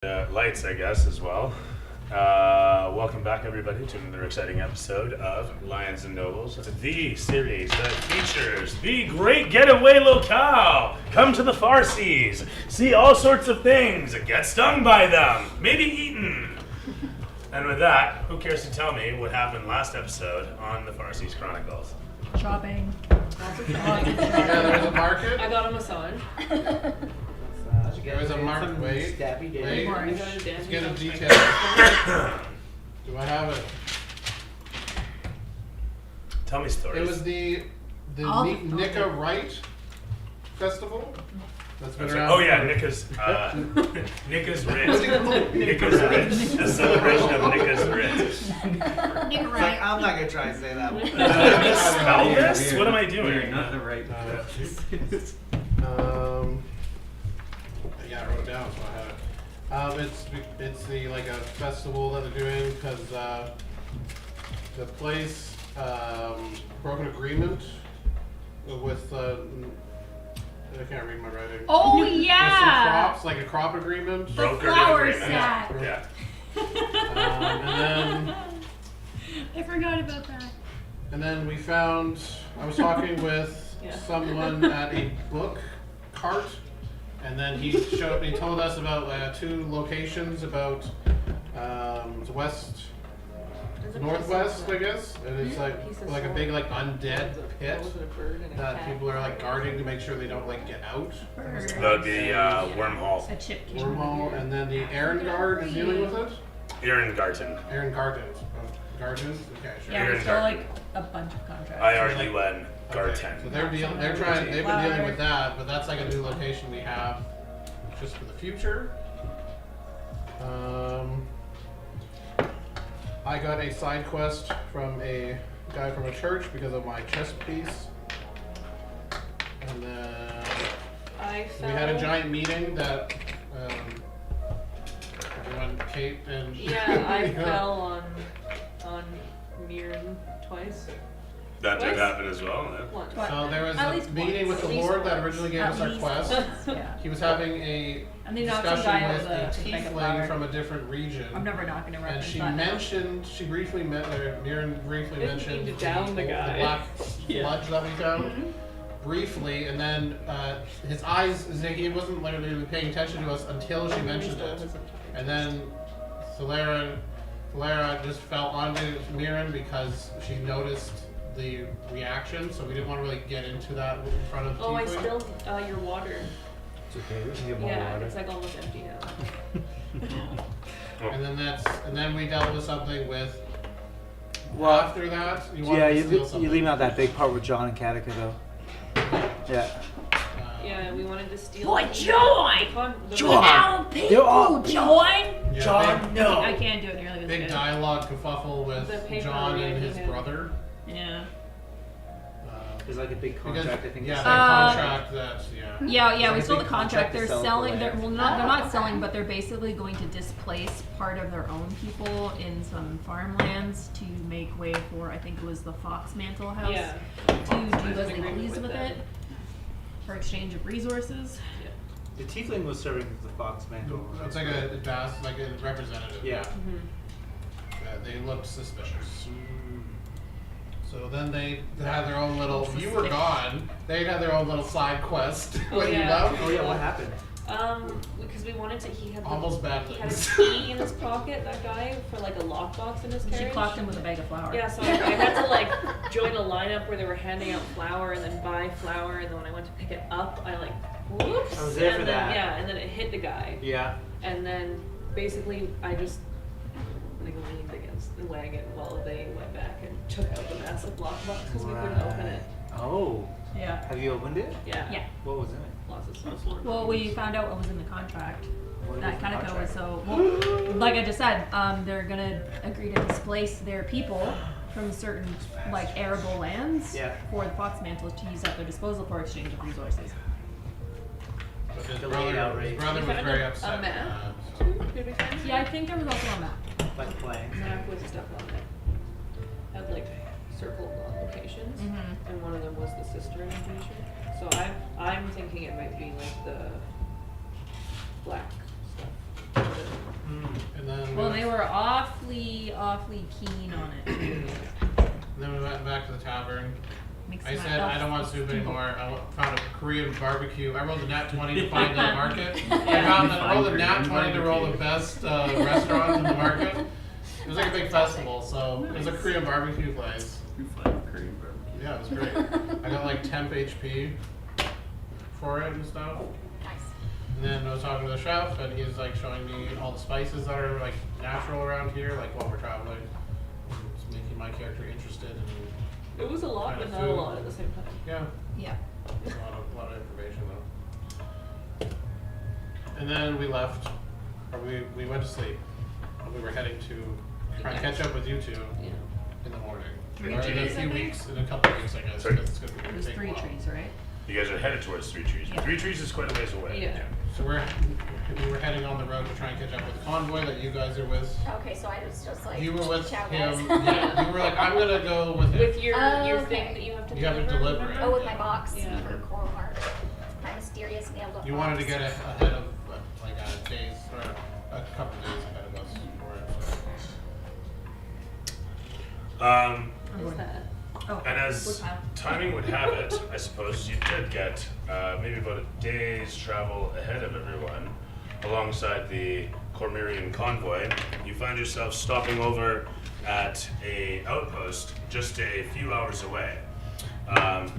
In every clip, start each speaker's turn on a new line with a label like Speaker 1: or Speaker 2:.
Speaker 1: Lights, I guess, as well. Welcome back, everybody, to another exciting episode of Lions and Nobles, the series that features the great getaway locale. Come to the far seas, see all sorts of things, get stung by them, maybe eaten. And with that, who cares to tell me what happened last episode on the Far Seas Chronicles?
Speaker 2: Shopping.
Speaker 3: Yeah, there was a market.
Speaker 4: I got a massage.
Speaker 3: There was a market. Wait. Let's get a detail. Do I have it?
Speaker 1: Tell me stories.
Speaker 3: It was the Nika Wright Festival. That's been around.
Speaker 1: Oh yeah, Nika's Rit. Nika's Rit. The celebration of Nika's Rit.
Speaker 2: Nick
Speaker 5: It's like, I'm not gonna try and say that one.
Speaker 1: Spell this? What am I doing?
Speaker 5: You're not the right.
Speaker 3: Yeah, I wrote it down, so I have it. It's the like a festival that they're doing because the place broke an agreement with I can't read my writing.
Speaker 2: Oh
Speaker 3: With some
Speaker 2: yeah!
Speaker 3: crops, like a crop agreement.
Speaker 2: The
Speaker 1: Brokered
Speaker 2: flower
Speaker 1: agreement.
Speaker 2: sack.
Speaker 1: Yeah.
Speaker 2: I forgot about that.
Speaker 3: And then we found, I was talking with someone at a book cart, and then he told us about two locations about northwest, I guess, and it's like a big like undead pit that people are like guarding to make sure they don't like get out.
Speaker 1: That would be Wormhole.
Speaker 2: A chip cake.
Speaker 3: Wormhole, and then the Aaron Guard is dealing with it.
Speaker 1: Aaron Garten.
Speaker 3: Aaron Garden. Garden? Okay, sure.
Speaker 2: Yeah,
Speaker 1: Aaron
Speaker 2: there's still
Speaker 1: Garten.
Speaker 2: like a bunch of contracts.
Speaker 1: IRUN
Speaker 3: So
Speaker 1: Garten.
Speaker 3: they've been dealing with that, but that's like a new location we have just for the future. I got a side quest from a guy from a church because of my chess piece. And then we had a giant meeting that everyone, Kate and
Speaker 4: Yeah, I fell on Mirren twice.
Speaker 1: That did
Speaker 4: Twice?
Speaker 1: happen as well. Yeah.
Speaker 4: Once.
Speaker 3: So there was
Speaker 2: At
Speaker 3: a
Speaker 2: least
Speaker 3: meeting
Speaker 2: once.
Speaker 3: with the
Speaker 4: At least
Speaker 3: Lord that
Speaker 4: once.
Speaker 3: originally gave
Speaker 2: At
Speaker 3: us our
Speaker 2: least
Speaker 3: quest.
Speaker 2: once, yeah.
Speaker 3: He was having a
Speaker 2: And they knocked some
Speaker 3: discussion
Speaker 2: guy
Speaker 3: with
Speaker 2: over
Speaker 3: a
Speaker 2: the bag of
Speaker 3: tiefling
Speaker 2: flour.
Speaker 3: from a different region.
Speaker 2: I'm never not gonna
Speaker 3: And
Speaker 2: reference
Speaker 3: she
Speaker 2: that now.
Speaker 3: mentioned, Mirren briefly
Speaker 4: Didn't
Speaker 3: mentioned
Speaker 4: mean to down the guy.
Speaker 3: black
Speaker 4: Yeah.
Speaker 3: sludge that we found. Briefly, and then his eyes, he wasn't literally paying attention to us until she mentioned it. And then Solera just fell onto Mirren because she noticed the reaction, so we didn't want to really get into that in front of the
Speaker 4: Oh, I
Speaker 3: tiefling.
Speaker 4: spilled your water.
Speaker 5: It's okay, we can get more
Speaker 4: Yeah,
Speaker 5: water.
Speaker 4: it's like almost empty now.
Speaker 3: And then we dealt with something with.
Speaker 5: Well,
Speaker 3: After that, you wanted
Speaker 5: Yeah,
Speaker 3: to steal
Speaker 5: you
Speaker 3: something.
Speaker 5: leave out that big part with John and Katika though. Yeah.
Speaker 4: Yeah, we wanted to steal.
Speaker 2: Boy,
Speaker 4: the-
Speaker 2: John!
Speaker 4: the-
Speaker 5: John!
Speaker 2: Ow,
Speaker 5: They're all-
Speaker 2: people, John!
Speaker 3: Yeah,
Speaker 5: John, no!
Speaker 2: I can't do it nearly as
Speaker 3: Big
Speaker 2: good.
Speaker 3: dialogue kerfuffle
Speaker 4: The
Speaker 3: with
Speaker 4: paper
Speaker 3: John and
Speaker 4: really
Speaker 3: his
Speaker 4: had-
Speaker 3: brother.
Speaker 2: Yeah.
Speaker 5: There's like a big
Speaker 3: Because,
Speaker 5: contract, I think.
Speaker 3: yeah,
Speaker 5: it's
Speaker 3: the
Speaker 5: like-
Speaker 3: contract that, yeah.
Speaker 2: Yeah, we
Speaker 5: Like a
Speaker 2: sold
Speaker 5: big
Speaker 2: the contract.
Speaker 5: contract to
Speaker 2: They're
Speaker 5: sell the
Speaker 2: selling. They're
Speaker 5: land.
Speaker 2: not selling, but they're basically going to displace part of their own people in some farmlands to make way for, I think it was the Fox Mantle House,
Speaker 4: Yeah.
Speaker 2: to do as they
Speaker 4: Agreement
Speaker 2: please
Speaker 4: with
Speaker 2: with
Speaker 4: them.
Speaker 2: it for exchange of resources.
Speaker 5: The tiefling was serving as the fox mantle.
Speaker 3: It's like a representative.
Speaker 5: Yeah.
Speaker 3: They looked suspicious. So then they had their own little. You were gone. They had their own little side quest when you
Speaker 4: yeah.
Speaker 3: left.
Speaker 5: Oh yeah, what happened?
Speaker 4: Because we wanted to. He had
Speaker 3: Almost bad
Speaker 4: he had a
Speaker 3: things.
Speaker 4: key in his pocket. That guy for like a lockbox in his
Speaker 2: She
Speaker 4: carriage.
Speaker 2: clocked him with a bag of flour.
Speaker 4: Yeah, so I had to like join a lineup where they were handing out flour and then buy flour, and then when I went to pick it up, I like whoops.
Speaker 5: I was there
Speaker 4: and
Speaker 5: for
Speaker 4: then,
Speaker 5: that.
Speaker 4: Yeah, and then it hit the guy,
Speaker 5: Yeah.
Speaker 4: and then basically I just like leaned against the wagon while they went back and took out the massive lockbox because we couldn't open it.
Speaker 5: Oh.
Speaker 2: Yeah.
Speaker 5: Have you opened it?
Speaker 4: Yeah.
Speaker 2: Yeah.
Speaker 5: What was in it?
Speaker 4: Lots of stuff.
Speaker 2: Well, we found out what was in the contract.
Speaker 5: What
Speaker 2: That
Speaker 5: was
Speaker 2: kind
Speaker 5: the
Speaker 2: of was
Speaker 5: contract?
Speaker 2: so. Well, like I just said, they're gonna agree to displace their people from certain like arable lands
Speaker 5: Yeah.
Speaker 2: for the Fox Mantles to use at their disposal for exchange of resources.
Speaker 3: But his
Speaker 5: Delayed outrage.
Speaker 3: brother
Speaker 4: We
Speaker 3: was
Speaker 4: found
Speaker 3: very
Speaker 4: a
Speaker 3: upset.
Speaker 4: map. Did we find
Speaker 2: Yeah, I think there was also a map.
Speaker 5: Like playing.
Speaker 4: a map with stuff on it? Had like circled locations, and one of them was the sister, I'm pretty sure. So I'm thinking it might be like the black stuff.
Speaker 2: were awfully keen on it.
Speaker 3: And then we went back to the tavern.
Speaker 2: Makes
Speaker 3: I
Speaker 2: my
Speaker 3: said I don't want soup anymore. Found a Korean barbecue. I rolled a nat 20 to find the market. I rolled a nat 20 to roll the best restaurant in the market. It was like a big festival, so it was a Korean barbecue place.
Speaker 6: Korean barbecue.
Speaker 3: Yeah, it was great. I got like temp HP for it and stuff.
Speaker 7: Nice.
Speaker 3: And then I was talking to the chef, and he's like showing me all the spices that are like natural around here, like while we're traveling. It's making my character interested in.
Speaker 4: It was a lot,
Speaker 3: Kind
Speaker 4: but
Speaker 3: of
Speaker 4: not a
Speaker 3: food.
Speaker 4: lot at the same time.
Speaker 3: Yeah,
Speaker 2: Yeah.
Speaker 3: a lot of information though. And then we left, or we went to sleep. And we were heading to try and catch up with you two
Speaker 4: Yeah.
Speaker 3: in the morning.
Speaker 2: Three
Speaker 3: Or in a
Speaker 2: trees, I
Speaker 3: few
Speaker 2: think?
Speaker 3: weeks, in a couple of weeks, I guess.
Speaker 1: Sorry?
Speaker 3: Because it's gonna be
Speaker 2: It was
Speaker 3: take a while.
Speaker 2: Threetrees, right?
Speaker 1: You guys are headed towards Threetrees.
Speaker 2: Yeah.
Speaker 1: Threetrees is quite a ways away.
Speaker 4: Yeah.
Speaker 3: So we were heading on the road to try and catch up with the convoy that you guys are with.
Speaker 7: Okay, so I was just like,
Speaker 3: You were with
Speaker 7: ciao,
Speaker 3: him.
Speaker 7: guys.
Speaker 3: Yeah, you were like, I'm gonna go with him.
Speaker 4: With your
Speaker 7: Oh,
Speaker 4: thing
Speaker 7: okay.
Speaker 4: that you have to
Speaker 3: You have to
Speaker 4: deliver.
Speaker 3: deliver it.
Speaker 4: remember?
Speaker 7: Oh, with my box
Speaker 4: Yeah.
Speaker 7: for Coral Heart. My mysterious nailed up
Speaker 3: You
Speaker 7: box.
Speaker 3: wanted to get ahead of like days or a couple days ahead of us for it.
Speaker 4: What is that?
Speaker 2: Oh,
Speaker 1: And as
Speaker 2: what time?
Speaker 1: timing would have it, I suppose you did get maybe about a day's travel ahead of everyone, alongside the Cormyrean convoy. You find yourself stopping over at a outpost just a few hours away. Forgot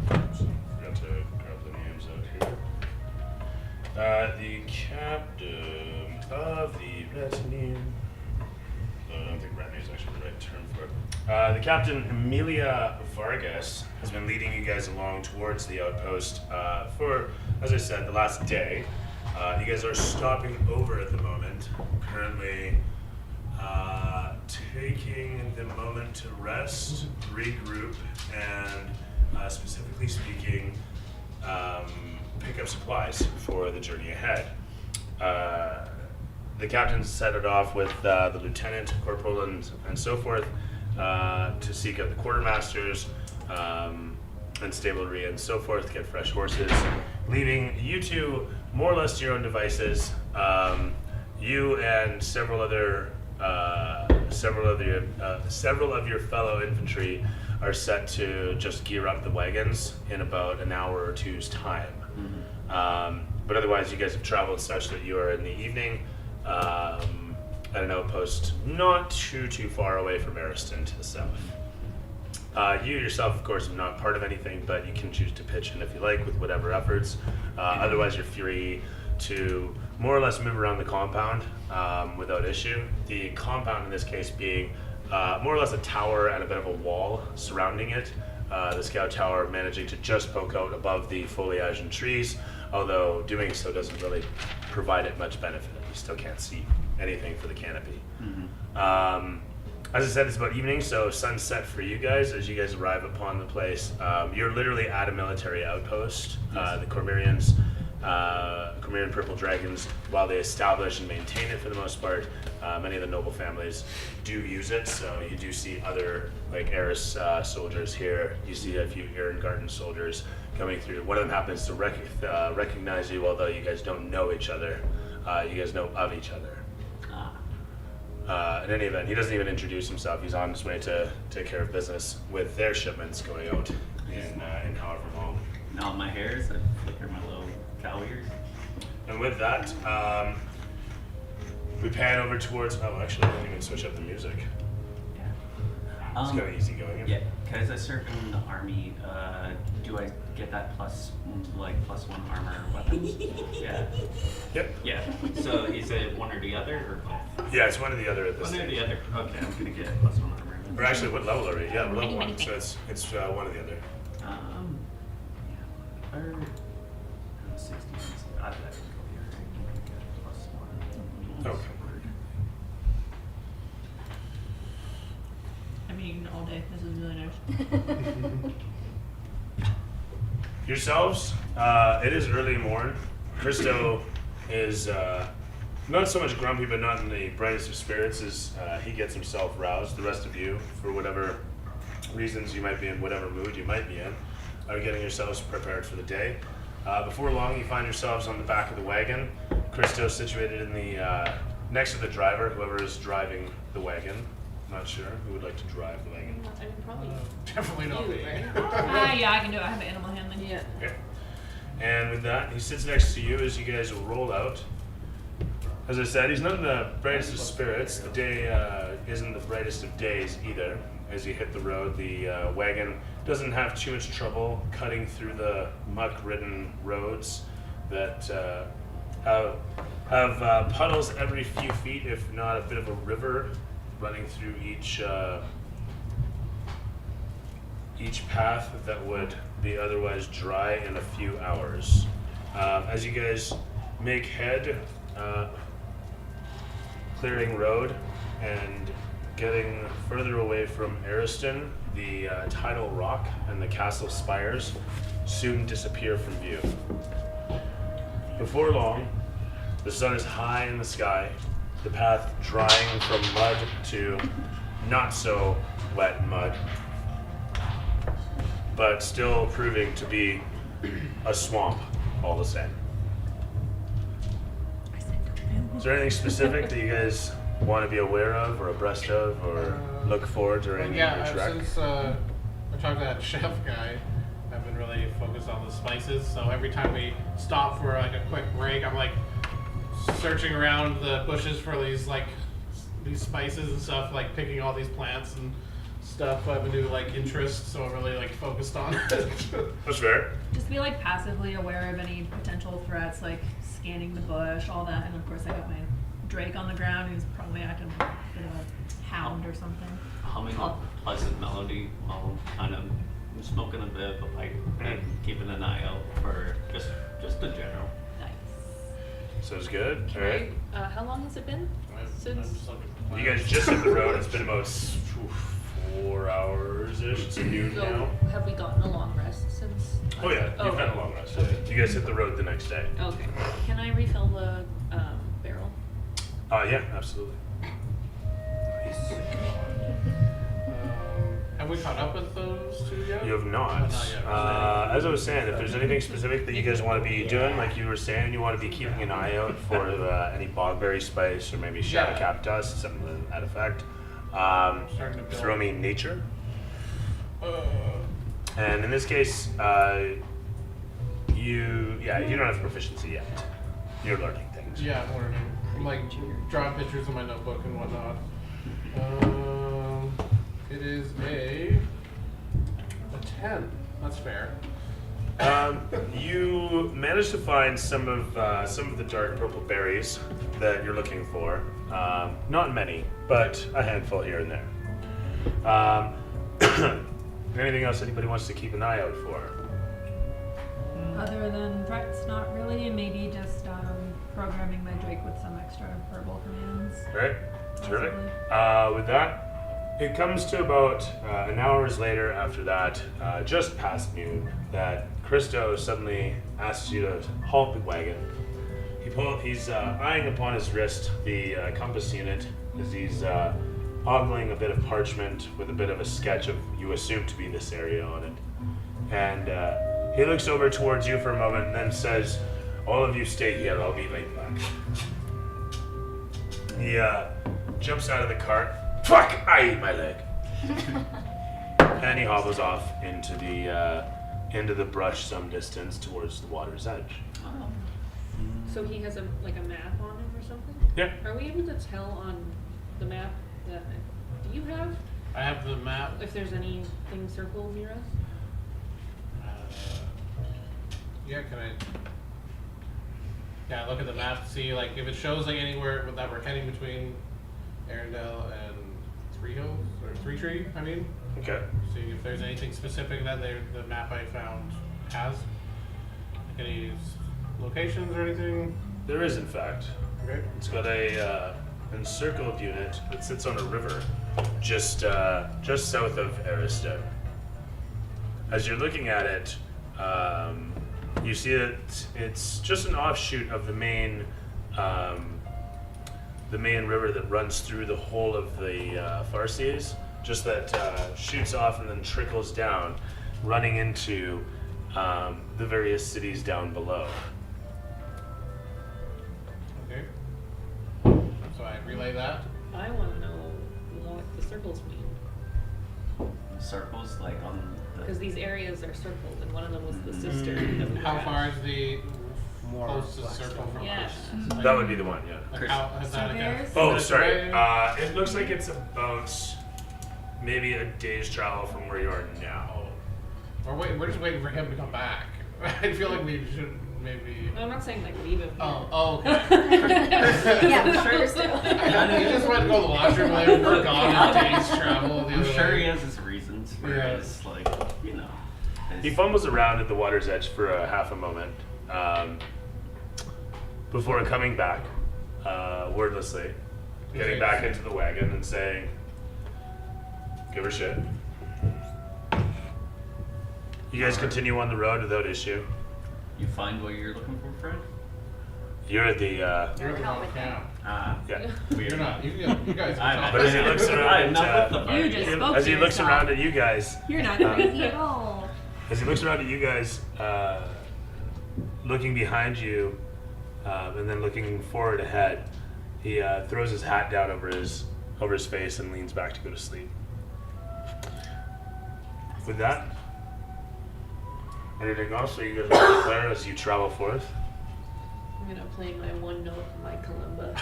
Speaker 1: to grab the names out here. The captain of the retinue. I don't think retinue is actually the right term for it. The captain, Emilia Vargas, has been leading you guys along towards the outpost for, as I said, the last day. You guys are stopping over at the moment, currently taking the moment to rest, regroup, and specifically speaking, pick up supplies for the journey ahead. The captain set it off with the lieutenant, corporal, and so forth to seek out the quartermasters and stablery and so forth to get fresh horses, leaving you two more or less to your own devices. You and several of your fellow infantry are set to just gear up the wagons in about an hour or two's time. But otherwise, you guys have traveled such that you are in the evening at an outpost not too far away from Ariston to the south. You yourself, of course, are not part of anything, but you can choose to pitch in if you like with whatever efforts. Otherwise, you're free to more or less move around the compound without issue. The compound in this case being more or less a tower and a bit of a wall surrounding it. The scout tower managing to just poke out above the foliage and trees, although doing so doesn't really provide it much benefit. You still can't see anything for the canopy. As I said, it's about evening, so sunset for you guys as you guys arrive upon the place. You're literally at a military outpost. The Cormyrean Purple Dragons, while they establish and maintain it for the most part, many of the noble families do use it. So you do see other like Eris soldiers here. You see a few Garden soldiers coming through. One of them happens to recognize you, although you guys don't know each other. You guys know of each other. In any event, he doesn't even introduce himself. He's on his way to take care of business with their shipments going out in however long.
Speaker 6: Now my hairs, I flicker my little cow ears.
Speaker 1: And with that, we pan over towards. Oh, actually, I didn't even switch up the music.
Speaker 6: Yeah.
Speaker 1: It's kind of easy going.
Speaker 6: Yeah, because I serve in the army, do I get that plus +1 armor weapons? Yeah.
Speaker 1: Yep.
Speaker 6: Yeah. So is it one or the other or both?
Speaker 1: Yeah, it's one or the other at this
Speaker 6: One or
Speaker 1: stage.
Speaker 6: the other. Okay, I'm gonna get +1 armor.
Speaker 1: Or actually, what level are we? Yeah, we're level
Speaker 7: Many
Speaker 1: 1, so it's one or the other.
Speaker 6: Yeah. Or 60. I'd let it go here. I can get +1.
Speaker 1: Okay.
Speaker 2: I mean, all day. This is really nice.
Speaker 1: Yourselves, it is early morn. Christo is not so much grumpy, but not in the brightest of spirits as he gets himself roused. The rest of you, for whatever reasons you might be in, whatever mood you might be in, are getting yourselves prepared for the day. Before long, you find yourselves on the back of the wagon. Christo situated in the next to the driver, whoever is driving the wagon. Not sure who would like to drive the wagon.
Speaker 4: I mean, probably
Speaker 3: Definitely not
Speaker 4: you,
Speaker 3: me.
Speaker 4: right?
Speaker 2: Yeah, I can do it. I have animal handling.
Speaker 4: Yeah.
Speaker 1: Okay. And with that, he sits next to you as you guys roll out. As I said, he's not in the brightest of spirits. The day isn't the brightest of days either. As you hit the road, the wagon doesn't have too much trouble cutting through the muck-ridden roads that have puddles every few feet, if not a bit of a river running through each path that would be otherwise dry in a few hours. As you guys make head, clearing road and getting further away from Ariston, the tidal rock and the castle spires soon disappear from view. Before long, the sun is high in the sky, the path drying from mud to not so wet mud, but still proving to be a swamp all the same. Is there anything specific that you guys want to be aware of or abreast of or look forward during your trek?
Speaker 3: Since I talked to that chef guy, I've been really focused on the spices. So every time we stop for like a quick break, I'm like searching around the bushes for these spices and stuff, like picking all these plants and stuff. I have a new like interest, so I'm really like focused on it.
Speaker 1: That's fair.
Speaker 2: Just be like passively aware of any potential threats, like scanning the bush, all that. And of course, I got my Drake on the ground, who's probably acting like a bit of a hound or something.
Speaker 6: Humming a pleasant melody while kind of smoking a bit of a pipe and keeping an eye out for just the general.
Speaker 2: Nice.
Speaker 1: Sounds good.
Speaker 4: Can
Speaker 1: All right.
Speaker 4: How long has it been since?
Speaker 1: You guys just hit the road. It's been about 4 hours-ish. It's noon
Speaker 4: So
Speaker 1: now.
Speaker 4: have we gotten a long rest since?
Speaker 1: Oh yeah, you've had a long rest. Yeah. You guys hit the road the next day.
Speaker 4: Okay. Can I refill the barrel?
Speaker 1: Yeah, absolutely.
Speaker 3: Have we caught up with those two yet?
Speaker 1: You have not.
Speaker 3: Not yet.
Speaker 1: As I was saying, if there's anything specific that you guys want to be doing, like you were saying, you want to be keeping an eye out for any bogberry spice or maybe shadow cap dust, something to that effect.
Speaker 3: Starting to build.
Speaker 1: Throw me nature.
Speaker 3: Uh,
Speaker 1: And in this case, you don't have proficiency yet. You're learning things.
Speaker 3: Yeah, I'm learning. I'm like drawing pictures in my notebook and whatnot. It is a 10. That's fair.
Speaker 1: You managed to find some of the dark purple berries that you're looking for. Not many, but a handful here and there. Anything else anybody wants to keep an eye out for?
Speaker 2: Other than threats, not really. Maybe just programming my Drake with some extra verbal commands.
Speaker 1: Right? Terrific.
Speaker 2: Possibly.
Speaker 1: With that, it comes to about an hours later after that, just past noon, that Christo suddenly asks you to halt the wagon. He's eyeing upon his wrist the compass unit as he's ogling a bit of parchment with a bit of a sketch of you assume to be this area on it. And he looks over towards you for a moment and then says, "All of you stay here, I'll be right back." He jumps out of the cart. Fuck! I ate my leg. And he hobbles off into the brush some distance towards the water's edge.
Speaker 4: Oh. So he has a map on him or something?
Speaker 1: Yeah.
Speaker 4: Are we able to tell on the map that do you have
Speaker 3: I have the map.
Speaker 4: if there's anything circled near us?
Speaker 3: Yeah, can I? Yeah, look at the map, see like if it shows like anywhere that we're heading between Arendelle and Three Hills or Threetree. I mean,
Speaker 1: Okay.
Speaker 3: see if there's anything specific that the map I found has. Like any locations or anything.
Speaker 1: There is, in fact.
Speaker 3: Okay.
Speaker 1: It's got a encircled unit that sits on a river just south of Ariston. As you're looking at it, you see that it's just an offshoot of the main river that runs through the whole of the Farseas, just that shoots off and then trickles down, running into the various cities down below.
Speaker 3: Okay. So relay that.
Speaker 4: I want to know what the circles mean.
Speaker 6: Circles like on the.
Speaker 4: Because these areas are circled, and one of them was the sister. that we
Speaker 3: How
Speaker 4: were
Speaker 3: far
Speaker 4: at.
Speaker 3: is the
Speaker 5: More
Speaker 3: closest circle from
Speaker 4: Yeah.
Speaker 3: us?
Speaker 1: That would be the one, yeah.
Speaker 3: Like how is that
Speaker 2: there's-
Speaker 3: again?
Speaker 1: Oh, sorry. It looks like it's about maybe a day's travel from where you are now.
Speaker 3: Or wait, we're just waiting for him to come back. I feel like we should maybe.
Speaker 4: No, I'm not saying like leave him.
Speaker 3: Oh, okay.
Speaker 7: Yeah, sure still.
Speaker 3: He just went to go to the washroom. Like, we're gone a day's travel. The
Speaker 6: I'm
Speaker 3: other
Speaker 6: sure
Speaker 3: way.
Speaker 6: he has his reasons for
Speaker 3: Yeah.
Speaker 6: his, like, you know.
Speaker 1: He
Speaker 6: His,
Speaker 1: fumbles around at the water's edge for a half a moment before coming back, wordlessly, getting back into the wagon and saying, "Give her shit." You guys continue on the road without issue.
Speaker 6: you find what you're looking for, Fred?
Speaker 1: You're at the
Speaker 3: You're the one camp.
Speaker 6: Ah,
Speaker 1: yeah.
Speaker 6: weird.
Speaker 3: You're not. You guys.
Speaker 6: I'm
Speaker 3: are
Speaker 1: But as he
Speaker 3: talking.
Speaker 1: looks
Speaker 6: I'm
Speaker 1: around,
Speaker 6: not with the
Speaker 2: You
Speaker 6: party.
Speaker 2: just spoke
Speaker 1: as
Speaker 2: to
Speaker 1: he looks
Speaker 2: yourself.
Speaker 1: around at you guys,
Speaker 2: You're not crazy at all.
Speaker 1: as he looks around at you guys, looking behind you, and then looking forward ahead, he throws his hat down over his face and leans back to go to sleep. With that, anything else that you guys want to declare as you travel forth?
Speaker 4: I'm gonna play my one note in my kalimba.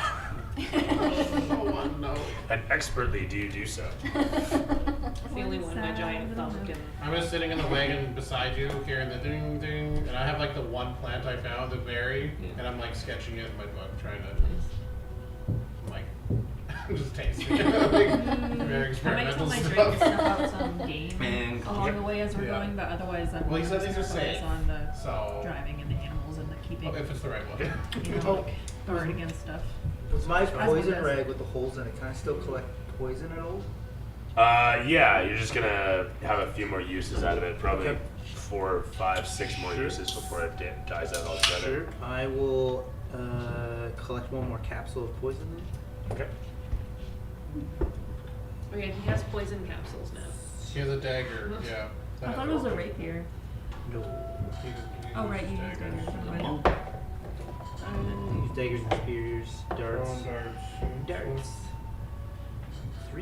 Speaker 3: No one knows.
Speaker 1: And expertly do you do so?
Speaker 4: It's the only one my giant thumb can.
Speaker 3: I'm just sitting in the wagon beside you, hearing the ding ding, and I have like the one plant I found, the berry, and I'm like sketching it in my book, trying to like just tasting it. Like, very
Speaker 2: I might
Speaker 3: experimental
Speaker 2: tell my drink
Speaker 3: stuff.
Speaker 2: to snuff out some game
Speaker 6: Man,
Speaker 2: along the way as we're
Speaker 3: Yeah.
Speaker 2: going, but otherwise I'm
Speaker 3: Well, he said
Speaker 2: just
Speaker 3: these are
Speaker 2: gonna focus
Speaker 3: safe,
Speaker 2: on the
Speaker 3: so
Speaker 2: driving and the animals and the keeping,
Speaker 3: oh, if it's the right one.
Speaker 2: you know, like guard against stuff.
Speaker 5: Was my
Speaker 2: one
Speaker 5: poison
Speaker 2: does.
Speaker 5: rag with the holes in it, can I still collect poison at all?
Speaker 1: Yeah, you're just gonna have a few more uses out of it, probably
Speaker 5: Okay.
Speaker 1: 4, 5, 6 more uses before it dies out altogether.
Speaker 5: Sure. I will collect one more capsule of poison then.
Speaker 1: Okay.
Speaker 4: Oh yeah, he has poison capsules now.
Speaker 3: He has a dagger, yeah.
Speaker 2: I thought it was a rapier.
Speaker 5: No.
Speaker 2: Oh right, you used daggers. Never mind.
Speaker 5: I use daggers and spears, darts. Darts. 3.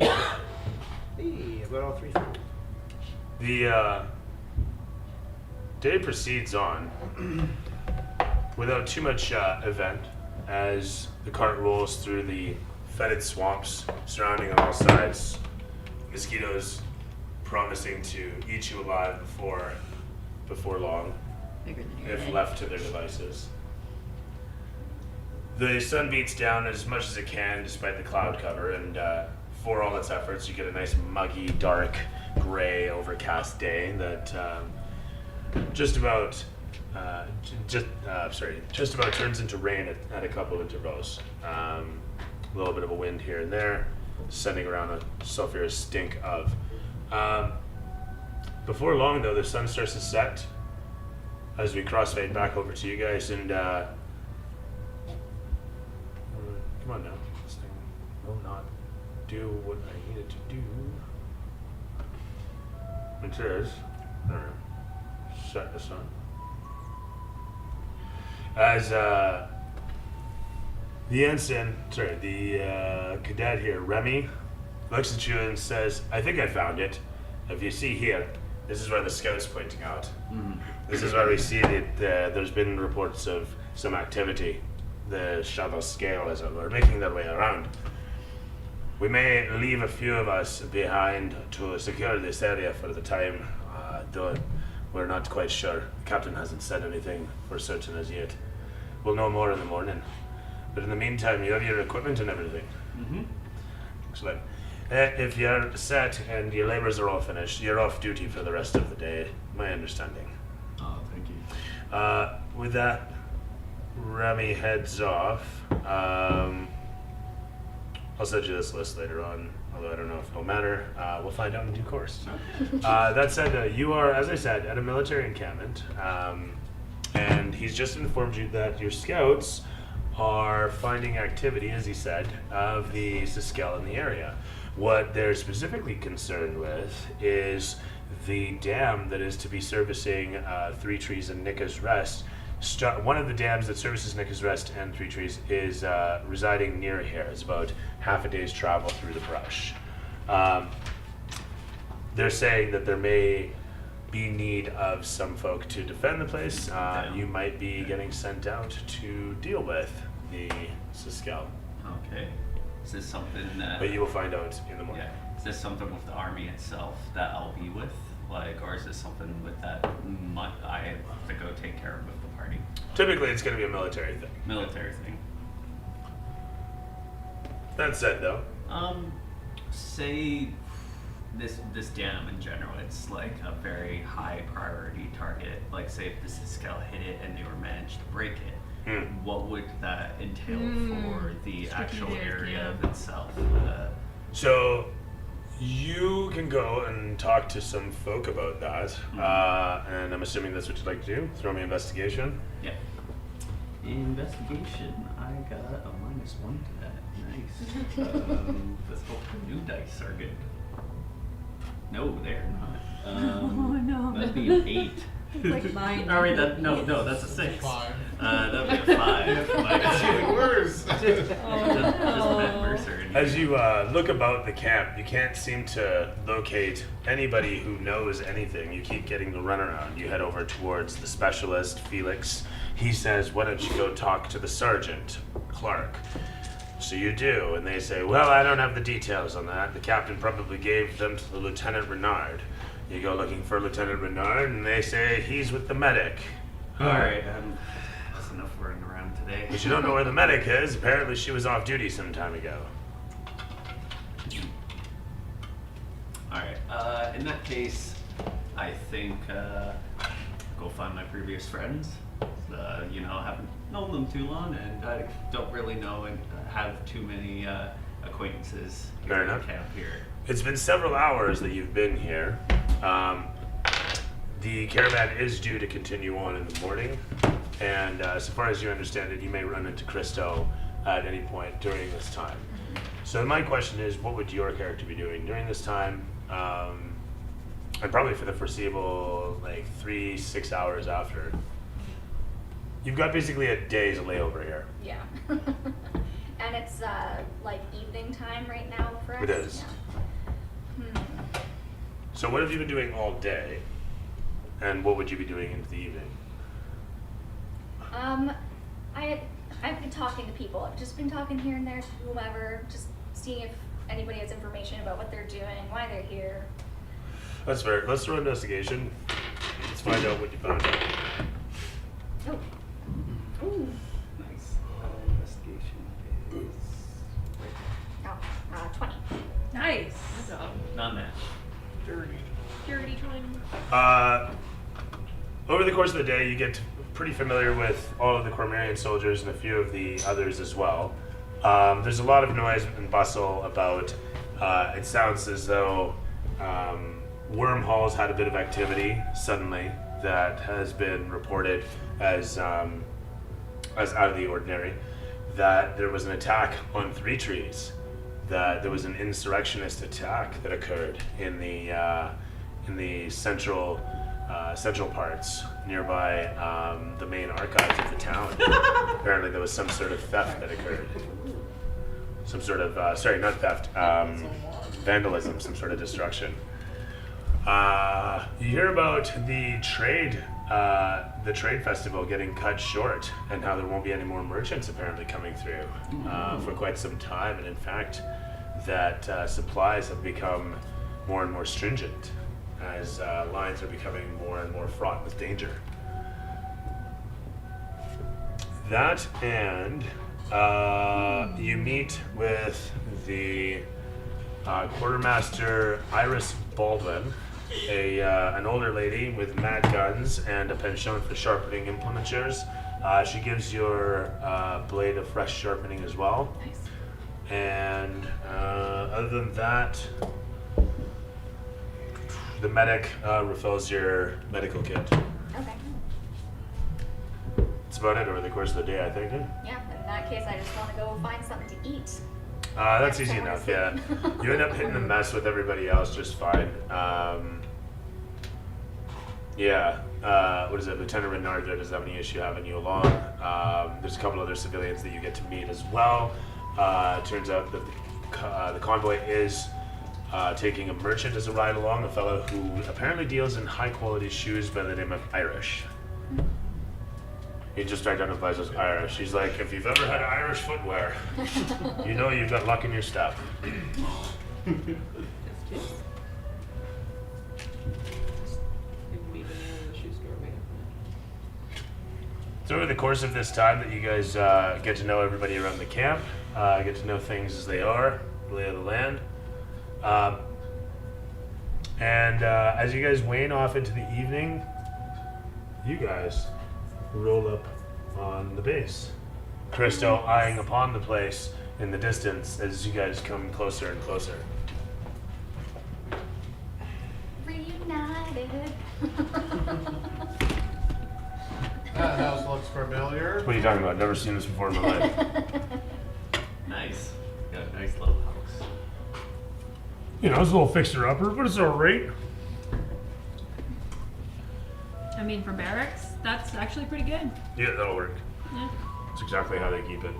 Speaker 5: Hey, I got all 3 through.
Speaker 1: The day proceeds on without too much event as the cart rolls through the fetid swamps surrounding on all sides. Mosquitoes promising to eat you alive before long,
Speaker 2: Bigger than your
Speaker 1: if
Speaker 2: head.
Speaker 1: left to their devices. The sun beats down as much as it can despite the cloud cover, and for all its efforts, you get a nice muggy, dark, gray, overcast day that just about turns into rain at a couple intervals. A little bit of a wind here and there, sending around a sulfurous stink of. Before long, though, the sun starts to set as we crossfade back over to you guys, and come on now, this thing will not do what I need it to do. It is. Set this on. As the ensign, the cadet here, Remy, looks at you and says, "I think I found it. If you see here, this is where the scout's pointing out. This is where we see that there's been reports of some activity. The shadow scale, as it were, making their way around. We may leave a few of us behind to secure this area for the time, though we're not quite sure. The captain hasn't said anything for certain as yet. We'll know more in the morning. But in the meantime, you have your equipment and everything."
Speaker 6: Mm-hmm.
Speaker 1: Excellent. If you're set and your labors are all finished, you're off duty for the rest of the day, my understanding.
Speaker 6: Oh, thank you.
Speaker 1: With that, Remy heads off. I'll send you this list later on, although I don't know if it'll matter. We'll find out in due course. That said, you are, as I said, at a military encampment, and he's just informed you that your scouts are finding activity, as he said, of the Siskel in the area. What they're specifically concerned with is the dam that is to be servicing Threetrees and Nicka's Rest one of the dams that services Nicker's Rest and Threetrees is residing near here. It's about half a day's travel through the brush. They're saying that there may be need of some folk to defend the place. You might be getting sent out to deal with the Siskel.
Speaker 6: Okay. Is this something that?
Speaker 1: But you will find out in the morning.
Speaker 6: Yeah. Is this something with the army itself that I'll be with? Like, or is this something with that I have to go take care of with the party?
Speaker 1: Typically, it's going to be a military thing.
Speaker 6: Military thing.
Speaker 1: That said, though,
Speaker 6: Say this dam in general, it's like a very high priority target. Like, say if the Siskel hit it and they were managed to break it, what would that entail for the actual
Speaker 2: Strategic,
Speaker 6: area
Speaker 2: yeah.
Speaker 6: itself?
Speaker 1: so you can go and talk to some folk about that, and I'm assuming that's what you'd like to do. Throw me investigation.
Speaker 6: Yeah. Investigation, I got a -1 to that. Nice. Let's hope the new dice are good. No, they're not.
Speaker 2: Oh, no.
Speaker 6: That'd be an 8.
Speaker 2: Like mine.
Speaker 6: All right, no, that's a 6.
Speaker 3: 5.
Speaker 6: That'd be a 5. Like,
Speaker 3: It's getting worse.
Speaker 6: just Matt Mercer.
Speaker 1: As you look about the camp, you can't seem to locate anybody who knows anything. You keep getting the runaround. You head over towards the specialist, Felix. He says, why don't you go talk to the sergeant, Clark? So you do, and they say, well, I don't have the details on that. The captain probably gave them to the Lieutenant Renard. You go looking for Lieutenant Renard, and they say he's with the medic.
Speaker 6: Alright, that's enough running around today.
Speaker 1: But you don't know where the medic is. Apparently she was off duty some time ago.
Speaker 6: Alright, in that case, I think go find my previous friends. You know, haven't known them too long, and I don't really know and have too many acquaintances here
Speaker 1: Fair
Speaker 6: in the
Speaker 1: enough.
Speaker 6: camp here.
Speaker 1: It's been several hours that you've been here. The caravan is due to continue on in the morning, and so far as you understand it, you may run into Christo at any point during this time. So my question is, what would your character be doing during this time, and probably for the foreseeable, like 3-6 hours after? You've got basically a day's layover here.
Speaker 7: Yeah. And it's like evening time right now for us.
Speaker 1: It is.
Speaker 7: Yeah.
Speaker 1: So what have you been doing all day, and what would you be doing into the evening?
Speaker 7: I've been talking to people. I've just been talking here and there to whomever, just seeing if anybody has information about what they're doing, why they're here.
Speaker 1: That's fair. Let's throw investigation. Let's find out what you found out.
Speaker 7: Oh. Ooh.
Speaker 6: Nice. Investigation is
Speaker 7: Oh, 20.
Speaker 2: Nice.
Speaker 4: Good job.
Speaker 6: not that.
Speaker 4: Purity twin.
Speaker 1: Over the course of the day, you get pretty familiar with all of the Cormarian soldiers and a few of the others as well. There's a lot of noise and bustle about. It sounds as though Wormhall's had a bit of activity suddenly that has been reported as out of the ordinary. That there was an attack on Threetrees. That there was an insurrectionist attack that occurred in the central parts nearby the main archives of the town. Apparently, there was some sort of theft that occurred. Some sort of sorry, not theft, vandalism, some sort of destruction. You hear about the trade festival getting cut short, and how there won't be any more merchants apparently coming through for quite some time, and in fact, that supplies have become more and more stringent as lines are becoming more and more fraught with danger. That, and you meet with the quartermaster Iris Baldwin, an older lady with mad guns and a penchant for sharpening implementures. She gives your blade a fresh sharpening as well.
Speaker 7: Nice.
Speaker 1: And other than that, the medic refills your medical kit.
Speaker 7: Okay.
Speaker 1: That's about it over the course of the day, I think.
Speaker 7: Yeah, in that case, I just want to go find something to eat.
Speaker 1: That's easy
Speaker 7: Somewhere
Speaker 1: enough,
Speaker 7: to
Speaker 1: yeah.
Speaker 7: sleep.
Speaker 1: You end up hitting the mess with everybody else just fine. Yeah. What is it? Lieutenant Renard there doesn't have any issue having you along. There's a couple other civilians that you get to meet as well. Turns out that the convoy is taking a merchant as a ride along, a fellow who apparently deals in high quality shoes by the name of Irish. He just identifies as Irish. He's like, if you've ever had Irish footwear, you know you've got luck in your step. So over the course of this time that you guys get to know everybody around the camp, get to know things as they are, the lay of the land. And as you guys wane off into the evening, you guys roll up on the base. Christo eyeing upon the place in the distance as you guys come closer and closer.
Speaker 7: Reunited.
Speaker 3: That house looks familiar.
Speaker 1: What are you talking about? Never seen this before in my life.
Speaker 6: Nice. Got a nice little house.
Speaker 1: You know, it's a little fixer-upper, but it's alright.
Speaker 2: I mean, for barracks, that's actually pretty good.
Speaker 1: Yeah, that'll work.
Speaker 2: Yeah.
Speaker 1: That's exactly how they keep it.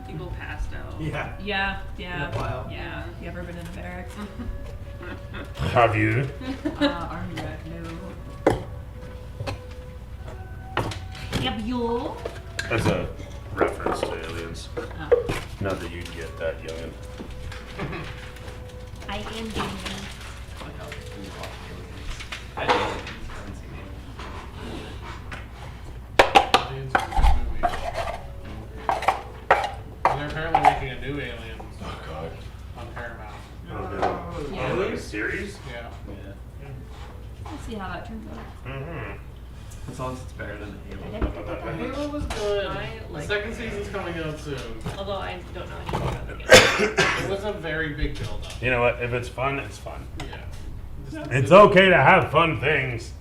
Speaker 4: People passed out.
Speaker 5: Yeah.
Speaker 2: Yeah.
Speaker 5: In a while.
Speaker 2: Yeah. You ever been in a barracks?
Speaker 1: Have you?
Speaker 2: Army rat, no. Have you?
Speaker 1: That's a reference to aliens.
Speaker 2: Oh.
Speaker 1: Not that you'd get that, youngin.
Speaker 2: I am gaming.
Speaker 6: Look how we walk aliens. I haven't seen
Speaker 3: Aliens is a movie. And they're apparently making a new Aliens
Speaker 1: Oh, God.
Speaker 3: on Paramount.
Speaker 1: Oh, no.
Speaker 2: Yeah.
Speaker 1: Oh, like a series?
Speaker 3: Yeah.
Speaker 6: Yeah.
Speaker 2: We'll see how that turns out.
Speaker 1: Mm-hmm.
Speaker 6: As long as it's better than Halo.
Speaker 3: Halo was good.
Speaker 4: I
Speaker 3: The
Speaker 4: like
Speaker 3: second season's coming out soon.
Speaker 4: Although I don't know anything about the game.
Speaker 3: It was a very big build up.
Speaker 1: You know what? If it's fun, it's fun.
Speaker 3: Yeah.
Speaker 1: It's okay to have fun things.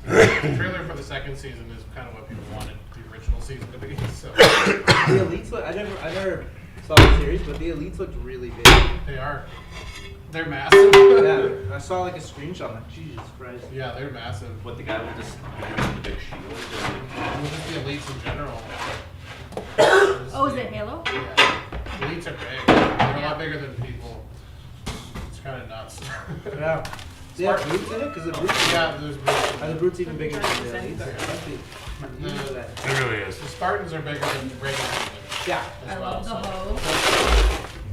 Speaker 3: The trailer for the second season is kind of what people wanted the original season to be. So
Speaker 5: The Elites look. I never saw the series, but the Elites looked really big.
Speaker 3: they are. They're massive.
Speaker 5: Yeah, I saw like a screenshot. I'm like, Jesus Christ.
Speaker 3: Yeah, they're massive.
Speaker 6: What the guy with the big shield?
Speaker 3: Well, just the elites in general.
Speaker 2: Oh, is it Halo?
Speaker 3: Yeah. The elites are big. They're a lot bigger than people. It's kind of nuts.
Speaker 5: Yeah. Do they have brutes in it? Because the brutes.
Speaker 3: Yeah, there's
Speaker 5: Are the brutes even bigger than the elites?
Speaker 3: Yeah.
Speaker 5: I didn't know that.
Speaker 1: It really is.
Speaker 3: the Spartans are bigger than regular humans
Speaker 5: Yeah.
Speaker 3: as
Speaker 2: I
Speaker 3: well.
Speaker 2: love the
Speaker 3: So.
Speaker 2: hoe.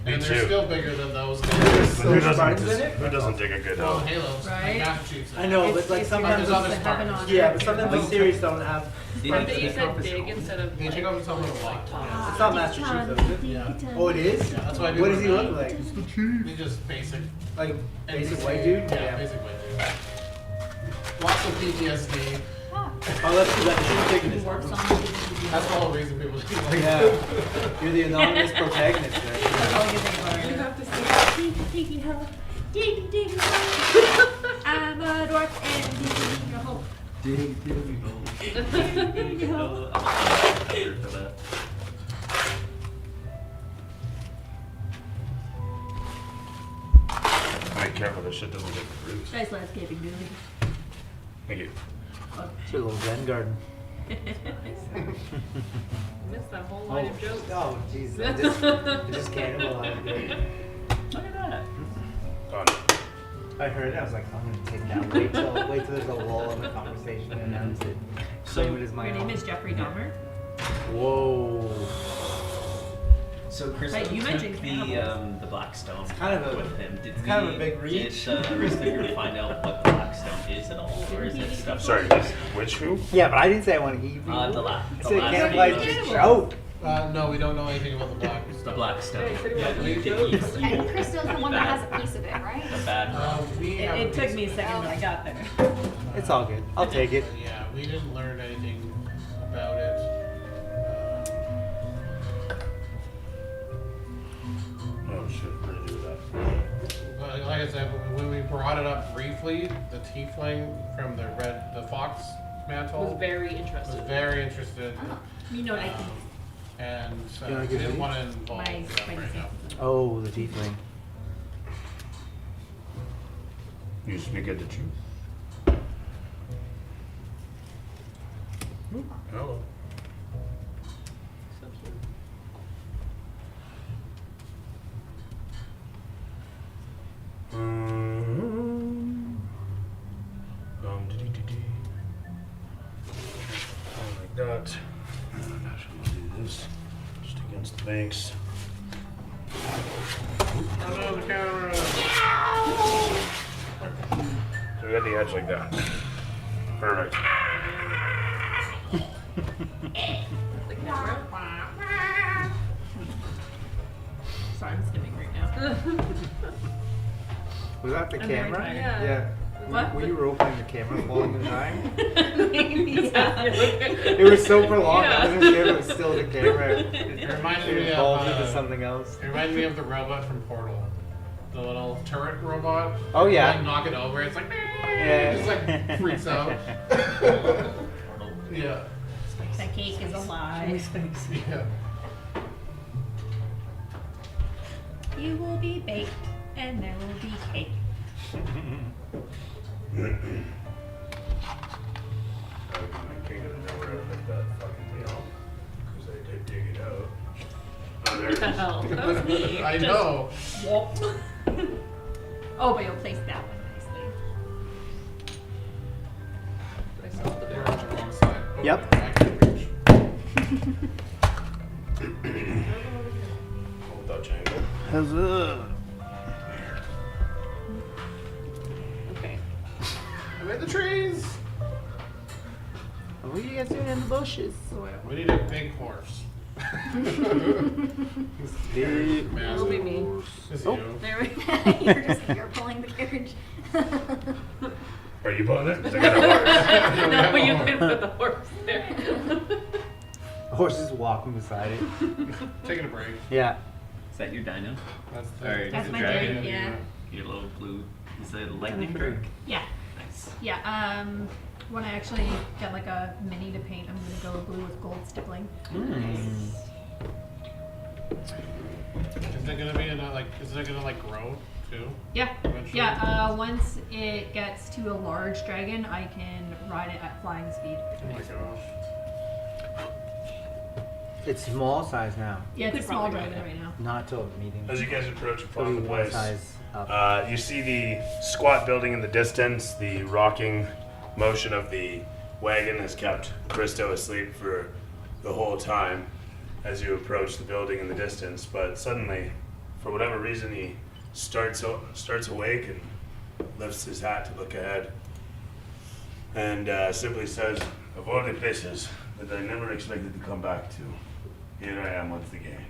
Speaker 1: Me
Speaker 3: And
Speaker 1: too.
Speaker 3: they're still bigger than those guys.
Speaker 1: But
Speaker 5: So
Speaker 1: who
Speaker 5: Spartans
Speaker 1: doesn't,
Speaker 5: in it?
Speaker 1: who doesn't dig a good
Speaker 3: Well,
Speaker 1: hoe?
Speaker 3: Halos,
Speaker 2: Right?
Speaker 3: like Massachusetts.
Speaker 5: I know, but like
Speaker 2: It's
Speaker 5: sometimes
Speaker 3: there's
Speaker 2: because
Speaker 3: other
Speaker 2: it's a heaven
Speaker 3: Spartans.
Speaker 2: on
Speaker 5: yeah,
Speaker 2: earth.
Speaker 5: but sometimes the series don't have.
Speaker 4: But you said big instead of
Speaker 3: They take over someone a lot.
Speaker 5: It's not Massachusetts, is it?
Speaker 3: Yeah.
Speaker 5: Oh, it is.
Speaker 3: Yeah, that's why
Speaker 5: What does he
Speaker 3: people
Speaker 5: look like?
Speaker 3: They just basic.
Speaker 5: Like basic
Speaker 3: NPC.
Speaker 5: white dude?
Speaker 3: Yeah, basic white dude. Lots of PTSD.
Speaker 7: Huh.
Speaker 5: Oh, that's because that should've taken his
Speaker 2: Works
Speaker 5: name.
Speaker 2: on
Speaker 3: That's the whole reason people do like
Speaker 5: Yeah. You're the anonymous protagonist there.
Speaker 2: That's all you think about
Speaker 4: You
Speaker 2: it.
Speaker 4: have to say
Speaker 2: Diggy diggy ho. Diggy diggy ho. I'm a dwarf and diggy ho. Diggy ho.
Speaker 6: For that.
Speaker 1: Be careful, this shit doesn't get bruised.
Speaker 2: Nice landscaping, dude.
Speaker 1: Thank you.
Speaker 5: It's a little Zen garden.
Speaker 4: missed that whole line of jokes.
Speaker 5: Oh, jeez. I just cannibalized it.
Speaker 6: Look at that.
Speaker 1: Done.
Speaker 5: I heard it. I was like, I'm gonna take that. Wait till there's a lull in the conversation and announce it. Claim it as my
Speaker 2: Your name
Speaker 5: own.
Speaker 2: is Jeffrey Dahmer.
Speaker 5: Whoa.
Speaker 6: So Chris
Speaker 2: Right, you
Speaker 6: took
Speaker 2: mentioned cannibals.
Speaker 6: the black stone
Speaker 5: kind of a-
Speaker 6: with him. Did
Speaker 5: it's kind of a big reach.
Speaker 6: Did Christo find out what the black stone is at all, or is it stuff?
Speaker 1: Sorry, which who?
Speaker 5: Yeah, but I didn't say I want to eat.
Speaker 6: The last.
Speaker 5: I said cannibalize just joke.
Speaker 3: No, we don't know anything about the black.
Speaker 6: The black stone.
Speaker 4: Yeah, so
Speaker 6: Yeah,
Speaker 4: what
Speaker 6: you
Speaker 4: you
Speaker 6: did
Speaker 4: do-
Speaker 6: eat
Speaker 7: And Christo's the one that has a piece of it, right?
Speaker 6: the bad.
Speaker 3: We have
Speaker 2: It took me a second, but I got there.
Speaker 5: It's all good. I'll take it.
Speaker 3: Yeah, we didn't learn anything about it.
Speaker 1: Oh shit, what did I do with that?
Speaker 3: But like I said, when we brought it up briefly, the tiefling from the fox mantle
Speaker 4: Was very
Speaker 3: was
Speaker 4: interested.
Speaker 3: very interested,
Speaker 2: You know what I think.
Speaker 3: and
Speaker 5: You wanna
Speaker 3: we
Speaker 5: give
Speaker 3: didn't
Speaker 5: me?
Speaker 3: want to involve
Speaker 2: My
Speaker 3: them
Speaker 2: spidey
Speaker 3: right now.
Speaker 5: Oh, the tiefling.
Speaker 1: You speak of the truth. Hello.
Speaker 4: So cute.
Speaker 1: Dee-dee-dee-dee. Like that. And I'm actually gonna do this just against the banks.
Speaker 3: Oh no, the camera!
Speaker 1: So we got the edge like that. Perfect.
Speaker 4: The camera.
Speaker 2: Sorry, I'm skimming right now.
Speaker 5: Was that the
Speaker 2: I'm very
Speaker 5: camera?
Speaker 2: tired.
Speaker 4: Yeah.
Speaker 2: What?
Speaker 5: Were you role playing the camera falling and dying?
Speaker 2: Maybe, yeah.
Speaker 5: It was so prolonged. I wasn't sure if it was still the camera.
Speaker 3: It reminded me
Speaker 5: It
Speaker 3: of
Speaker 5: evolved into something else.
Speaker 3: It reminded me of the robot from Portal. The little turret robot.
Speaker 5: Oh, yeah.
Speaker 3: Like, knock it over, it's like
Speaker 5: Yeah.
Speaker 3: it just like freaks out. Yeah.
Speaker 2: That cake is alive.
Speaker 3: Yeah.
Speaker 2: You will be baked, and there will be cake.
Speaker 1: My king of the nowhere to pick that fucking thing up. Because I did dig it out. Oh, there it is.
Speaker 2: Hell, that was me.
Speaker 3: I
Speaker 2: Just
Speaker 3: know.
Speaker 2: whoop. Oh, but you'll place that one nicely.
Speaker 4: I saw the
Speaker 3: They're
Speaker 4: door.
Speaker 3: on the wrong side. Oh,
Speaker 5: Yep.
Speaker 3: I can't reach.
Speaker 1: Hold Dutch angle.
Speaker 4: Okay.
Speaker 3: I'm in the trees.
Speaker 5: What are you guys doing in the bushes?
Speaker 3: We need a big horse.
Speaker 5: Big
Speaker 4: That'll be me.
Speaker 3: It's
Speaker 5: Oh.
Speaker 3: you.
Speaker 7: There we you're pulling the carriage.
Speaker 1: Are you pulling it? 'Cause I got a horse.
Speaker 4: No, but you can put the horse there.
Speaker 5: horse is walking beside it.
Speaker 3: Taking a break.
Speaker 5: Yeah.
Speaker 6: Is that your dino?
Speaker 3: That's the,
Speaker 6: Or
Speaker 2: That's
Speaker 6: the
Speaker 2: my
Speaker 6: dragon?
Speaker 2: drink, yeah.
Speaker 6: Your little blue. Is it a lightning drink?
Speaker 2: Yeah,
Speaker 6: Nice.
Speaker 2: yeah. When I actually get like a mini to paint, I'm gonna go blue with gold stippling.
Speaker 3: Is it gonna be in a, like? Is it gonna like grow too?
Speaker 2: Yeah,
Speaker 3: Eventually?
Speaker 2: yeah. Once it gets to a large dragon, I can ride it at flying speed.
Speaker 3: Oh my gosh.
Speaker 5: It's small size now.
Speaker 2: Yeah, it's a
Speaker 4: could
Speaker 2: small
Speaker 4: probably
Speaker 2: dragon
Speaker 4: ride it.
Speaker 2: right now.
Speaker 5: Not till medium.
Speaker 1: As you guys approach and
Speaker 5: Probably
Speaker 1: follow the
Speaker 5: one
Speaker 1: place,
Speaker 5: size up.
Speaker 1: you see the squat building in the distance. The rocking motion of the wagon has kept Christo asleep for the whole time as you approach the building in the distance. But suddenly, for whatever reason, he starts awake and lifts his hat to look ahead and simply says, "Of all the places that I never expected to come back to, here I am once again."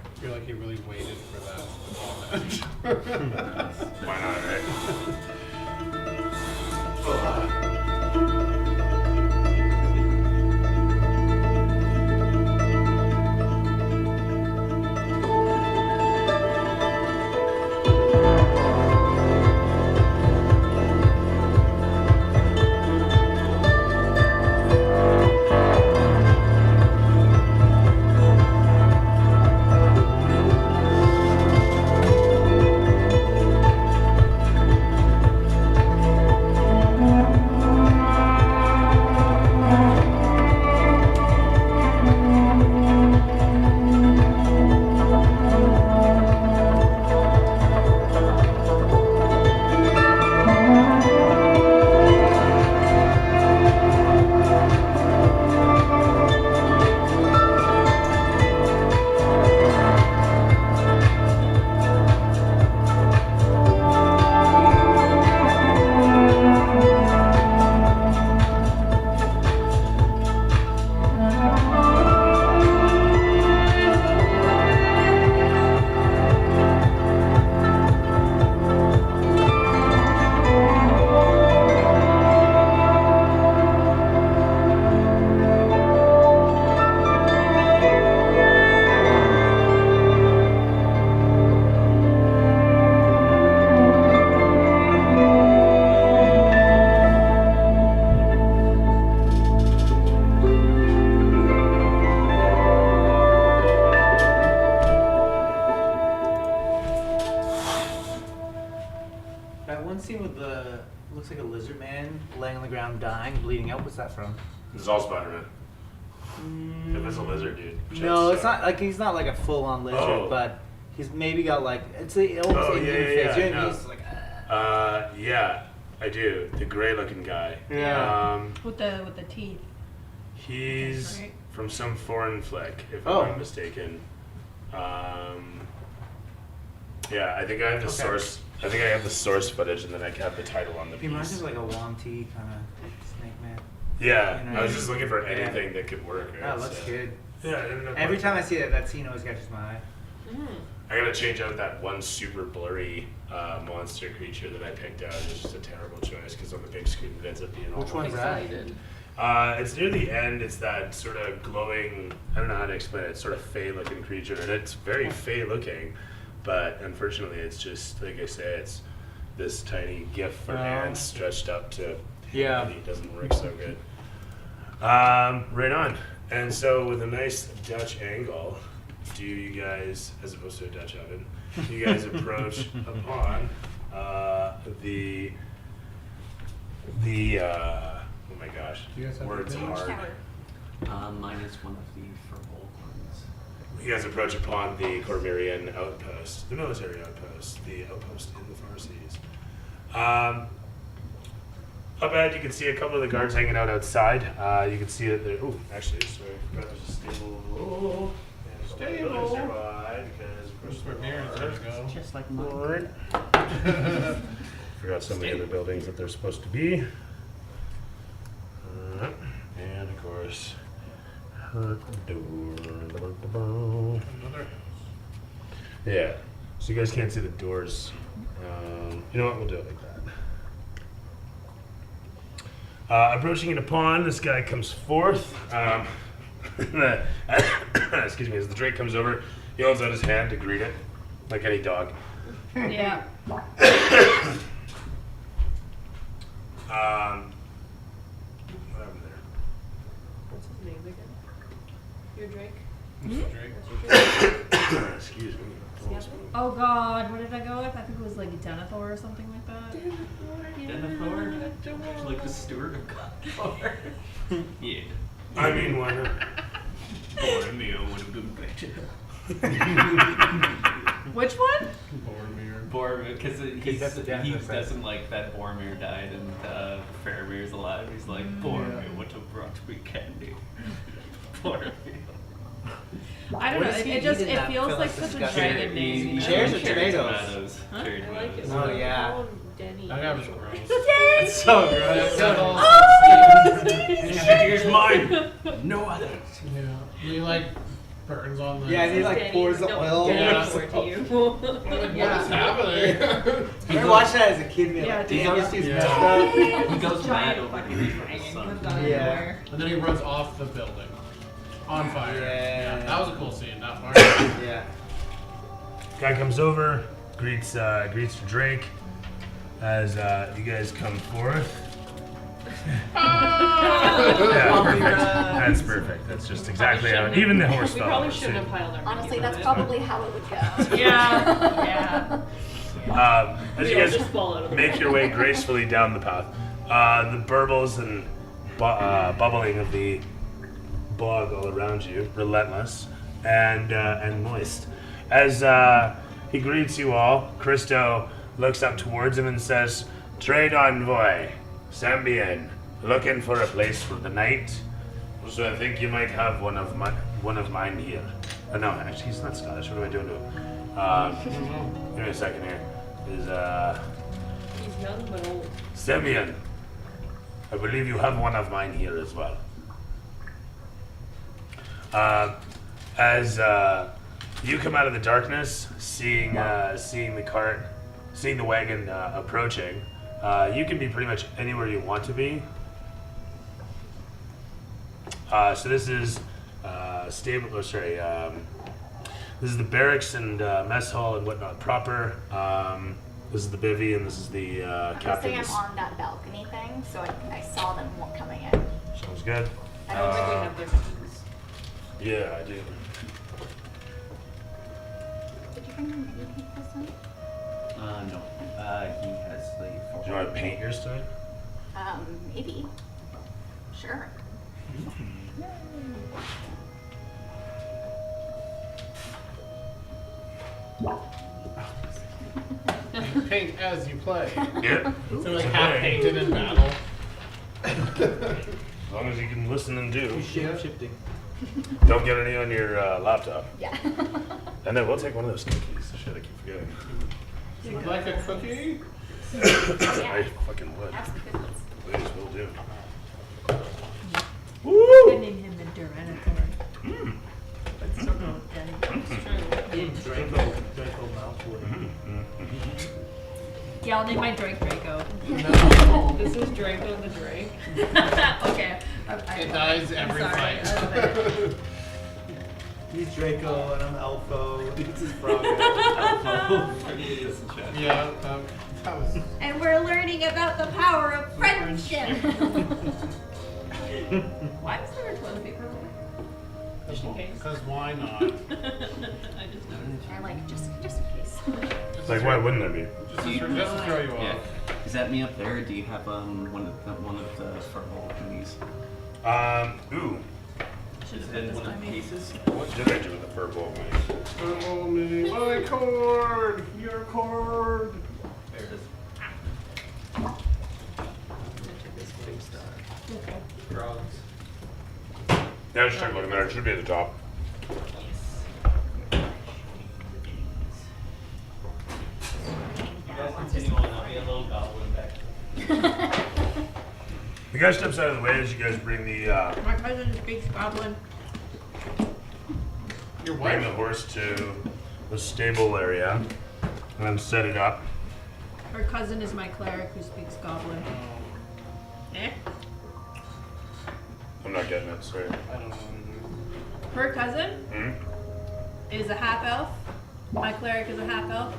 Speaker 3: I feel like he really waited for that moment.
Speaker 1: Why not, right?
Speaker 5: looks like a lizard man laying on the ground, dying, bleeding out. What's that from?
Speaker 1: This is all Spider-Man. If it's a lizard, dude.
Speaker 5: No, it's not like he's not like a full-on lizard,
Speaker 1: Oh.
Speaker 5: but he's maybe got like it's almost
Speaker 1: Oh,
Speaker 5: Indian
Speaker 1: yeah,
Speaker 5: face.
Speaker 1: yeah,
Speaker 5: You know,
Speaker 1: no.
Speaker 5: he's like.
Speaker 1: Yeah, I do. The gray-looking guy.
Speaker 5: Yeah.
Speaker 2: With the teeth.
Speaker 1: He's
Speaker 2: Right.
Speaker 1: from some foreign flick, if
Speaker 5: Oh.
Speaker 1: I'm not mistaken. Yeah, I think I have the
Speaker 5: Okay.
Speaker 1: source. I think I have the source footage, and then I have the title on the
Speaker 5: He reminds me
Speaker 1: piece.
Speaker 5: of like a Wong T kind of snake man.
Speaker 1: Yeah,
Speaker 5: You know,
Speaker 1: I was just looking for
Speaker 5: yeah.
Speaker 1: anything that could work.
Speaker 5: That looks good.
Speaker 1: Yeah, I ended up
Speaker 5: Every
Speaker 1: like-
Speaker 5: time I see that scene always catches my eye.
Speaker 1: I gotta change out that one super blurry monster creature that I picked out. It's just a terrible choice because on the big screen it ends up being all
Speaker 5: Which one's
Speaker 1: white.
Speaker 5: that?
Speaker 1: It's near the end. It's that sort of glowing. I don't know how to explain it. It's sort of fey-looking creature, and it's very fey-looking. But unfortunately, it's just like I say. It's this tiny GIF for hands stretched up to.
Speaker 5: Yeah.
Speaker 1: It doesn't work so good. Right on. And so with a nice Dutch angle, do you guys, as opposed to a Dutch oven, do you guys approach upon the oh my gosh,
Speaker 3: Do you guys have
Speaker 1: words
Speaker 3: anything?
Speaker 1: hard.
Speaker 6: Mine is one of the purple ones.
Speaker 1: You guys approach upon the Cormyrian outpost, the military outpost, the outpost in the Far Seas. Up ahead, you can see a couple of the guards hanging out outside. You can see that they're. Oh, actually, sorry, I forgot there's a stable. And a couple of buildings nearby, because of course
Speaker 3: Where Mirren's gonna go.
Speaker 5: Just like mine.
Speaker 1: Forgot some of the other buildings that they're supposed to be. And of course, her door.
Speaker 3: Another.
Speaker 1: Yeah. So you guys can't see the doors. You know what? We'll do it like that. Approaching it upon, this guy comes forth. Excuse me. As the Drake comes over, he holds out his hand to greet it, like any dog.
Speaker 2: Yeah.
Speaker 1: What happened there?
Speaker 4: What's his name again? Your Drake?
Speaker 3: Drake.
Speaker 4: That's your Drake?
Speaker 1: Excuse me.
Speaker 2: Oh God, what did I go with? I think it was like Denethor or something like that.
Speaker 6: Denethor? Like the steward of God. Yeah.
Speaker 1: I mean, why not?
Speaker 6: Boromir would have been better.
Speaker 2: Which one?
Speaker 3: Boromir.
Speaker 6: Boromir, because
Speaker 5: That's the
Speaker 6: he
Speaker 5: Denethor
Speaker 6: doesn't like that Boromir died and Faramir's alive. He's like, Boromir would have brought me candy. Boromir.
Speaker 2: I don't know.
Speaker 5: What is he
Speaker 2: It just
Speaker 5: eating
Speaker 2: it
Speaker 5: that
Speaker 2: feels
Speaker 5: feel
Speaker 2: like
Speaker 5: like
Speaker 2: such a
Speaker 5: disgusting?
Speaker 2: dragon name.
Speaker 5: Cherries or
Speaker 6: Cherry
Speaker 5: tomatoes?
Speaker 2: Huh?
Speaker 6: Cherry
Speaker 4: I like it.
Speaker 6: tomatoes.
Speaker 5: Oh, yeah.
Speaker 4: Call him Denny.
Speaker 3: That guy was gross.
Speaker 5: It's so gross.
Speaker 6: Here's mine. No others.
Speaker 3: Yeah. He like burns on the.
Speaker 5: Yeah, and he like
Speaker 4: Denny.
Speaker 5: pours the
Speaker 4: No,
Speaker 5: oil.
Speaker 4: Denny
Speaker 3: Yeah.
Speaker 4: swore to you.
Speaker 3: I'm like, what is happening?
Speaker 5: I remember watching that as a kid. And
Speaker 2: Yeah,
Speaker 5: like,
Speaker 2: damn.
Speaker 5: these dudes
Speaker 3: Yeah.
Speaker 5: messed up.
Speaker 6: He goes mad
Speaker 2: Giant
Speaker 6: over
Speaker 2: fucking
Speaker 6: here for the
Speaker 2: dragon
Speaker 6: sun.
Speaker 2: comes out of
Speaker 5: Yeah.
Speaker 2: nowhere.
Speaker 3: And then he runs off the building. On fire.
Speaker 5: Yeah.
Speaker 3: That was a cool scene, that part.
Speaker 5: Yeah.
Speaker 1: Guy comes over, greets Drake as you guys come forth. Yeah, perfect. That's perfect. That's just exactly how. Even the horse
Speaker 4: We
Speaker 1: fell
Speaker 4: probably
Speaker 1: off,
Speaker 4: shouldn't
Speaker 1: too.
Speaker 4: have piled our
Speaker 7: Honestly,
Speaker 4: money
Speaker 7: that's
Speaker 4: on it.
Speaker 7: probably how it would go.
Speaker 2: Yeah.
Speaker 1: As you
Speaker 4: We all
Speaker 1: guys
Speaker 4: just fall out of the
Speaker 1: make your way gracefully down the path, the burbles and bubbling of the bog all around you, relentless and moist. As he greets you all, Christo looks up towards him and says, "Trade envoy, Sambian, looking for a place for the night. So I think you might have one of mine here." No, actually, he's not Scottish. What am I doing to him? Give me a second here. Is
Speaker 4: He's young but old.
Speaker 1: Semyon, I believe you have one of mine here as well. As you come out of the darkness, seeing the cart, seeing the wagon approaching, you can be pretty much anywhere you want to be. So this is stable. Oh, sorry. This is the barracks and mess hall and whatnot proper. This is the bivvy and this is the
Speaker 7: I say
Speaker 1: captain's.
Speaker 7: I'm on that balcony thing, so I saw them coming in.
Speaker 1: Sounds good.
Speaker 4: I don't think we have their keys.
Speaker 1: Yeah, I do.
Speaker 7: Did you bring the mini this one?
Speaker 6: No. He has the
Speaker 1: Do you want to paint yours tonight?
Speaker 7: Maybe. Sure.
Speaker 3: You paint as you play.
Speaker 1: Yeah.
Speaker 3: So like half painted in battle.
Speaker 1: As long as you can listen and do.
Speaker 3: Yeah.
Speaker 5: Shifting.
Speaker 1: Don't get any on your laptop.
Speaker 7: Yeah.
Speaker 1: And then we'll take one of those cookies. Shit, I keep forgetting.
Speaker 3: Would like a cookie?
Speaker 1: I fucking would.
Speaker 7: Have some cookies.
Speaker 1: Please, will do.
Speaker 2: I
Speaker 1: Woo!
Speaker 2: named him the Duranator. But still go with Denny.
Speaker 5: Draco Malfoy.
Speaker 2: Yeah, I'll name my Drake Draco.
Speaker 3: No.
Speaker 4: This is Draco the Drake.
Speaker 2: Okay.
Speaker 3: It dies every
Speaker 2: sorry,
Speaker 3: fight.
Speaker 2: I love it.
Speaker 5: He's Draco and I'm Elfo. This is Frog.
Speaker 3: Yeah, that was.
Speaker 2: And we're learning about the power of friendship. Why was there a toilet paper roll?
Speaker 4: Just in case.
Speaker 3: Because why not?
Speaker 4: I just noticed.
Speaker 7: And like, just in case.
Speaker 1: It's like, why wouldn't there be?
Speaker 3: Just to throw you
Speaker 6: Yeah.
Speaker 3: off.
Speaker 6: Is that me up there, or do you have one of the furball thingies?
Speaker 1: Ooh.
Speaker 6: Is it in one of the cases?
Speaker 1: What did I do with the purple one?
Speaker 3: Oh, me, my cord! Your cord!
Speaker 6: There it is.
Speaker 5: Frogs.
Speaker 1: Yeah, just start looking there. It should be at the top.
Speaker 6: You guys continue on. I'll be a little goblin back.
Speaker 1: The guy steps out of the way as you guys bring the
Speaker 2: My cousin speaks goblin.
Speaker 3: Your
Speaker 1: bring the
Speaker 3: wife?
Speaker 1: horse to the stable area and then set it up.
Speaker 2: Her cousin is my cleric who speaks goblin. Eh?
Speaker 1: I'm not getting it, sorry.
Speaker 3: I don't know.
Speaker 2: Her cousin
Speaker 1: Hmm?
Speaker 2: is a half elf. My cleric is a half elf,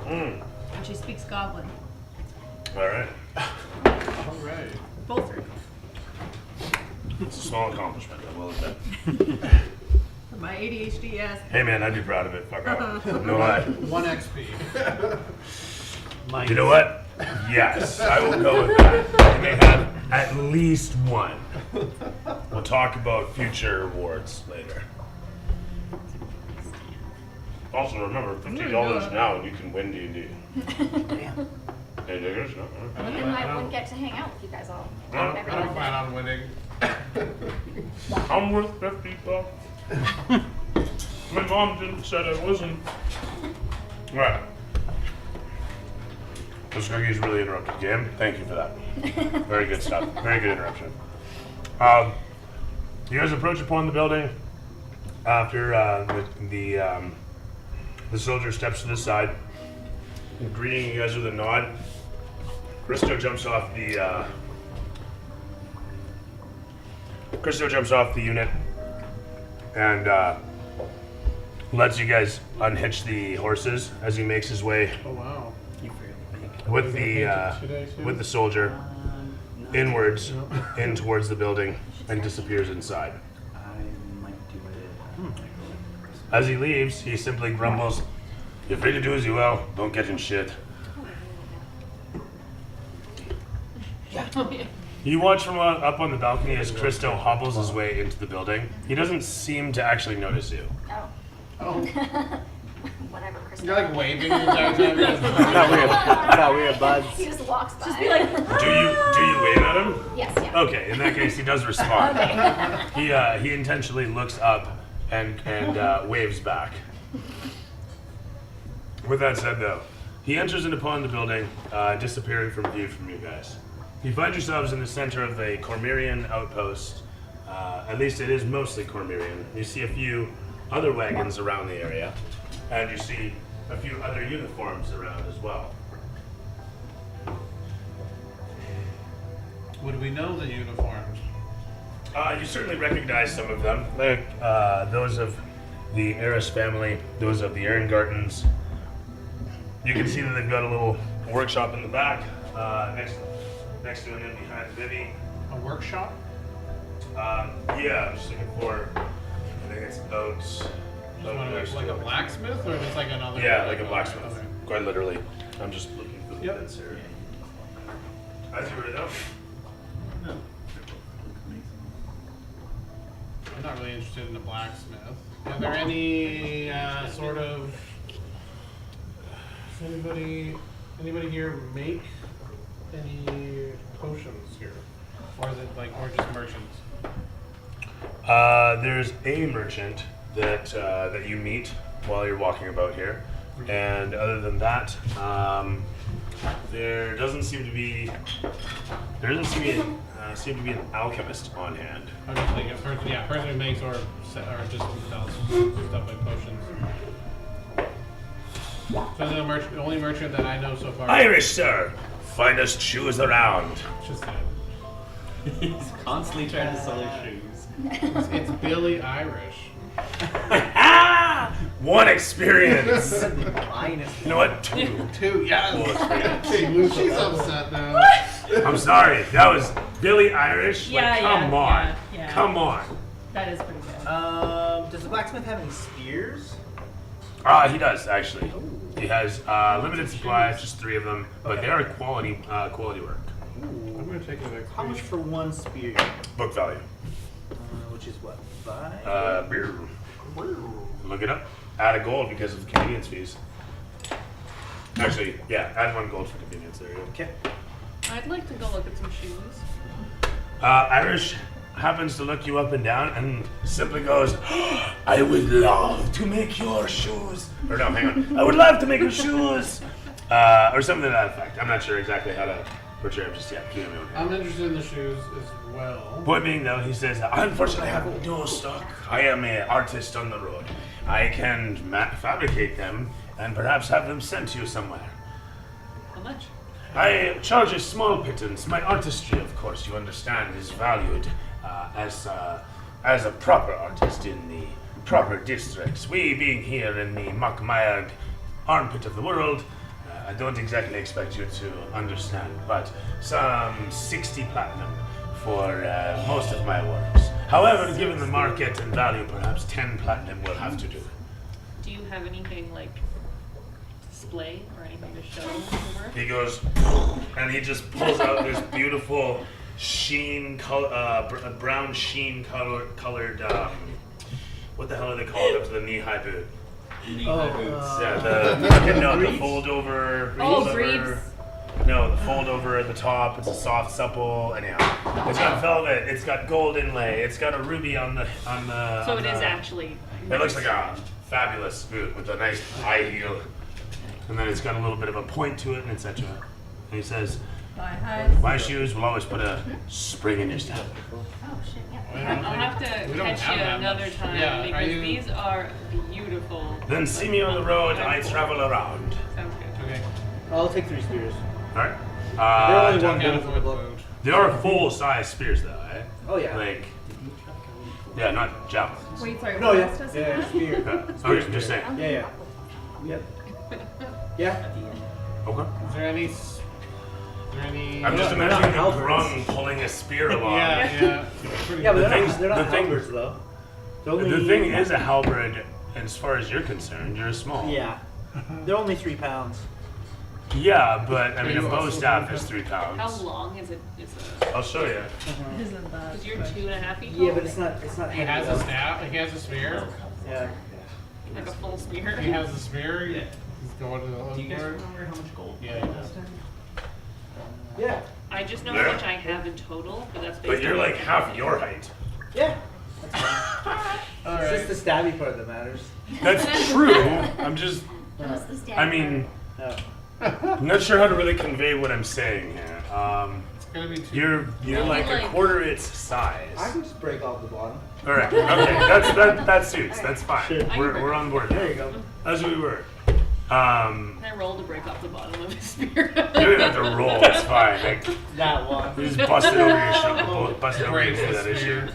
Speaker 1: Mm.
Speaker 2: and she speaks goblin.
Speaker 1: Alright.
Speaker 3: Alright.
Speaker 2: Both are.
Speaker 1: It's a small accomplishment, I will admit.
Speaker 2: For my ADHD, yes.
Speaker 1: Hey man, I'd be proud of it. Fuck off. No lie.
Speaker 3: 1 XP.
Speaker 5: Mike.
Speaker 1: You know what? Yes, I will go with that. You may have at least one. We'll talk about future rewards later. Also, remember, $50 now and you can win D&D.
Speaker 5: Damn.
Speaker 1: Hey, diggers? No?
Speaker 7: And I wouldn't get to hang out with you guys all.
Speaker 1: No,
Speaker 3: I don't plan on winning.
Speaker 1: I'm worth $50. My mom didn't said I wasn't. Alright. Those cookies really interrupted the game. Thank you for that. Very good stuff. Very good interruption. You guys approach upon the building after the soldier steps to the side, greeting you guys with a nod. Christo jumps off the unit and lets you guys unhitch the horses as he makes his way
Speaker 3: Oh wow.
Speaker 5: You fairly think.
Speaker 1: with
Speaker 3: Today too?
Speaker 1: the soldier
Speaker 5: No.
Speaker 1: inwards in towards the building and disappears inside.
Speaker 6: I might do it.
Speaker 1: As he leaves, he simply grumbles, "You're free to do as you will. Don't get in shit." You watch from up on the balcony as Christo hobbles his way into the building. He doesn't seem to actually notice you.
Speaker 7: Oh.
Speaker 3: Oh.
Speaker 7: Whatever, Chris.
Speaker 3: You're like waving the entire time.
Speaker 5: Thought we were buds.
Speaker 7: He just walks by.
Speaker 2: Just be like,
Speaker 1: Do you wave at him?
Speaker 7: yes, yeah.
Speaker 1: Okay, in that case, he does respond.
Speaker 7: Okay.
Speaker 1: He intentionally looks up and waves back. With that said, though, he enters in upon the building, disappearing from view from you guys. You find yourselves in the center of a Cormyrean outpost. At least it is mostly Cormyrean. You see a few other wagons around the area, and you see a few other uniforms around as well.
Speaker 3: Would we know the uniforms?
Speaker 1: You certainly recognize some of them, like those of the Eris family, those of the Ehrengartens. You can see that they've got a little workshop in the back, next to it and behind Vivi.
Speaker 3: A workshop?
Speaker 1: Yeah, I'm just looking for, I think it's oats.
Speaker 3: Like a blacksmith, or just like another?
Speaker 1: Yeah, like a blacksmith.
Speaker 3: Okay.
Speaker 1: quite literally. I'm just looking for the
Speaker 3: Yep.
Speaker 1: bits here. As you were though.
Speaker 6: No.
Speaker 3: I'm not really interested in a blacksmith. Are there any sort of... Does anybody here make any potions here? Or is it like, or just merchants?
Speaker 1: There's a merchant that you meet while you're walking about here, and other than that, there doesn't seem to be an alchemist on hand.
Speaker 3: I'm just thinking, person who makes or just sells stuff like potions. So the only merchant that I know so far.
Speaker 1: Irish, sir, finest shoes around.
Speaker 3: It's just that.
Speaker 6: He's constantly trying to sell his shoes.
Speaker 3: It's Billy Irish.
Speaker 1: One experience.
Speaker 5: Minus.
Speaker 1: You know what? Two.
Speaker 3: Two, yes.
Speaker 1: Full experience.
Speaker 3: She's upset now.
Speaker 1: I'm sorry. That was Billy Irish.
Speaker 2: Yeah,
Speaker 1: like, come
Speaker 2: yeah,
Speaker 1: on.
Speaker 2: yeah.
Speaker 1: Come on.
Speaker 2: That is pretty good.
Speaker 5: Does the blacksmith have any spears?
Speaker 1: He does actually. He has limited supply, just 3 of them, but they are quality work.
Speaker 3: I'm gonna take it.
Speaker 5: How much for one spear?
Speaker 1: Book value.
Speaker 5: Which is what? 5?
Speaker 1: Look it up. Add a gold because of convenience fees. Actually, yeah, add 1 gold for convenience. There you go.
Speaker 5: Okay.
Speaker 4: I'd like to go look at some shoes.
Speaker 1: Irish happens to look you up and down and simply goes, I would love to make your shoes. Or no, hang on. I would love to make your shoes. Or something to that effect. I'm not sure exactly how to portray it just yet. Keep me on
Speaker 3: I'm interested in the shoes as well.
Speaker 1: Point being though, he says, unfortunately I have no stock. I am an artist on the road. I can fabricate them and perhaps have them sent to you somewhere.
Speaker 4: How much?
Speaker 1: I charge a small pittance. My artistry, of course, you understand, is valued as a proper artist in the proper districts. We being here in the Makmayag armpit of the world, I don't exactly expect you to understand, but some 60 platinum for most of my works. However, given the market and value, perhaps 10 platinum will have to do.
Speaker 4: Do you have anything like display or anything to show the work?
Speaker 1: He goes, and he just pulls out this beautiful brown sheen colored, what the hell are they called? Up to the knee-high boot.
Speaker 6: Knee-high boots.
Speaker 1: The fold over.
Speaker 2: Oh, greaves.
Speaker 1: No, the fold over at the top. It's a soft, supple. Anyhow, it's got velvet. It's got gold inlay. It's got a ruby on the.
Speaker 4: So it is actually.
Speaker 1: It looks like a fabulous boot with a nice high heel, and then it's got a little bit of a point to it, and etc. And he says, "My shoes will always put a spring in your step."
Speaker 7: Oh shit, yeah.
Speaker 4: I'll have to
Speaker 3: we don't
Speaker 4: catch
Speaker 3: have
Speaker 4: you
Speaker 3: that
Speaker 4: another
Speaker 3: much.
Speaker 4: time
Speaker 3: Yeah, are
Speaker 4: because
Speaker 3: you-
Speaker 4: these are beautiful.
Speaker 1: Then see me on the road. I travel around.
Speaker 4: Sounds good.
Speaker 3: Okay.
Speaker 5: I'll take 3 spears.
Speaker 1: All right.
Speaker 5: They're only
Speaker 3: Tuck
Speaker 5: one
Speaker 3: out
Speaker 5: gold
Speaker 3: with
Speaker 5: for
Speaker 3: food.
Speaker 1: They are full-size spears, though, eh?
Speaker 5: Oh yeah.
Speaker 1: Like, yeah, not javelins.
Speaker 2: Wait, sorry.
Speaker 5: No,
Speaker 2: what
Speaker 5: yeah.
Speaker 2: else does it
Speaker 5: Yeah,
Speaker 2: have?
Speaker 5: spear.
Speaker 1: Okay, I'm just saying.
Speaker 5: Yeah, yeah. Yep. Yeah.
Speaker 1: Okay.
Speaker 3: Is there any?
Speaker 1: I'm just
Speaker 5: They're not
Speaker 1: imagining a
Speaker 5: halberds.
Speaker 1: grung pulling a spear along.
Speaker 3: Yeah. Pretty
Speaker 5: Yeah, but
Speaker 3: good.
Speaker 5: they're not
Speaker 1: the thing-
Speaker 5: halberds though. They're
Speaker 1: The
Speaker 5: only-
Speaker 1: thing is a halberd, as far as you're concerned, you're small.
Speaker 5: Yeah. They're only 3 pounds.
Speaker 1: Yeah, but I mean, a
Speaker 3: you
Speaker 1: bow
Speaker 3: also
Speaker 1: staff
Speaker 3: do
Speaker 1: is 3 pounds.
Speaker 4: How long is it?
Speaker 1: I'll show you.
Speaker 2: Isn't that?
Speaker 4: Because you're 2.5 feet
Speaker 5: Yeah,
Speaker 4: tall?
Speaker 5: but it's not
Speaker 3: He
Speaker 5: heavy.
Speaker 3: has a
Speaker 5: though.
Speaker 3: staff. He has a spear.
Speaker 5: Yeah.
Speaker 4: Like a full spear.
Speaker 3: He has a spear.
Speaker 6: Yeah.
Speaker 3: He's going to the
Speaker 6: Do you guys
Speaker 3: hook
Speaker 6: remember how much gold?
Speaker 3: Yeah, he does.
Speaker 5: Yeah.
Speaker 4: I just know
Speaker 1: Yeah.
Speaker 4: how much I have in total, but that's based
Speaker 1: But you're
Speaker 4: on
Speaker 1: like half your height.
Speaker 5: Yeah.
Speaker 3: All
Speaker 5: It's
Speaker 3: right.
Speaker 5: just the stabby part that matters.
Speaker 1: That's true. I'm just,
Speaker 7: Just the stab
Speaker 1: I mean,
Speaker 5: No.
Speaker 1: I'm not sure how to really convey what I'm saying here.
Speaker 3: It's gonna be too.
Speaker 1: You're like a quarter its size.
Speaker 5: I can just break off the bottom.
Speaker 1: All right. Okay. That suits. That's fine.
Speaker 5: Sure.
Speaker 1: We're on board.
Speaker 5: There you go.
Speaker 1: As we were.
Speaker 4: Can I roll to break off the bottom of his spear?
Speaker 1: You don't have to roll. It's fine. Like,
Speaker 5: That one.
Speaker 1: you just bust it over your shoulder. Bust it over your
Speaker 3: Breaks the
Speaker 1: that issue.
Speaker 3: spear.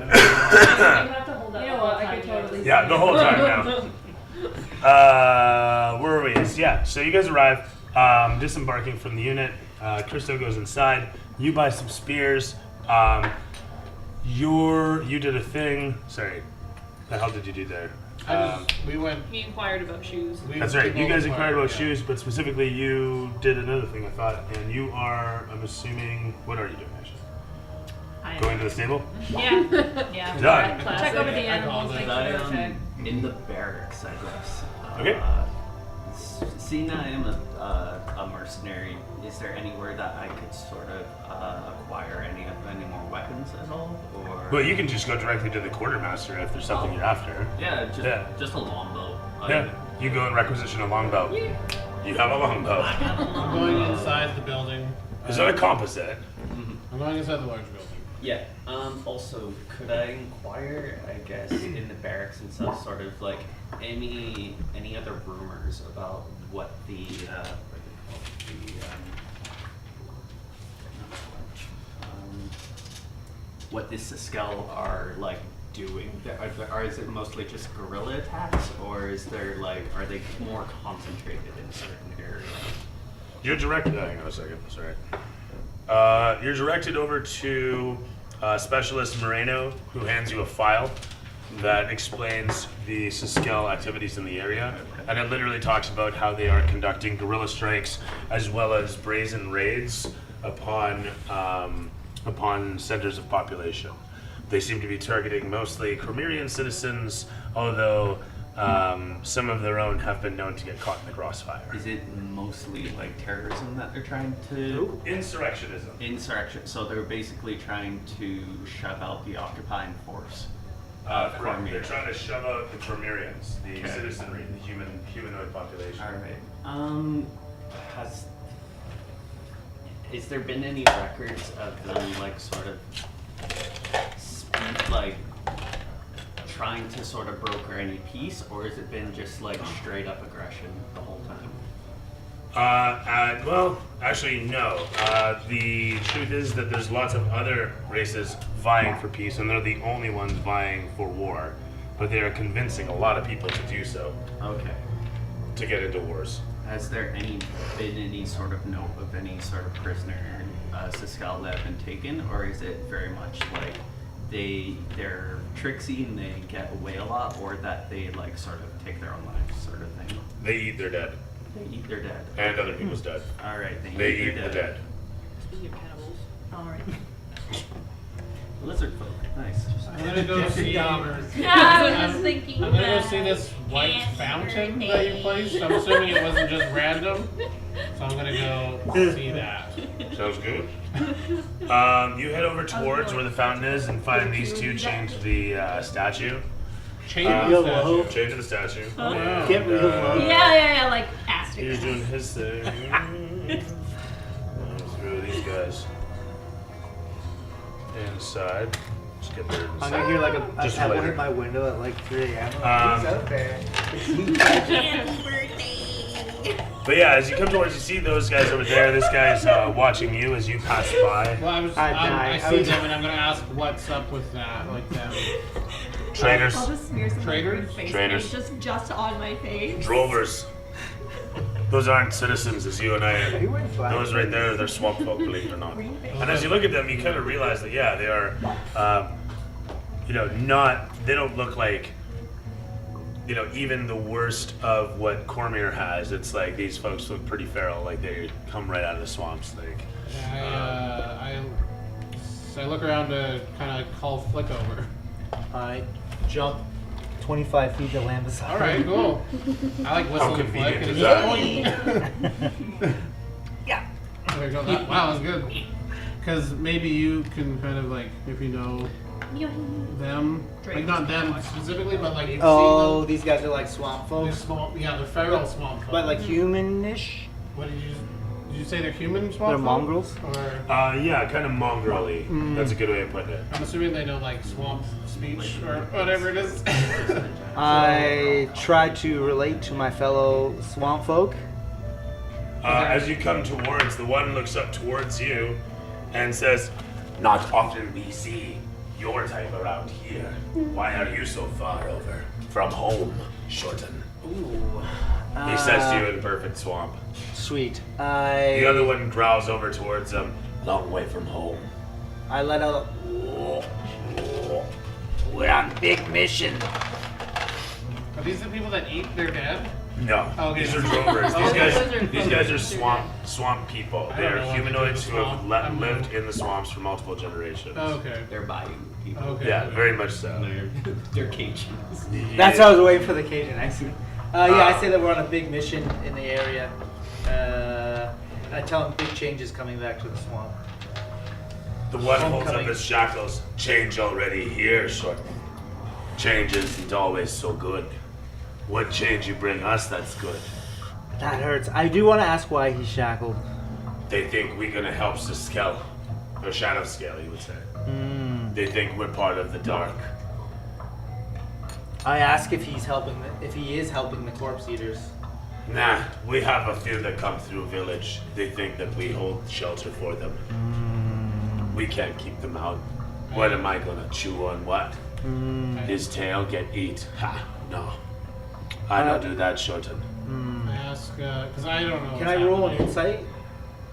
Speaker 4: You have to hold up
Speaker 2: You
Speaker 4: the
Speaker 2: know
Speaker 4: whole
Speaker 2: what? I
Speaker 4: time
Speaker 2: could
Speaker 4: you have
Speaker 2: totally.
Speaker 4: this.
Speaker 1: Yeah, the whole time now. Where are we? Yeah, so you guys arrive, disembarking from the unit. Christo goes inside. You buy some spears. You did a thing. Sorry. the hell did you do there?
Speaker 3: We went.
Speaker 4: He inquired about shoes.
Speaker 1: That's right. You guys inquired about
Speaker 3: yeah.
Speaker 1: shoes, but specifically you did another thing, I thought. And you are, I'm assuming, what are you doing actually? Going to the stable?
Speaker 2: Yeah. Yeah.
Speaker 1: Done.
Speaker 2: Check over the
Speaker 3: I
Speaker 2: animals,
Speaker 3: called
Speaker 2: make
Speaker 3: it.
Speaker 2: sure they're okay.
Speaker 6: In the barracks, I guess.
Speaker 1: Okay.
Speaker 6: Seeing I am a mercenary, is there anywhere that I could sort of acquire any more weapons at all? Or
Speaker 1: Well, you can just go directly to the quartermaster if there's something you're after.
Speaker 6: Yeah,
Speaker 1: Yeah.
Speaker 6: just a longbow.
Speaker 1: Yeah. You go and requisition a longbow. You have a longbow.
Speaker 3: I'm going inside the building.
Speaker 1: Is that a composite?
Speaker 3: I'm going inside the large building.
Speaker 6: Yeah. Also, could I inquire, I guess, in the barracks and stuff, sort of like any other rumors about what the what the Siskel are like doing? Or is it mostly just guerrilla attacks, or is there like are they more concentrated in certain areas?
Speaker 1: You're directed. Hang on a second. Sorry. You're directed over to Specialist Moreno, who hands you a file that explains the Siskel activities in the area, and it literally talks about how they are conducting guerrilla strikes as well as brazen raids upon centers of population. They seem to be targeting mostly Cromerian citizens, although some of their own have been known to get caught in the crossfire.
Speaker 6: Is it mostly like terrorism that they're trying to?
Speaker 1: Insurrectionism.
Speaker 6: Insurrection. So they're basically trying to shove out the occupying force.
Speaker 1: Correct. They're trying to shove out the Cromerians, the citizenry, the humanoid population.
Speaker 6: All right. Has there been any records of them like sort of like trying to sort of broker any peace, or has it been just like straight up aggression the whole time?
Speaker 1: Well, actually, no. The truth is that there's lots of other races vying for peace, and they're the only ones vying for war. But they are convincing a lot of people to do so,
Speaker 6: Okay.
Speaker 1: to get into wars.
Speaker 6: Has there been any sort of note of any sort of prisoner Siskel that have been taken, or is it very much like they're tricksy and they get away a lot, or that they like sort of take their own lives, sort of thing?
Speaker 1: They eat their dead,
Speaker 6: They eat their dead.
Speaker 1: and other people's dead.
Speaker 6: All right,
Speaker 1: They
Speaker 6: eat
Speaker 1: eat
Speaker 6: their
Speaker 1: the dead.
Speaker 4: Speaking of cannibals.
Speaker 2: Alright.
Speaker 6: Lizard folk, nice.
Speaker 3: I'm gonna go see.
Speaker 2: Yeah, I was just thinking.
Speaker 3: I'm gonna go see this white fountain that you placed. I'm assuming it wasn't just random, so I'm gonna go see that.
Speaker 1: Sounds good. You head over towards where the fountain is and find these two chained to the statue.
Speaker 3: Change
Speaker 5: Real
Speaker 3: the
Speaker 5: low.
Speaker 3: statue.
Speaker 1: Chained to the statue.
Speaker 3: Wow.
Speaker 5: Get real low.
Speaker 2: Yeah, like Astic.
Speaker 1: He's doing his thing. Through these guys. Inside. Just get there
Speaker 5: I'm
Speaker 1: inside.
Speaker 5: gonna hear like a
Speaker 1: Just
Speaker 5: pebble
Speaker 1: later.
Speaker 5: hit my window at like 3 a.m.
Speaker 1: Um,
Speaker 5: He's out there.
Speaker 1: But yeah, as you come towards, you see those guys over there. This guy's watching you as you pass by.
Speaker 3: Well, I
Speaker 5: I
Speaker 3: see
Speaker 5: was-
Speaker 3: them and I'm gonna ask what's up with that, like them.
Speaker 1: Traitors.
Speaker 2: I'll just smear some
Speaker 3: Traitors?
Speaker 2: liquid face
Speaker 1: Traitors.
Speaker 2: paint just on my face.
Speaker 1: Drovers. Those aren't citizens as you and I.
Speaker 5: He went flat.
Speaker 1: Those right there, they're swamp folk, believe it or not. And as you look at them, you kind of realize that, yeah, they are, they don't look like, even the worst of what Cormier has. It's like these folks look pretty feral, like they come right out of the swamps. Like,
Speaker 3: I look around to kind of call Flick over.
Speaker 5: I jump 25 feet to land beside
Speaker 3: All right, cool. I like
Speaker 1: How
Speaker 3: whistling Flick.
Speaker 1: convenient
Speaker 3: And
Speaker 1: is
Speaker 3: just
Speaker 1: that?
Speaker 3: point. There we go. Wow, that's good. Because maybe you can kind of like, if you know them, like not them specifically, but like you've
Speaker 5: Oh,
Speaker 3: seen them.
Speaker 5: these guys are like swamp
Speaker 3: They're
Speaker 5: folks,
Speaker 3: small, yeah, they're feral swamp folk.
Speaker 5: but like humanish.
Speaker 3: What did you say? They're human swamp
Speaker 5: They're
Speaker 3: folk?
Speaker 5: mongrels?
Speaker 3: Or
Speaker 1: yeah, kind of mongrel-y. That's a good way of putting it.
Speaker 3: I'm assuming they know like swamp speech or whatever it is.
Speaker 5: I try to relate to my fellow swamp folk.
Speaker 1: As you come towards, the one looks up towards you and says, "Not often we see your type around here. Why are you so far over from home, Shorten?"
Speaker 5: Ooh.
Speaker 1: He says to you in perfect swamp.
Speaker 5: Sweet.
Speaker 1: The other one growls over towards him. "Long way from home."
Speaker 5: I let out. We're on big mission.
Speaker 3: Are these the people that eat their dead?
Speaker 1: No,
Speaker 3: Okay.
Speaker 1: these are drovers.
Speaker 3: Oh,
Speaker 1: These guys are swamp people.
Speaker 3: I
Speaker 1: They
Speaker 3: don't
Speaker 1: are
Speaker 3: know what
Speaker 1: humanoids
Speaker 3: they
Speaker 1: who
Speaker 3: do in the
Speaker 1: have
Speaker 3: swamp. I'm
Speaker 1: lived
Speaker 3: new.
Speaker 1: in the swamps for multiple generations.
Speaker 3: Okay.
Speaker 6: They're buying people.
Speaker 3: Okay.
Speaker 1: Yeah, very much so.
Speaker 6: They're Cajuns.
Speaker 5: That's what I was waiting for the Cajun accent. Yeah, I say that we're on a big mission in the area. I tell him big changes coming back to the swamp.
Speaker 1: The one holds up
Speaker 5: Homecoming.
Speaker 1: his shackles. Change already here, sort of. Change isn't always so good. What change you bring us that's good?
Speaker 5: That hurts. I do want to ask why he's shackled.
Speaker 1: They think we're gonna help Scale. Or Shadow Scale, you would say. They think we're part of the dark.
Speaker 5: I ask if he's if he is helping the corpse eaters.
Speaker 1: Nah, we have a few that come through village. They think that we hold shelter for them. We can't keep them out. What am I gonna chew on what? His tail get eat. Ha, no. I don't do that, Shorten.
Speaker 3: I ask, because I don't know.
Speaker 5: Can
Speaker 3: what's
Speaker 5: I roll an
Speaker 3: happening.
Speaker 5: insight?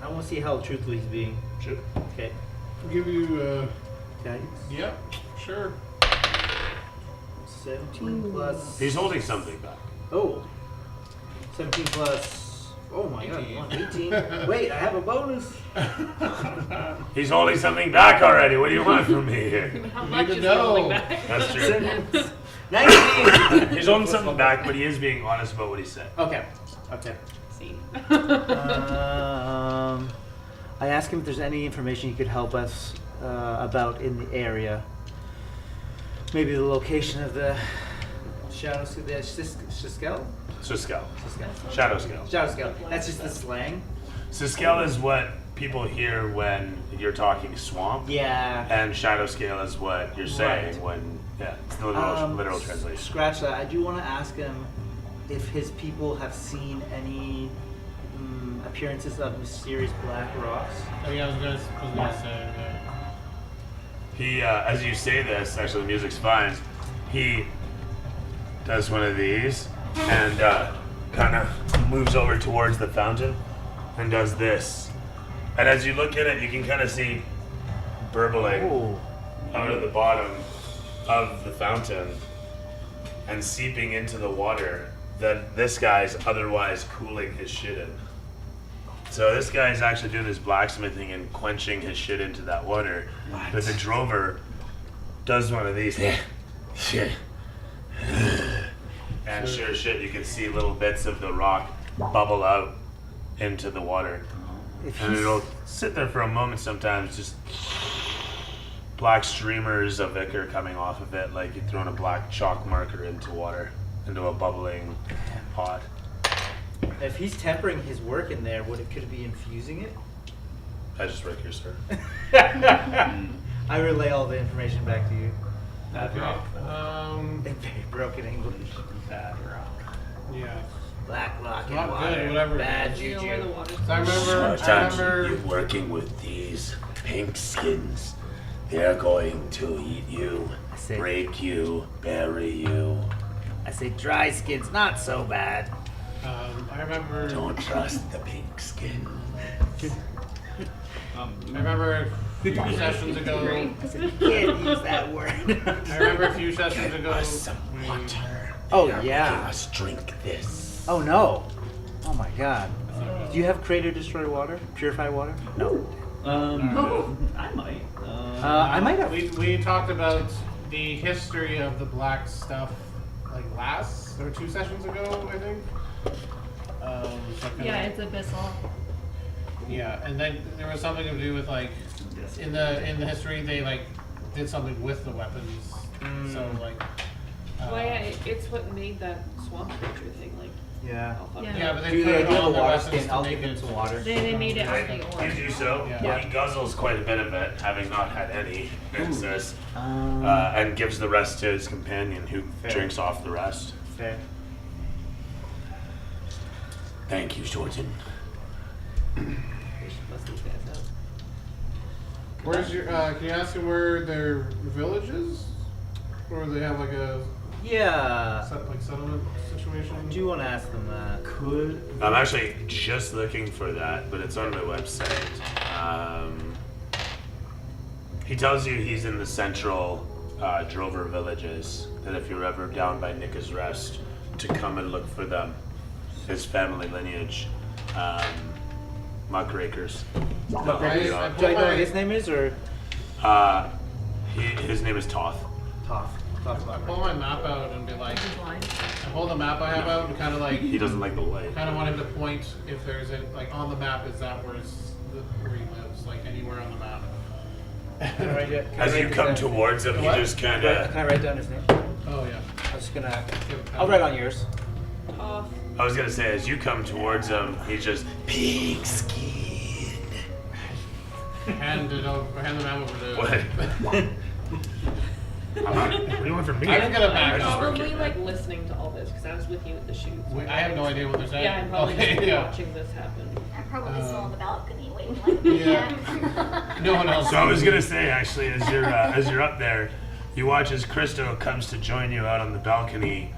Speaker 5: I want to see how truthful he's being.
Speaker 1: Sure.
Speaker 5: Okay.
Speaker 3: Give you,
Speaker 5: Guys.
Speaker 3: yep, sure.
Speaker 5: 17 plus.
Speaker 1: He's holding something back.
Speaker 5: Oh. 17 plus. Oh my god, you want 18? Wait, I have a bonus.
Speaker 1: He's holding something back already. What do you want from me here?
Speaker 4: How
Speaker 3: You
Speaker 4: much
Speaker 3: need
Speaker 4: is
Speaker 3: to
Speaker 4: rolling
Speaker 3: know.
Speaker 4: back?
Speaker 1: That's true.
Speaker 5: 19.
Speaker 1: He's holding something back, but he is being honest about what he said.
Speaker 5: Okay. Okay.
Speaker 4: See.
Speaker 5: I asked him if there's any information he could help us about in the area. Maybe the location of the shadow scale.
Speaker 1: Siskel. Shadow Scale.
Speaker 5: Shadow scale. That's just the slang.
Speaker 1: Siskel is what people hear when you're talking swamp.
Speaker 5: Yeah.
Speaker 1: And Shadow Scale is what you're saying
Speaker 5: Right.
Speaker 1: when, yeah, it's the literal translation.
Speaker 5: Scratch that. I do want to ask him if his people have seen any appearances of mysterious black rocks.
Speaker 3: Oh, yeah, I was gonna say,
Speaker 1: He, as you say this, actually the music's fine, he does one of these and kind of moves over towards the fountain and does this. And as you look at it, you can kind of see burbling
Speaker 5: Oh.
Speaker 1: out of the bottom of the fountain and seeping into the water that this guy's otherwise cooling his shit in. So this guy's actually doing this blacksmithing and quenching his shit into that water. But the drover does one of these. Shit. And sure shit, you can see little bits of the rock bubble out into the water.
Speaker 5: If
Speaker 1: And
Speaker 5: he's-
Speaker 1: it'll sit there for a moment sometimes, just black streamers of ichor coming off of it, like you're throwing a black chalk marker into water, into a bubbling pot.
Speaker 5: If he's tempering his work in there, could it be infusing it?
Speaker 1: I just read your sir.
Speaker 5: I relay all the information back to you.
Speaker 3: In
Speaker 5: In very broken English.
Speaker 3: yeah.
Speaker 5: Black rock and
Speaker 3: Not
Speaker 5: water.
Speaker 3: good, whatever it
Speaker 5: Bad
Speaker 3: is.
Speaker 4: You know where the
Speaker 5: juju.
Speaker 4: water's
Speaker 3: So I remember,
Speaker 1: You're working with these pink skins. They're going to eat you,
Speaker 5: I see.
Speaker 1: break you, bury you.
Speaker 5: I say dry skin's not so bad.
Speaker 3: I remember,
Speaker 1: Don't trust the pink skin.
Speaker 3: I remember a few sessions ago,
Speaker 5: Can't use that word.
Speaker 3: I remember a few sessions ago,
Speaker 1: Us some
Speaker 3: we-
Speaker 1: water.
Speaker 5: Oh,
Speaker 1: They are
Speaker 5: yeah.
Speaker 1: making us drink this.
Speaker 5: Oh no. Oh my god. Do you have create or destroy water? Purify water? No.
Speaker 6: I might.
Speaker 5: I might have.
Speaker 3: we talked about the history of the black stuff, like last, or 2 sessions ago, I think. So kinda-
Speaker 2: Yeah, it's abyssal.
Speaker 3: Yeah, and then there was something to do with like in the history they like did something with the weapons. So like
Speaker 4: Well, yeah, it's what made that swamp creature thing, like,
Speaker 5: Yeah.
Speaker 4: all fucked
Speaker 2: Yeah.
Speaker 4: up.
Speaker 3: yeah, but they
Speaker 5: Do
Speaker 3: put
Speaker 5: they
Speaker 3: it
Speaker 5: do a
Speaker 3: on the
Speaker 5: water
Speaker 3: weapons
Speaker 5: skin?
Speaker 3: to
Speaker 5: I'll
Speaker 3: make
Speaker 5: give him
Speaker 3: it.
Speaker 5: some water.
Speaker 2: They made it out
Speaker 1: You
Speaker 2: of the ore.
Speaker 1: do so.
Speaker 3: Yeah.
Speaker 1: He guzzles quite a bit of it, having not had any, and says,
Speaker 5: Um,
Speaker 1: and gives the rest to his companion, who
Speaker 5: Fair.
Speaker 1: drinks off the rest.
Speaker 5: fair.
Speaker 1: Thank you, Jordan.
Speaker 4: They should bust these guys out.
Speaker 3: Where's your? Can you ask them where their village is, or they have like a
Speaker 5: Yeah.
Speaker 3: settlement situation?
Speaker 5: I do want to ask them that.
Speaker 1: I'm actually just looking for that, but it's on my website. He tells you he's in the central Drover villages, that if you're ever down by Nicka's Rest, to come and look for them. His family lineage, muckrakers.
Speaker 3: I
Speaker 5: Do I know what his name is or
Speaker 1: His name is Toth.
Speaker 5: Toth? Toth
Speaker 3: I pull my map out and be like,
Speaker 2: He's blind.
Speaker 3: I pull the map I have out and kind of like,
Speaker 1: He doesn't like the light.
Speaker 3: kind of want him to point if there's a, like on the map, is that where he lives, like anywhere on the map.
Speaker 5: Can I write it- can I
Speaker 1: As
Speaker 5: write
Speaker 1: you
Speaker 5: this
Speaker 1: come
Speaker 5: down?
Speaker 1: towards him, he
Speaker 3: What?
Speaker 1: just kind
Speaker 5: Can
Speaker 1: of.
Speaker 5: I write down his name?
Speaker 3: Oh yeah.
Speaker 5: I was gonna. I'll write on yours.
Speaker 4: Off.
Speaker 1: I was gonna say, as you come towards him, he's just pig skin.
Speaker 3: Hand the map over to.
Speaker 1: What? What do you want from me?
Speaker 3: I didn't get it back.
Speaker 1: I just work
Speaker 4: Probably
Speaker 1: it.
Speaker 4: like listening to all this because I was with you at the shoot. so
Speaker 3: I have no idea what they're saying.
Speaker 4: Yeah, I'm probably
Speaker 3: Okay,
Speaker 4: just
Speaker 3: yeah.
Speaker 4: watching this happen.
Speaker 7: I'm probably still on the balcony waiting like
Speaker 3: Yeah. No one else.
Speaker 1: So I was gonna say, actually, as you're up there, you watch as Christo comes to join you out on the balcony.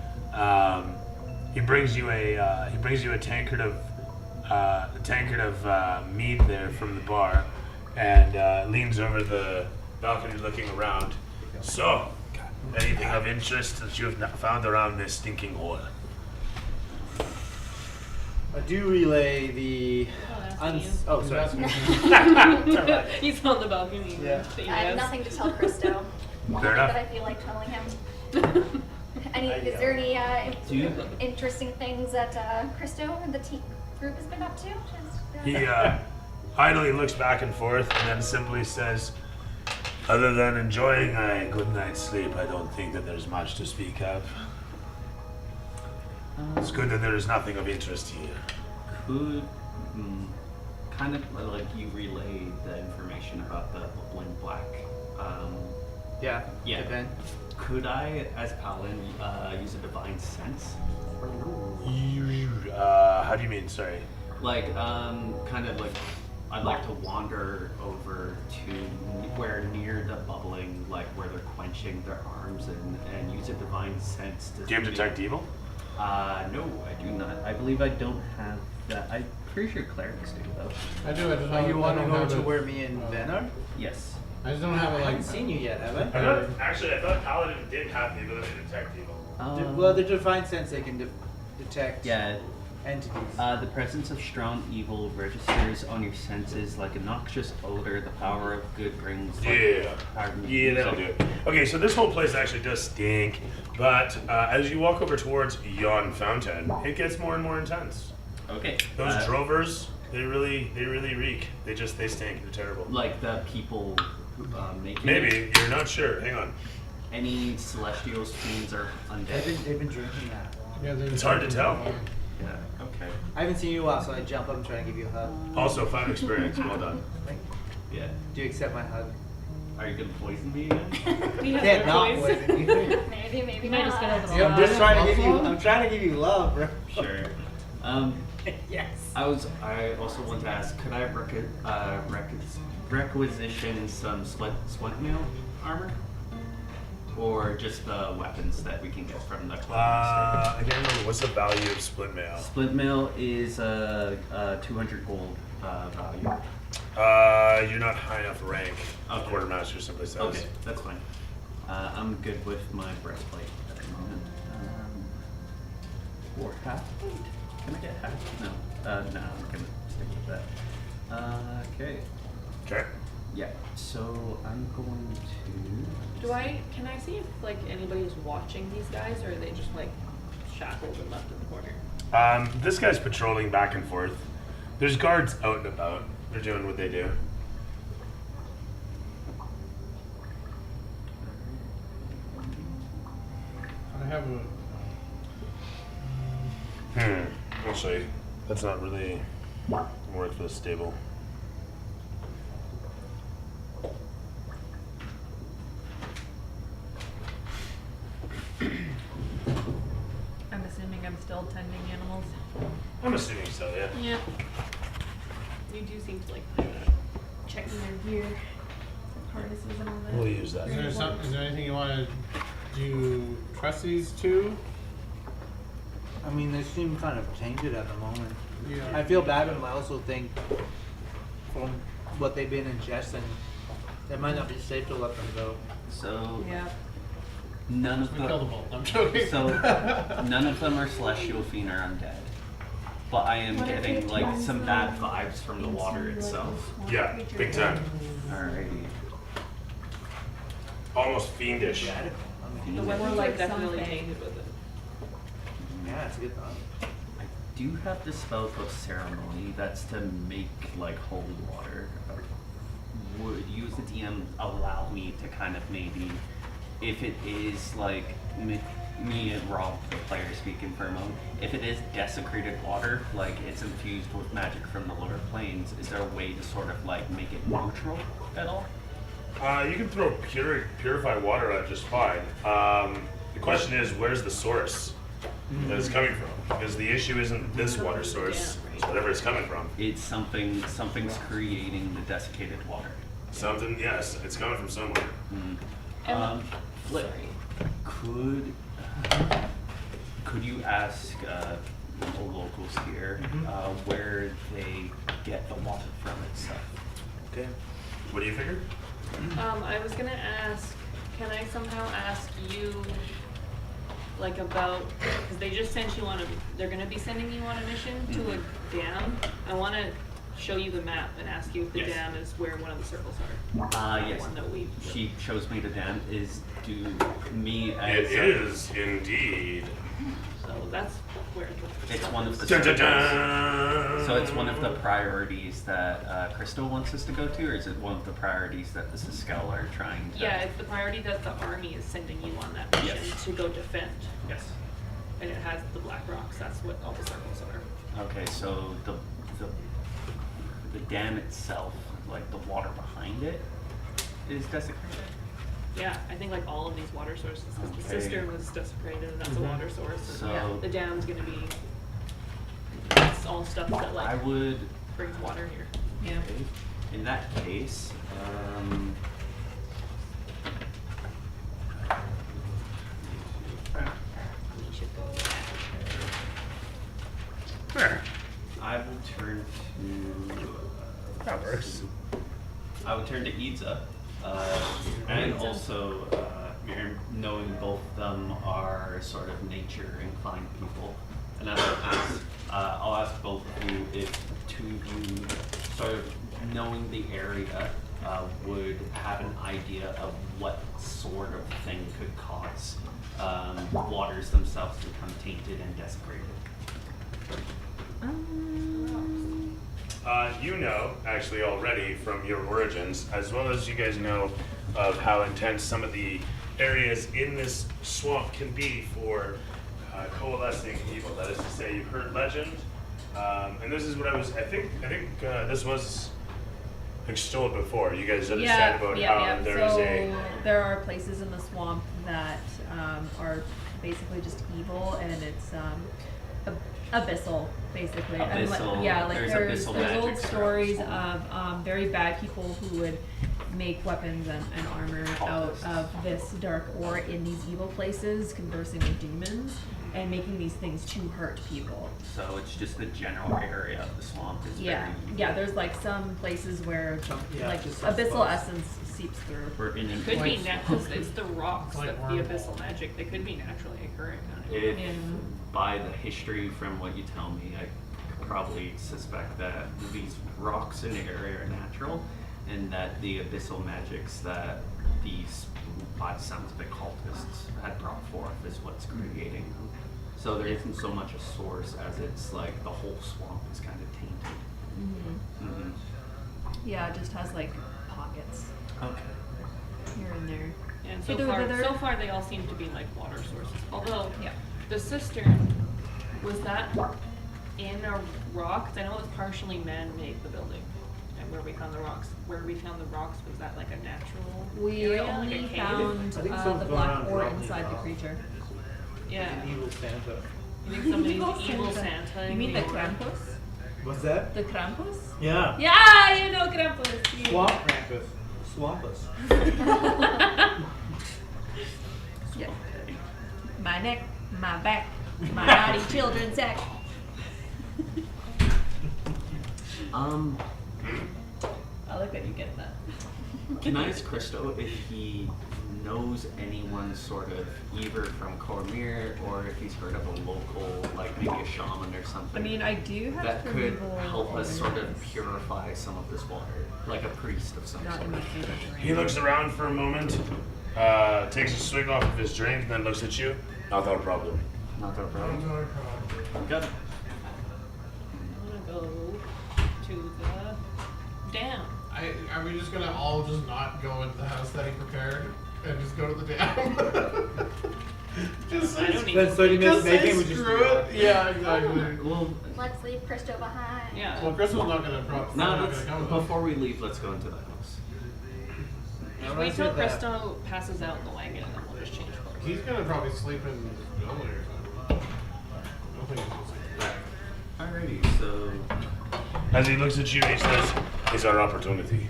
Speaker 1: He brings you a tankard of mead there from the bar, and leans over the balcony looking around. So, anything of interest that you have not found around this stinking hole?
Speaker 5: I do relay the.
Speaker 4: that's
Speaker 5: Oh, sorry.
Speaker 4: He's on the balcony.
Speaker 5: Yeah.
Speaker 4: But
Speaker 7: I have
Speaker 4: yes.
Speaker 7: nothing to tell Christo. Nothing
Speaker 1: enough.
Speaker 7: that I feel like telling him. Is there any
Speaker 6: Do you-
Speaker 7: interesting things that Christo and the group has been up to?
Speaker 1: He idly looks back and forth and then simply says, "Other than enjoying a good night's sleep, I don't think that there's much to speak of. It's good that there is nothing of interest here."
Speaker 6: Could kind of like you relayed the information about the bubbling black.
Speaker 5: Yeah.
Speaker 6: Yeah.
Speaker 5: Ben.
Speaker 6: Could I, as Paladin, use a divine sense?
Speaker 1: How do you mean? Sorry.
Speaker 6: Like, kind of like, I'd like to wander over to where near the bubbling, like where they're quenching their arms, and use a divine sense to.
Speaker 1: Do you have detect evil?
Speaker 6: No, I do not. I believe I don't have that. I'm pretty sure clerics do though.
Speaker 3: I do. I just
Speaker 5: Oh, you want to
Speaker 3: don't
Speaker 5: go
Speaker 3: have
Speaker 5: to
Speaker 3: it.
Speaker 5: where me and Ben are?
Speaker 6: Yes.
Speaker 3: I just don't have it
Speaker 5: I
Speaker 3: like.
Speaker 5: haven't seen you yet, have I?
Speaker 1: I thought Paladin did have the ability to detect evil.
Speaker 5: Well, the divine sense they can detect
Speaker 6: Yeah.
Speaker 5: entities.
Speaker 6: The presence of strong evil registers on your senses like a noxious odor. The power of good brings.
Speaker 1: Yeah. Yeah, that'll do it. Okay, so this whole place actually does stink, but as you walk over towards yon fountain, it gets more and more intense.
Speaker 6: Okay.
Speaker 1: Those drovers, they really reek. They stink. They're terrible.
Speaker 6: Like the people making.
Speaker 1: Maybe you're not sure. Hang on.
Speaker 6: Any celestial fiends are undead.
Speaker 5: They've been drinking that.
Speaker 3: Yeah, there's-
Speaker 1: It's hard to tell.
Speaker 6: Yeah. Okay.
Speaker 5: I haven't seen you in a while, so I jump up and try to give you a hug.
Speaker 1: Also, fun experience. Well done.
Speaker 6: Yeah.
Speaker 5: Do you accept my hug?
Speaker 6: Are you gonna poison me again?
Speaker 4: We have
Speaker 5: Can't
Speaker 4: no
Speaker 5: not
Speaker 4: choice.
Speaker 5: poison you.
Speaker 7: Maybe
Speaker 2: You might just get a
Speaker 7: not.
Speaker 2: little.
Speaker 5: I'm just trying to give you. I'm trying to give you love, bro.
Speaker 6: Sure.
Speaker 5: Yes.
Speaker 6: I also want to ask, could I requisition some splint mail armor? Or just the weapons that we can get from the clothing
Speaker 1: I can't remember. What's the value of split mail?
Speaker 6: store? Splint mail is 200 gold value.
Speaker 1: You're not high enough rank.
Speaker 6: Okay.
Speaker 1: Quartermaster simply says.
Speaker 6: Okay, that's fine. I'm good with my breastplate at the moment. Or half weight. Can I get half? No. No, I'm gonna stick with that. Okay.
Speaker 1: Okay.
Speaker 6: Yeah. So I'm going to.
Speaker 4: Can I see if like anybody's watching these guys, or are they just like shackled and left in the corner?
Speaker 1: This guy's patrolling back and forth. There's guards out and about. They're doing what they do.
Speaker 3: I have a.
Speaker 1: We'll see. That's not really worth for the stable.
Speaker 2: I'm assuming I'm still tending animals.
Speaker 1: I'm assuming so, yeah.
Speaker 2: Yeah.
Speaker 4: You do seem to like
Speaker 2: Checking their gear, harnesses and all that.
Speaker 1: We'll use that.
Speaker 3: Is there anything you want to do? Trust these two?
Speaker 5: I mean, they seem kind of tainted at the moment.
Speaker 3: Yeah.
Speaker 5: I feel bad, but I also think from what they've been ingesting, it might not be safe to let them go.
Speaker 6: So
Speaker 2: Yeah.
Speaker 6: None of
Speaker 3: We killed them
Speaker 6: them.
Speaker 3: all. I'm joking.
Speaker 6: So none of them are celestial fiend or undead. But I am
Speaker 2: What if
Speaker 6: getting
Speaker 2: it
Speaker 6: like
Speaker 2: turns
Speaker 6: some
Speaker 2: them
Speaker 6: bad vibes from the water
Speaker 2: into, like,
Speaker 6: itself.
Speaker 2: a swamp
Speaker 1: Yeah,
Speaker 2: creature?
Speaker 1: big time.
Speaker 6: Alrighty.
Speaker 1: Almost fiendish.
Speaker 5: Radical. I mean,
Speaker 4: The
Speaker 2: Well,
Speaker 4: weather
Speaker 2: it's
Speaker 4: like
Speaker 2: like
Speaker 4: definitely
Speaker 2: something.
Speaker 4: tainted with it.
Speaker 5: yeah, it's a good thought.
Speaker 6: I do have the spell of ceremony that's to make like holy water. Would use the DM allow me to kind of maybe, if it is like me and Rob, the player speaking for a moment, if it is desecrated water, like it's infused with magic from the lower planes, is there a way to sort of like make it neutral at all?
Speaker 1: You can throw purified water at it just fine. The question is, where's the source that it's coming from? Because the issue isn't this water source, it's whatever it's coming from.
Speaker 6: It's something's creating the desiccated water.
Speaker 1: Something, yes, it's coming from somewhere.
Speaker 6: Flip. Could you ask the locals here where they get the water from itself?
Speaker 5: Okay.
Speaker 1: What do you figure?
Speaker 4: I was gonna ask, can I somehow ask you, like about, because they just sent you on they're gonna be sending you on a mission to a dam. I wanna show you the map and ask you if the
Speaker 6: Yes.
Speaker 4: dam is where one of the circles are.
Speaker 6: Yes.
Speaker 4: One that we.
Speaker 6: She shows me the dam. Is do me
Speaker 1: It
Speaker 6: as
Speaker 1: is indeed.
Speaker 4: So that's where.
Speaker 6: It's one of the
Speaker 1: Dun, dun,
Speaker 6: circles.
Speaker 1: dun.
Speaker 6: So it's one of the priorities that Christo wants us to go to, or is it one of the priorities that the Siskel are trying to?
Speaker 4: Yeah, it's the priority that the army is sending you on that mission
Speaker 6: Yes.
Speaker 4: to go defend,
Speaker 6: Yes.
Speaker 4: and it has the black rocks. That's what all the circles are.
Speaker 6: Okay, so the dam itself, like the water behind it, is desecrated.
Speaker 4: Yeah, I think like all of these water sources, 'cause the
Speaker 6: Okay.
Speaker 4: cistern was desecrated, and that's a water source. And
Speaker 6: So-
Speaker 4: yeah, the dam's gonna be. It's all stuff that
Speaker 6: I
Speaker 4: like
Speaker 6: would,
Speaker 4: brings water here.
Speaker 2: Yeah.
Speaker 6: in that case,
Speaker 4: We should go.
Speaker 1: There.
Speaker 6: I will turn to.
Speaker 1: That works.
Speaker 6: I would turn to Idza, and also knowing both of them are sort of nature inclined people, and I'll ask both of you if two of you, sort of knowing the area, would have an idea of what sort of thing could cause waters themselves to become tainted and desecrated.
Speaker 1: You know, actually already from your origins, as well as you guys know of how intense some of the areas in this swamp can be for coalescing evil. That is to say, you've heard legend, and this is what I think this was extolled before. You guys understand about how there's
Speaker 2: so there are places in the swamp that are basically just evil, and it's abyssal, basically. And
Speaker 6: Abyssal.
Speaker 2: yeah, like
Speaker 6: There's
Speaker 2: there's
Speaker 6: abyssal
Speaker 2: old
Speaker 6: magic throughout the
Speaker 2: stories
Speaker 6: swamp.
Speaker 2: of very bad people who would make weapons and armor out
Speaker 6: Cultists.
Speaker 2: of this dark ore in these evil places, conversing with demons and making these things to hurt people.
Speaker 6: So it's just the general area of the swamp is
Speaker 2: Yeah,
Speaker 6: very
Speaker 2: yeah. There's like some places where
Speaker 5: Yeah,
Speaker 2: like
Speaker 5: just
Speaker 2: abyssal
Speaker 5: suppose.
Speaker 2: essence seeps through.
Speaker 6: We're in
Speaker 4: It could be
Speaker 3: Like-
Speaker 4: natural. It's the rocks,
Speaker 3: like
Speaker 4: the
Speaker 3: wormhole.
Speaker 4: abyssal magic. They could be naturally occurring.
Speaker 6: If
Speaker 2: Yeah.
Speaker 6: by the history from what you tell me, I probably suspect that these rocks in the area are natural, and that the abyssal magics that these, by the sounds of it, cultists had brought forth is what's creating them. So there isn't so much a source as it's like the whole swamp is kind of tainted. Mm-hmm.
Speaker 2: Yeah, it just has like pockets
Speaker 6: Okay.
Speaker 2: here and there.
Speaker 4: And
Speaker 2: Hither.
Speaker 4: so far they all seem to be like water sources. Although
Speaker 2: Yeah.
Speaker 4: the cistern, was that in a rock? 'Cause I know it was partially man-made, the building, and where we found the rocks. Where we found the rocks, was that like a natural
Speaker 2: We
Speaker 4: area,
Speaker 2: only
Speaker 4: like a cave?
Speaker 2: found
Speaker 5: I think
Speaker 2: the
Speaker 5: someone's going
Speaker 2: black
Speaker 5: around
Speaker 2: ore
Speaker 5: dropping
Speaker 2: inside
Speaker 5: it
Speaker 2: the
Speaker 5: off.
Speaker 2: creature.
Speaker 4: Yeah.
Speaker 5: An evil Santa.
Speaker 4: You think somebody's evil Santa?
Speaker 2: You mean the
Speaker 4: in ore?
Speaker 2: Krampus?
Speaker 5: What's that?
Speaker 2: The Krampus?
Speaker 5: Yeah.
Speaker 2: Yeah, you know Krampus.
Speaker 5: Swamp Krampus. Swampus.
Speaker 2: Yeah. My neck, my back, my naughty children's sack.
Speaker 6: Um,
Speaker 2: I like that you get that.
Speaker 6: can I ask Christo if he knows anyone sort of either from Cormier or if he's heard of a local, like maybe a shaman or something.
Speaker 2: I mean, I do have
Speaker 6: that could
Speaker 2: primeval
Speaker 6: help us sort of
Speaker 2: awareness.
Speaker 6: purify some of this water, like a priest of some
Speaker 2: Not
Speaker 6: sort.
Speaker 2: in my favorite drink.
Speaker 1: He looks around for a moment, takes a swig off of his drink, and then looks at you. Not our problem.
Speaker 6: Not our problem. Got it.
Speaker 4: I'm gonna go to the dam.
Speaker 3: Are we just gonna all just not go into the house that he prepared and just go to the dam? Just
Speaker 4: I don't
Speaker 3: say,
Speaker 4: even.
Speaker 5: Spend 30 minutes
Speaker 3: just say
Speaker 5: making, we just
Speaker 3: screw it. Yeah, exactly.
Speaker 6: Well,
Speaker 7: Let's leave Christo behind.
Speaker 4: Yeah.
Speaker 3: Well, Crystal's not gonna
Speaker 6: no,
Speaker 3: gonna come with us.
Speaker 6: before we leave, let's go into the house.
Speaker 4: Just wait till Christo passes out in the wagon and then we'll just change clothes.
Speaker 3: He's gonna probably sleep in the building or something. I don't think he's gonna sleep back.
Speaker 6: Alrighty, so
Speaker 1: As he looks at you, he says, "It's our opportunity.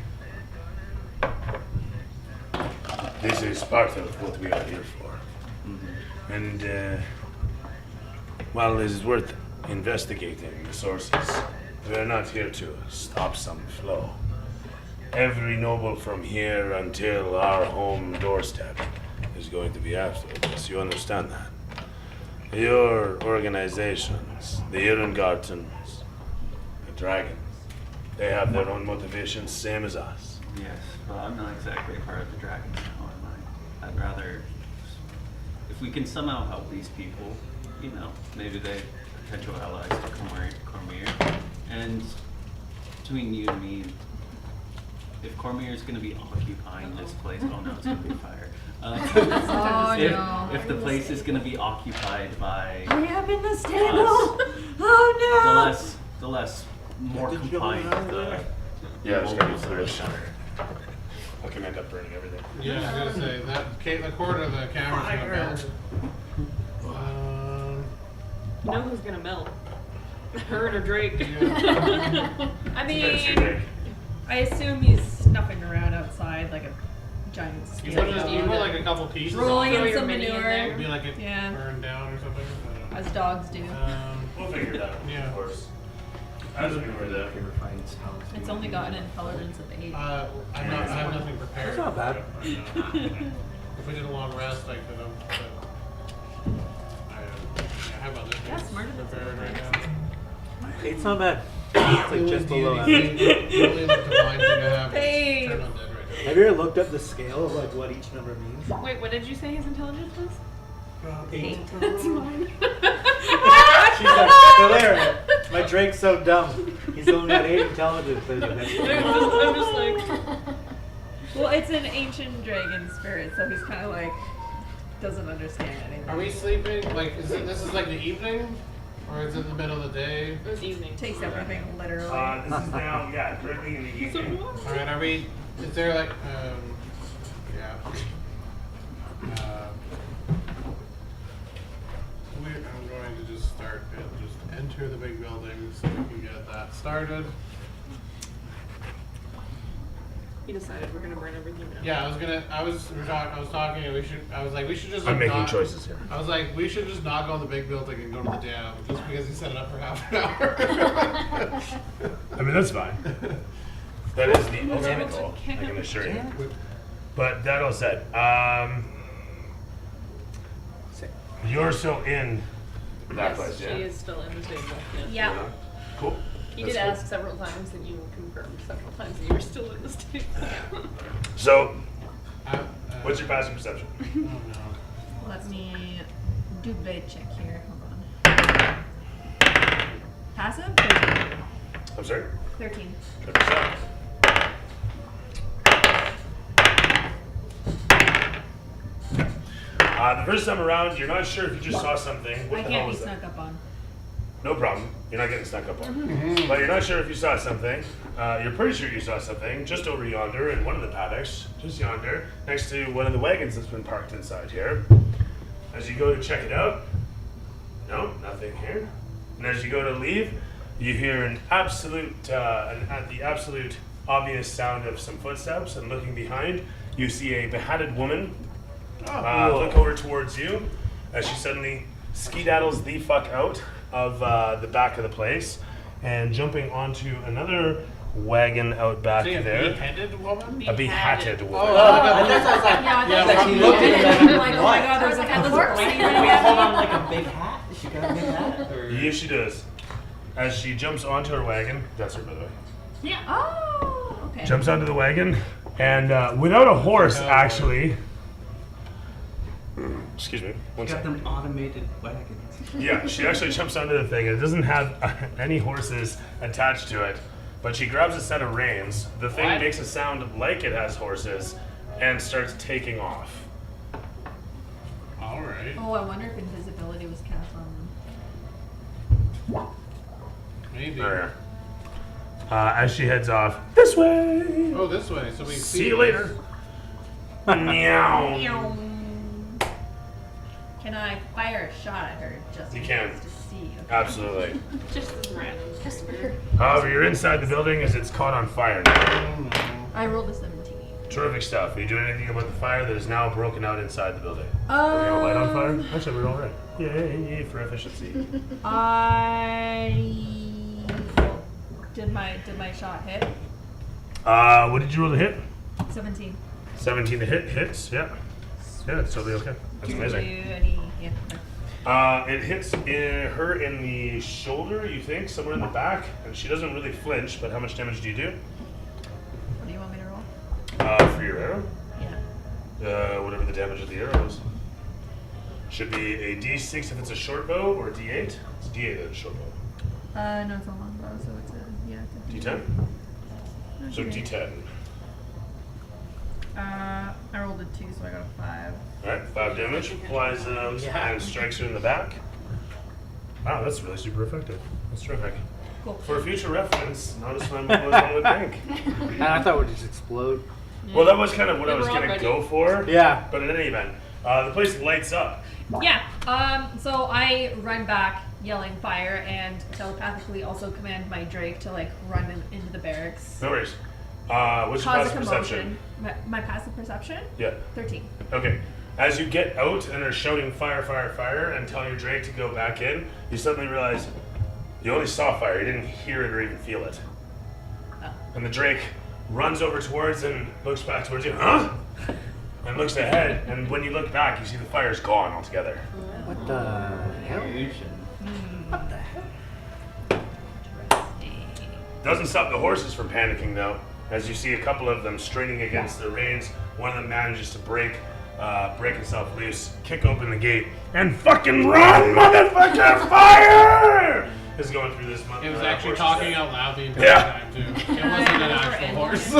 Speaker 1: This is part of what we are here for. And while it is worth investigating the sources, we are not here to stop some flow. Every noble from here until our home doorstep is going to be after us. You understand that? Your organizations, the Irrengartens, the Dragons, they have their own motivations, same as us.
Speaker 6: yes, well, I'm not exactly a part of the Dragons now, am I? I'd rather, if we can somehow help these people, you know, maybe they're potential allies to Cormier. And between you and me, if Cormier is going to be occupying this place, oh no, it's going to be fire.
Speaker 2: Oh, no.
Speaker 6: If the place is going to be occupied by
Speaker 2: I am in the
Speaker 6: us,
Speaker 2: stable.
Speaker 6: the
Speaker 2: Oh
Speaker 6: less more
Speaker 5: Did you
Speaker 6: compliant
Speaker 5: go
Speaker 6: the
Speaker 5: there?
Speaker 1: Yeah, there's gotta be
Speaker 6: the
Speaker 1: fire. I can end up burning everything.
Speaker 3: Yeah, I was gonna say the corner of the camera's gonna melt.
Speaker 4: You know who's gonna melt? Her and her Drake.
Speaker 2: I
Speaker 1: That's your
Speaker 2: mean,
Speaker 1: dick.
Speaker 2: I assume he's snuffing around outside like a giant
Speaker 3: You
Speaker 2: scale.
Speaker 3: put just you put like a couple pieces
Speaker 2: Rolling
Speaker 3: on
Speaker 2: in
Speaker 3: it.
Speaker 2: some
Speaker 4: mini in
Speaker 2: manure.
Speaker 4: there.
Speaker 3: It'd be like it
Speaker 2: Yeah.
Speaker 3: burned down or something. I don't
Speaker 2: As dogs do.
Speaker 3: know.
Speaker 1: We'll figure it out,
Speaker 3: Yeah.
Speaker 1: of course. As we were there.
Speaker 6: purified smells.
Speaker 2: It's only gotten intolerance of 8.
Speaker 3: I have nothing prepared.
Speaker 5: That's not bad.
Speaker 3: If we did a long rest, I could have. But I have other things
Speaker 2: Yeah, smarter than
Speaker 3: prepared
Speaker 2: some
Speaker 3: right
Speaker 2: of
Speaker 3: now.
Speaker 5: It's not bad. It's like just below average.
Speaker 3: Really like divine thing to have.
Speaker 2: Hey.
Speaker 3: Turn on dead right
Speaker 5: Have you ever looked up the scale of like what each number means?
Speaker 4: Wait, what did you say his intelligence was?
Speaker 5: 8.
Speaker 4: That's mine.
Speaker 5: She's like, Valera, my Drake's so dumb. He's only got 8 intelligence. I was like, that's
Speaker 4: I'm just like,
Speaker 2: Well, it's an ancient dragon spirit, so he's kind of like doesn't understand anything.
Speaker 3: Are we sleeping? Like, this is like the evening, or is it the middle of the day?
Speaker 4: it was evening.
Speaker 2: Takes everything literally.
Speaker 1: This is now, yeah, currently in the evening.
Speaker 3: All right, are we? Is there like, yeah. I'm going to just start and just enter the big building so we can get that started.
Speaker 4: He decided we're gonna burn everything down.
Speaker 3: Yeah, I was talking, and we should just.
Speaker 1: I'm
Speaker 3: like,
Speaker 1: making
Speaker 3: not-
Speaker 1: choices here.
Speaker 3: I was like, we should just not go in the big building and go to the dam, just because he set it up for half an hour.
Speaker 1: I mean, that's fine. That is the ultimate
Speaker 4: Damn it,
Speaker 1: goal, I
Speaker 4: can't-
Speaker 1: can assure you.
Speaker 4: yeah.
Speaker 1: But that all said, you're so in that place,
Speaker 4: She
Speaker 1: yeah?
Speaker 4: is still in the stable. Yes.
Speaker 2: Yeah.
Speaker 1: Cool.
Speaker 4: He
Speaker 1: That's
Speaker 4: did
Speaker 1: good.
Speaker 4: ask several times, and you confirmed several times that you were still in the stable.
Speaker 1: So,
Speaker 3: Uh,
Speaker 1: what's your passive perception?
Speaker 3: Oh no.
Speaker 2: Let me do blade check here. Hold on. Passive? 13.
Speaker 1: I'm sorry?
Speaker 2: 13.
Speaker 1: Good percent. The first time around, you're not sure if you just saw something. What
Speaker 2: I
Speaker 1: the hell
Speaker 2: can't be
Speaker 1: was that?
Speaker 2: snuck up on.
Speaker 1: No problem. You're not getting snuck up on. But you're not sure if you saw something. You're pretty sure you saw something just over yonder in one of the paddocks, just yonder, next to one of the wagons that's been parked inside here. As you go to check it out, no, nothing here. And as you go to leave, you hear the absolute obvious sound of some footsteps, and looking behind, you see a beheaded woman look over towards you as she suddenly skedaddles the fuck out of the back of the place and jumping onto another wagon out back
Speaker 3: See a
Speaker 1: there.
Speaker 3: beheaded woman?
Speaker 1: A behatted woman.
Speaker 5: Oh, that's what I was like.
Speaker 2: Yeah,
Speaker 3: Yeah,
Speaker 2: that's
Speaker 5: she
Speaker 2: like,
Speaker 5: looked at him
Speaker 2: I'm like, oh my god, there's a headless corpse.
Speaker 5: Wait, hold on, like a big hat? She got a big hat? Or...
Speaker 1: Yes, she does. As she jumps onto her wagon, that's her by the way.
Speaker 2: Yeah. Oh, okay.
Speaker 1: Jumps onto the wagon, and without a horse, actually. Excuse me. One
Speaker 6: Got
Speaker 1: second.
Speaker 6: them automated wagons.
Speaker 1: Yeah, she actually jumps onto the thing. It doesn't have any horses attached to it, but she grabs a set of reins. The thing
Speaker 3: What?
Speaker 1: makes a sound like it has horses, and starts taking off.
Speaker 3: All right.
Speaker 2: Oh, I wonder if invisibility was cast on
Speaker 3: Maybe.
Speaker 1: There. As she heads off this way.
Speaker 3: Oh, this way. So we
Speaker 1: See you later. Meow.
Speaker 2: them. Can I fire a shot at her just
Speaker 1: You can.
Speaker 2: to see? Okay.
Speaker 1: Absolutely.
Speaker 4: Just as random.
Speaker 7: Just weird.
Speaker 1: However, you're inside the building as it's caught on fire now.
Speaker 2: I rolled a 17.
Speaker 1: Terrific stuff. Are you doing anything about the fire that is now broken out inside the building? Are you gonna light on fire? Actually, we're all right. Yay for efficiency.
Speaker 2: Did my shot hit?
Speaker 1: What did you roll to hit?
Speaker 2: 17.
Speaker 1: 17 to hit. Hits, yeah. Yeah, it's totally okay. That's
Speaker 2: Do
Speaker 1: amazing.
Speaker 2: any? Yeah. Okay.
Speaker 1: It hits her in the shoulder, you think, somewhere in the back, and she doesn't really flinch, but how much damage do you do?
Speaker 2: What do you want me to roll?
Speaker 1: For your arrow?
Speaker 2: Yeah.
Speaker 1: Whatever the damage of the arrow is. Should be a D6 if it's a short bow, or a D8. It's a D8 if it's a short bow.
Speaker 2: No, it's a long bow, so it's a it's a
Speaker 1: D10? So
Speaker 2: Okay.
Speaker 1: D10.
Speaker 2: I rolled a 2, so I got a 5.
Speaker 1: Alright, 5 damage. Flies out and strikes her in the back. Wow, that's really super effective. That's terrific.
Speaker 2: Cool.
Speaker 1: For future reference, not as flammable as one would think.
Speaker 5: And I thought it would just explode.
Speaker 1: Well, that was kind of what I
Speaker 4: We
Speaker 1: was
Speaker 4: were all
Speaker 1: going to
Speaker 4: ready.
Speaker 1: go for.
Speaker 5: Yeah.
Speaker 1: But in any event, the place lights up.
Speaker 2: Yeah. So I run back, yelling fire, and telepathically also command my Drake to like run into the barracks.
Speaker 1: No worries. What's your
Speaker 2: Cause a
Speaker 1: passive
Speaker 2: commotion.
Speaker 1: perception?
Speaker 2: My passive perception?
Speaker 1: Yeah.
Speaker 2: 13.
Speaker 1: Okay. As you get out and are shouting fire, fire, fire, and telling your Drake to go back in, you suddenly realize you only saw fire. You didn't hear it or even feel it.
Speaker 2: Oh.
Speaker 1: And the Drake runs over towards and looks back towards you. Huh? And looks ahead, and when you look back, you see the fire's gone altogether.
Speaker 5: What the hell? What the hell?
Speaker 2: Interesting.
Speaker 1: Doesn't stop the horses from panicking though, as you see a couple of them straining against the reins. One of them manages to break himself loose, kick open the gate, and fucking run, motherfucker! Fire! Is going through this month.
Speaker 3: It was actually talking out loud the entire
Speaker 1: Yeah.
Speaker 3: time too. It wasn't an actual horse.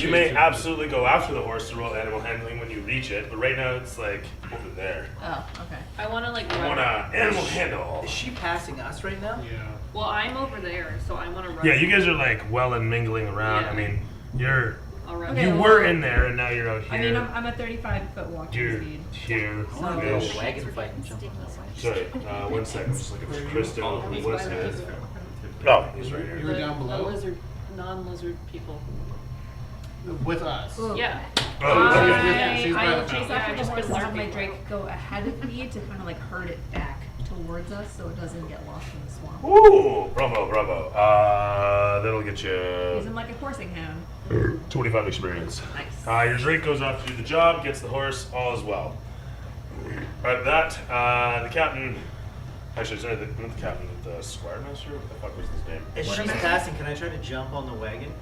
Speaker 1: You may absolutely go after the horse to roll animal handling when you reach it, but right now it's like over there.
Speaker 2: Oh, okay.
Speaker 4: I want to like
Speaker 1: I
Speaker 4: run.
Speaker 1: want to animal handle.
Speaker 5: Is she passing us right now?
Speaker 3: Yeah.
Speaker 4: Well, I'm over there, so I want to run.
Speaker 1: Yeah, you guys are like well and mingling around.
Speaker 4: Yeah.
Speaker 1: I mean, you're
Speaker 4: I'll run.
Speaker 2: Okay,
Speaker 1: you
Speaker 2: well,
Speaker 1: were in there and now you're out here.
Speaker 2: I mean, I'm a 35-foot walking
Speaker 1: You're
Speaker 2: speed.
Speaker 1: here.
Speaker 5: I want to go
Speaker 1: Ish.
Speaker 5: wagon fight and jump on the wagon.
Speaker 1: Sorry, 1 second. I'm just looking for Christo.
Speaker 6: Oh,
Speaker 1: Who
Speaker 6: he's
Speaker 1: was
Speaker 6: by
Speaker 1: it?
Speaker 6: the
Speaker 1: Oh, he's right
Speaker 3: You
Speaker 1: here.
Speaker 3: were down
Speaker 4: The
Speaker 3: below
Speaker 4: lizard, non-lizard people.
Speaker 3: with us.
Speaker 2: Ooh.
Speaker 4: Yeah.
Speaker 1: Oh, okay.
Speaker 3: Yeah, she's by
Speaker 2: I
Speaker 3: the
Speaker 2: will chase
Speaker 3: fountain.
Speaker 2: after
Speaker 4: Yeah,
Speaker 2: the
Speaker 4: just
Speaker 2: horse
Speaker 4: been
Speaker 2: and have my
Speaker 4: lurking.
Speaker 2: Drake go ahead of me to kind of like herd it back towards us so it doesn't get lost in the swamp.
Speaker 1: Ooh, bravo, bravo. That'll get
Speaker 2: Use
Speaker 1: you
Speaker 2: him like a coursing hound.
Speaker 1: 25 experience.
Speaker 2: Nice.
Speaker 1: Your Drake goes off to do the job, gets the horse, all is well. At that, the captain. Actually, sorry, not the captain, the squire master? What the fuck was his name?
Speaker 5: As she's passing, can I try to jump on the wagon?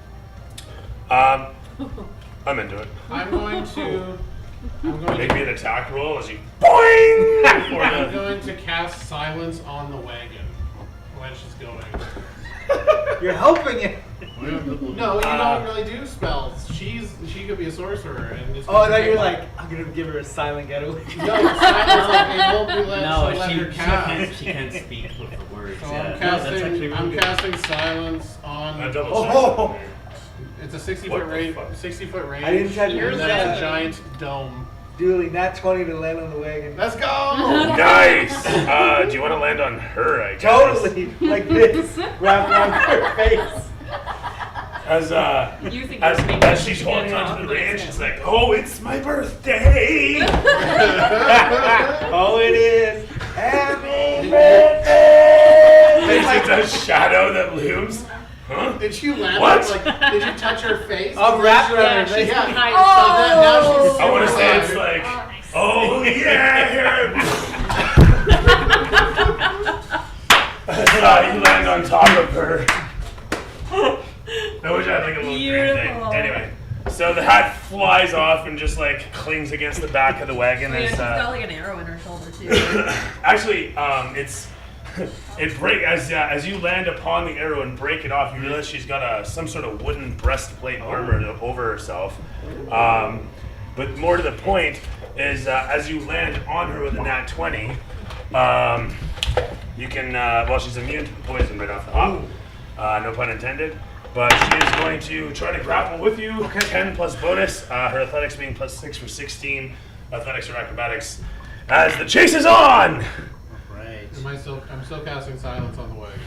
Speaker 1: I'm into it.
Speaker 3: I'm going to
Speaker 1: Make me an attack roll as you boing!
Speaker 3: I'm going to cast silence on the wagon when she's going.
Speaker 5: You're helping it.
Speaker 3: No, you don't really do spells. She could be a sorcerer and just.
Speaker 5: Oh, I thought you were like, I'm gonna give her a silent getaway.
Speaker 3: No, silence like it won't be let,
Speaker 6: No,
Speaker 3: so let her cast.
Speaker 6: she can't speak with the words.
Speaker 3: So
Speaker 6: Yeah.
Speaker 3: I'm
Speaker 6: No, that's actually
Speaker 3: casting.
Speaker 6: really
Speaker 3: I'm
Speaker 6: good.
Speaker 3: casting silence on.
Speaker 1: I double
Speaker 5: Oh!
Speaker 1: checked.
Speaker 3: It's a 60
Speaker 1: What
Speaker 3: foot
Speaker 1: the
Speaker 3: range.
Speaker 1: fuck?
Speaker 3: 60-foot range.
Speaker 5: I didn't try to
Speaker 3: and
Speaker 5: do
Speaker 3: then
Speaker 5: that.
Speaker 3: it's a giant dome.
Speaker 5: Dueling that 20 to land on the wagon.
Speaker 3: Let's go!
Speaker 1: Nice! Do you want to land on her, I guess?
Speaker 5: Totally, like this, wrapped around her face.
Speaker 1: As
Speaker 4: You think
Speaker 1: as,
Speaker 4: you're
Speaker 1: as she's
Speaker 4: making
Speaker 1: holding
Speaker 4: it
Speaker 1: onto
Speaker 4: off,
Speaker 1: the
Speaker 4: but
Speaker 1: range,
Speaker 4: it's
Speaker 1: she's like, "Oh, it's my birthday!"
Speaker 5: Oh, it is. Happy birthday!
Speaker 1: There's just a shadow that looms.
Speaker 3: Did you land?
Speaker 1: What?
Speaker 3: Like, did you touch her face?
Speaker 5: Oh, wrap around
Speaker 4: Yeah,
Speaker 5: her face.
Speaker 4: she's
Speaker 3: Yeah.
Speaker 4: behind
Speaker 7: Oh.
Speaker 3: So then now she's
Speaker 1: I want to
Speaker 3: super
Speaker 1: say it's
Speaker 3: hard.
Speaker 1: like,
Speaker 7: nice.
Speaker 1: oh yeah. You land on top of her. I wish I had like a little green thing.
Speaker 2: Beautiful.
Speaker 1: Anyway, so the hat flies off and just like clings against the back of the wagon.
Speaker 2: Yeah,
Speaker 1: as,
Speaker 2: she's got like an arrow in her shoulder too.
Speaker 1: Actually, it break as you land upon the arrow and break it off. You realize she's got some sort of wooden breastplate armor over herself. But more to the point is as you land on her with a nat 20, you can well, she's immune to poison right off the hop. No pun intended. But she is going to try to grapple with you. 10 plus bonus. Her athletics being +6 for 16. Athletics or acrobatics. As the chase is on!
Speaker 5: Right.
Speaker 3: I'm still casting silence on the wagon.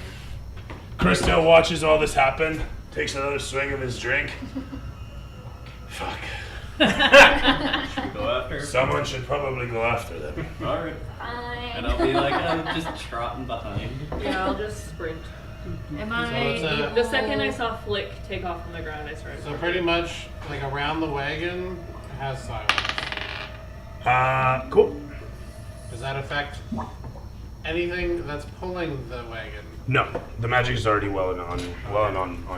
Speaker 1: Christo watches all this happen, takes another swing of his drink. Fuck.
Speaker 6: Should we go after her?
Speaker 1: Someone should probably go after them.
Speaker 6: Alright.
Speaker 7: Fine.
Speaker 6: And I'll be like, I'm just trotting behind.
Speaker 4: Yeah, I'll just sprint.
Speaker 2: Am
Speaker 3: So
Speaker 2: I?
Speaker 3: it's a-
Speaker 4: The second I saw Flick take off from the ground, I started.
Speaker 3: So pretty much, like around the wagon has silence.
Speaker 1: Cool.
Speaker 3: Does that affect anything that's pulling the wagon?
Speaker 1: No, the magic is already well and on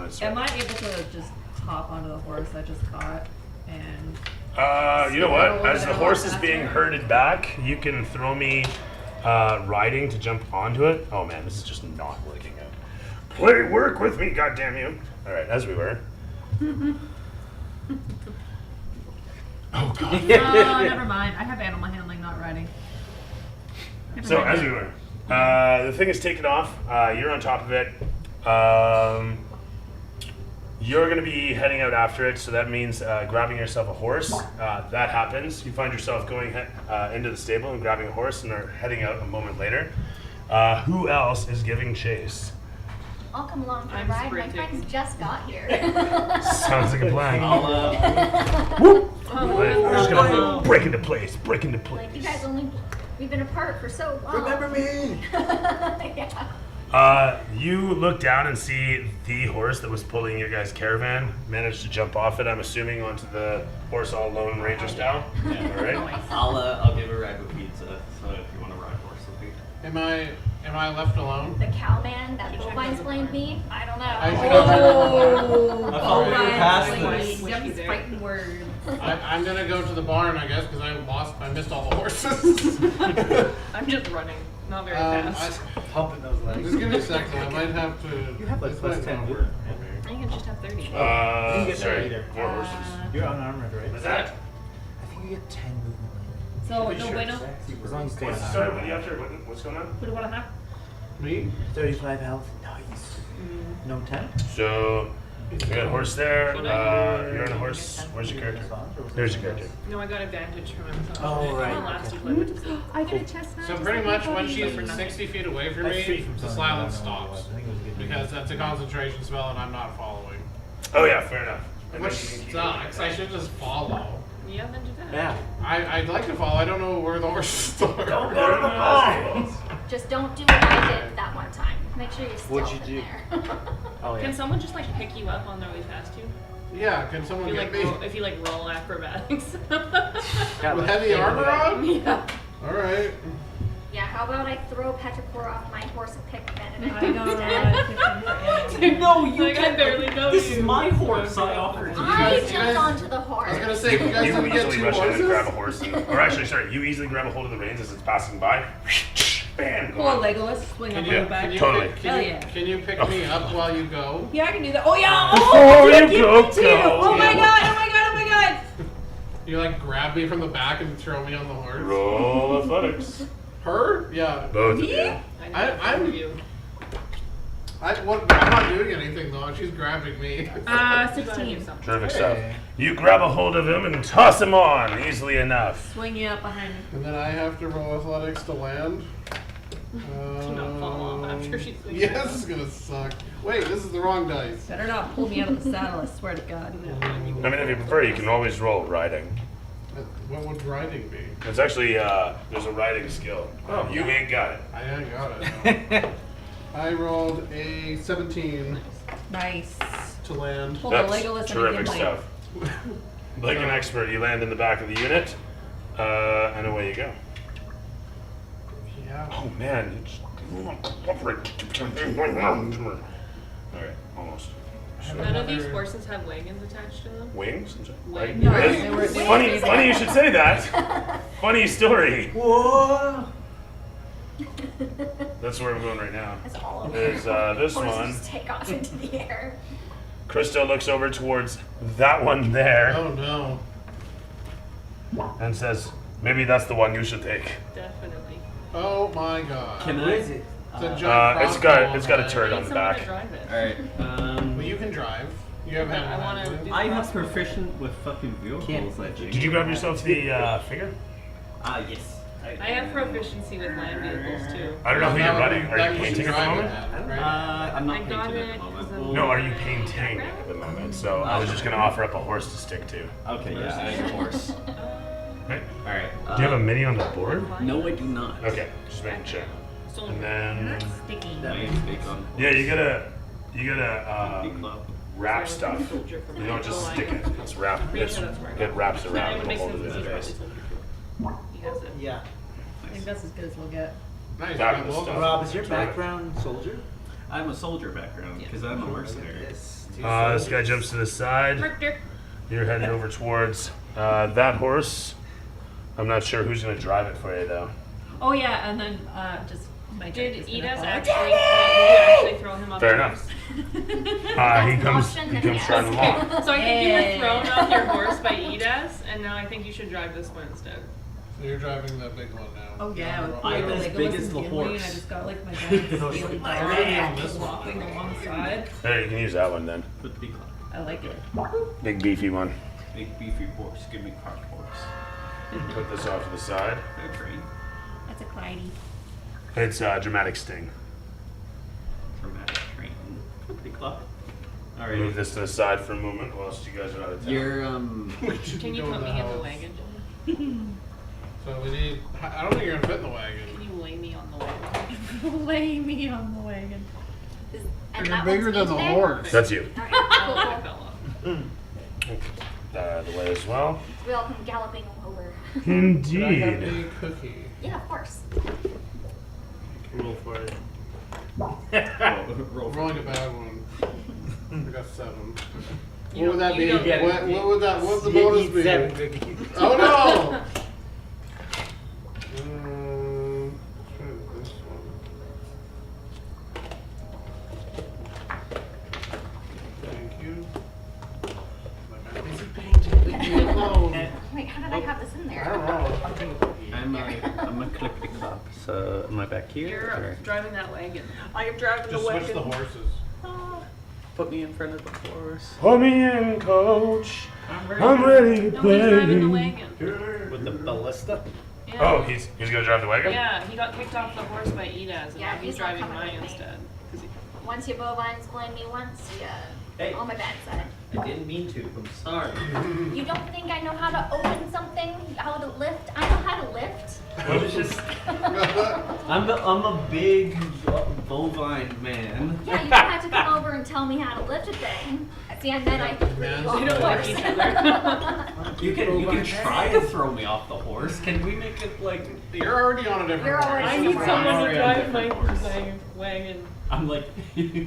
Speaker 1: its way.
Speaker 2: Am I able to just hop onto the horse I just caught and?
Speaker 1: You know what?
Speaker 2: Roll
Speaker 1: As the
Speaker 2: down
Speaker 1: horse is
Speaker 2: after?
Speaker 1: being herded back, you can throw me riding to jump onto it. Oh man, this is just not working out. Work with me, goddamn you! All right, as we were. Oh god.
Speaker 2: Oh, never mind. I have animal handling, not riding. Never
Speaker 1: So
Speaker 2: mind
Speaker 1: as
Speaker 2: that.
Speaker 1: we were, the thing is taken off. You're on top of it. You're going to be heading out after it, so that means grabbing yourself a horse. That happens. You find yourself going into the stable and grabbing a horse, and are heading out a moment later. Who else is giving chase?
Speaker 7: I'll come along for the
Speaker 4: I'm
Speaker 7: ride.
Speaker 4: sprinting.
Speaker 7: My friends just got here.
Speaker 1: Sounds like a plan.
Speaker 6: I'll,
Speaker 1: Whoop!
Speaker 4: Oh,
Speaker 1: We're just gonna
Speaker 4: no.
Speaker 1: break into place. Break into place.
Speaker 7: Like, you guys we've been apart for so long.
Speaker 5: Remember me?
Speaker 7: Yeah.
Speaker 1: You look down and see the horse that was pulling your guys' caravan managed to jump off it. I'm assuming onto the horse all Lone Ranger style.
Speaker 6: Yeah.
Speaker 1: All right.
Speaker 6: I'll give a ride with pizza. So if you want to ride horse with me.
Speaker 3: Am I left alone?
Speaker 7: The cowman that bovines blamed me? I don't know.
Speaker 3: I should
Speaker 2: Oh,
Speaker 6: I thought we were past this.
Speaker 2: Yum's fighting words.
Speaker 3: I'm gonna go to the barn, I guess, because I missed all the horses.
Speaker 4: I'm just running, not very
Speaker 3: I-
Speaker 4: fast.
Speaker 5: Pumping those legs.
Speaker 3: Just give me a second. I might have to.
Speaker 5: You have like
Speaker 3: this
Speaker 5: plus
Speaker 3: might
Speaker 5: 10
Speaker 3: not
Speaker 5: movement.
Speaker 3: work for me.
Speaker 4: I think I just have 30.
Speaker 5: You can get there
Speaker 1: Sorry,
Speaker 5: either.
Speaker 1: 4 horses.
Speaker 5: You're unarmored, right?
Speaker 1: What's that?
Speaker 5: I think you get 10 movement.
Speaker 2: So
Speaker 1: Pretty
Speaker 2: the
Speaker 1: sure.
Speaker 2: winner.
Speaker 5: As long as you stay
Speaker 1: What's
Speaker 5: unarmored.
Speaker 1: sorry? What do you have to? What's going on?
Speaker 2: Who do I have?
Speaker 3: Me?
Speaker 5: 35 health. Nice. No 10?
Speaker 1: So you got a horse there. You're on a horse. Where's your character? There's your character.
Speaker 4: No, I got advantage from him. So
Speaker 5: Oh, right.
Speaker 4: The last equip, which is
Speaker 2: I get a chestnut.
Speaker 3: So
Speaker 2: just
Speaker 3: pretty
Speaker 2: like
Speaker 3: much when
Speaker 2: Cody.
Speaker 3: she's
Speaker 4: for nothing.
Speaker 3: 60 feet away from
Speaker 5: That's
Speaker 3: me,
Speaker 5: free from
Speaker 3: the
Speaker 5: something.
Speaker 3: silence
Speaker 5: I don't know what it
Speaker 3: stops.
Speaker 5: was. I think it was a good
Speaker 3: Because that's a concentration spell and I'm not following.
Speaker 1: Oh yeah, fair enough. And
Speaker 3: Which
Speaker 1: then you can keep
Speaker 3: sucks.
Speaker 1: going.
Speaker 3: I should just follow.
Speaker 4: yeah, then do that.
Speaker 5: Yeah.
Speaker 3: I'd like to follow. I don't know where the horses are.
Speaker 1: Don't go to the ball.
Speaker 7: Just don't do what I did that one time. Make sure you're still
Speaker 5: What'd you
Speaker 7: in
Speaker 5: do?
Speaker 7: there.
Speaker 5: Oh, yeah.
Speaker 4: Can someone just like pick you up on their way past you?
Speaker 3: Yeah, can someone
Speaker 4: If you
Speaker 3: get
Speaker 4: like
Speaker 3: me?
Speaker 4: roll, if you like roll acrobatics.
Speaker 5: Got
Speaker 3: With
Speaker 5: like
Speaker 3: heavy armor on?
Speaker 4: yeah.
Speaker 3: Alright.
Speaker 7: Yeah, how about I throw Petrichor off my horse and pick Benedict
Speaker 2: I got
Speaker 7: instead?
Speaker 6: No, you
Speaker 4: Like, I barely know
Speaker 6: This
Speaker 4: you.
Speaker 6: is my horse. I offered you.
Speaker 7: I
Speaker 3: you
Speaker 7: jumped
Speaker 3: guys-
Speaker 7: onto the
Speaker 3: I
Speaker 7: horse.
Speaker 3: was gonna say, you guys
Speaker 1: You
Speaker 3: didn't get
Speaker 1: easily
Speaker 3: 2
Speaker 1: rush in and grab a
Speaker 3: horses?
Speaker 1: horse, or actually, sorry, you easily grab a hold of the reins as it's passing by. Bam!
Speaker 2: Pull a
Speaker 1: gone.
Speaker 2: Legolas, swing up
Speaker 3: Can
Speaker 2: on
Speaker 3: you,
Speaker 2: the back.
Speaker 3: can you,
Speaker 1: Totally.
Speaker 3: pick,
Speaker 2: Hell
Speaker 3: can,
Speaker 2: yeah.
Speaker 3: you, can you pick me up while you go?
Speaker 2: Yeah, I can do that. Oh yeah!
Speaker 1: Before
Speaker 2: Oh,
Speaker 1: you
Speaker 2: give
Speaker 1: go,
Speaker 2: me too.
Speaker 1: go.
Speaker 2: Oh my
Speaker 3: Yeah.
Speaker 2: god! Oh my god! Oh my god!
Speaker 3: You like grab me from the back and throw me on the horse?
Speaker 1: Roll athletics.
Speaker 3: Her? Yeah.
Speaker 1: Both of
Speaker 2: Me?
Speaker 1: you.
Speaker 3: I'm-
Speaker 4: you.
Speaker 3: I'm not doing anything though. She's grabbing me.
Speaker 2: 16.
Speaker 1: Terrific stuff. You grab a hold of him and toss him on easily enough.
Speaker 2: Swing you up behind me.
Speaker 3: And then I have to roll athletics to land.
Speaker 4: To not fall off after she's like,
Speaker 3: Yeah, this is gonna suck. Wait, this is the wrong dice.
Speaker 2: Better not pull me out of the saddle. I swear to God.
Speaker 1: I mean, if you prefer, you can always roll riding.
Speaker 3: What would riding be?
Speaker 1: It's actually, there's a riding skill.
Speaker 3: Oh.
Speaker 1: You ain't got it.
Speaker 3: I ain't got it. No. I rolled a 17
Speaker 2: Nice.
Speaker 3: to land.
Speaker 2: Hold on,
Speaker 1: That's
Speaker 2: Legolas
Speaker 1: terrific
Speaker 2: and
Speaker 1: stuff. Like an expert, you land in the back of the unit, and away you go.
Speaker 3: Yeah.
Speaker 1: Oh man, it's Alright, almost.
Speaker 4: None of these horses have wagons attached to them?
Speaker 1: Wings? I'm sorry.
Speaker 4: Wagons.
Speaker 2: No,
Speaker 1: Hey,
Speaker 2: they were-
Speaker 1: funny you should say that. Funny story.
Speaker 5: Whoa!
Speaker 1: That's where we're going right now.
Speaker 7: That's all of
Speaker 1: There's
Speaker 7: them.
Speaker 1: this
Speaker 7: Horses
Speaker 1: one.
Speaker 7: just take off into the air.
Speaker 1: Christo looks over towards that one there
Speaker 3: Oh no.
Speaker 1: and says, maybe that's the one you should take.
Speaker 4: Definitely.
Speaker 3: Oh my god.
Speaker 6: Can
Speaker 5: What
Speaker 6: I?
Speaker 5: is it?
Speaker 3: It's a giant
Speaker 1: It's
Speaker 3: crossbow
Speaker 1: got a
Speaker 3: on
Speaker 1: turret
Speaker 4: I
Speaker 1: on
Speaker 4: need
Speaker 1: the
Speaker 4: someone to
Speaker 1: back.
Speaker 4: drive it.
Speaker 6: Alright.
Speaker 3: Well, you can drive. You have
Speaker 4: I
Speaker 3: had
Speaker 4: wanna
Speaker 3: one.
Speaker 4: do-
Speaker 6: I have proficient with fucking vehicles,
Speaker 5: Can't-
Speaker 6: I think.
Speaker 1: Did you grab yourself the figure?
Speaker 6: Yes.
Speaker 4: I have proficiency with land vehicles too.
Speaker 1: I don't know who you're running. Are you painting at the moment?
Speaker 6: I'm not
Speaker 4: I got
Speaker 6: painting
Speaker 4: it
Speaker 6: at the moment.
Speaker 4: 'cause I'm-
Speaker 6: Well,
Speaker 1: No, are you painting at the moment? So I was just gonna offer up a horse to stick to.
Speaker 6: Okay, yeah, I have a horse.
Speaker 1: Right?
Speaker 6: Alright.
Speaker 1: Do you have a mini on the board?
Speaker 6: No, I do not.
Speaker 1: Okay, just making sure.
Speaker 4: So,
Speaker 1: And then
Speaker 2: Sticky.
Speaker 6: That means big on.
Speaker 1: yeah, you gotta
Speaker 6: Big club.
Speaker 1: wrap stuff. You don't just stick it. It's wrap. It wraps
Speaker 4: it
Speaker 1: around
Speaker 4: would
Speaker 1: the
Speaker 4: make
Speaker 1: whole
Speaker 4: sense
Speaker 1: of
Speaker 4: because
Speaker 1: the
Speaker 4: he's probably
Speaker 1: face.
Speaker 4: soldier too. He has it.
Speaker 5: Yeah.
Speaker 2: I think that's as good as we'll get.
Speaker 3: Nice.
Speaker 1: Back
Speaker 3: Well,
Speaker 1: the stuff.
Speaker 5: Rob, is your background soldier?
Speaker 6: I'm a soldier background because I'm a mercenary.
Speaker 5: Yes.
Speaker 1: This guy jumps to the side.
Speaker 4: Richter.
Speaker 1: You're headed over towards that horse. I'm not sure who's gonna drive it for you though.
Speaker 2: Oh yeah, and then just my
Speaker 4: Did
Speaker 2: Jack is
Speaker 4: Edith
Speaker 2: gonna follow.
Speaker 4: actually, did you actually throw him off
Speaker 1: Fair
Speaker 4: the
Speaker 1: enough.
Speaker 4: horse?
Speaker 1: He comes
Speaker 7: Option,
Speaker 1: he
Speaker 7: then
Speaker 1: comes
Speaker 7: yes.
Speaker 1: driving along.
Speaker 4: So I think you
Speaker 2: Yay.
Speaker 4: were thrown off your horse by Edith, and now I think you should drive this one instead.
Speaker 3: So you're driving the big one now.
Speaker 2: Oh yeah, with
Speaker 6: I'm
Speaker 2: poor
Speaker 6: as
Speaker 2: Legolas
Speaker 6: big as
Speaker 2: and
Speaker 6: the
Speaker 2: Gimli, and I
Speaker 6: horse.
Speaker 2: just got like my giant steely
Speaker 3: I'm already on this one.
Speaker 2: walking alongside.
Speaker 1: There, you can use that one then.
Speaker 6: Put the big club.
Speaker 2: I like it.
Speaker 1: Big beefy one.
Speaker 6: Big beefy horse. Give me cart horse.
Speaker 1: Put this off to the side.
Speaker 6: They're trained.
Speaker 2: That's a Clydie.
Speaker 1: It's dramatic sting.
Speaker 6: Dramatic training. Put the big club.
Speaker 1: Move
Speaker 6: Alright.
Speaker 1: this to the side for a moment whilst you guys are out of town.
Speaker 6: You're
Speaker 4: Can you
Speaker 3: Go
Speaker 4: put
Speaker 3: in
Speaker 4: me
Speaker 3: the
Speaker 4: in the
Speaker 3: house.
Speaker 4: wagon?
Speaker 3: So we need. I don't think you're gonna fit in the wagon.
Speaker 4: Can you lay me on the wagon?
Speaker 2: Lay me on the wagon.
Speaker 7: And
Speaker 3: You're
Speaker 7: that
Speaker 3: bigger
Speaker 7: one's
Speaker 3: than
Speaker 7: me
Speaker 3: the
Speaker 7: today?
Speaker 3: horse.
Speaker 1: That's you.
Speaker 7: Alright,
Speaker 4: Oh, I
Speaker 7: cool.
Speaker 4: fell off.
Speaker 1: The way as well.
Speaker 7: We all come galloping over.
Speaker 3: Could I have
Speaker 1: Indeed.
Speaker 3: a cookie?
Speaker 7: Yeah, of course.
Speaker 5: Roll for it.
Speaker 6: roll.
Speaker 3: Rolling a bad one. I got 7.
Speaker 4: You
Speaker 3: What would that
Speaker 4: don't-
Speaker 3: be?
Speaker 4: you don't-
Speaker 3: What would that? What's the
Speaker 5: You
Speaker 3: bonus
Speaker 5: eat
Speaker 3: be?
Speaker 5: 7 cookies.
Speaker 3: Oh no! Let's try this one. Thank you. Leave me alone.
Speaker 7: Wait, how did I have this in
Speaker 3: I
Speaker 7: there?
Speaker 3: don't know.
Speaker 6: I'm a clippity clop. So am I back here?
Speaker 4: You're
Speaker 6: or-
Speaker 4: driving that wagon. I am driving
Speaker 3: Just
Speaker 4: the
Speaker 3: switch
Speaker 4: wagon.
Speaker 3: the horses.
Speaker 6: Put me in front of the horse.
Speaker 1: Put me in, coach.
Speaker 4: I'm
Speaker 1: I'm ready to
Speaker 4: No, he's driving the
Speaker 1: play.
Speaker 4: wagon.
Speaker 5: With the ballista?
Speaker 4: Yeah.
Speaker 1: Oh, he's gonna drive the wagon?
Speaker 4: Yeah, he got kicked off the horse by Edaz, and
Speaker 7: Yeah,
Speaker 4: now he's
Speaker 7: he's not
Speaker 4: driving
Speaker 7: coming
Speaker 4: mine
Speaker 7: with me.
Speaker 4: instead. 'Cause he-
Speaker 7: Once you bovines blame me once, yeah.
Speaker 5: Hey.
Speaker 7: On my bad side.
Speaker 5: I didn't mean to. I'm sorry.
Speaker 7: You don't think I know how to open something? How to lift? I know how to lift.
Speaker 6: I'm a big bovine man.
Speaker 7: Yeah, you don't have to come over and tell me how to lift a thing. See, and then I can
Speaker 3: Man,
Speaker 7: you off
Speaker 4: they
Speaker 7: the
Speaker 4: don't like
Speaker 7: horse.
Speaker 4: each other.
Speaker 6: You can try to throw me off the horse. Can we make it like
Speaker 3: You're already on a different
Speaker 7: You're
Speaker 3: horse.
Speaker 7: already
Speaker 4: I
Speaker 7: on
Speaker 4: need
Speaker 7: Right.
Speaker 4: someone
Speaker 6: Sorry,
Speaker 4: to
Speaker 6: I'm
Speaker 4: drive my
Speaker 6: different horse.
Speaker 4: wagon.
Speaker 6: I'm like you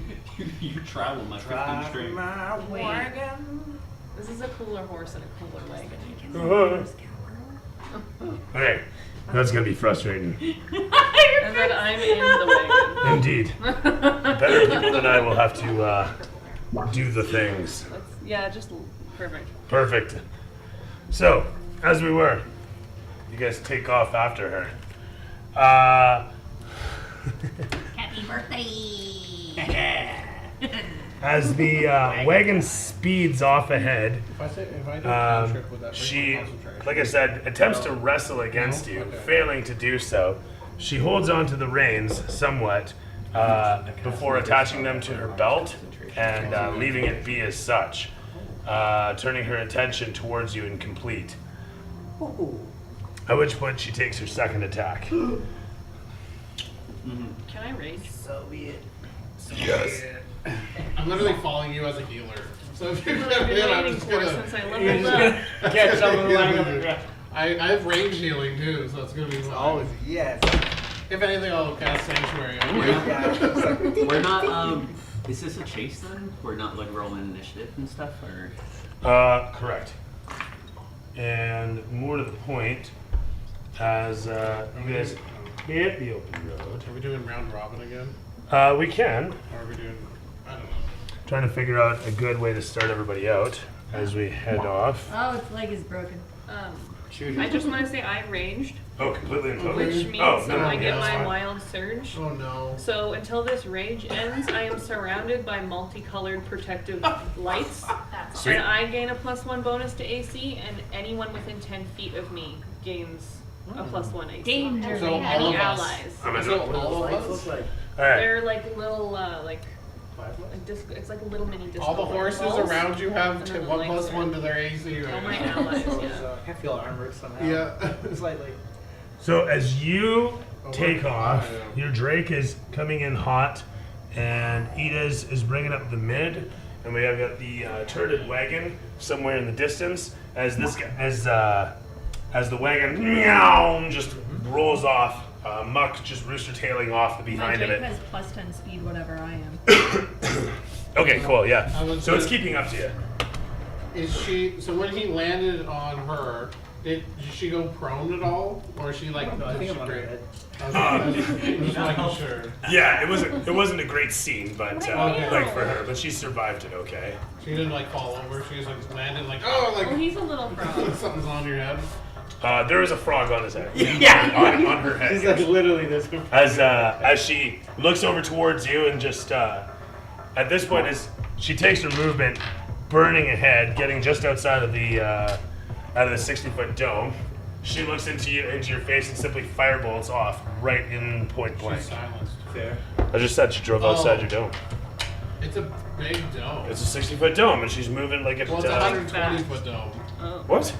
Speaker 6: travel my 15 straight.
Speaker 5: my
Speaker 2: wagon.
Speaker 4: This is a cooler horse and a cooler wagon.
Speaker 1: Okay, that's gonna be frustrating.
Speaker 4: And then I'm in the wagon.
Speaker 1: Indeed. Better people than I will have to do the things.
Speaker 4: Yeah, just perfect.
Speaker 1: Perfect. So, as we were, you guys take off after her.
Speaker 2: Happy birthday!
Speaker 1: As the wagon speeds off ahead,
Speaker 3: If I do a cantrip, would that break my
Speaker 1: she,
Speaker 3: concentration?
Speaker 1: like I said, attempts to wrestle against you,
Speaker 3: Okay.
Speaker 1: failing to do so. She holds onto the reins somewhat before attaching them to her belt and leaving it be as such, turning her attention towards you in complete. At which point she takes her second attack.
Speaker 4: Can I rage?
Speaker 5: So be it.
Speaker 1: Yes.
Speaker 3: I'm literally following you as a healer. So if you're
Speaker 4: I've
Speaker 3: gonna
Speaker 4: been
Speaker 3: hit, I'm
Speaker 4: waiting
Speaker 3: just
Speaker 4: for it
Speaker 3: gonna.
Speaker 4: since I
Speaker 5: You're
Speaker 4: leveled
Speaker 5: just
Speaker 4: up.
Speaker 5: gonna catch someone lying on the ground.
Speaker 3: I have range healing too, so it's gonna be fine.
Speaker 5: Oh, yes.
Speaker 3: If anything, I'll cast Sanctuary on you.
Speaker 5: Yeah.
Speaker 6: We're not. Is this a chase then? We're not like rolling initiative and stuff, or?
Speaker 1: Correct. And more to the point, as you guys hit the open road,
Speaker 3: Are we doing round robin again?
Speaker 1: we can.
Speaker 3: Or are we doing? I don't know.
Speaker 1: Trying to figure out a good way to start everybody out as we head off.
Speaker 2: Oh, its leg is broken.
Speaker 4: I just want to say I ranged,
Speaker 1: Oh, completely and totally.
Speaker 4: which means
Speaker 1: Oh, no, no,
Speaker 4: I
Speaker 1: yeah,
Speaker 4: get
Speaker 1: that's
Speaker 4: my
Speaker 1: fine.
Speaker 4: wild surge.
Speaker 3: Oh no.
Speaker 4: So until this rage ends, I am surrounded by multicolored protective lights.
Speaker 7: That's
Speaker 1: Sweet.
Speaker 4: And I gain a +1 bonus to AC, and anyone within 10 feet of me gains a +1 AC.
Speaker 2: Danger.
Speaker 3: So
Speaker 2: man.
Speaker 3: all
Speaker 4: Any
Speaker 3: of us.
Speaker 4: allies.
Speaker 1: I'm
Speaker 3: So
Speaker 1: in.
Speaker 3: all of
Speaker 5: Lights
Speaker 3: us?
Speaker 5: look like
Speaker 1: Alright.
Speaker 4: They're like little, like
Speaker 5: fireflies.
Speaker 4: a disc. It's like a little mini disc.
Speaker 3: All the horses around you have
Speaker 4: And then the
Speaker 3: 1
Speaker 4: legs
Speaker 3: plus
Speaker 4: are-
Speaker 3: 1 to their AC.
Speaker 4: All my
Speaker 3: Right?
Speaker 4: allies,
Speaker 5: So
Speaker 4: yeah.
Speaker 5: I feel armored somehow.
Speaker 3: Yeah.
Speaker 5: Slightly.
Speaker 1: So as you
Speaker 3: Oh,
Speaker 1: take
Speaker 3: we're-
Speaker 1: off,
Speaker 3: oh, yeah.
Speaker 1: your Drake is coming in hot, and Ida's is bringing up the mid, and we have got the turreted wagon somewhere in the distance. As this guy, as the wagon meow just rolls off, Muck just rooster tailing off the
Speaker 2: My
Speaker 1: behind of
Speaker 2: Drake
Speaker 1: it.
Speaker 2: has +10 speed, whatever I am.
Speaker 1: Okay, cool, yeah.
Speaker 3: I was
Speaker 1: So it's
Speaker 3: gonna-
Speaker 1: keeping up to you.
Speaker 3: Is she? So when he landed on her, did she go prone at all, or is she like?
Speaker 5: No, I
Speaker 3: did
Speaker 5: think
Speaker 3: she
Speaker 5: I'm on her
Speaker 3: break?
Speaker 5: head.
Speaker 3: I was just making sure.
Speaker 1: Yeah, it wasn't a great scene, but
Speaker 3: Okay.
Speaker 1: like for her, but she survived it okay.
Speaker 3: She didn't like fall over. She just like landed like oh
Speaker 4: Well,
Speaker 3: like
Speaker 4: he's a little frog.
Speaker 3: something's on your head.
Speaker 1: There was a frog on his head.
Speaker 5: Yeah.
Speaker 1: on her head.
Speaker 5: She's like literally this.
Speaker 1: As she looks over towards you and just at this point as she takes her movement, burning ahead, getting just outside of the 60-foot dome, she looks into your face and simply firebolts off right in point blank.
Speaker 3: She's silenced.
Speaker 5: Fair.
Speaker 1: I just said she drove outside
Speaker 3: Oh.
Speaker 1: your dome.
Speaker 3: It's a big dome.
Speaker 1: It's a 60-foot dome and she's moving like it.
Speaker 3: Well, it's a 120-foot dome.
Speaker 1: What?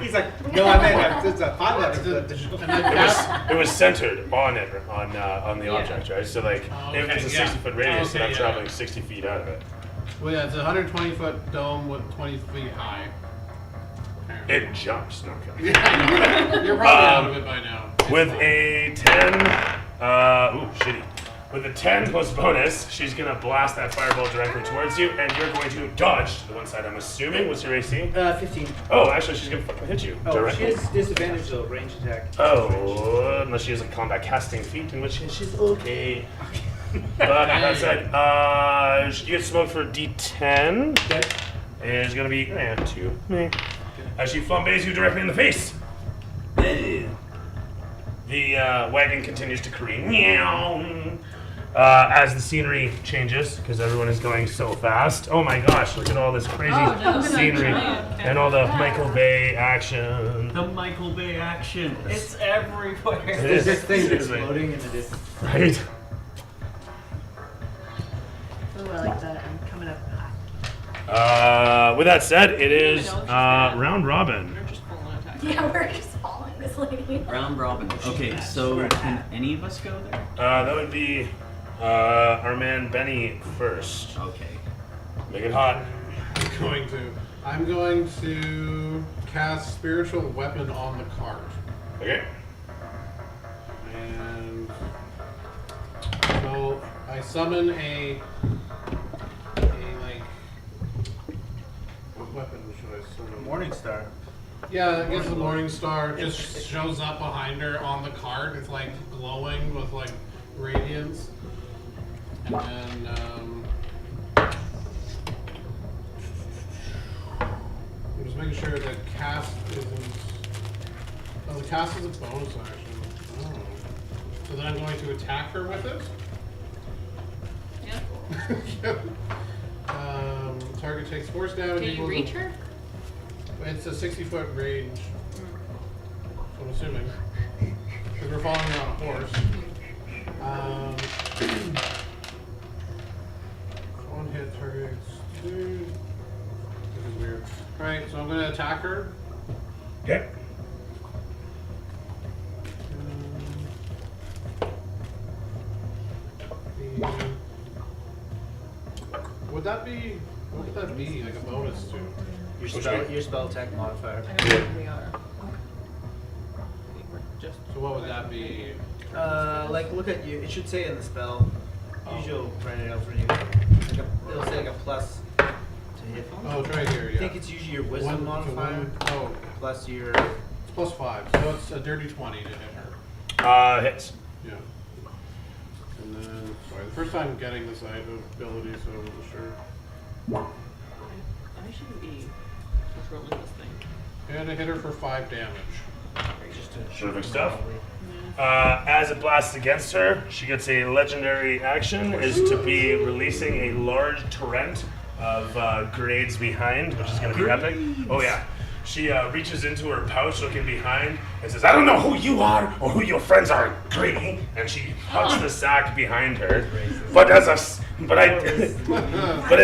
Speaker 5: He's like, no, I meant it's a hot
Speaker 3: It's a-
Speaker 5: level.
Speaker 3: and the cast-
Speaker 1: It was centered on it on the
Speaker 4: Yeah.
Speaker 1: object, right? So like
Speaker 3: Oh,
Speaker 1: if
Speaker 3: okay,
Speaker 1: it's a
Speaker 3: yeah.
Speaker 1: 60-foot radius,
Speaker 3: Okay,
Speaker 1: and I'm
Speaker 3: yeah.
Speaker 1: traveling 60 feet out of it.
Speaker 3: Well, yeah, it's a 120-foot dome with 20 feet high.
Speaker 1: It jumps. No, I'm kidding.
Speaker 3: Yeah, you're probably out of it by now. It's
Speaker 1: With
Speaker 3: fine.
Speaker 1: a 10, shitty. With a 10 plus bonus, she's gonna blast that fireball directly towards you, and you're going to dodge to the one side. I'm assuming. What's your AC?
Speaker 5: 15.
Speaker 1: Oh, actually, she's gonna fucking hit you
Speaker 5: Oh, she
Speaker 1: directly.
Speaker 5: has disadvantage though, range attack.
Speaker 1: Oh, unless she has a combat casting feat, in which case she's okay. But that said, you get smoked for D10.
Speaker 5: Okay.
Speaker 1: And it's gonna be 2. As she flambés you directly in the face. The wagon continues to careen. Meow. As the scenery changes, because everyone is going so fast. Oh my gosh, look at all this crazy
Speaker 2: Oh, no, look at that
Speaker 1: scenery
Speaker 4: giant
Speaker 1: and all the Michael Bay action.
Speaker 6: The Michael Bay action. It's everywhere.
Speaker 1: It
Speaker 5: There's
Speaker 1: is.
Speaker 5: this thing
Speaker 1: Seriously.
Speaker 5: exploding in the distance.
Speaker 1: Right?
Speaker 2: Ooh, I like that. I'm coming up high.
Speaker 1: With that said, it is
Speaker 4: No, she's bad.
Speaker 1: round robin.
Speaker 4: They're just full on attack.
Speaker 7: Yeah, we're just following this lady.
Speaker 6: Round robin. Okay, so can any of us go there?
Speaker 1: That would be our man Benny first.
Speaker 6: Okay.
Speaker 1: Make it hot.
Speaker 3: I'm going to cast spiritual weapon on the cart.
Speaker 1: Okay.
Speaker 3: And so I summon a like what weapon should I summon?
Speaker 5: Morning star.
Speaker 3: Yeah, I guess the morning star just shows up behind her on the cart. It's like glowing with like radiance. And then I'm just making sure that cast isn't. Oh, the cast is a bonus action. Oh. So then I'm going to attack her with it.
Speaker 4: Yeah.
Speaker 3: Target takes force damage.
Speaker 4: Can you
Speaker 3: equals
Speaker 4: reach
Speaker 3: a-
Speaker 4: her?
Speaker 3: It's a 60-foot range. I'm assuming. Because we're following her on a horse. One hit targets 2. This is weird. Alright, so I'm going to attack her.
Speaker 1: Okay.
Speaker 3: would that be? What would that be? Like a bonus to?
Speaker 5: Your spell attack modifier.
Speaker 2: I don't know where we are.
Speaker 5: Just
Speaker 3: So what would that be?
Speaker 5: like look at you. It should say in the spell. Usually you'll write it out for you. It'll say like a plus to hit.
Speaker 3: Oh, it's right here.
Speaker 5: I
Speaker 3: Yeah.
Speaker 5: think it's usually your wisdom modifier
Speaker 3: Oh,
Speaker 5: plus your.
Speaker 3: it's +5. So it's a dirty 20 to hit her.
Speaker 1: Hits.
Speaker 3: Yeah. And then, sorry, the first time getting this ability, so I wasn't sure.
Speaker 4: I shouldn't be controlling this thing.
Speaker 3: And I hit her for 5 damage.
Speaker 1: Terrific stuff. As it blasts against her, she gets a legendary action, is to be releasing a large torrent of grenades behind, which is going to be epic. Oh yeah. She reaches into her pouch looking behind and says, I don't know who you are or who your friends are, Grady. And she hucks the sack behind her. But I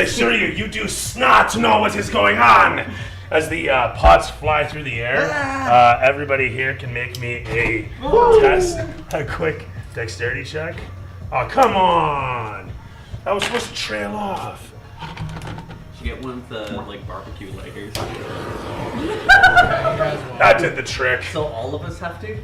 Speaker 1: assure you, you do not know what is going on. As the pots fly through the air, everybody here can make me a test, a quick dexterity check. Oh, come on! I was supposed to trail off.
Speaker 6: You get one of the like barbecue lighters.
Speaker 1: That did the trick.
Speaker 6: So all of us have to?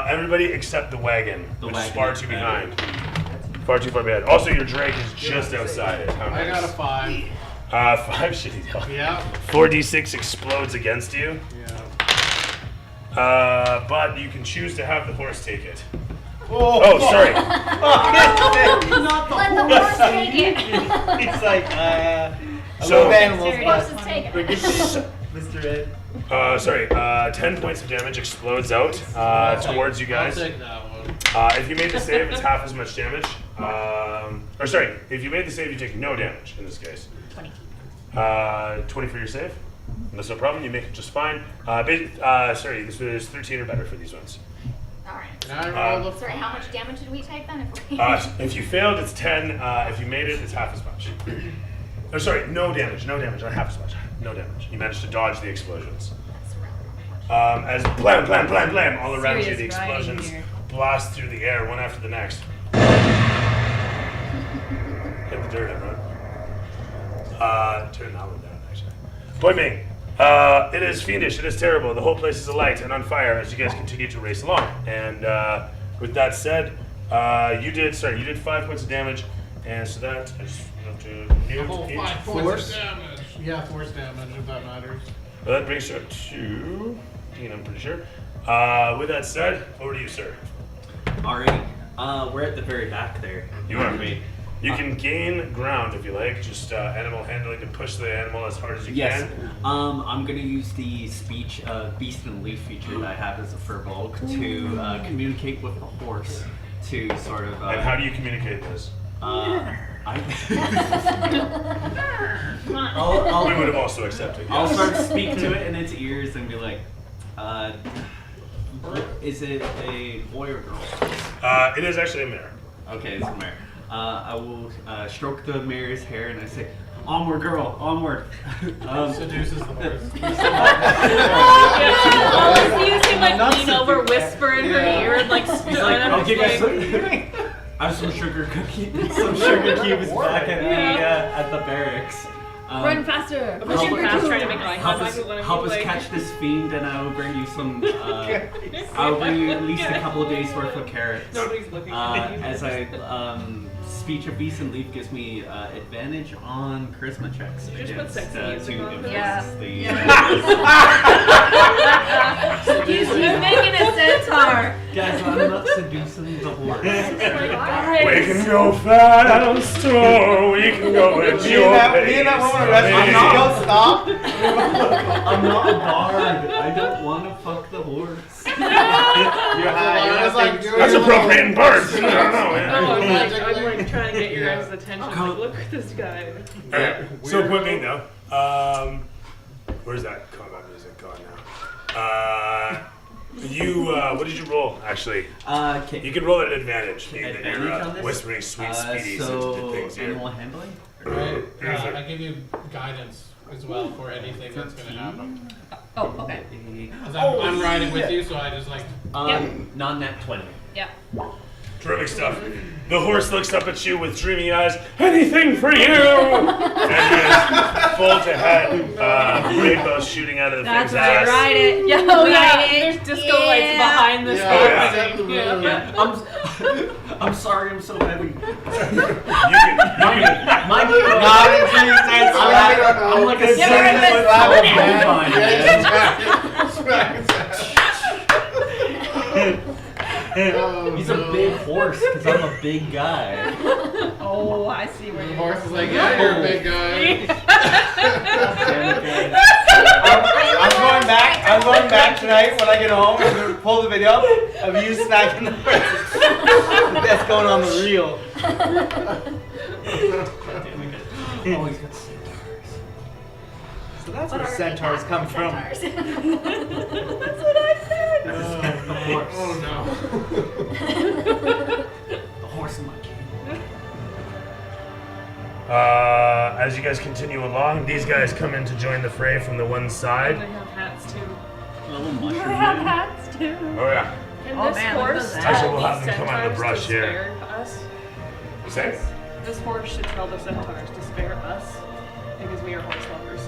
Speaker 1: Everybody except the wagon,
Speaker 6: The
Speaker 1: which
Speaker 6: wagon
Speaker 1: is far
Speaker 6: is
Speaker 1: too
Speaker 6: better.
Speaker 1: behind. Far too far behind. Also, your Drake is just outside it. How
Speaker 3: I got a
Speaker 1: nice.
Speaker 3: 5.
Speaker 1: 5 shitty deal.
Speaker 3: Yeah.
Speaker 1: 4d6 explodes against you,
Speaker 3: Yeah.
Speaker 1: but you can choose to have the horse take it.
Speaker 3: Oh,
Speaker 1: sorry.
Speaker 7: Let the horse take it.
Speaker 5: It's like
Speaker 1: So-
Speaker 5: love animals,
Speaker 7: Horses
Speaker 5: but
Speaker 7: take
Speaker 5: we're
Speaker 7: it.
Speaker 5: giving Mr. Ed.
Speaker 1: Sorry. 10 points of damage explodes out towards you guys.
Speaker 3: I'll take that one.
Speaker 1: If you made the save, it's half as much damage. Or sorry, if you made the save, you take no damage in this case. 20 for your save. That's no problem. You make it just fine. Sorry, this was 13 or better for these ones.
Speaker 7: Alright.
Speaker 3: Can I roll the
Speaker 7: Sorry, how much damage did we take then?
Speaker 1: If you failed, it's 10. If you made it, it's half as much. Oh, sorry, no damage, not half as much. No damage. You managed to dodge the explosions. As blam, blam, blam, blam, all around you, the
Speaker 2: Serious riding
Speaker 1: explosions
Speaker 2: here.
Speaker 1: blast through the air, one after the next. Hit the dirt, everyone. Turn that one down, actually. Point being, it is fiendish, it is terrible. The whole place is alight and on fire as you guys continue to race along. And with that said, you did 5 points of damage, and so that I just have to
Speaker 3: A whole
Speaker 1: mute
Speaker 3: 5
Speaker 1: each.
Speaker 3: points of damage. Yeah, force damage, if that matters.
Speaker 1: Well, that brings you up to 15, I'm pretty sure. With that said, over to you, sir.
Speaker 6: Alrighty. We're at the very back there.
Speaker 1: You are.
Speaker 6: me.
Speaker 1: You can gain ground if you like, just animal handling to push the animal as hard as you
Speaker 6: Yes.
Speaker 1: can.
Speaker 6: I'm gonna use the speech beast and leaf feature that I have as a furbolg to communicate with the horse to sort of.
Speaker 1: And how do you communicate this?
Speaker 6: I'll
Speaker 1: We would have also accepted.
Speaker 6: I'll
Speaker 1: Yes.
Speaker 6: sort of speak to it in its ears and be like, is it a boy or girl?
Speaker 1: It is actually a mare.
Speaker 6: Okay, it's a mare. I will stroke the mare's hair and I say, onward, girl, onward.
Speaker 3: Seduces the horse.
Speaker 4: I'll use him like lean over, whisper in her ear, and like
Speaker 6: He's
Speaker 4: spit
Speaker 6: like,
Speaker 4: on
Speaker 6: I'll
Speaker 4: her
Speaker 6: give you
Speaker 4: face.
Speaker 6: some. I have some sugar cookies. Some sugar cubes back at the barracks.
Speaker 2: Run faster!
Speaker 4: I'm pushing fast, trying to make eye
Speaker 6: Help us,
Speaker 4: contact with one of
Speaker 6: help
Speaker 4: you,
Speaker 6: us
Speaker 4: like-
Speaker 6: catch this fiend, and I will bring you some. I will bring you at least a couple of days worth of carrots.
Speaker 4: Nobody's looking at me.
Speaker 6: As I speech of beast and leaf gives me advantage on charisma checks
Speaker 4: You just put
Speaker 6: against
Speaker 4: sexy music on
Speaker 6: to
Speaker 4: this?
Speaker 6: influence
Speaker 2: He's making a centaur!
Speaker 6: Guys, I'm not seducing the horse.
Speaker 1: We can go fast, or we can go at your pace.
Speaker 5: Stop.
Speaker 6: I'm not a bard. I don't want to fuck the horse.
Speaker 1: That's appropriate in birds. I don't know.
Speaker 4: No,
Speaker 1: Yeah.
Speaker 4: I'm like trying to get your guys' attention.
Speaker 6: Okay.
Speaker 4: Like, look at this guy.
Speaker 1: Okay, so point being though, where's that combat music gone now? What did you roll actually?
Speaker 6: Okay.
Speaker 1: You can roll at an advantage. Being that
Speaker 6: Advantage
Speaker 1: you're
Speaker 6: on this?
Speaker 1: whispering sweet speedies into
Speaker 6: So
Speaker 1: things here.
Speaker 6: animal handling.
Speaker 3: Right. I give you guidance as well for anything that's going to happen.
Speaker 2: Oh, okay.
Speaker 3: Because I'm riding with you, so I just like.
Speaker 6: Non-nat 20.
Speaker 2: Yeah.
Speaker 1: Terrific stuff. The horse looks up at you with dreamy eyes. Anything for you! And there's full to head rainbows shooting out of the
Speaker 2: That's
Speaker 1: thing's
Speaker 2: right,
Speaker 1: ass.
Speaker 2: ride it.
Speaker 4: Yeah,
Speaker 2: Ride it.
Speaker 4: there's disco lights behind this
Speaker 3: Yeah,
Speaker 1: Oh,
Speaker 4: whole
Speaker 1: yeah.
Speaker 3: set the
Speaker 4: thing.
Speaker 3: mood.
Speaker 4: Yeah.
Speaker 6: I'm sorry, I'm so heavy.
Speaker 1: You can
Speaker 6: Mind you,
Speaker 5: Not until you said slap.
Speaker 6: I'm like a
Speaker 2: Yeah, we're in
Speaker 6: seven-foot
Speaker 2: this-
Speaker 6: tall
Speaker 3: Yeah,
Speaker 6: porcupine, man.
Speaker 3: smack his ass. Oh,
Speaker 6: He's
Speaker 3: no.
Speaker 6: a big horse because I'm a big guy.
Speaker 2: Oh, I see where
Speaker 3: The
Speaker 2: you're
Speaker 3: horse is like, yeah, you're a big guy.
Speaker 5: I'm going back tonight when I get home. I'm gonna pull the video of you smacking the horse. That's going on the reel.
Speaker 6: Oh, he's got centaurs.
Speaker 5: So that's
Speaker 7: What
Speaker 5: where
Speaker 7: are
Speaker 5: centaurs
Speaker 7: they?
Speaker 5: come from.
Speaker 7: Centaurs.
Speaker 2: That's what I said.
Speaker 6: That's his kind of horse.
Speaker 3: Oh
Speaker 6: The horse in my cave.
Speaker 1: As you guys continue along, these guys come in to join the fray from the one
Speaker 4: They
Speaker 1: side.
Speaker 4: have hats too.
Speaker 6: Little
Speaker 2: I
Speaker 6: mushroom
Speaker 2: have
Speaker 6: man.
Speaker 2: hats too.
Speaker 1: Oh yeah.
Speaker 4: Can
Speaker 2: Oh,
Speaker 4: this
Speaker 2: man, look at
Speaker 4: horse
Speaker 2: those
Speaker 4: tell
Speaker 2: abs.
Speaker 1: Actually, we'll have
Speaker 4: these
Speaker 1: them come out of the
Speaker 4: centaurs
Speaker 1: brush
Speaker 4: to
Speaker 1: here.
Speaker 4: spare us?
Speaker 1: Say?
Speaker 4: This horse should tell the centaurs to spare us because we are horse lovers.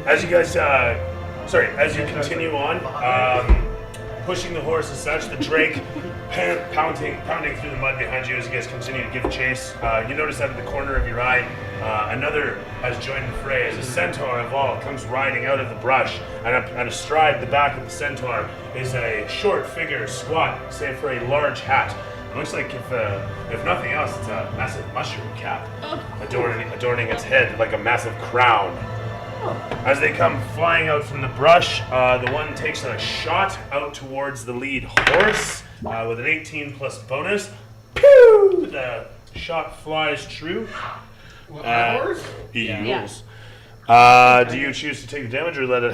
Speaker 1: As you guys, as you continue on, pushing the horse as such, the drake pounding through the mud behind you as you guys continue to give chase. You notice out of the corner of your eye, another has joined the fray as a centaur of all comes riding out of the brush, and astride the back of the centaur is a short figure, squat, save for a large hat. It looks like if nothing else, it's a massive mushroom cap adorning its head like a massive crown. As they come flying out from the brush, the one takes a shot out towards the lead horse with an 18 plus bonus. Pew! The shot flies true.
Speaker 3: What, my horse?
Speaker 1: Eagles. Do you choose to take the damage or let it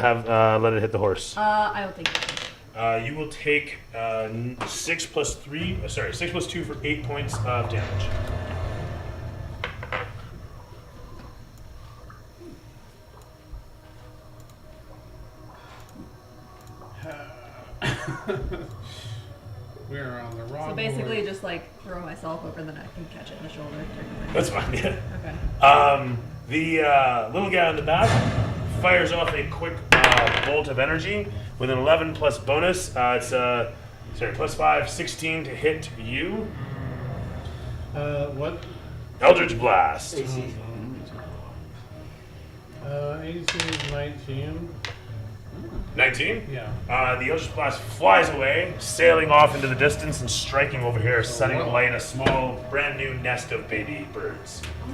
Speaker 1: hit the horse?
Speaker 2: I will take it.
Speaker 1: You will take 6 plus 2 for 8 points of damage.
Speaker 3: We're on the wrong
Speaker 2: So basically,
Speaker 3: horse.
Speaker 2: just like throw myself over the neck and catch it in the shoulder.
Speaker 1: That's fine, yeah.
Speaker 2: Okay.
Speaker 1: The little guy on the back fires off a quick bolt of energy with an 11 plus bonus. It's plus 5, 16 to hit you.
Speaker 3: What?
Speaker 1: Eldritch Blast.
Speaker 5: AC.
Speaker 3: AC is 19.
Speaker 1: 19?
Speaker 3: Yeah.
Speaker 1: The Eldritch Blast flies away, sailing off into the distance and striking over here, setting alight a small, brand new nest of baby birds.
Speaker 4: More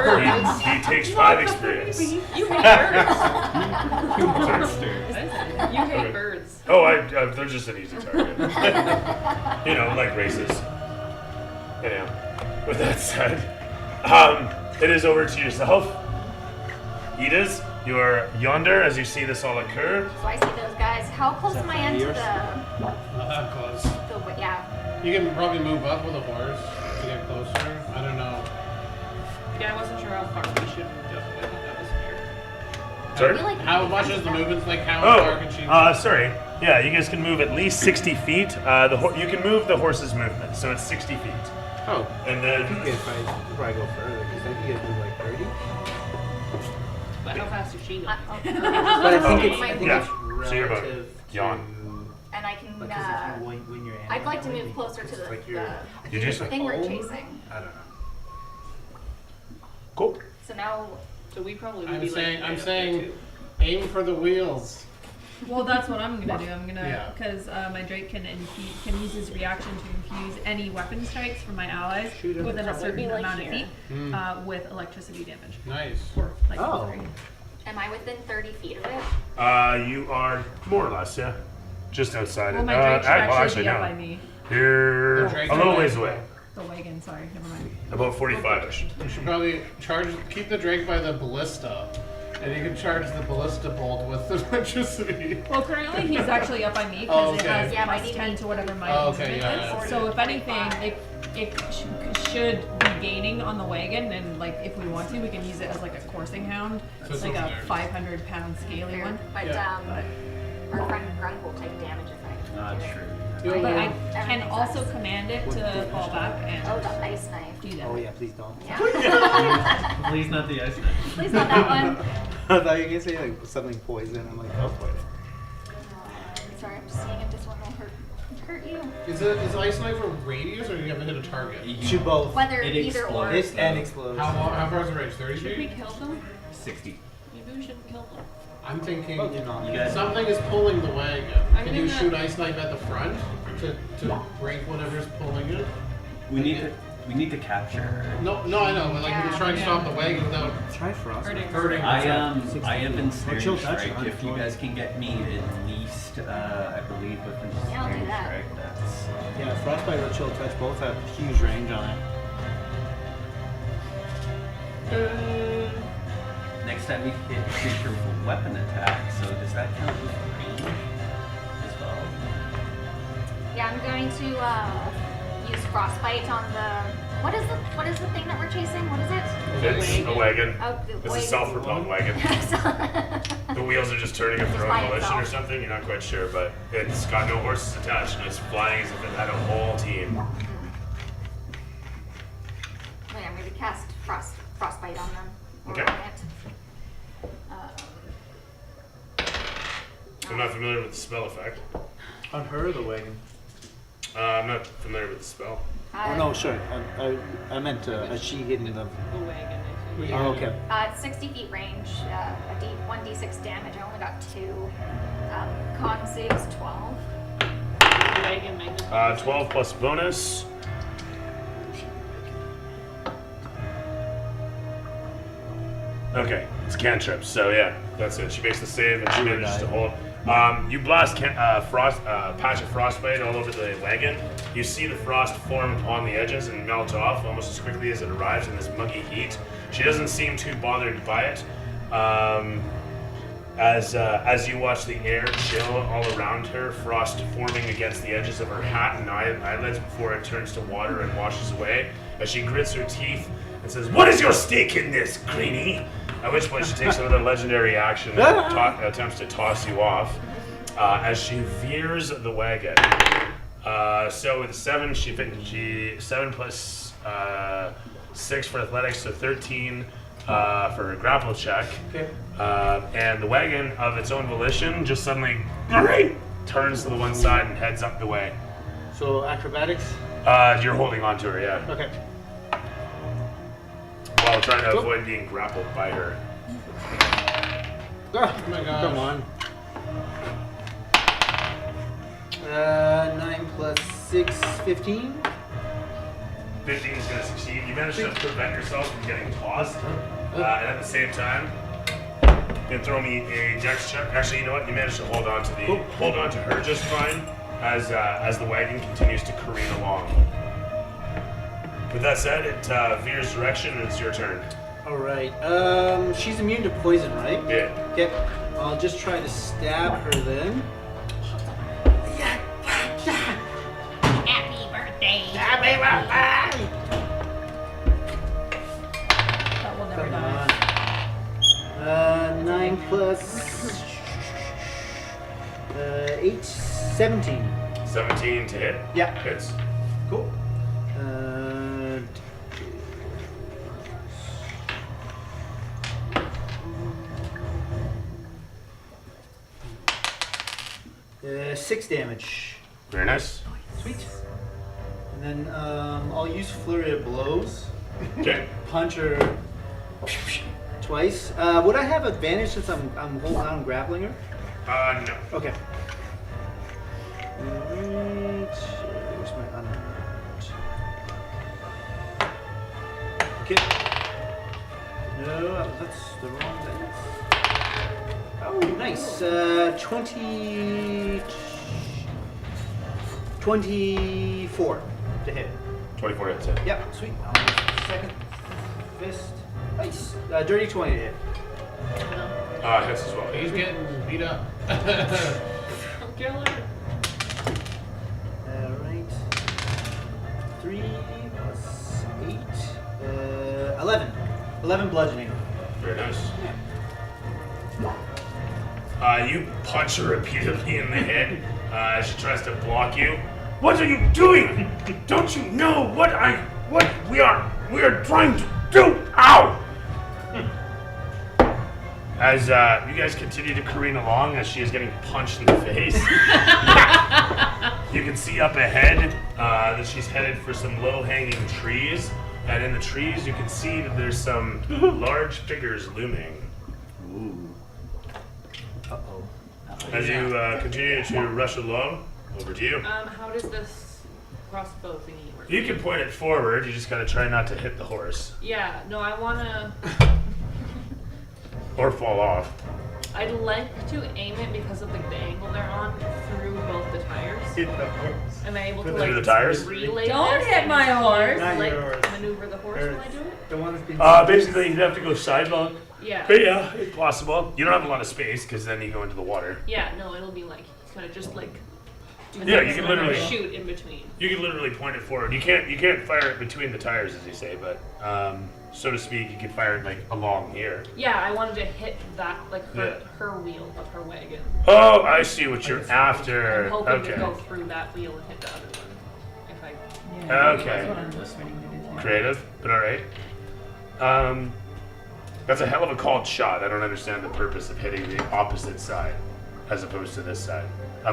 Speaker 4: birds.
Speaker 1: He takes 5 experience.
Speaker 4: You hate birds.
Speaker 6: You monster.
Speaker 4: You hate birds.
Speaker 1: Oh, they're just an easy target. Like races. Anyhow, with that said, it is over to yourself. Edith, you are yonder as you see this all occur.
Speaker 7: So I see those guys. How close am I into
Speaker 5: yours?
Speaker 7: the
Speaker 3: Not that close.
Speaker 7: yeah?
Speaker 3: You can probably move up with a horse to get closer. I don't know.
Speaker 4: Yeah, I wasn't sure how far we should go. I thought that was fair.
Speaker 1: Sorry?
Speaker 7: I feel like
Speaker 3: How much is the movement? Like how far can she?
Speaker 1: Sorry. Yeah, you guys can move at least 60 feet. You can move the horse's movement, so it's 60 feet.
Speaker 5: Oh.
Speaker 1: And
Speaker 5: I think you
Speaker 1: then,
Speaker 5: guys probably go further because I think you guys move like 30.
Speaker 4: But how fast is she going?
Speaker 5: But I think it's
Speaker 1: yeah. So you're about
Speaker 5: relative
Speaker 1: yawn.
Speaker 7: and I can.
Speaker 5: Because if you when you're
Speaker 7: I'd like to
Speaker 5: animating,
Speaker 7: move closer to
Speaker 5: it's
Speaker 7: the,
Speaker 5: like you're-
Speaker 7: the
Speaker 1: You do?
Speaker 7: thing we're chasing.
Speaker 5: I don't know.
Speaker 1: Cool.
Speaker 7: So now,
Speaker 4: So we probably would
Speaker 3: I'm
Speaker 4: be
Speaker 3: saying,
Speaker 4: like.
Speaker 3: I'm
Speaker 4: right up
Speaker 3: saying,
Speaker 4: there, too.
Speaker 3: aim for the wheels.
Speaker 2: Well, that's what I'm gonna do. I'm gonna,
Speaker 3: Yeah.
Speaker 2: because my Drake can use his reaction to infuse any weapon strikes from my allies
Speaker 5: Shoot him.
Speaker 2: within a
Speaker 4: Probably
Speaker 2: certain
Speaker 4: like
Speaker 2: amount of
Speaker 4: here.
Speaker 2: feet
Speaker 3: Mm.
Speaker 2: with electricity damage.
Speaker 3: Nice.
Speaker 2: Or like
Speaker 5: Oh.
Speaker 2: 30.
Speaker 7: am I within 30 feet of it?
Speaker 1: You are more or less, yeah. Just outside
Speaker 2: Well,
Speaker 1: it.
Speaker 2: my Drake should actually be
Speaker 1: no.
Speaker 2: up by me.
Speaker 1: You're
Speaker 3: The Drake's
Speaker 1: a little
Speaker 3: away.
Speaker 1: ways away.
Speaker 2: The wagon, sorry, never mind.
Speaker 1: About 45-ish.
Speaker 3: You should probably keep the Drake by the ballista, and you can charge the ballista bolt with the electricity.
Speaker 2: Well, currently he's actually up by me
Speaker 3: Oh,
Speaker 2: because
Speaker 3: okay.
Speaker 2: it has
Speaker 7: Yeah, my
Speaker 2: plus
Speaker 7: DD
Speaker 2: 10 to whatever my
Speaker 3: Oh, okay,
Speaker 2: movement
Speaker 3: yeah,
Speaker 2: is.
Speaker 3: yeah.
Speaker 2: So if anything, it should be gaining on the wagon, and like if we want to, we can use it as like a coursing hound.
Speaker 3: So
Speaker 2: It's like a
Speaker 3: it's
Speaker 2: 500-pound scaly one.
Speaker 7: But
Speaker 3: Yeah.
Speaker 2: But
Speaker 7: our friend Grunk will take damage if I.
Speaker 6: Not true.
Speaker 2: But I can
Speaker 7: Everything's
Speaker 2: also
Speaker 7: ice.
Speaker 2: command it to fall back and
Speaker 7: Oh, the ice knife.
Speaker 2: do that.
Speaker 5: Oh yeah, please don't.
Speaker 7: Yeah.
Speaker 6: Please not the ice knife.
Speaker 7: Please not that one.
Speaker 5: I thought you were gonna say like something poison. I'm like, go for it.
Speaker 7: Sorry, I'm just seeing if this one will hurt you.
Speaker 3: Is ice knife a radius or do you have to hit a target?
Speaker 5: Shoot both.
Speaker 7: Whether
Speaker 6: It
Speaker 7: either or.
Speaker 6: explodes.
Speaker 5: Hit and explodes.
Speaker 3: How far is the range? 30
Speaker 4: Should we
Speaker 3: feet?
Speaker 4: kill them?
Speaker 6: 60.
Speaker 4: Maybe we shouldn't kill them.
Speaker 3: I'm thinking
Speaker 5: Oh, you're not.
Speaker 6: You guys-
Speaker 3: something is pulling the wagon.
Speaker 4: I'm
Speaker 3: Can you
Speaker 4: gonna-
Speaker 3: shoot ice knife at the front to break whatever's pulling it?
Speaker 6: We need to capture her.
Speaker 3: No, I know, but like we can try and stop the wagon without
Speaker 5: Try frost.
Speaker 3: hurting.
Speaker 6: I
Speaker 3: herself.
Speaker 6: I have ensnared
Speaker 5: chill touch,
Speaker 6: strike.
Speaker 5: huh?
Speaker 6: If you guys can get me at least, I believe with
Speaker 7: Yeah, I'll do
Speaker 6: ensnared
Speaker 7: that.
Speaker 6: strike, that's.
Speaker 5: Yeah, frostbite or chill touch both have huge range on it.
Speaker 6: Next time we hit creature with weapon attack, so does that count as range as well?
Speaker 7: Yeah, I'm going to use frostbite on the. What is the thing that we're chasing? What is it?
Speaker 1: It's a wagon.
Speaker 7: Oh, the
Speaker 1: It's a
Speaker 7: wagon.
Speaker 1: self-propelled wagon. The wheels are just turning of their
Speaker 7: by
Speaker 1: own volition or
Speaker 7: itself.
Speaker 1: something. You're not quite sure, but it's got no horses attached and it's flying as if it had a whole team.
Speaker 7: Oh, yeah, I'm going to cast frostbite on them. Or
Speaker 1: Okay.
Speaker 7: on it.
Speaker 1: I'm not familiar with the spell effect.
Speaker 5: On her or the wagon?
Speaker 1: I'm not familiar with the spell.
Speaker 5: Oh no, sure. I meant is she hitting the?
Speaker 4: The wagon, I think.
Speaker 5: Oh, okay.
Speaker 7: 60 feet range, 1d6 damage. I only got 2. Con saves 12.
Speaker 4: The wagon might just
Speaker 1: 12 plus bonus. Okay, it's cantrip, so yeah, that's it. She makes the save and she manages to hold. You blast patch of frostbite all over the wagon. You see the frost form upon the edges and melt off almost as quickly as it arrives in this muggy heat. She doesn't seem too bothered by it. As you watch the air chill all around her, frost forming against the edges of her hat and eyelids before it turns to water and washes away, as she grits her teeth and says, "What is your stake in this, Greenie?" At which point she takes another legendary action and attempts to toss you off as she veers the wagon. So with 7, she 7 plus 6 for athletics, so 13 for her grapple check.
Speaker 5: Okay.
Speaker 1: And the wagon, of its own volition, just suddenly turns to the one side and heads up the way.
Speaker 5: So acrobatics.
Speaker 1: You're holding on to her, yeah,
Speaker 5: Okay.
Speaker 1: while trying to avoid being grappled by her.
Speaker 5: Oh
Speaker 3: my gosh.
Speaker 5: Come on. 9 plus 6, 15.
Speaker 1: 15 is going to succeed. You manage to prevent yourself from getting tossed, and at the same time, you can throw me a dex check. Actually, you know what? You managed to hold on to her just fine as the wagon continues to careen along. With that said, it veers direction and it's your turn.
Speaker 5: All right. She's immune to poison, right?
Speaker 1: Yeah.
Speaker 5: Okay. I'll just try to stab her then.
Speaker 2: Happy birthday!
Speaker 5: Happy birthday!
Speaker 2: That will never
Speaker 5: Come
Speaker 2: die.
Speaker 5: on. 9 plus 8, 17.
Speaker 1: 17 to hit.
Speaker 5: Yeah.
Speaker 1: Hits.
Speaker 5: Cool. 6 damage.
Speaker 1: Very nice.
Speaker 5: Sweet. And then I'll use flurry of blows.
Speaker 1: Okay.
Speaker 5: Punch her twice. Would I have advantage since I'm holding on grappling her?
Speaker 1: No.
Speaker 5: Okay. Alright. Where's my unarmed? Okay. No, that's the wrong dice. Oh, nice. 24 to hit.
Speaker 1: 24 hits it.
Speaker 5: Yep, sweet. I'll use second fist. Nice. Dirty 20 to hit.
Speaker 1: Hits as well.
Speaker 3: He's getting beat up.
Speaker 4: kill her.
Speaker 5: Alright. 3 plus 8. 11. 11 bludgeoning.
Speaker 1: Very nice. You punch her repeatedly in the head as she tries to block you. What are you doing? Don't you know what we are trying to do? Ow! As you guys continue to careen along, as she is getting punched in the face, you can see up ahead that she's headed for some low-hanging trees, and in the trees you can see that there's some large figures looming.
Speaker 6: Ooh.
Speaker 5: Uh-oh.
Speaker 1: As you continue to rush along, over to you.
Speaker 4: How does this crossbow thingy work?
Speaker 1: You can point it forward. You just gotta try not to hit the horse
Speaker 4: Yeah, no, I wanna.
Speaker 1: or fall off.
Speaker 4: I'd like to aim it because of the angle they're on through both the tires.
Speaker 5: Hit the horse.
Speaker 4: Am I able to
Speaker 1: Through
Speaker 4: like
Speaker 1: the tires?
Speaker 4: relay
Speaker 2: Don't
Speaker 4: this
Speaker 2: hit
Speaker 4: and
Speaker 2: my horse.
Speaker 5: Not
Speaker 4: like
Speaker 5: your horse.
Speaker 4: maneuver the horse while I do it?
Speaker 5: The one that's been.
Speaker 1: Basically, you'd have to go sidelong.
Speaker 4: Yeah.
Speaker 1: But yeah, it's possible. You don't have a lot of space because then you go into the water.
Speaker 4: Yeah, no, it'll be like kind of just like. Do
Speaker 1: Yeah,
Speaker 4: this
Speaker 1: you can
Speaker 4: and then
Speaker 1: literally-
Speaker 4: shoot in between.
Speaker 1: You can literally point it forward. You can't fire it between the tires, as you say, but so to speak, you can fire it like along here.
Speaker 4: Yeah, I wanted to hit that like
Speaker 1: Yeah.
Speaker 4: her wheel of her wagon.
Speaker 1: Oh, I see what you're after.
Speaker 4: I'm hoping to
Speaker 1: Okay.
Speaker 4: go through that wheel and hit the other one. If I
Speaker 1: Okay.
Speaker 2: That's what I'm just waiting to do too.
Speaker 1: Creative, but all right. That's a hell of a called shot. I don't understand the purpose of hitting the opposite side as opposed to this side.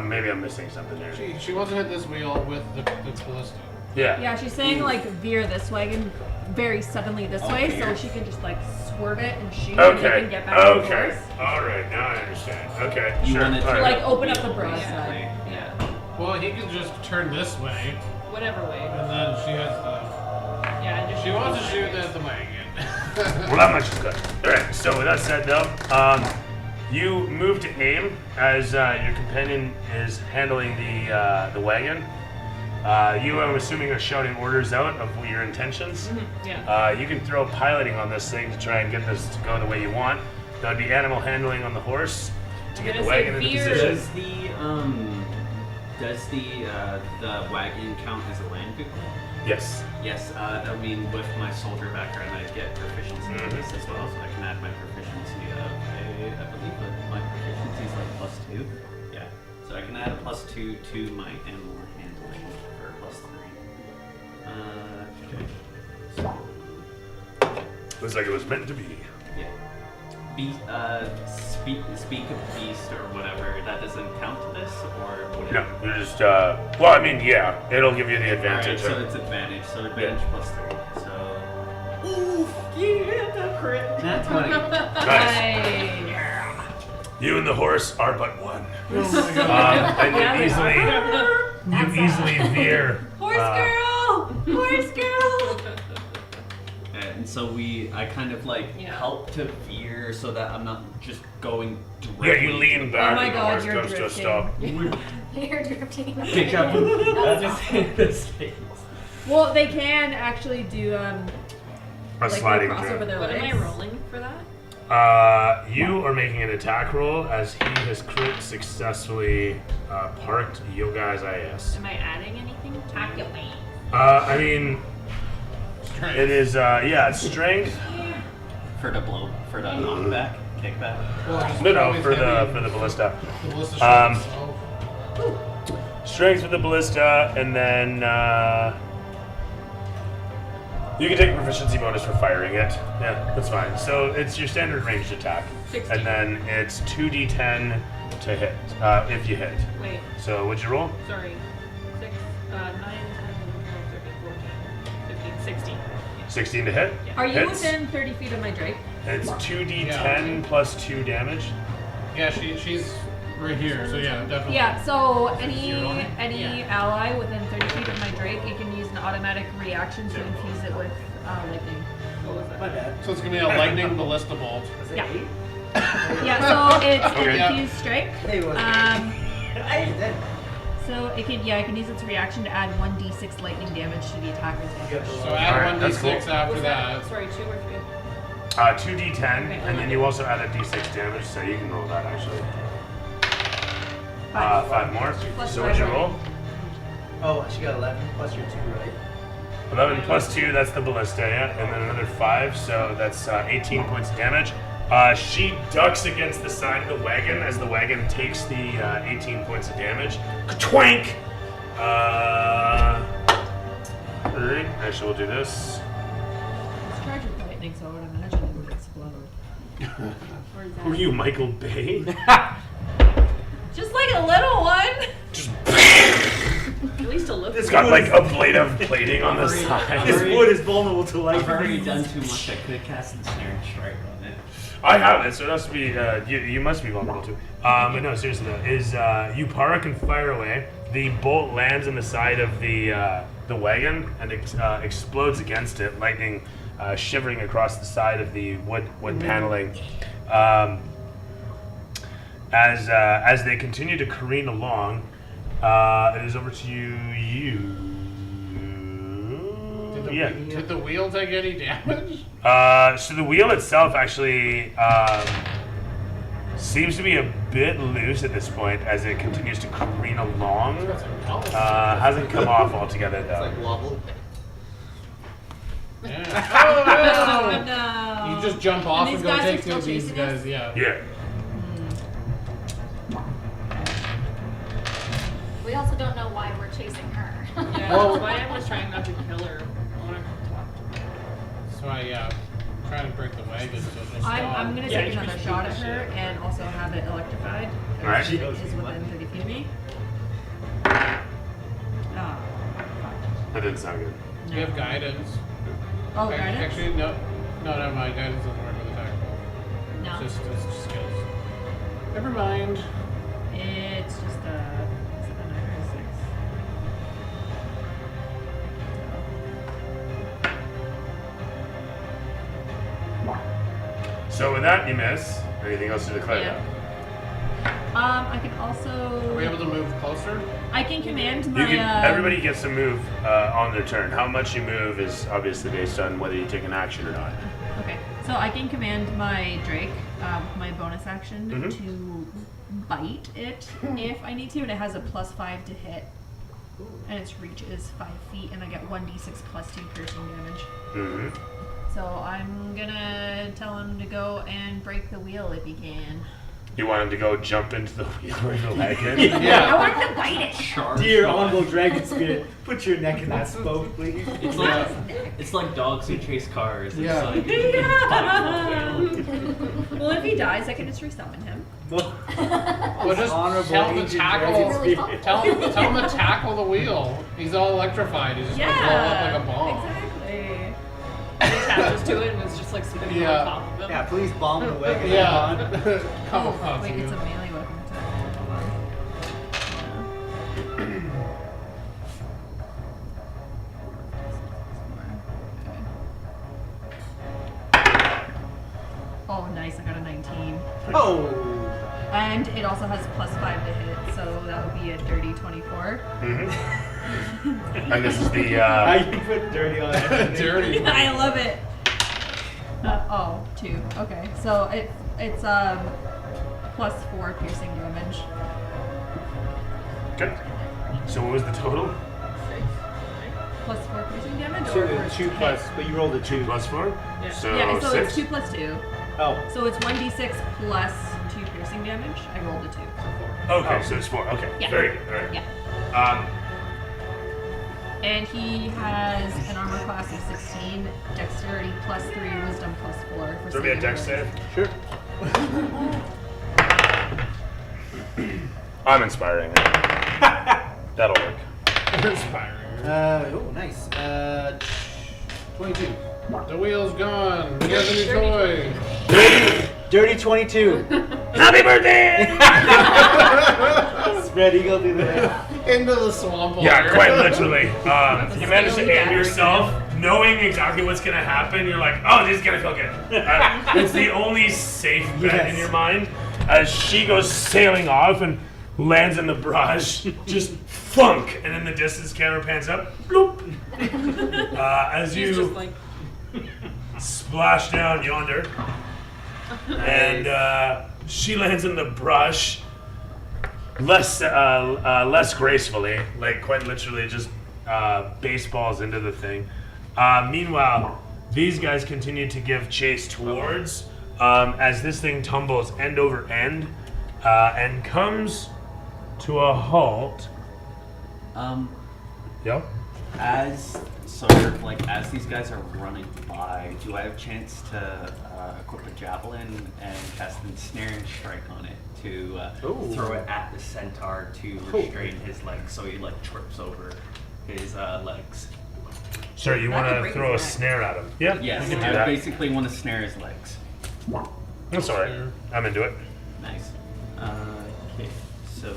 Speaker 1: Maybe I'm missing something there.
Speaker 3: She wants to hit this wheel with the ballista.
Speaker 1: Yeah.
Speaker 2: Yeah, she's saying like veer this wagon very suddenly this way, so
Speaker 6: veer.
Speaker 2: she can just like swerve it and shoot, and they
Speaker 1: Okay.
Speaker 2: can get back on the
Speaker 1: Okay.
Speaker 2: horse.
Speaker 1: All right. Now I understand. Okay.
Speaker 6: You
Speaker 1: Sure.
Speaker 6: want it
Speaker 1: All
Speaker 6: to
Speaker 1: right.
Speaker 2: Like open up the
Speaker 6: wheel,
Speaker 2: broadside.
Speaker 6: basically.
Speaker 4: yeah,
Speaker 3: Well, he can just turn this way,
Speaker 4: whatever way.
Speaker 3: and then she has the.
Speaker 4: Yeah, I just
Speaker 3: She wants to shoot at the wagon.
Speaker 1: Well, that much is good. All right. So with that said, though, you move to aim as your companion is handling the wagon. You, I'm assuming, are shouting orders out of your intentions.
Speaker 4: Yeah.
Speaker 1: You can throw piloting on this thing to try and get this to go the way you want. That would be animal handling on the horse to get the
Speaker 4: gonna say
Speaker 1: wagon into
Speaker 4: veer.
Speaker 1: position.
Speaker 6: Does the wagon count as a land vehicle?
Speaker 1: Yes.
Speaker 6: Yes, I mean, with my soldier background, I get proficiency in
Speaker 1: Mhm.
Speaker 6: this as well, so I can add my proficiency of, I believe that my proficiency is like +2. Yeah, so I can add a +2 to my animal handling for +3. Okay. So,
Speaker 1: Looks like it was meant to be.
Speaker 6: yeah. Speak of beast or whatever, that doesn't count to this, or would it?
Speaker 1: No, you're just, well, I mean, yeah, it'll give you the
Speaker 6: Alright,
Speaker 1: advantage.
Speaker 6: so
Speaker 1: of-
Speaker 6: it's advantage, so advantage +3. So. Ooh, yeah, that crit. That's 20.
Speaker 1: Nice. You and the horse are but one. And you easily veer.
Speaker 2: Horse girl! Horse girl!
Speaker 6: And so I kind of like
Speaker 4: Yeah.
Speaker 6: help to veer so that I'm not just going
Speaker 1: Yeah,
Speaker 6: directly.
Speaker 1: you lean back
Speaker 2: Oh my
Speaker 1: and the
Speaker 2: God,
Speaker 1: horse
Speaker 2: you're
Speaker 1: comes to a
Speaker 2: drifting.
Speaker 1: stop.
Speaker 7: You're drifting.
Speaker 5: Pick up and just hit the space.
Speaker 2: Well, they can actually do
Speaker 1: A
Speaker 2: like
Speaker 1: sliding
Speaker 2: cross over
Speaker 1: jump.
Speaker 2: their
Speaker 4: What am I
Speaker 2: legs.
Speaker 4: rolling for that?
Speaker 1: You are making an attack roll as he has crit successfully parked Yoga's IS.
Speaker 4: Am I adding anything? Attack your way.
Speaker 1: I mean,
Speaker 3: Strength.
Speaker 1: it is, yeah, it's strength.
Speaker 6: For the knockback, kickback.
Speaker 3: Well, it's
Speaker 1: No,
Speaker 3: always
Speaker 1: for the
Speaker 3: heavy.
Speaker 1: ballista.
Speaker 3: The ballista
Speaker 1: Um,
Speaker 3: shot, so-
Speaker 1: Strength with the ballista, and then you can take a proficiency bonus for firing it. Yeah, that's fine. So it's your standard ranged attack,
Speaker 4: 16.
Speaker 1: and then it's 2d10 to hit if you hit.
Speaker 4: Wait,
Speaker 1: So what'd you roll?
Speaker 4: sorry. 6, 9, 10, 12, 13, 14, 15, 16.
Speaker 1: 16 to hit.
Speaker 2: Are you
Speaker 1: Hits.
Speaker 2: within 30 feet of my Drake?
Speaker 1: It's 2d10 plus 2 damage.
Speaker 3: Yeah, she's right here, so yeah, definitely.
Speaker 2: Yeah, so any
Speaker 4: Yeah.
Speaker 2: ally within 30 feet of my Drake, it can use an automatic reaction to infuse it with lightning.
Speaker 4: What was that?
Speaker 5: My bad.
Speaker 3: So it's gonna be a lightning ballista bolt.
Speaker 5: Was it
Speaker 2: Yeah.
Speaker 5: 8?
Speaker 2: Yeah, so it's
Speaker 1: Okay.
Speaker 2: an infused strike.
Speaker 5: It was
Speaker 2: Um,
Speaker 5: I did.
Speaker 2: so it can use its reaction to add 1d6 lightning damage to the attacker's damage.
Speaker 3: So
Speaker 1: Alright,
Speaker 3: add
Speaker 1: that's
Speaker 3: 1d6
Speaker 1: cool.
Speaker 3: after
Speaker 4: Was
Speaker 3: that.
Speaker 4: Sorry, 2 or 3?
Speaker 1: 2d10, and then you also add a d6 damage, so you can roll that actually. 5 more.
Speaker 2: Plus
Speaker 1: So what'd you
Speaker 2: five.
Speaker 1: roll?
Speaker 5: Oh, she got 11 plus your 2, right?
Speaker 1: 11 plus 2, that's the ballista, yeah, and then another 5, so that's 18 points of damage. She ducks against the side of the wagon as the wagon takes the 18 points of damage. Twank! Alright, actually we'll do this.
Speaker 2: It's charged with lightning, so I would imagine it would explode.
Speaker 4: Or is that?
Speaker 1: Who are you, Michael Bay?
Speaker 2: Just like a little one.
Speaker 1: Just
Speaker 4: At least a little.
Speaker 1: it's got like a blade of plating on the side.
Speaker 5: This wood is vulnerable to
Speaker 6: I've
Speaker 5: lightning.
Speaker 6: already done too much. I could have cast Ensnaring Strike on it.
Speaker 1: I have it, so it has to be. You must be vulnerable too. But no, seriously though, Upara can fire away. The bolt lands in the side of the wagon and explodes against it, lightning shivering across the side of the wood paneling. As they continue to careen along, it is over to you.
Speaker 3: Did the wheel take any damage?
Speaker 1: So the wheel itself actually seems to be a bit loose at this point as it continues to careen along. Hasn't come off altogether
Speaker 5: It's
Speaker 1: though.
Speaker 5: like wobble.
Speaker 3: Yeah.
Speaker 2: Oh
Speaker 3: Oh,
Speaker 2: no.
Speaker 3: You just jump off
Speaker 2: And
Speaker 3: and
Speaker 2: these
Speaker 3: go
Speaker 2: guys are
Speaker 3: take
Speaker 2: still
Speaker 3: these
Speaker 2: chasing
Speaker 3: guys,
Speaker 2: us?
Speaker 3: yeah.
Speaker 1: Yeah.
Speaker 7: We also don't know why we're chasing her.
Speaker 4: Yeah,
Speaker 3: Well-
Speaker 4: that's why I was trying not to kill her. I want to talk to her.
Speaker 3: So trying to break the wagon, so just
Speaker 2: I'm gonna
Speaker 1: Yeah,
Speaker 2: take
Speaker 1: you
Speaker 2: another shot at her and also have it electrified.
Speaker 1: Alright.
Speaker 2: She is within 30 feet of me. Oh,
Speaker 1: That didn't sound good.
Speaker 3: You have guidance.
Speaker 2: oh guidance?
Speaker 3: Actually, no, never mind. Guidance doesn't work with attack roll.
Speaker 2: No.
Speaker 3: It's just skills. Never mind.
Speaker 2: It's just is it a 9 or a 6?
Speaker 1: So with that, you miss. Anything else to declare?
Speaker 2: Yeah. I can also.
Speaker 3: Are we able to move closer?
Speaker 2: I can command
Speaker 1: You
Speaker 2: my.
Speaker 1: can, everybody gets to move on their turn. How much you move is obviously based on whether you take an action or not.
Speaker 2: Okay, so I can command my Drake, my bonus action,
Speaker 1: Mhm.
Speaker 2: to bite it if I need to, and it has a +5 to hit. And its reach is 5 feet, and I get 1d6 plus 2 piercing damage.
Speaker 1: Mm-hmm.
Speaker 2: So I'm gonna tell him to go and break the wheel if he can.
Speaker 1: You want him to go jump into the wheel or the wagon?
Speaker 2: I want him to bite it!
Speaker 6: Charge.
Speaker 5: Dear honorable dragon spirit, put your neck in that spoke, please.
Speaker 6: It's like dogs who chase cars. It's
Speaker 3: Yeah.
Speaker 6: like
Speaker 2: Well, if he dies, I can just resummon him.
Speaker 3: Well, just
Speaker 5: Honorable
Speaker 3: tell him to
Speaker 5: ancient
Speaker 3: tackle.
Speaker 5: dragon
Speaker 7: spirit.
Speaker 3: Tell him to tackle the wheel. He's all electrified. He's just gonna blow up like a bomb.
Speaker 2: Exactly.
Speaker 4: It attaches to it and it's just like spinning
Speaker 3: Yeah.
Speaker 4: on top of him.
Speaker 5: Yeah, please bomb the wagon.
Speaker 3: Yeah. Come
Speaker 2: Oh,
Speaker 3: on,
Speaker 2: wait,
Speaker 3: you.
Speaker 2: it's a melee weapon attack. Hold on. Oh, nice. I got a 19.
Speaker 5: Oh!
Speaker 2: And it also has +5 to hit, so that would be a dirty 24.
Speaker 1: Mm-hmm. And this is the
Speaker 5: How you put dirty on it?
Speaker 3: Dirty.
Speaker 2: I love it. 2. Okay, so it's +4 piercing damage.
Speaker 1: Okay. So what was the total?
Speaker 2: +4 piercing damage, or
Speaker 5: Two plus, but you rolled a 2.
Speaker 1: 2 plus 4?
Speaker 4: Yeah.
Speaker 1: So
Speaker 2: yeah, so
Speaker 1: 6?
Speaker 2: it's 2 plus 2.
Speaker 5: Oh.
Speaker 2: So it's 1d6 plus 2 piercing damage. I rolled a 2.
Speaker 1: Okay, so it's 4. Okay,
Speaker 2: Yeah.
Speaker 1: very good. All right.
Speaker 2: Yeah. And he has an armor class of 16, dexterity plus 3, wisdom plus 4. For
Speaker 1: So we had
Speaker 2: saving
Speaker 1: dex
Speaker 2: throws.
Speaker 1: save? Sure. I'm inspiring. That'll work.
Speaker 3: Inspiring.
Speaker 5: Oh, nice. 22.
Speaker 3: The wheel's gone. He has a new toy.
Speaker 5: Dirty 22.
Speaker 1: Happy birthday!
Speaker 5: Spread eagle through the air.
Speaker 3: Into the swamp.
Speaker 1: Yeah,
Speaker 3: water.
Speaker 1: quite literally. You manage to aim yourself, knowing exactly what's gonna happen. You're like, oh, this is gonna feel good. It's the only safe bet in
Speaker 5: Yes.
Speaker 1: your mind. As she goes sailing off and lands in the brush, just thunk, and in the distance, camera pans up. Bloop. As
Speaker 4: He's
Speaker 1: you
Speaker 4: just like,
Speaker 1: splash down yonder, and she lands in the brush. Less gracefully, like quite literally just baseballs into the thing. Meanwhile, these guys continue to give chase towards as this thing tumbles end over end and comes to a halt Yep.
Speaker 6: As these guys are running by, do I have a chance to equip a javelin and cast ensnaring strike on it to throw it at the centaur to restrain his legs so he like trips over his legs?
Speaker 1: Sure, you want to throw a snare at him? Yeah,
Speaker 6: Yes,
Speaker 1: you can do
Speaker 6: I
Speaker 1: that.
Speaker 6: basically want to snare his legs.
Speaker 1: That's alright. I'm into it.
Speaker 6: Nice. Okay, so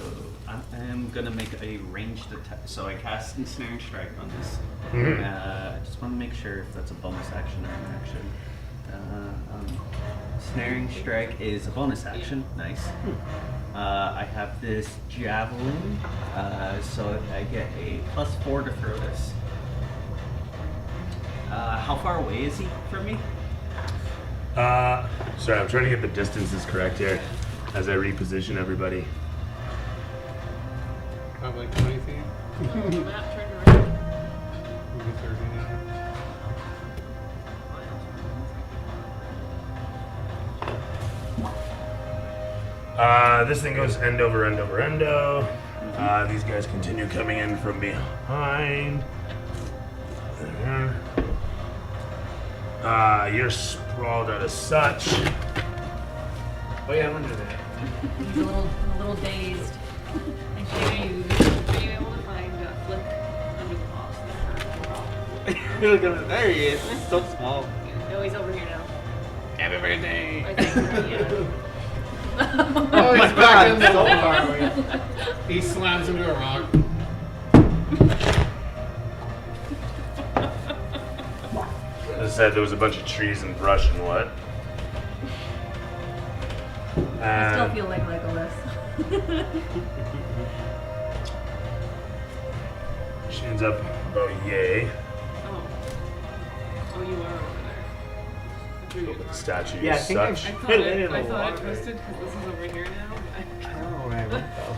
Speaker 6: I am gonna make a ranged attack. So I cast ensnaring strike on this.
Speaker 1: Mhm.
Speaker 6: I just want to make sure if that's a bonus action or an action. Snaring strike is a bonus action. Nice. I have this javelin, so I get a +4 to throw this. How far away is he from me?
Speaker 1: Sorry, I'm trying to get the distances correct here as I reposition everybody.
Speaker 3: Probably 20 feet.
Speaker 4: Map turned around.
Speaker 3: Maybe 30 now.
Speaker 1: This thing goes end over end over endo. These guys continue coming in from behind. There. You're sprawled out as such.
Speaker 5: Oh yeah, I'm under that.
Speaker 2: He's a little dazed and confused.
Speaker 4: Are you able to find Flick under the box there?
Speaker 5: Look at him. There he is. He's so small.
Speaker 4: No, he's over here now.
Speaker 5: Happy birthday.
Speaker 4: I think, yeah.
Speaker 3: Oh, he's back in the so far away. He slams into a rock.
Speaker 1: As I said, there was a bunch of trees and brush and what.
Speaker 2: I still feel like Legolas.
Speaker 1: She ends up about yay.
Speaker 4: Oh, you are over there. I threw you
Speaker 1: With the
Speaker 4: apart.
Speaker 1: statue
Speaker 5: Yeah, I think I
Speaker 1: such.
Speaker 4: I thought
Speaker 5: Fit
Speaker 4: it,
Speaker 5: in
Speaker 4: I
Speaker 5: a
Speaker 4: thought I
Speaker 5: lot,
Speaker 4: twisted because this is over here now.
Speaker 5: I don't know where I went though.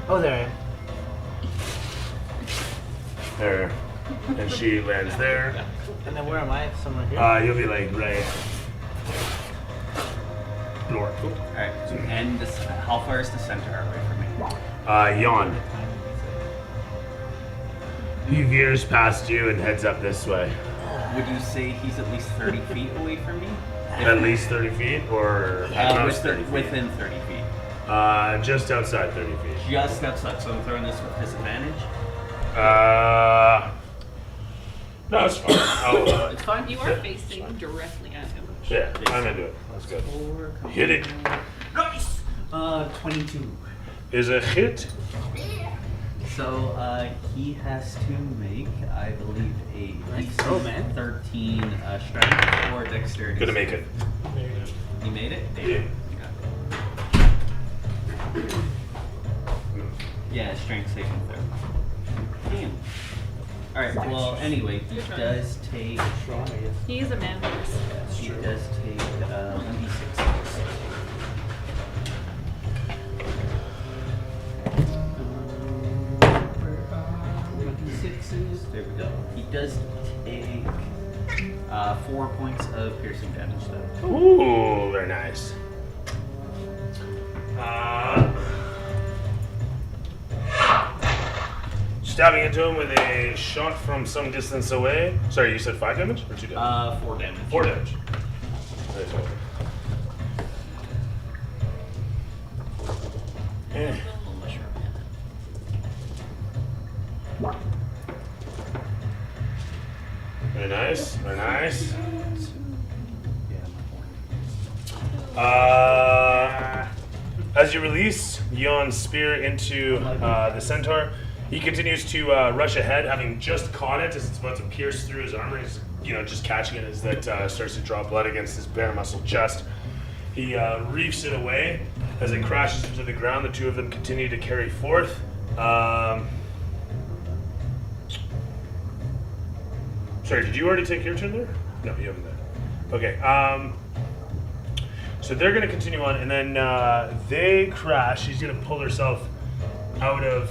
Speaker 5: Oh, there I am.
Speaker 1: There. And she lands there.
Speaker 5: And then where am I? Somewhere here?
Speaker 1: You'll be like right north.
Speaker 6: Alright, and this, how far is the centaur away from me?
Speaker 1: Yawn. He veers past you and heads up this way.
Speaker 6: Would you say he's at least 30 feet away from me?
Speaker 1: At least 30 feet or at most 30 feet?
Speaker 6: Within 30 feet.
Speaker 1: Just outside 30 feet.
Speaker 6: Just outside, so I'm throwing this with disadvantage.
Speaker 1: No, it's fine.
Speaker 6: It's fine.
Speaker 4: You are facing directly at him.
Speaker 1: Yeah, I'm into it. That's good. Hit it.
Speaker 6: Nice! 22.
Speaker 1: Is a hit.
Speaker 6: So, he has to make, I believe, a
Speaker 5: Nice throw, man.
Speaker 6: 13 strength or dexterity.
Speaker 1: Gonna make it.
Speaker 6: You made it?
Speaker 1: Yeah.
Speaker 6: Yeah, strength saving throw. Damn. Alright, well, anyway, he does take.
Speaker 5: Strong, I guess.
Speaker 4: He is a man horse.
Speaker 6: He does take 1d6. 1d6s. There we go. He does take 4 points of piercing damage, though.
Speaker 1: Ooh, very nice. Stabbing into him with a shot from some distance away. Sorry, you said 5 damage or 2 damage?
Speaker 6: 4 damage.
Speaker 1: 4 damage. Nice. Eh. Very nice, very nice. As you release Yon's spear into the centaur, he continues to rush ahead, having just caught it as it's about to pierce through his armor. He's, just catching it as that starts to draw blood against his bare muscle chest. He reefs it away as it crashes into the ground. The two of them continue to carry forth. Sorry, did you already take your turn there? No, you haven't. Okay. So they're going to continue on, and then they crash. She's going to pull herself out of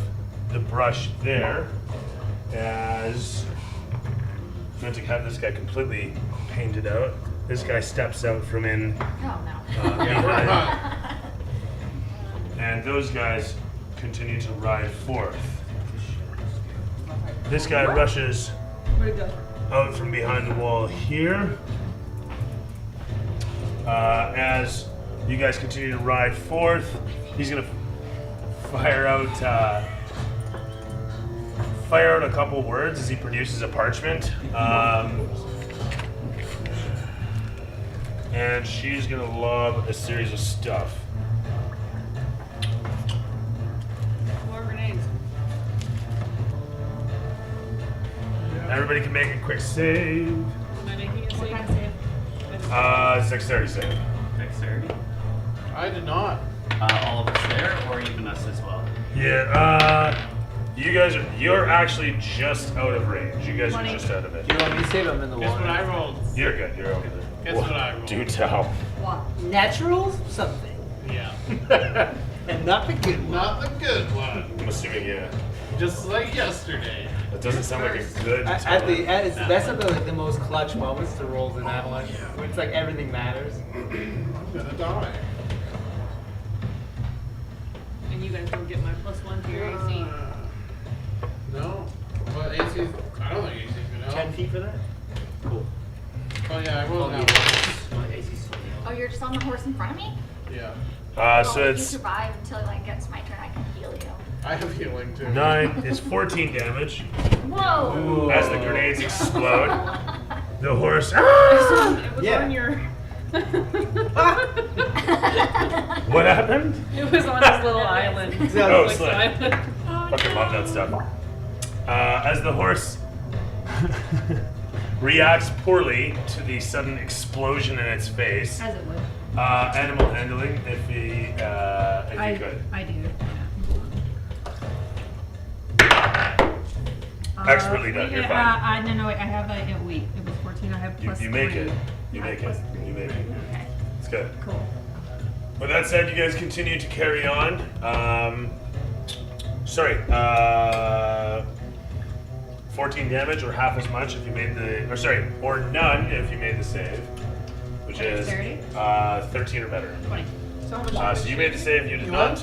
Speaker 1: the brush there, as I'm going to have this guy completely painted out. This guy steps out from in
Speaker 2: Oh no.
Speaker 1: behind, and those guys continue to ride forth. This guy rushes
Speaker 2: Where'd it go?
Speaker 1: out from behind the wall here. As you guys continue to ride forth, he's gonna fire out a couple words as he produces a parchment. And she's gonna lob a series of stuff.
Speaker 4: More grenades.
Speaker 1: Everybody can make a quick save.
Speaker 4: Am I making a
Speaker 2: What
Speaker 4: save?
Speaker 2: kind of save?
Speaker 1: Dexterity save.
Speaker 6: Dexterity.
Speaker 3: I did not.
Speaker 6: All of us there, or even us as well?
Speaker 1: Yeah, you're actually just out of range. You guys are
Speaker 2: 20.
Speaker 1: just out of it.
Speaker 5: Do you want me to save? I'm in the
Speaker 3: Guess
Speaker 5: water.
Speaker 3: what I rolled?
Speaker 1: You're good, you're over there.
Speaker 3: Guess what I rolled?
Speaker 1: Do tell.
Speaker 2: What?
Speaker 5: Natural something.
Speaker 3: Yeah.
Speaker 5: And not the good one.
Speaker 3: Not the good one.
Speaker 1: I'm assuming, yeah.
Speaker 3: Just like yesterday.
Speaker 1: That doesn't sound like a good
Speaker 5: That's of the most clutch moments to rolls in Avalanche. When it's like everything matters.
Speaker 3: I'm gonna die.
Speaker 4: And you guys don't get my +1 to your AC.
Speaker 3: No. Well, AC. I don't think AC's gonna help.
Speaker 5: 10 feet for that? Cool.
Speaker 3: Oh yeah, I will now.
Speaker 5: My AC's so
Speaker 7: Oh, you're just on the horse in front of me?
Speaker 3: Yeah.
Speaker 1: So
Speaker 7: Well, if you
Speaker 1: it's
Speaker 7: survive until it like gets my turn, I can heal you.
Speaker 3: I have healing too.
Speaker 1: 9, it's 14 damage.
Speaker 7: Whoa!
Speaker 1: As the grenades explode, the horse.
Speaker 4: It was
Speaker 5: Yeah.
Speaker 4: on your.
Speaker 1: What happened?
Speaker 4: It was on his little island.
Speaker 1: Oh,
Speaker 4: Like
Speaker 1: slay.
Speaker 4: silent.
Speaker 1: Fucking love that stuff. As the horse reacts poorly to the sudden explosion in its face,
Speaker 2: As it would.
Speaker 1: animal handling, if you could.
Speaker 2: I do.
Speaker 1: Expertly done, you're fine.
Speaker 2: No, wait, I have a weak. It was 14. I have
Speaker 1: You,
Speaker 2: plus
Speaker 1: you make
Speaker 2: 3.
Speaker 1: it. You
Speaker 2: I have
Speaker 1: make it.
Speaker 2: plus 3.
Speaker 1: You make it.
Speaker 2: Okay,
Speaker 1: It's good.
Speaker 2: cool.
Speaker 1: With that said, you guys continue to carry on. 14 damage, or half as much if you made or none if you made the save, which is
Speaker 2: Dexterity?
Speaker 1: 13 or better.
Speaker 2: 20.
Speaker 4: So how much
Speaker 1: So you made the save, you did
Speaker 3: You
Speaker 1: not.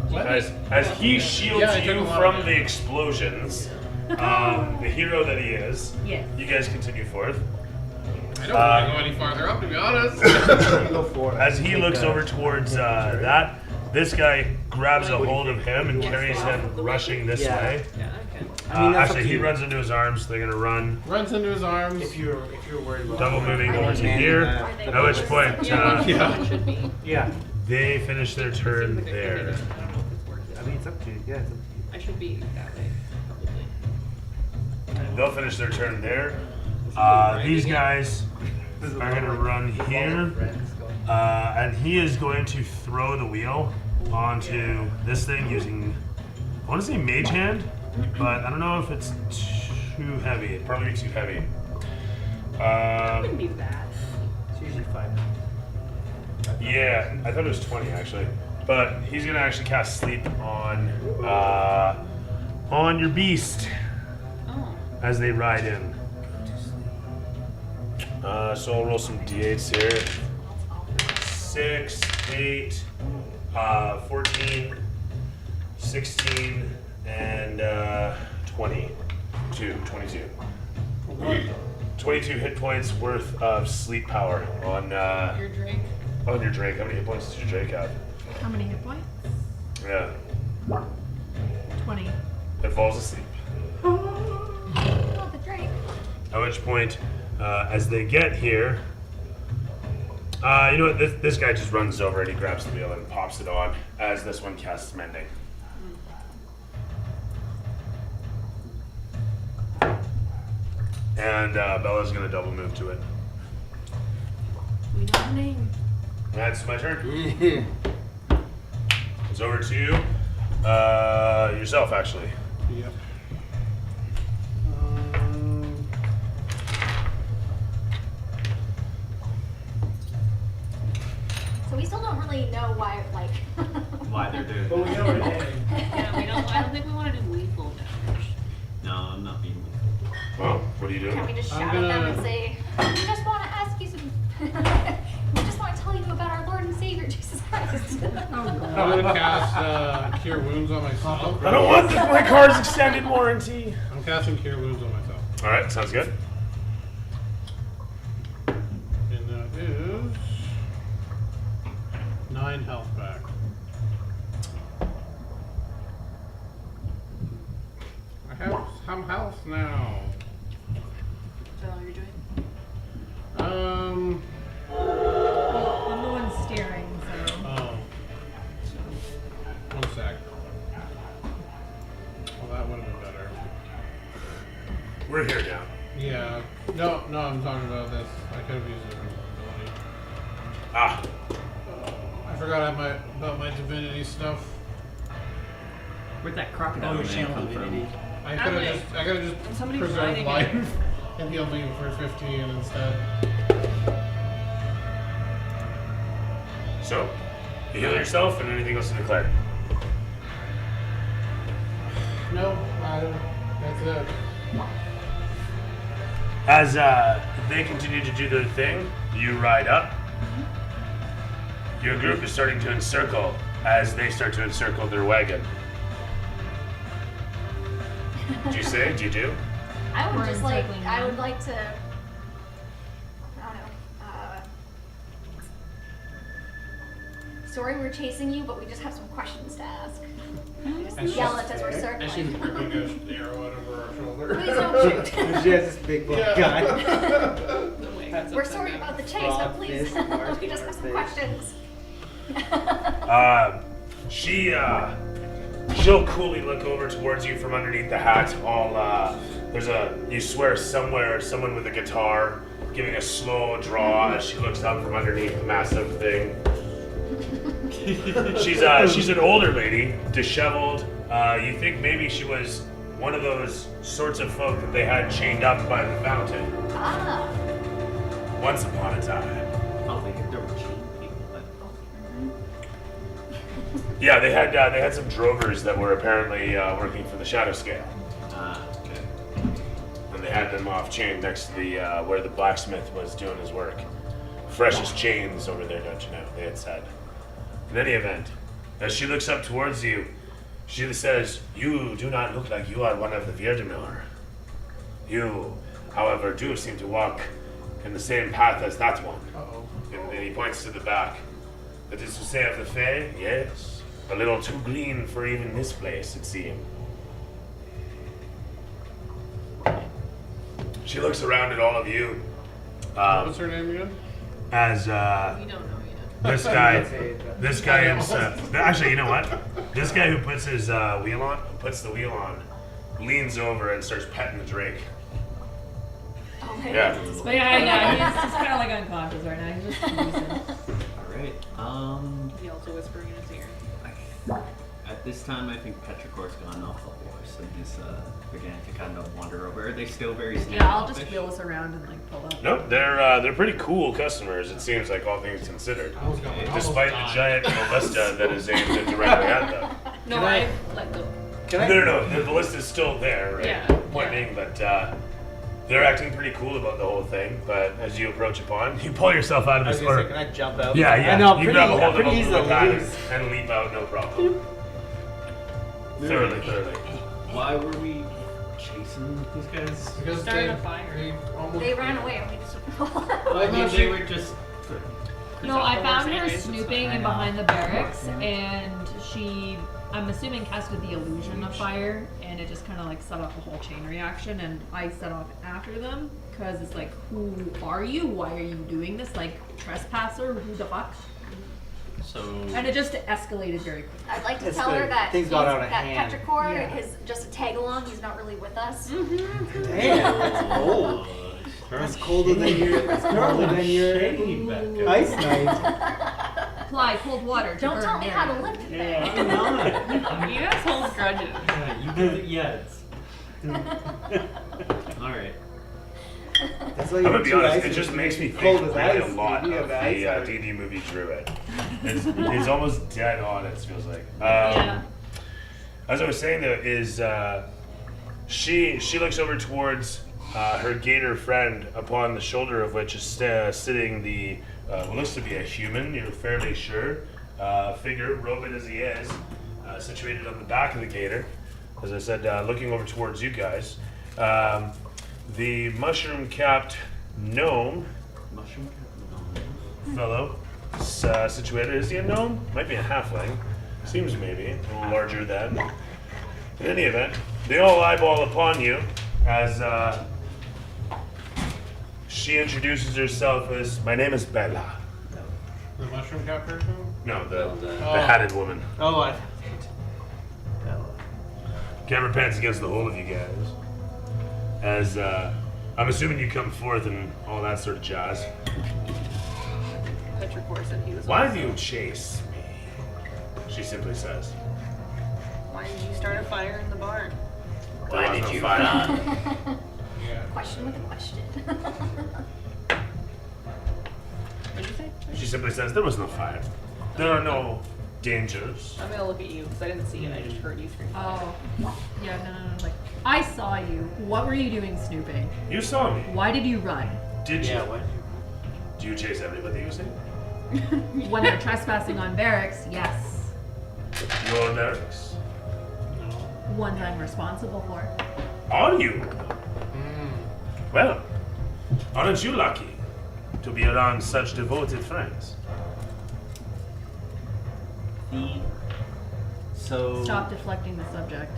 Speaker 3: What?
Speaker 1: As he shields
Speaker 3: Yeah, I took a
Speaker 1: you
Speaker 3: lot
Speaker 1: from
Speaker 3: of
Speaker 1: the
Speaker 3: damage.
Speaker 1: explosions, the hero that he is,
Speaker 2: Yes.
Speaker 1: you guys continue forth.
Speaker 3: I don't want to go any farther up, to be honest.
Speaker 5: Go for it.
Speaker 1: As he looks over towards that, this guy grabs a hold of him and carries him rushing this
Speaker 5: Yeah.
Speaker 1: way.
Speaker 4: Yeah, okay.
Speaker 5: I mean, that's up
Speaker 1: Actually,
Speaker 5: to
Speaker 1: he
Speaker 5: you.
Speaker 1: runs into his arms. They're gonna run,
Speaker 3: Runs into his arms.
Speaker 5: If you're worried about
Speaker 1: double moving
Speaker 7: Are
Speaker 1: over
Speaker 7: they
Speaker 1: to
Speaker 7: manning
Speaker 1: here.
Speaker 5: that?
Speaker 1: At which point,
Speaker 4: Yeah,
Speaker 3: Yeah.
Speaker 4: it should be.
Speaker 5: Yeah.
Speaker 1: they finish their turn
Speaker 4: Seems like a
Speaker 1: there.
Speaker 4: good idea. I don't know if it's worth it.
Speaker 5: I mean, it's up to you. Yeah, it's up to you.
Speaker 4: I should be that way, probably.
Speaker 1: They'll finish their turn there. These guys are gonna run here, and he is going to throw the wheel onto this thing using, I want to say mage hand, but I don't know if it's too heavy. It'd probably be too heavy.
Speaker 4: It wouldn't be bad.
Speaker 5: It's usually 5.
Speaker 1: Yeah, I thought it was 20 actually, but he's gonna actually cast sleep on your beast
Speaker 4: Oh.
Speaker 1: as they ride in. So I'll roll some d8s here. 6, 8, 14, 16, and 22. 22 hit points worth of sleep power on
Speaker 4: Your drink.
Speaker 1: your Drake. How many hit points does your Drake have?
Speaker 2: How many hit points?
Speaker 1: Yeah,
Speaker 2: 20.
Speaker 1: it falls asleep.
Speaker 7: Oh, the Drake.
Speaker 1: At which point, as they get here, you know what? This guy just runs over and he grabs the wheel and pops it on as this one casts mending. And Bella's gonna double move to it.
Speaker 4: We know her name.
Speaker 1: That's my turn. It's over to yourself, actually.
Speaker 3: Yep.
Speaker 7: So we still don't really know why, like.
Speaker 6: Why they're doing
Speaker 5: But we
Speaker 6: that.
Speaker 5: know her name.
Speaker 4: Yeah, we don't. I don't think we want to do lethal damage.
Speaker 6: No, I'm not being.
Speaker 1: Well, what are you doing?
Speaker 7: Can we just
Speaker 3: I'm
Speaker 7: shout at them
Speaker 3: gonna-
Speaker 7: and say, we just want to ask you some. We just want to tell you about our Lord and Savior Jesus Christ.
Speaker 3: I'm gonna cast Cure Wounds on myself.
Speaker 1: I don't want my car's extended warranty.
Speaker 3: I'm casting Cure Wounds on myself.
Speaker 1: All right, sounds good.
Speaker 3: And that is 9 health back. I have some health now.
Speaker 4: Is that all you're doing?
Speaker 2: I'm the one steering, so.
Speaker 3: Oh. 1 sec. Well, that would have been better.
Speaker 1: We're here now.
Speaker 3: Yeah. No, I'm talking about this. I could have used a different ability.
Speaker 1: Ah,
Speaker 3: I forgot about my divinity stuff.
Speaker 5: Where'd that crocodile
Speaker 6: Oh, man,
Speaker 5: channel
Speaker 6: come
Speaker 5: divinity?
Speaker 3: I could have just
Speaker 4: When somebody's
Speaker 3: preserved
Speaker 4: riding
Speaker 3: life
Speaker 4: it.
Speaker 3: and healed me for 15 instead.
Speaker 1: so you heal yourself and anything else to declare?
Speaker 3: No, that's it.
Speaker 1: As they continue to do their thing, you ride up. Your group is starting to encircle as they start to encircle their wagon. Do you say? Do you do?
Speaker 7: I would
Speaker 2: We're
Speaker 7: just like,
Speaker 2: encircling
Speaker 7: I
Speaker 2: them.
Speaker 7: would like to, I don't know, sorry we're chasing you, but we just have some questions to ask. Just yell it as we're
Speaker 3: And she's
Speaker 7: circling.
Speaker 3: ripping an arrow out of her shoulder.
Speaker 7: Please don't shoot.
Speaker 5: She has this big black guy.
Speaker 4: The wagon's
Speaker 7: We're
Speaker 4: upside
Speaker 7: sorry
Speaker 4: down.
Speaker 7: about the chase, but
Speaker 5: Frog
Speaker 7: please,
Speaker 5: fist, mark
Speaker 7: we just
Speaker 5: on
Speaker 7: have
Speaker 5: her
Speaker 7: some
Speaker 5: face.
Speaker 7: questions.
Speaker 1: She'll coolly look over towards you from underneath the hat. You swear somewhere, someone with a guitar giving a slow draw as she looks up from underneath the massive thing. She's an older lady, disheveled. You think maybe she was one of those sorts of folk that they had chained up by the fountain
Speaker 7: Ah,
Speaker 1: once upon a time.
Speaker 6: Oh, there were cheap people, but
Speaker 1: Yeah, they had some drovers that were apparently working for the Shadow Scale,
Speaker 6: okay.
Speaker 1: and they had them off chained next to the where the blacksmith was doing his work. Freshest chains over there, don't you know? They had said. In any event, as she looks up towards you, she says, "You do not look like you are one of the Virdemir. You, however, do seem to walk in the same path as that one."
Speaker 3: Uh-oh.
Speaker 1: And then he points to the back. That is to say of the Fae, yes. A little too green for even this place, it seems. She looks around at all of you.
Speaker 3: What's her name again?
Speaker 1: As
Speaker 4: We don't know yet.
Speaker 1: this guy himself. Actually, you know what? This guy who puts his puts the wheel on, leans over and starts petting the Drake.
Speaker 7: okay.
Speaker 1: Yeah.
Speaker 2: But yeah, he's just kind of like unconscious right now. He's just losing.
Speaker 6: All right.
Speaker 4: He also whispering in his ear.
Speaker 6: At this time, I think Petricor's gone off the horse and he's began to kind of wander over. Are they still very
Speaker 2: Yeah, I'll just
Speaker 6: standoffish?
Speaker 2: wheel us around and like pull up.
Speaker 1: Nope, they're pretty cool customers. It seems like all things considered,
Speaker 3: I was going. I almost
Speaker 1: despite the
Speaker 3: died.
Speaker 1: giant ballista that is aimed directly at them.
Speaker 4: No,
Speaker 5: Can I-
Speaker 4: I let go.
Speaker 5: Can I?
Speaker 1: No, the ballista's still there, right?
Speaker 4: Yeah,
Speaker 1: Point
Speaker 4: yeah.
Speaker 1: being, but they're acting pretty cool about the whole thing. But as you approach upon, you pull yourself out of
Speaker 5: I was
Speaker 1: this
Speaker 5: gonna say,
Speaker 1: or
Speaker 5: can I jump out?
Speaker 1: yeah,
Speaker 5: I know,
Speaker 1: you
Speaker 5: pretty,
Speaker 1: grab a hold
Speaker 5: pretty
Speaker 1: of
Speaker 5: easy
Speaker 1: them
Speaker 5: to
Speaker 1: with
Speaker 5: lose.
Speaker 1: and leap out, no problem. Thoroughly.
Speaker 6: Why were we chasing these guys?
Speaker 3: Because
Speaker 4: Started
Speaker 3: they,
Speaker 4: a fire.
Speaker 3: They, almost,
Speaker 7: They ran away and we just
Speaker 6: Well, I mean, they were just.
Speaker 2: No, I found her
Speaker 4: Anyways, it's
Speaker 2: snooping
Speaker 6: fine.
Speaker 2: in behind the barracks, and she, I'm assuming, casted the illusion of fire, and it just kind of like set off a whole chain reaction, and I set off after them, because it's like, who are you? Why are you doing this? Like, trespasser? Who the fuck?
Speaker 6: So.
Speaker 2: And it just escalated very quickly.
Speaker 7: I'd like to
Speaker 5: That's
Speaker 7: tell her
Speaker 5: good.
Speaker 7: that
Speaker 5: Things got out of
Speaker 7: that
Speaker 5: hand.
Speaker 7: Petrichor
Speaker 2: Yeah.
Speaker 7: is just a tag along. He's not really with us.
Speaker 5: Damn, that's cold. That's colder than your. That's colder than your ice night.
Speaker 2: Apply cold water to
Speaker 7: Don't
Speaker 2: burn
Speaker 7: tell me how to
Speaker 2: Mary.
Speaker 7: live.
Speaker 5: Yeah, I'm not.
Speaker 4: You guys hold grudges.
Speaker 5: You do it, yeah.
Speaker 6: All right.
Speaker 5: That's why
Speaker 1: I'm
Speaker 5: you
Speaker 1: gonna
Speaker 5: have
Speaker 1: be
Speaker 5: two
Speaker 1: honest, it
Speaker 5: ices
Speaker 1: just
Speaker 5: to
Speaker 1: makes me
Speaker 5: make cold
Speaker 1: think
Speaker 5: as
Speaker 1: really a
Speaker 5: ice.
Speaker 1: lot
Speaker 5: You
Speaker 1: of
Speaker 5: have
Speaker 1: the
Speaker 5: ice.
Speaker 1: D&D movie Druid. It's almost dead on, it feels like.
Speaker 2: Yeah.
Speaker 1: As I was saying though, is she looks over towards her gator friend, upon the shoulder of which is sitting the what looks to be a human, you're fairly sure. Figure, robed as he is, situated on the back of the gator. As I said, looking over towards you guys. The mushroom-capped gnome
Speaker 6: Mushroom?
Speaker 1: fellow situated. Is he a gnome? Might be a halfling. Seems maybe a little larger than. In any event, they all eyeball upon you as she introduces herself as, my name is Bella.
Speaker 3: The mushroom cap person?
Speaker 1: No, the
Speaker 3: Oh.
Speaker 1: hatted woman.
Speaker 5: Oh, I.
Speaker 1: Camera pans against the whole of you guys. As I'm assuming you come forth and all that sort of jazz.
Speaker 4: Petrichor said he was.
Speaker 1: Why
Speaker 4: also-
Speaker 1: do you chase me? She simply says.
Speaker 4: Why did you start a fire in the barn?
Speaker 1: Why did you fire?
Speaker 3: Yeah.
Speaker 7: Question with a question.
Speaker 4: What did you say?
Speaker 1: She simply says, there was no fire. There are no dangers.
Speaker 4: I'm gonna look at you because I didn't see it. I just heard you scream.
Speaker 2: Oh, yeah, no. Like, I saw you. What were you doing snooping?
Speaker 1: You saw me.
Speaker 2: Why did you run?
Speaker 1: Did you?
Speaker 5: Yeah, what?
Speaker 1: Do you chase everybody you see?
Speaker 2: When they're trespassing on barracks, yes.
Speaker 1: Your barracks.
Speaker 2: Ones I'm responsible for.
Speaker 1: Are you? Well, aren't you lucky to be around such devoted friends?
Speaker 6: So.
Speaker 2: Stop deflecting the subject.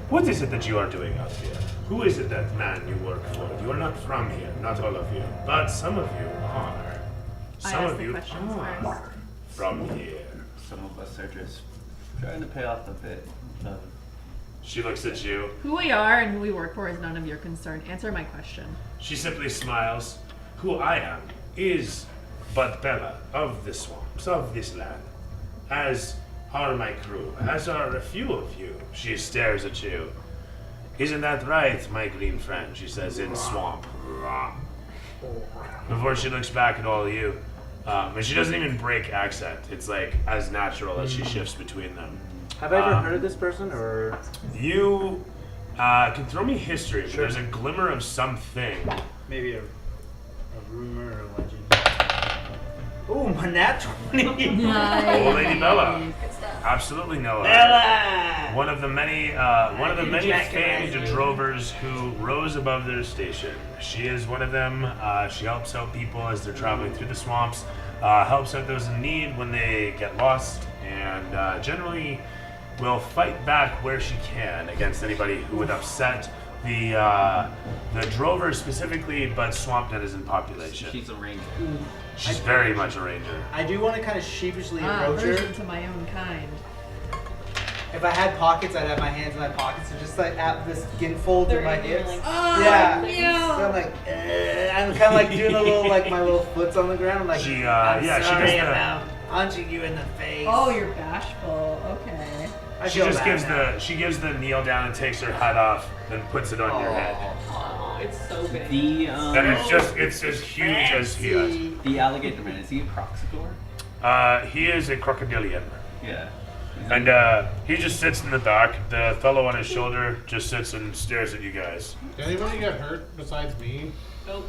Speaker 1: What is it that you are doing out here? Who is it that man you work for? You are not from here, not all of you, but some of you are.
Speaker 2: I
Speaker 1: Some
Speaker 2: asked
Speaker 1: of
Speaker 2: the
Speaker 1: you
Speaker 2: questions
Speaker 1: are
Speaker 2: first.
Speaker 1: from here.
Speaker 6: Some of us are just trying to pay off a bit of.
Speaker 1: She looks at you.
Speaker 2: Who we are and who we work for is none of your concern. Answer my question.
Speaker 1: She simply smiles. Who I am is but Bella of the swamps, of this land. As are my crew, as are a few of you. She stares at you. Isn't that right, my green friend? She says in swamp. Before she looks back at all of you. And she doesn't even break accent. It's like as natural as she shifts between them.
Speaker 5: Have I ever heard of this person, or?
Speaker 1: You can throw me history, but there's a glimmer of something.
Speaker 5: Maybe a rumor or a legend. Ooh, my nat 20.
Speaker 1: Oh, Lady Bella.
Speaker 7: Good stuff.
Speaker 1: Absolutely no.
Speaker 5: Bella!
Speaker 1: One of the many famed drovers who rose above their station. She is one of them. She helps out people as they're traveling through the swamps. Helps out those in need when they get lost, and generally will fight back where she can against anybody who would upset the drovers specifically, but swamp denizens population.
Speaker 6: She's a ranger.
Speaker 1: She's very much a ranger.
Speaker 5: I do want to kind of sheepishly approach her.
Speaker 2: Version to my own kind.
Speaker 5: If I had pockets, I'd have my hands in my pockets and just like have this skin fold
Speaker 4: They're
Speaker 5: in my
Speaker 4: in your,
Speaker 5: hips.
Speaker 4: like,
Speaker 5: Yeah.
Speaker 2: Yeah.
Speaker 5: So I'm like, I'm kind of like doing a little like my little foots on the ground. I'm like,
Speaker 1: She,
Speaker 5: I'm
Speaker 1: yeah, she
Speaker 5: sorry
Speaker 1: does the-
Speaker 5: about punching you in the face.
Speaker 2: Oh, you're bashful. Okay.
Speaker 5: I
Speaker 1: She
Speaker 5: feel
Speaker 1: just
Speaker 5: bad
Speaker 1: gives the kneel down and takes her hat off and puts it on your head.
Speaker 4: Oh, it's so big.
Speaker 6: The
Speaker 1: And it's as huge as he is.
Speaker 5: Fancy.
Speaker 6: the alligator man, is he a croxador?
Speaker 1: He is a crocodilian.
Speaker 6: Yeah.
Speaker 1: And he just sits in the back. The fellow on his shoulder just sits and stares at you guys.
Speaker 3: Did anybody get hurt besides me?
Speaker 4: Nope.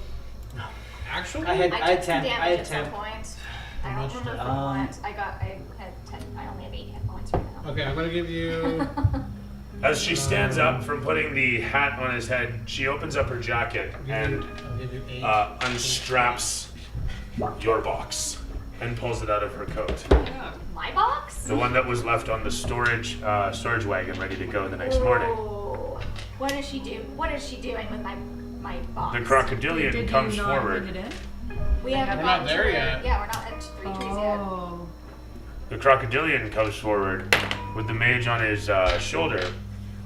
Speaker 3: Actually?
Speaker 5: I had
Speaker 7: I took some
Speaker 5: 10. I
Speaker 7: damage
Speaker 5: had
Speaker 7: at some
Speaker 5: 10.
Speaker 7: point. I
Speaker 3: How
Speaker 7: don't
Speaker 3: much
Speaker 7: remember
Speaker 3: did-
Speaker 7: from what. I had 10. I only have 8 hit points right now.
Speaker 3: Okay, I'm gonna give you.
Speaker 1: As she stands up from putting the hat on his head, she opens up her jacket and
Speaker 3: I'll give you 8.
Speaker 1: unstraps your box and pulls it out of her coat.
Speaker 4: Yeah.
Speaker 7: My box?
Speaker 1: The one that was left on the storage wagon ready to go the next morning.
Speaker 7: Ooh. What does she do? What is she doing with my box?
Speaker 1: The crocodilian
Speaker 2: Did
Speaker 1: comes
Speaker 2: you not
Speaker 1: forward.
Speaker 2: bring it in?
Speaker 7: We haven't
Speaker 3: We're not
Speaker 7: gotten
Speaker 3: there
Speaker 7: to
Speaker 3: yet.
Speaker 7: Yeah, we're not at Threetrees yet.
Speaker 2: Oh.
Speaker 1: The crocodilian comes forward with the mage on his shoulder,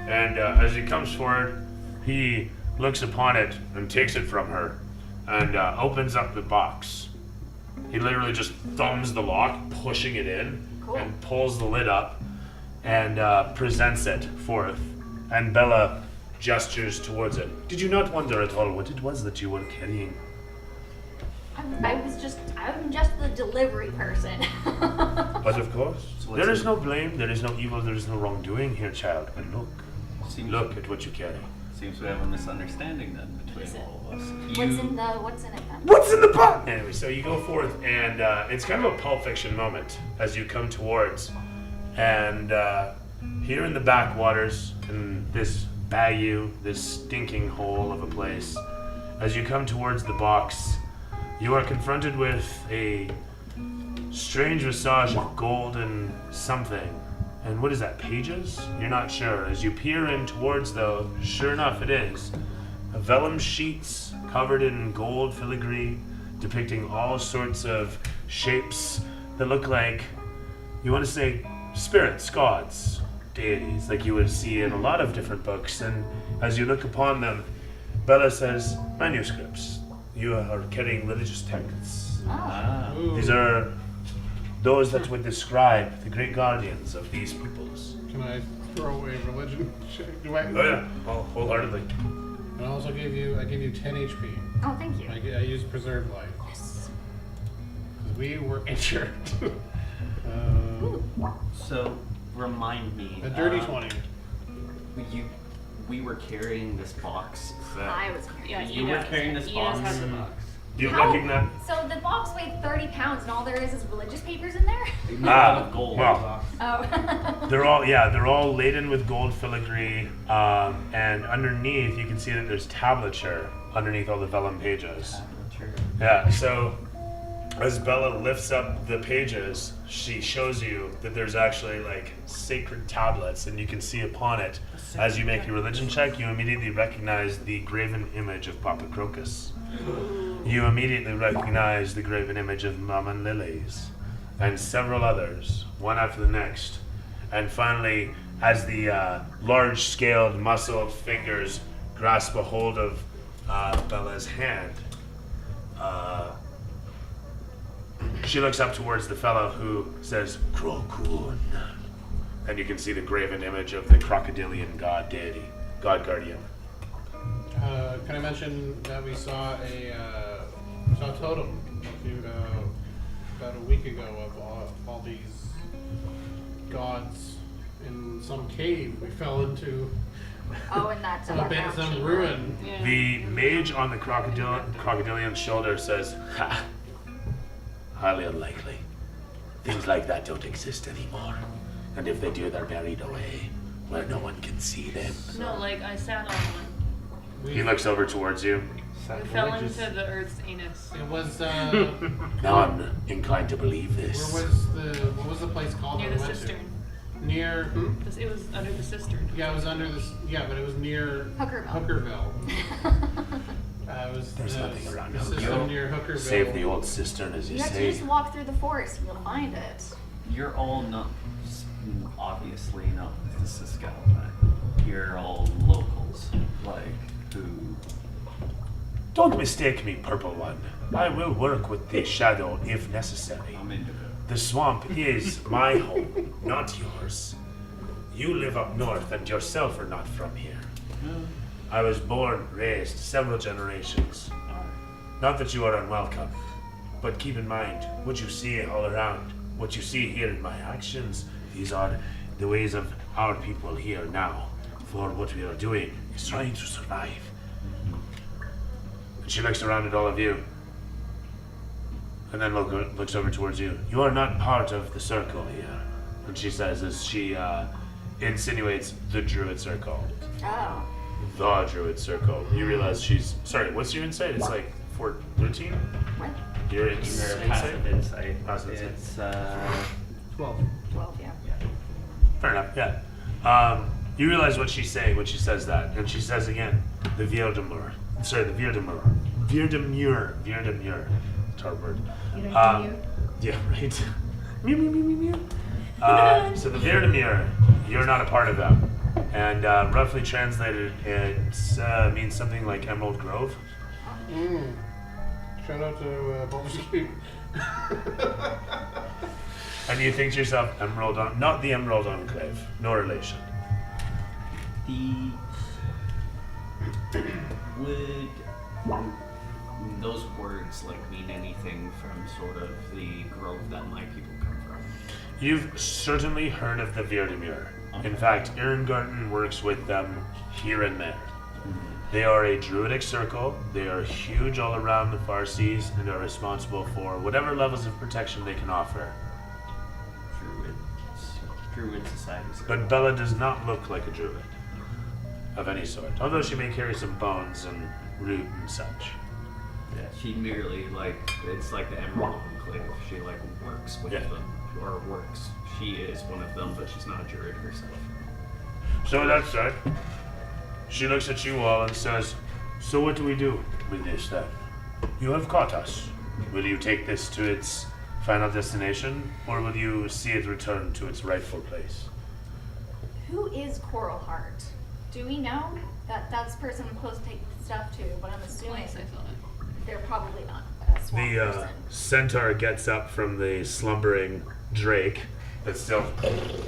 Speaker 1: and as he comes forward, he looks upon it and takes it from her and opens up the box. He literally just thumbs the lock, pushing it in,
Speaker 7: Cool.
Speaker 1: and pulls the lid up and presents it forth. And Bella gestures towards it. Did you not wonder at all what it was that you were carrying?
Speaker 7: I'm just the delivery person.
Speaker 1: But of course,
Speaker 6: So what's
Speaker 1: there is
Speaker 6: in-
Speaker 1: no blame, there is no evil, there is no wrongdoing here, child. But look
Speaker 6: Seems,
Speaker 1: at what you carry.
Speaker 6: Seems we have a misunderstanding then between all of us.
Speaker 7: What's in it then?
Speaker 1: What's in the pot? Anyway, so you go forth, and it's kind of a Pulp Fiction moment as you come towards. And here in the backwaters, in this bayou, this stinking hole of a place, as you come towards the box, you are confronted with a strange visage of golden something. And what is that, pages? You're not sure. As you peer in towards, though, sure enough it is. Vellum sheets covered in gold filigree, depicting all sorts of shapes that look like, you want to say, spirits, gods, deities, like you would see in a lot of different books. And as you look upon them, Bella says, manuscripts. You are carrying religious texts. These are those that would describe the great guardians of these peoples.
Speaker 3: Can I throw a religion check? Do I?
Speaker 1: Oh yeah, wholeheartedly.
Speaker 3: And I also gave you 10 HP.
Speaker 7: Oh, thank you.
Speaker 3: I used preserved life.
Speaker 7: Yes.
Speaker 3: We were injured.
Speaker 6: So, remind me.
Speaker 3: A dirty 20.
Speaker 6: We were carrying this box.
Speaker 7: I was
Speaker 4: Yeah,
Speaker 6: You were carrying this box.
Speaker 4: has the box.
Speaker 1: Do you
Speaker 7: How?
Speaker 1: recognize?
Speaker 7: So the box weighed 30 pounds, and all there is religious papers in there.
Speaker 6: Out of gold.
Speaker 1: Well,
Speaker 7: Oh.
Speaker 1: they're all laden with gold filigree, and underneath you can see that there's tablature underneath all the vellum pages. Yeah, so as Bella lifts up the pages, she shows you that there's actually like sacred tablets, and you can see upon it, as you make your religion check, you immediately recognize the graven image of Papa Crocus. You immediately recognize the graven image of Mama Lilies, and several others, one after the next. And finally, as the large-scaled, muscled fingers grasp a hold of Bella's hand, she looks up towards the fellow who says, Krokun. And you can see the graven image of the crocodilian god deity, god guardian.
Speaker 3: Can I mention that we saw a totem about a week ago of all these gods in some cave we fell into?
Speaker 7: Oh, and that's
Speaker 3: Some ruin.
Speaker 4: Yeah.
Speaker 1: The mage on the crocodilian's shoulder says, ha, highly unlikely. Things like that don't exist anymore. And if they do, they're buried away where no one can see them.
Speaker 4: No, like I sat on one.
Speaker 1: He looks over towards you.
Speaker 4: We fell into the Earth's anus.
Speaker 3: It was
Speaker 1: Now I'm inclined to believe this.
Speaker 3: what was the place called
Speaker 4: Near
Speaker 3: that
Speaker 4: the
Speaker 3: we went
Speaker 4: cistern.
Speaker 3: to? Near
Speaker 4: It was under the cistern.
Speaker 3: Yeah, it was under this. Yeah, but it was near
Speaker 7: Hookerville.
Speaker 3: It was
Speaker 1: There's
Speaker 3: the
Speaker 1: nothing around
Speaker 3: the
Speaker 1: Hookerville.
Speaker 3: system near Hookerville.
Speaker 1: Save the old cistern, as you
Speaker 7: You have to
Speaker 1: say.
Speaker 7: just walk through the forest and you'll find it.
Speaker 6: You're all not, obviously not the Siskel. You're all locals, like who.
Speaker 1: Don't mistake me, Purple One. I will work with the shadow if necessary.
Speaker 6: I'm into it.
Speaker 1: The swamp is my home, not yours. You live up north and yourself are not from here. I was born, raised, several generations. Not that you are unwelcome, but keep in mind what you see all around, what you see here in my actions. These are the ways of our people here now. For what we are doing is trying to survive. And she looks around at all of you, and then looks over towards you. You are not part of the circle here. And she says as she insinuates the druid circle.
Speaker 7: Oh.
Speaker 1: The druid circle. You realize she's... Sorry, what's your insight? It's like 13?
Speaker 7: What?
Speaker 1: Your
Speaker 6: Your
Speaker 1: insight?
Speaker 6: passive insight.
Speaker 1: Passive insight.
Speaker 6: It's
Speaker 5: 12.
Speaker 7: 12, yeah.
Speaker 1: Fair enough, yeah. You realize what she's saying when she says that. And she says again, the Vierdemur. Sorry, the Vierdemur. Vierdemur. It's a hard word. Yeah, right. Mew, mew, mew, mew, mew. So the Vierdemur, you're not a part of them. And roughly translated, it means something like Emerald Grove.
Speaker 3: Shout out to Baldur's Gate.
Speaker 1: And you think to yourself, not the Emerald Enclave, no relation.
Speaker 6: Would those words like mean anything from sort of the grove that my people come from?
Speaker 1: You've certainly heard of the Vierdemur. In fact, Irngarten works with them here and there. They are a druidic circle. They are huge all around the far seas and are responsible for whatever levels of protection they can offer.
Speaker 6: Druid societies.
Speaker 1: But Bella does not look like a druid of any sort, although she may carry some bones and root and such.
Speaker 6: Yeah, she merely it's like the Emerald Enclave. She works with them, or works. She is one of them, but she's not a druid herself.
Speaker 1: So with that said, she looks at you all and says, "So what do we do with this then? You have caught us. Will you take this to its final destination, or will you see it return to its rightful place?"
Speaker 7: Who is Coral Heart? Do we know that that's the person I'm supposed to take stuff to? But I'm assuming
Speaker 2: Twice, I thought.
Speaker 7: they're probably not a swamp
Speaker 1: The
Speaker 7: person.
Speaker 1: centaur gets up from the slumbering drake that's still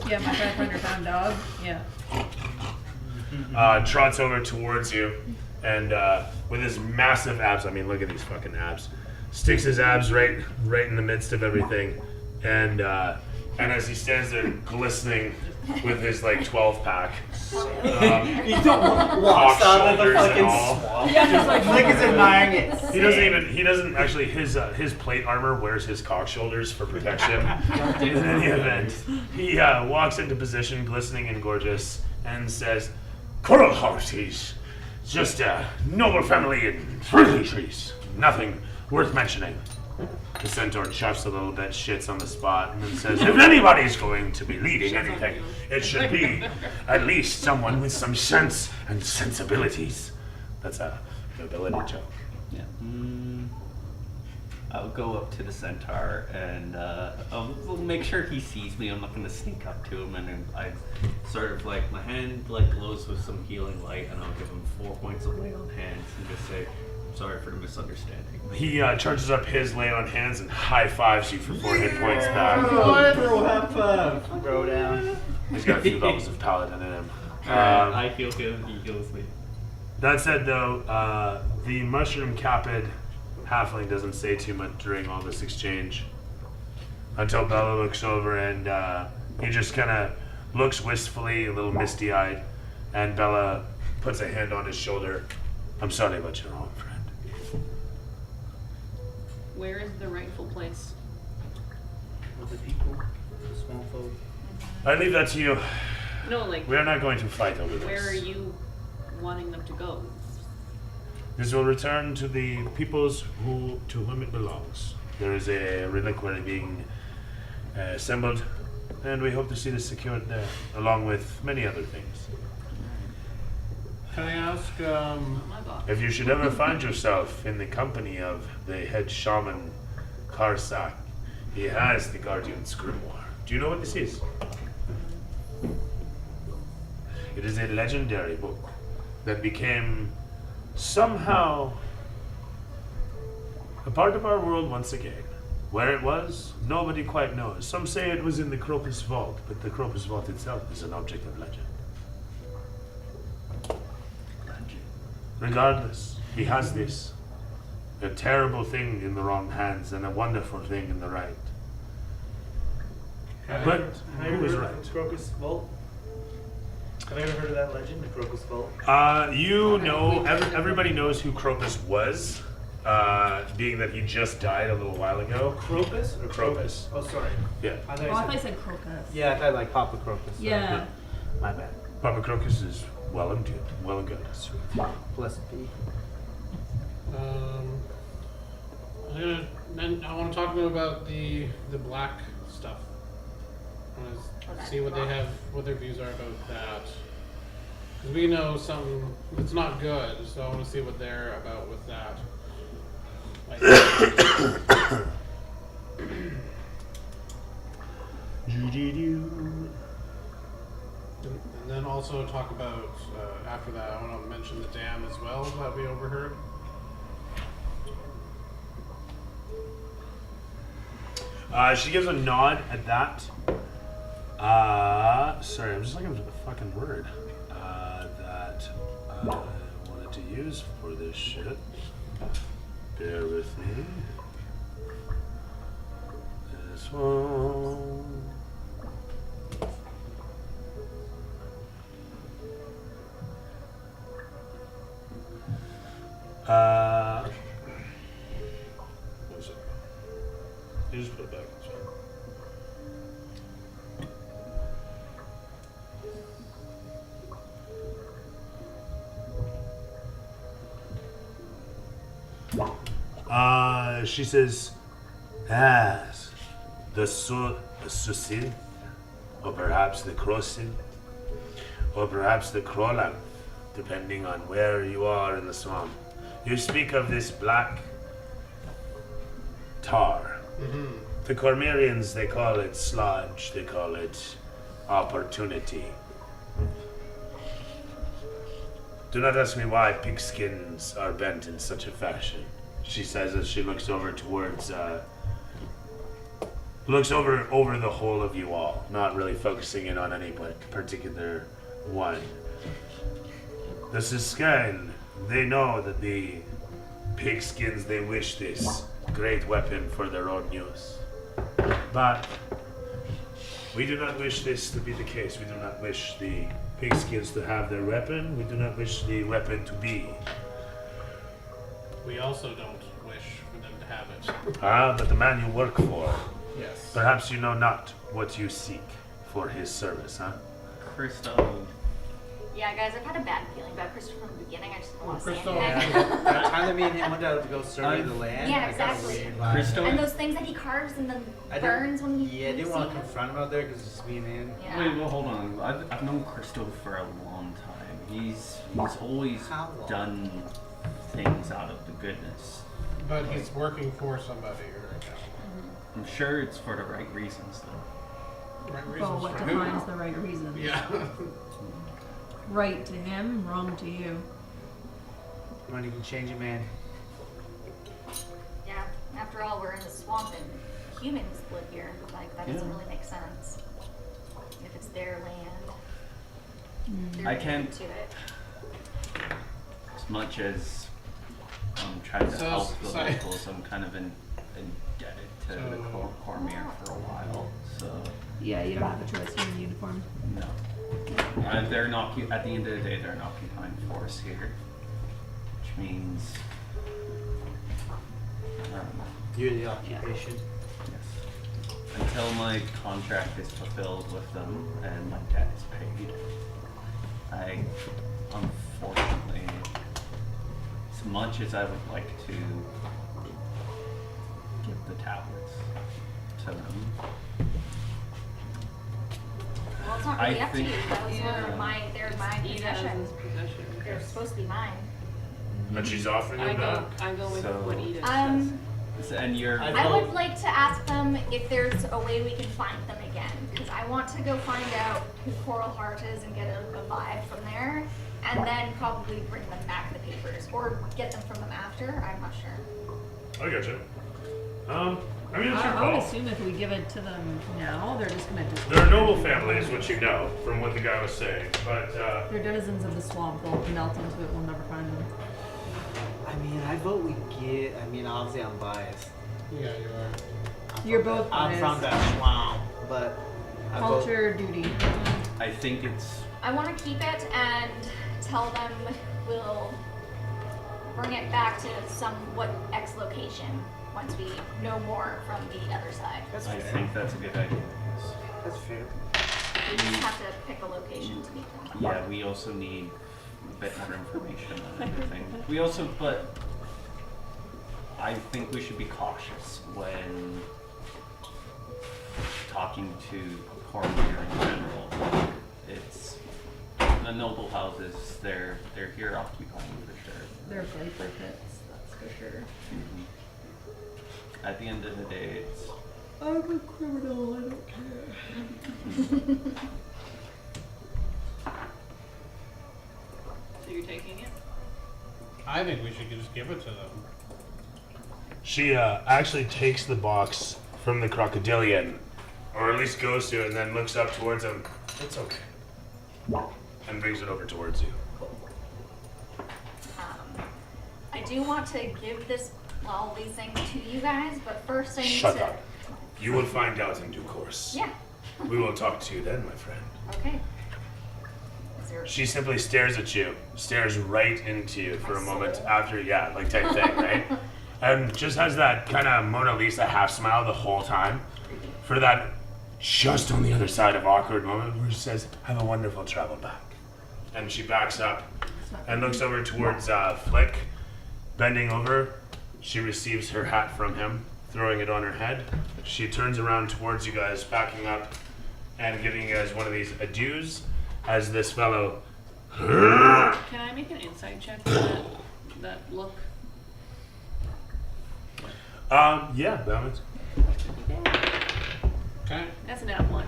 Speaker 2: Yeah, my 500-pound dog. Yeah.
Speaker 1: trots over towards you, and with his massive abs, I mean, look at these fucking abs, sticks his abs right in the midst of everything, and as he stands there glistening with his 12-pack,
Speaker 5: You don't walk out of the
Speaker 1: shoulders and
Speaker 5: fucking
Speaker 1: all.
Speaker 5: swamp. Yeah, just like is admiring it.
Speaker 1: He doesn't actually, his plate armor wears his cock shoulders for protection. In any event, he walks into position, glistening and gorgeous, and says, "Coral Heart is just a noble family in Threetrees. Nothing worth mentioning." The centaur chuffs a little bit, shits on the spot, and then says, "If anybody's going to be leading anything, it should be at least someone with some sense and sensibilities." That's a nobility joke.
Speaker 6: Yeah. I'll go up to the centaur and I'll make sure he sees me. I'm not going to sneak up to him, and then I sort of my hand glows with some healing light, and I'll give him 4 points of lay on hands and just say, "I'm sorry for the misunderstanding."
Speaker 1: He charges up his lay on hands and high fives you for 4 hit points back.
Speaker 5: Bro, have fun. Bro down.
Speaker 1: He's got a few levels of paladin in him.
Speaker 6: I heal him, he heals me.
Speaker 1: That said, though, the mushroom-capped halfling doesn't say too much during all this exchange until Bella looks over, and he just kind of looks wistfully, a little misty-eyed, and Bella puts a hand on his shoulder. "I'm sorry about your home, friend."
Speaker 4: Where is the rightful place?
Speaker 5: With the people, the swamp folk.
Speaker 1: I leave that to you.
Speaker 4: No,
Speaker 1: We are not going to fight over this.
Speaker 4: where are you wanting them to go?
Speaker 1: This will return to the peoples to whom it belongs. There is a reliquary being assembled, and we hope to see this secured there, along with many other things.
Speaker 3: Can I ask,
Speaker 4: My boss.
Speaker 1: If you should ever find yourself in the company of the head shaman, Karsak, he has the Guardian's Grimoire. Do you know what this is? It is a legendary book that became somehow a part of our world once again. Where it was, nobody quite knows. Some say it was in the Crocus Vault, but the Crocus Vault itself is an object of legend. Regardless, he has this. A terrible thing in the wrong hands and a wonderful thing in the right. But he was right.
Speaker 5: Crocus Vault? Have I ever heard of that legend, the Crocus Vault?
Speaker 1: You know, everybody knows who Crocus was, being that he just died a little while ago.
Speaker 5: Crocus? Or
Speaker 1: Crocus.
Speaker 5: Oh, sorry.
Speaker 1: Yeah.
Speaker 5: I thought
Speaker 2: Oh,
Speaker 5: you
Speaker 2: I thought
Speaker 5: said...
Speaker 2: you said crocus.
Speaker 5: Yeah, I thought like Papa Crocus. so-
Speaker 2: Yeah.
Speaker 5: My bad.
Speaker 1: Papa Crocus is well and good. Well and good.
Speaker 5: Blessed be.
Speaker 3: then I want to talk to them about the black stuff. I want to see what they have, what their views are about that. Because we know something that's not good, so I want to see what they're about with that. And then also talk about, after that, I want to mention the dam as well that we overheard.
Speaker 1: She gives a nod at that. Sorry, I'm just looking for the fucking word that I wanted to use for this shit. Bear with me. This one. What is it? You just put it back. That's fine. She says, yes, the Susin, or perhaps the Crossin, or perhaps the Krolan, depending on where you are in the swamp. You speak of this black tar. The Cormyrians, they call it sludge, they call it opportunity. Do not ask me why pigskins are bent in such a fashion, she says as she looks over towards, looks over the whole of you all, not really focusing in on any particular one. The Siskain, they know that the pigskins, they wish this great weapon for their own use. But we do not wish this to be the case. We do not wish the pigskins to have their weapon. We do not wish the weapon to be.
Speaker 3: We also don't wish for them to have it.
Speaker 1: But the man you work for,
Speaker 3: Yes.
Speaker 1: perhaps you know not what you seek for his service, huh?
Speaker 6: Christo.
Speaker 7: Yeah, guys, I've had a bad feeling about Christo from the beginning. I just don't want to say
Speaker 3: Christo.
Speaker 7: anything.
Speaker 5: That time that me and him went out to go survey the land,
Speaker 7: Yeah,
Speaker 5: I got a
Speaker 7: exactly.
Speaker 5: weird vibe.
Speaker 6: Christo.
Speaker 7: And those things that he carves and then
Speaker 5: I didn't-
Speaker 7: burns when he
Speaker 5: Yeah, I didn't want to
Speaker 7: see
Speaker 5: confront him out there because it's just me and him.
Speaker 7: Yeah.
Speaker 6: Wait, well, hold on. I've known Christo for a long time. He's always
Speaker 5: How long?
Speaker 6: done things out of the goodness.
Speaker 3: But he's working for somebody right now.
Speaker 6: I'm sure it's for the right reasons, though.
Speaker 3: Right
Speaker 2: Well,
Speaker 3: reasons
Speaker 2: what
Speaker 3: for
Speaker 2: defines
Speaker 3: who?
Speaker 2: the right reason?
Speaker 3: Yeah.
Speaker 2: Right to him, wrong to you.
Speaker 5: Money can change a man.
Speaker 7: Yeah, after all, we're in the swamp and humans live here. Like, that doesn't
Speaker 6: Yeah.
Speaker 7: really make sense. If it's their land, they're
Speaker 6: I can't-
Speaker 7: native to it.
Speaker 6: As much as I'm trying to
Speaker 3: So,
Speaker 6: help the
Speaker 3: sorry.
Speaker 6: locals, I'm kind of indebted to the
Speaker 3: So-
Speaker 6: Cormier for a while. So,
Speaker 2: Yeah, you don't have a choice. You're in uniform.
Speaker 6: no. They're not, at the end of the day, they're an occupying force here. Which means,
Speaker 5: You're the occupation.
Speaker 6: yes. Until my contract is fulfilled with them and my debt is paid, I, unfortunately, as much as I would like to give the tablets to them,
Speaker 7: Well, it's not
Speaker 6: I
Speaker 7: really up to you.
Speaker 6: think-
Speaker 7: Those
Speaker 6: Yeah.
Speaker 7: they're my possession. They're supposed to be mine.
Speaker 1: And she's offering
Speaker 4: I
Speaker 1: him
Speaker 4: go,
Speaker 1: that?
Speaker 4: I go with
Speaker 6: So-
Speaker 4: what Edith
Speaker 6: and you're.
Speaker 5: I
Speaker 7: I would like to ask them if there's a way we can find them again, because I want to go find out who Coral Heart is and get a vibe from there, and then probably bring them back the papers, or get them from them after. I'm not sure.
Speaker 1: I gotcha. I mean, it's your
Speaker 2: I would
Speaker 1: call.
Speaker 2: assume if we give it to them now, they're just gonna
Speaker 1: They're a noble family, is what you know from what the guy was saying. But
Speaker 2: they're denizens of the swamp. They'll melt into it. We'll never find them.
Speaker 5: I mean, I vote we get. I mean, obviously I'm biased.
Speaker 3: Yeah, you are.
Speaker 2: You're both
Speaker 5: I'm from
Speaker 2: biased.
Speaker 5: that swamp, but I vote.
Speaker 2: Culture, duty.
Speaker 6: I think it's.
Speaker 7: I want to keep it and tell them we'll bring it back to somewhat X location once we know more from the other side.
Speaker 5: That's
Speaker 6: I
Speaker 5: fair.
Speaker 6: think that's a good idea. Yes.
Speaker 5: That's fair.
Speaker 7: We just have to pick a location to meet them.
Speaker 6: Yeah, we also need a bit more information on everything. We also, but I think we should be cautious when talking to Cormier in general. It's the noble houses. They're here occupying for sure.
Speaker 2: They're viper pits. That's for sure.
Speaker 6: At the end of the day, it's.
Speaker 2: I'm a criminal. I don't care.
Speaker 4: So you're taking it?
Speaker 3: I think we should just give it to them.
Speaker 1: she actually takes the box from the crocodilian, or at least goes to it, and then looks up towards him. It's okay. And brings it over towards you.
Speaker 7: I do want to give all these things to you guys, but first I need
Speaker 1: Shut
Speaker 7: to.
Speaker 1: up. You will find out in due course.
Speaker 7: Yeah.
Speaker 1: We will talk to you then, my friend.
Speaker 7: Okay. there?
Speaker 1: She simply stares at you, stares right into you for a
Speaker 7: My
Speaker 1: moment
Speaker 7: soul.
Speaker 1: after, yeah, like type thing, right? And just has that kind of Mona Lisa half smile the whole time. For that just on the other side of awkward moment where she says, "Have a wonderful travel back." And she backs up and looks over towards Flick. Bending over, she receives her hat from him, throwing it on her head. She turns around towards you guys, backing up and giving you guys one of these adieus as this fellow.
Speaker 4: Can I make an insight check for that look?
Speaker 1: Yeah, that one's.
Speaker 3: Okay.
Speaker 4: That's an @1.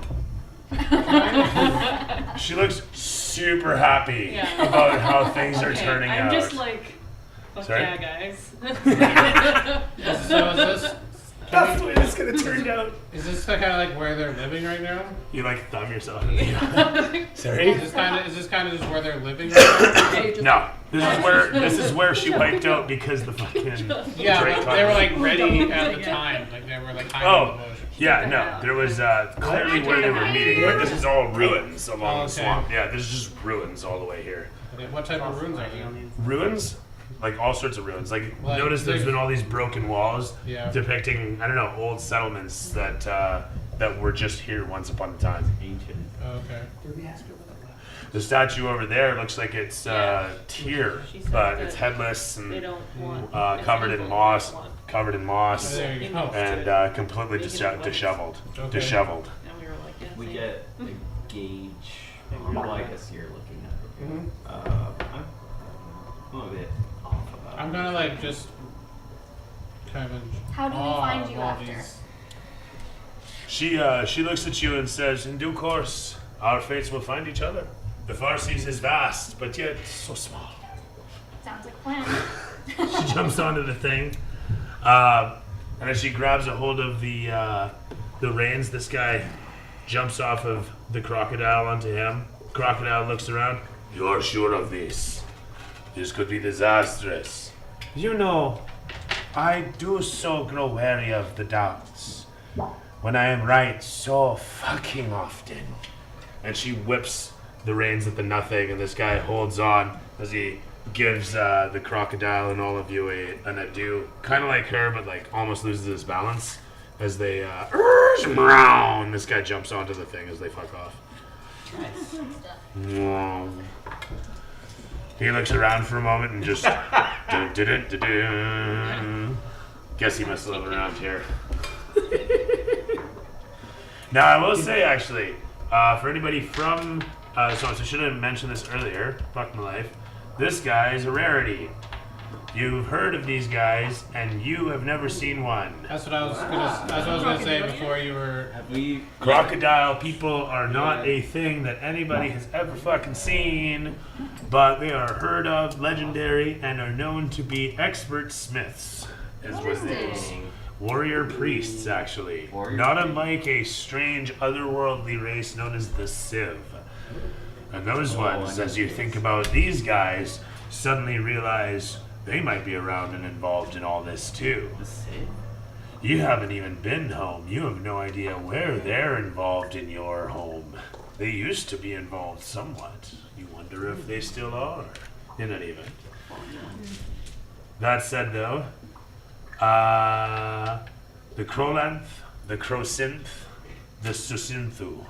Speaker 1: She looks super happy
Speaker 4: Yeah.
Speaker 1: about how things are
Speaker 4: Okay,
Speaker 1: turning
Speaker 4: I'm
Speaker 1: out.
Speaker 4: just like, fuck
Speaker 1: Sorry?
Speaker 4: yeah, guys.
Speaker 3: So is this?
Speaker 1: That's the way it's gonna turn out.
Speaker 3: Is this kind of like where they're living right now?
Speaker 1: You like thumb yourself in the eye. Sorry?
Speaker 3: Is this kind of just where they're living right
Speaker 1: No, this is where she wiped out because the fucking
Speaker 3: now? Yeah,
Speaker 1: Drake
Speaker 3: but they were
Speaker 1: caught her.
Speaker 3: like ready at the time, like they were like hiding in
Speaker 1: Oh,
Speaker 3: the bush.
Speaker 1: yeah, no, there was clearly where they were meeting, but this is all ruins along the
Speaker 3: Okay.
Speaker 1: swamp. Yeah, there's just ruins all the way here.
Speaker 3: Okay, what type of runes are they?
Speaker 1: Ruins? Like all sorts of ruins. Like notice there's
Speaker 3: there's-
Speaker 1: been all these broken walls
Speaker 3: Yeah.
Speaker 1: depicting, I don't know, old settlements that that were just here once upon a time.
Speaker 6: Ancient.
Speaker 3: Okay.
Speaker 1: The statue over there looks like it's Tyr,
Speaker 4: She said
Speaker 1: but
Speaker 4: that
Speaker 1: it's headless
Speaker 4: They
Speaker 1: and
Speaker 4: don't want. it's
Speaker 1: covered in
Speaker 4: evil,
Speaker 1: moss,
Speaker 4: they don't want.
Speaker 1: covered in
Speaker 3: Oh,
Speaker 1: moss,
Speaker 3: there you go.
Speaker 1: and completely
Speaker 4: Make it a weapon.
Speaker 1: disheveled.
Speaker 3: Okay.
Speaker 1: Disheveled.
Speaker 4: And we were like, yeah,
Speaker 6: We
Speaker 4: same.
Speaker 6: get a gauge. Well, I guess you're looking at it.
Speaker 3: Mhm.
Speaker 6: I'm a bit off about
Speaker 3: I'm
Speaker 6: it.
Speaker 3: gonna like just kind of.
Speaker 7: How do we find you after?
Speaker 1: She looks at you and says, "In due course, our fates will find each other. The far seas is vast, but yet so small."
Speaker 7: Sounds like a plan.
Speaker 1: She jumps onto the thing, and as she grabs a hold of the reins, this guy jumps off of the crocodile onto him. Crocodile looks around. "You're sure of this? This could be disastrous. You know, I do so grow wary of the doubts when I am right so fucking often." And she whips the reins at the nothing, and this guy holds on as he gives the crocodile and all of you an adieu. Kind of like her, but like almost loses his balance as they and this guy jumps onto the thing as they fuck off. He looks around for a moment and just guess he must live around here. Now I will say actually, for anybody from so I should have mentioned this earlier, fuck my life. This guy is a rarity. You've heard of these guys and you have never seen one.
Speaker 3: That's what I was gonna say before you were.
Speaker 6: Have we?
Speaker 1: Crocodile people are not a thing that anybody has ever fucking seen, but they are heard of, legendary, and are known to be expert smiths. Is what it is. Warrior priests, actually.
Speaker 6: Warrior
Speaker 1: Not
Speaker 6: priests.
Speaker 1: unlike a strange otherworldly race known as the Civ. And those ones, as you think about these guys, suddenly realize they might be around and involved in all this too.
Speaker 6: The Sid?
Speaker 1: You haven't even been home. You have no idea where they're involved in your home. They used to be involved somewhat. You wonder if they still are. In any event. That said, though, the Krolanth, the Krosynth, the Susinthu.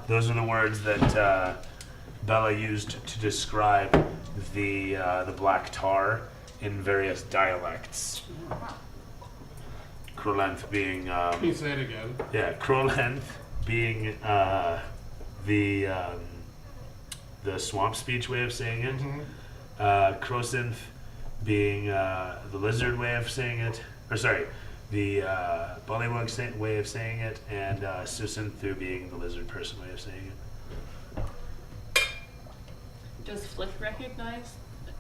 Speaker 1: Those are the words that Bella used to describe the black tar in various dialects. Krolanth being
Speaker 3: Can you say it again?
Speaker 1: yeah, Krolanth being the swamp speech way of saying it. Krosynth being the lizard way of saying it. Or sorry, the Bullywug way of saying it, and Susinthu being the lizard person way of saying it.
Speaker 4: Does Flick recognize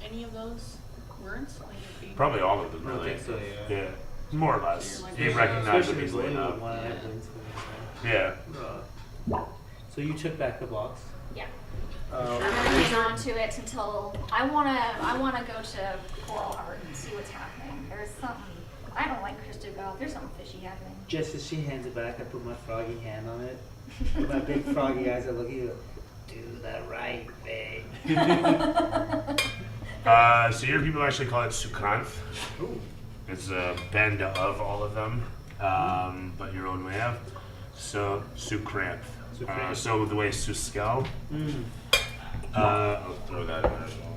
Speaker 4: any of those words? Like if he-
Speaker 1: Probably all of them,
Speaker 5: I
Speaker 1: really.
Speaker 5: think so, yeah.
Speaker 1: Yeah, more or less.
Speaker 4: Like-
Speaker 1: You recognize them
Speaker 5: Especially
Speaker 1: easily
Speaker 5: Blaine,
Speaker 1: enough.
Speaker 5: one I
Speaker 4: Yeah.
Speaker 5: Blaine's
Speaker 1: Yeah.
Speaker 5: So you took back the box.
Speaker 7: Yeah. I'm gonna hang on to it until I wanna go to Coral Heart and see what's happening. There's something I don't like Christo about. There's something fishy happening.
Speaker 5: Just as she hands it back, I put my froggy hand on it. With my big froggy eyes are looking at it. Do the right thing.
Speaker 1: So your people actually call it Sukranth.
Speaker 5: Ooh.
Speaker 1: It's a bend of all of them, but your own way of. So Sukranth. So the way Suskel. I'll throw that in there as well.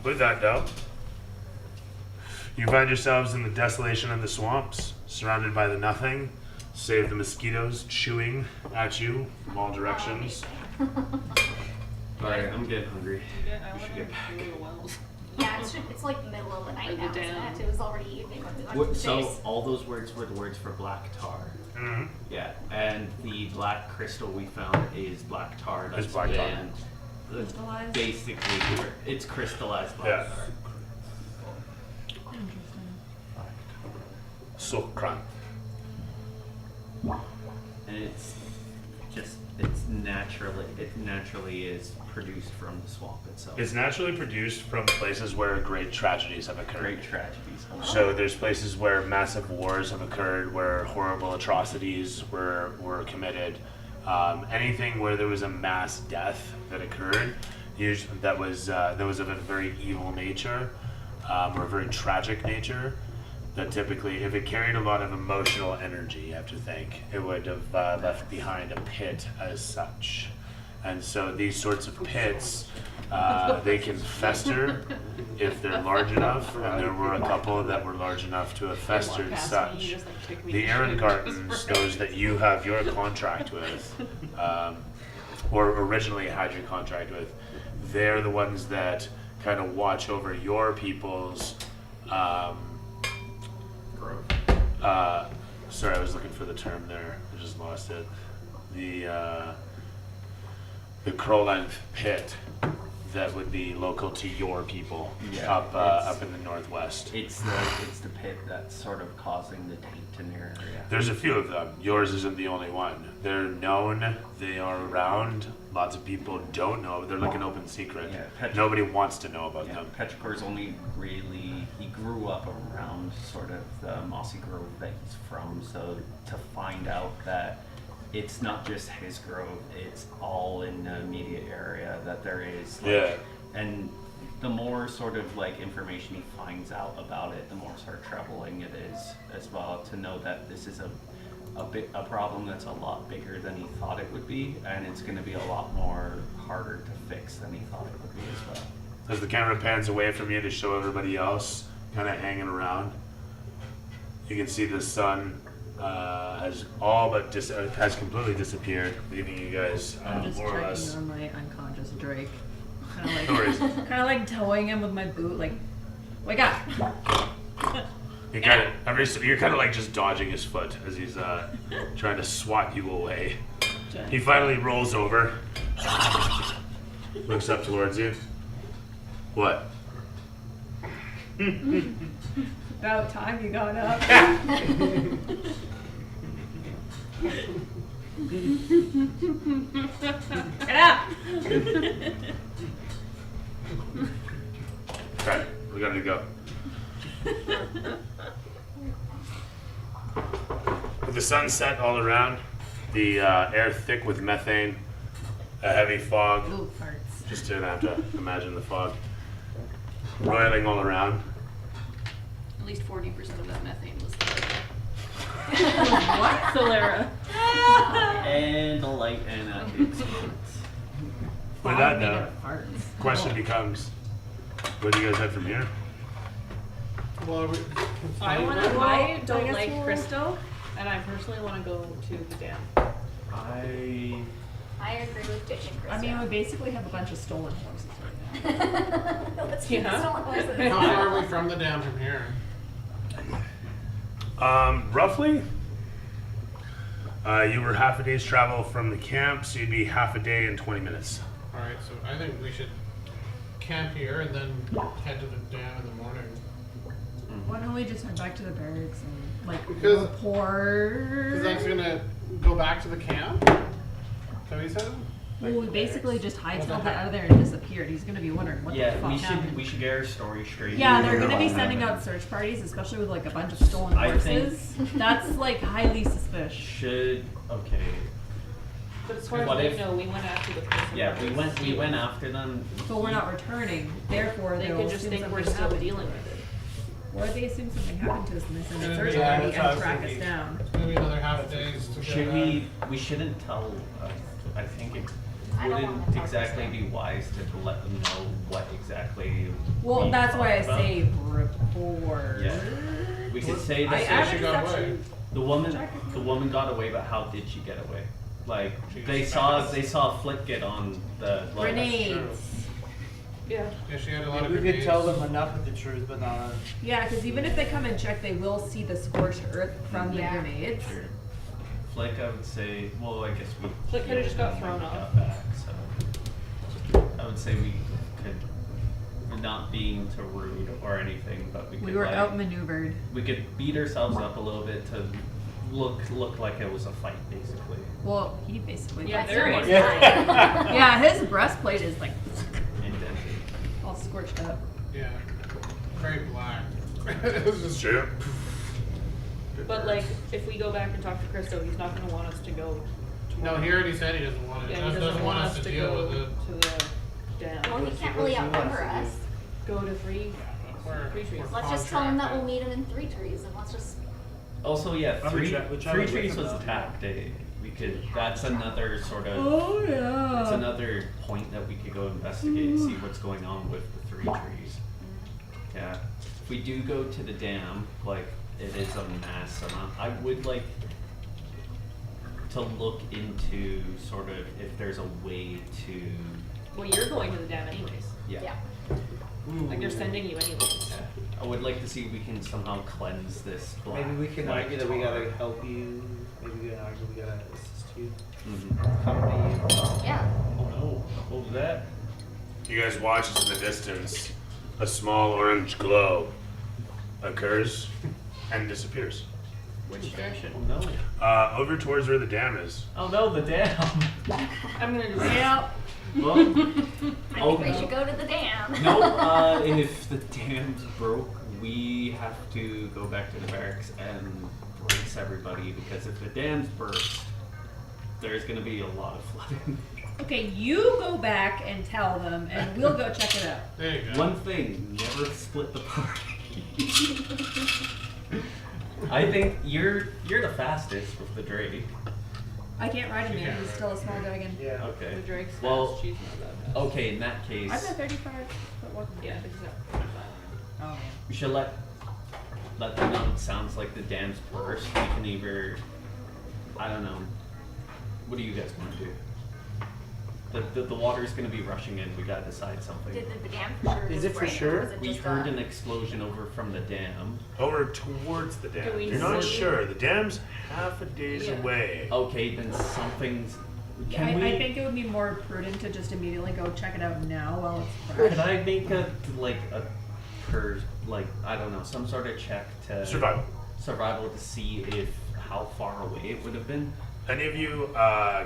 Speaker 1: With that though, you find yourselves in the desolation of the swamps, surrounded by the nothing, save the mosquitoes chewing at you from all directions.
Speaker 6: Alright, I'm getting hungry.
Speaker 4: I
Speaker 6: We should
Speaker 4: wanna
Speaker 6: get back.
Speaker 4: go to the wells.
Speaker 7: Yeah, it's like middle of the night
Speaker 4: Or the
Speaker 7: now, isn't
Speaker 4: dam.
Speaker 7: it? It was already evening when we went
Speaker 6: What,
Speaker 7: to the
Speaker 6: so
Speaker 7: base.
Speaker 6: all those words were the words for black tar.
Speaker 1: Mm-hmm.
Speaker 6: Yeah, and the black crystal we found is black tar. That's
Speaker 1: It's black tar.
Speaker 6: been
Speaker 2: Crystallized?
Speaker 6: basically it's crystallized black
Speaker 1: Yeah.
Speaker 6: tar.
Speaker 2: Interesting.
Speaker 1: Sukranth.
Speaker 6: And it naturally is produced from the swamp itself.
Speaker 1: It's naturally produced from places where great tragedies have occurred.
Speaker 6: great tragedies.
Speaker 1: So there's places where massive wars have occurred, where horrible atrocities were committed. Anything where there was a mass death that occurred, usually that was of a very evil nature, or a very tragic nature. That typically, if it carried a lot of emotional energy, you have to think, it would have left behind a pit as such. And so these sorts of pits, they can fester if they're large enough, and there were a couple that were large enough to have festered
Speaker 4: Past me,
Speaker 1: such.
Speaker 4: you just, like, kick me
Speaker 1: The
Speaker 4: in
Speaker 1: Aaron
Speaker 4: shit.
Speaker 1: Gardens, those that you have your contract with, or originally had your contract with, they're the ones that kind of watch over your people's. Sorry, I was looking for the term there. I just lost it. The Crowland pit that would be local to your people
Speaker 6: Yeah,
Speaker 1: up in the northwest.
Speaker 6: It's the pit that's sort of causing the taint in your area.
Speaker 1: There's a few of them. Yours isn't the only one. They're known. They are around. Lots of people don't know. They're like an open secret.
Speaker 6: Yeah,
Speaker 1: Nobody wants to know about
Speaker 6: Yeah,
Speaker 1: them.
Speaker 6: Petrichor's only really, he grew up around sort of the mossy grove that he's from, so to find out that it's not just his grove, it's all in the immediate area that there is. Like,
Speaker 1: Yeah.
Speaker 6: And the more sort of like information he finds out about it, the more sort of troubling it is as well, to know that this is a problem that's a lot bigger than he thought it would be, and it's going to be a lot more harder to fix than he thought it would be as well.
Speaker 1: As the camera pans away from you to show everybody else kind of hanging around, you can see the sun has all but has completely disappeared, leaving you guys
Speaker 2: I'm just
Speaker 1: more or
Speaker 2: checking
Speaker 1: less.
Speaker 2: on my unconscious Drake.
Speaker 1: No worries.
Speaker 2: Kind of like towing him with my boot, like, wake up!
Speaker 1: You're kind of like just dodging his foot as he's trying to swat you away. He finally rolls over, looks up towards you. What?
Speaker 2: About time you got up. Get up!
Speaker 1: Okay, we gotta go. With the sun set all around, the air thick with methane, a heavy fog,
Speaker 2: Ooh, farts.
Speaker 1: just to have to imagine the fog, roiling all around.
Speaker 4: At least 40% of that methane was Solara.
Speaker 2: What?
Speaker 4: Solara.
Speaker 6: And the light and the experience.
Speaker 1: With that
Speaker 2: Made
Speaker 1: though,
Speaker 2: out of farts.
Speaker 1: question becomes, where do you guys head from here?
Speaker 3: Well,
Speaker 4: I don't
Speaker 2: guess
Speaker 4: like
Speaker 2: we'll-
Speaker 4: Christo, and I personally want to go to the dam.
Speaker 6: I
Speaker 7: agree with ditching Christo.
Speaker 2: I mean, we basically have a bunch of stolen horses right now.
Speaker 7: Let's keep
Speaker 4: Yeah.
Speaker 7: this on horses.
Speaker 3: how far are we from the dam from here?
Speaker 1: Roughly, you were half a day's travel from the camp, so you'd be half a day and 20 minutes.
Speaker 3: Alright, so I think we should camp here and then head to the dam in the morning.
Speaker 2: Why don't we just head back to the barracks and, like,
Speaker 3: Because
Speaker 2: report?
Speaker 3: that's gonna go back to the camp? Is that what you said?
Speaker 2: Well, we basically just hightailed it out of there and disappeared. He's gonna be wondering what the
Speaker 6: Yeah,
Speaker 2: fuck
Speaker 6: we
Speaker 2: happened.
Speaker 6: should get our story straight.
Speaker 2: Yeah, they're gonna be
Speaker 6: What
Speaker 2: sending
Speaker 6: happened.
Speaker 2: out search parties, especially with like a bunch of stolen
Speaker 6: I think-
Speaker 2: horses. That's like highly suspicious.
Speaker 6: Should okay.
Speaker 4: But as far as
Speaker 6: What
Speaker 4: we
Speaker 6: if-
Speaker 4: know, we went after the person.
Speaker 6: Yeah,
Speaker 4: that
Speaker 6: we
Speaker 4: was
Speaker 6: went
Speaker 4: stealing.
Speaker 6: after them.
Speaker 2: But we're not returning. Therefore,
Speaker 4: They
Speaker 2: they'll
Speaker 4: could just
Speaker 2: assume
Speaker 4: think we're
Speaker 2: something
Speaker 4: still
Speaker 2: happened.
Speaker 4: dealing with it.
Speaker 2: Or they assume something happened to us and they send a
Speaker 3: Yeah,
Speaker 2: search
Speaker 3: yeah,
Speaker 2: party
Speaker 3: that's what I
Speaker 2: and
Speaker 3: was
Speaker 2: track us
Speaker 3: thinking.
Speaker 2: down.
Speaker 3: It's gonna be another half days to
Speaker 6: Should
Speaker 3: get
Speaker 6: we shouldn't tell. I think it
Speaker 7: I don't
Speaker 6: wouldn't
Speaker 7: wanna tell
Speaker 6: exactly
Speaker 7: them.
Speaker 6: be wise to let them know what exactly.
Speaker 2: Well,
Speaker 6: we
Speaker 2: that's why I
Speaker 6: thought about.
Speaker 2: say report.
Speaker 6: Yeah. We could say
Speaker 2: I
Speaker 6: that
Speaker 2: added
Speaker 3: she got
Speaker 2: exception.
Speaker 3: away.
Speaker 6: the woman got away, but how did she get away? Like
Speaker 3: She
Speaker 6: they
Speaker 3: just
Speaker 6: saw
Speaker 3: found us.
Speaker 6: Flick get on the like,
Speaker 2: Grenades.
Speaker 4: Yeah.
Speaker 3: Yeah, she had a lot of
Speaker 5: We could
Speaker 3: grenades.
Speaker 5: tell them enough of the truth, but not.
Speaker 2: Yeah, because even if they come and check, they will see the scorched earth from the
Speaker 7: Yeah.
Speaker 2: grenades.
Speaker 6: Sure. Flick, I would say. Well, I guess we.
Speaker 4: Flick coulda just got thrown
Speaker 6: got
Speaker 4: off.
Speaker 6: back, so I would say we could, not being too rude or anything, but we could.
Speaker 2: We were
Speaker 6: like,
Speaker 2: outmaneuvered.
Speaker 6: We could beat ourselves up a little bit to look like it was a fight, basically.
Speaker 2: Well, he basically.
Speaker 4: Yeah,
Speaker 2: got
Speaker 4: there
Speaker 2: scorched.
Speaker 4: is.
Speaker 2: Yeah, his breastplate is like
Speaker 6: Indented.
Speaker 2: all scorched up.
Speaker 3: Yeah. Very black. It was just
Speaker 1: Sure.
Speaker 4: But like, if we go back and talk to Christo, he's not gonna want us to go.
Speaker 3: No, he already said he doesn't want it.
Speaker 4: Yeah, he
Speaker 3: doesn't want us to deal
Speaker 4: go
Speaker 3: with it.
Speaker 4: to the dam.
Speaker 7: Well, he can't really outnumber us.
Speaker 4: Go to three.
Speaker 3: We're-
Speaker 4: Threetrees.
Speaker 3: we're
Speaker 7: Let's just tell him that we'll
Speaker 3: contracted.
Speaker 7: meet him in Threetrees and let's just.
Speaker 6: Also, yeah,
Speaker 5: Oh, we tried with
Speaker 6: Threetrees
Speaker 5: them,
Speaker 6: was
Speaker 5: though.
Speaker 6: attacked. We could. That's another sort of.
Speaker 2: Oh yeah.
Speaker 6: It's another point that we could go investigate and see what's going on with the Threetrees. Yeah. If we do go to the dam, like it is a mass amount. I would like to look into sort of if there's a way to.
Speaker 4: Well, you're going to the dam anyways.
Speaker 6: Yeah.
Speaker 4: Like they're sending you anyways.
Speaker 6: Yeah. I would like to see if we can somehow cleanse this black.
Speaker 5: Maybe we can
Speaker 6: black
Speaker 5: argue that we
Speaker 6: tar.
Speaker 5: gotta help you. Maybe we can argue we gotta assist you.
Speaker 6: Mhm.
Speaker 5: Come to you.
Speaker 7: Yeah.
Speaker 6: Oh no! What was that?
Speaker 1: You guys watch as in the distance a small orange glow occurs and disappears.
Speaker 4: Which direction?
Speaker 6: Oh no!
Speaker 1: Over towards where the dam is.
Speaker 6: Oh no! The dam.
Speaker 4: I'm gonna do this.
Speaker 2: Yep.
Speaker 6: Well,
Speaker 7: I think we should go to the dam.
Speaker 6: no, if the dam's broke, we have to go back to the barracks and brace everybody because if the dam's burst, there's gonna be a lot of flooding.
Speaker 2: Okay, you go back and tell them, and we'll go check it out.
Speaker 3: There you go.
Speaker 6: One thing, never split the party. I think you're the fastest with the Drake.
Speaker 2: I can't ride him there. He's still a small dragon.
Speaker 5: Yeah.
Speaker 6: Okay.
Speaker 4: The Drake's
Speaker 6: Well,
Speaker 4: fast, she's not that fast.
Speaker 6: okay, in that case,
Speaker 2: I'm at 35. But what?
Speaker 4: Yeah, exactly.
Speaker 2: Oh man.
Speaker 6: we should let them know it sounds like the dam's burst. We can either, I don't know. What do you guys want to do? The water's gonna be rushing in. We gotta decide something.
Speaker 7: Did the dam for sure?
Speaker 5: Is
Speaker 7: just
Speaker 5: it for
Speaker 7: break, or
Speaker 5: sure?
Speaker 7: was it
Speaker 6: We
Speaker 7: just
Speaker 6: heard
Speaker 7: a-
Speaker 6: an explosion over from the dam.
Speaker 1: Over towards the dam.
Speaker 4: Do we
Speaker 1: You're not
Speaker 4: see-
Speaker 1: sure. The dam's half a day's
Speaker 4: Yeah.
Speaker 1: away.
Speaker 6: Okay, then something's. Can
Speaker 2: I,
Speaker 6: we?
Speaker 2: I think it would be more prudent to just immediately go check it out now while it's fresh.
Speaker 6: Could I make a I don't know, some sort of check to survival to see if how far away it would have been?
Speaker 1: Any of you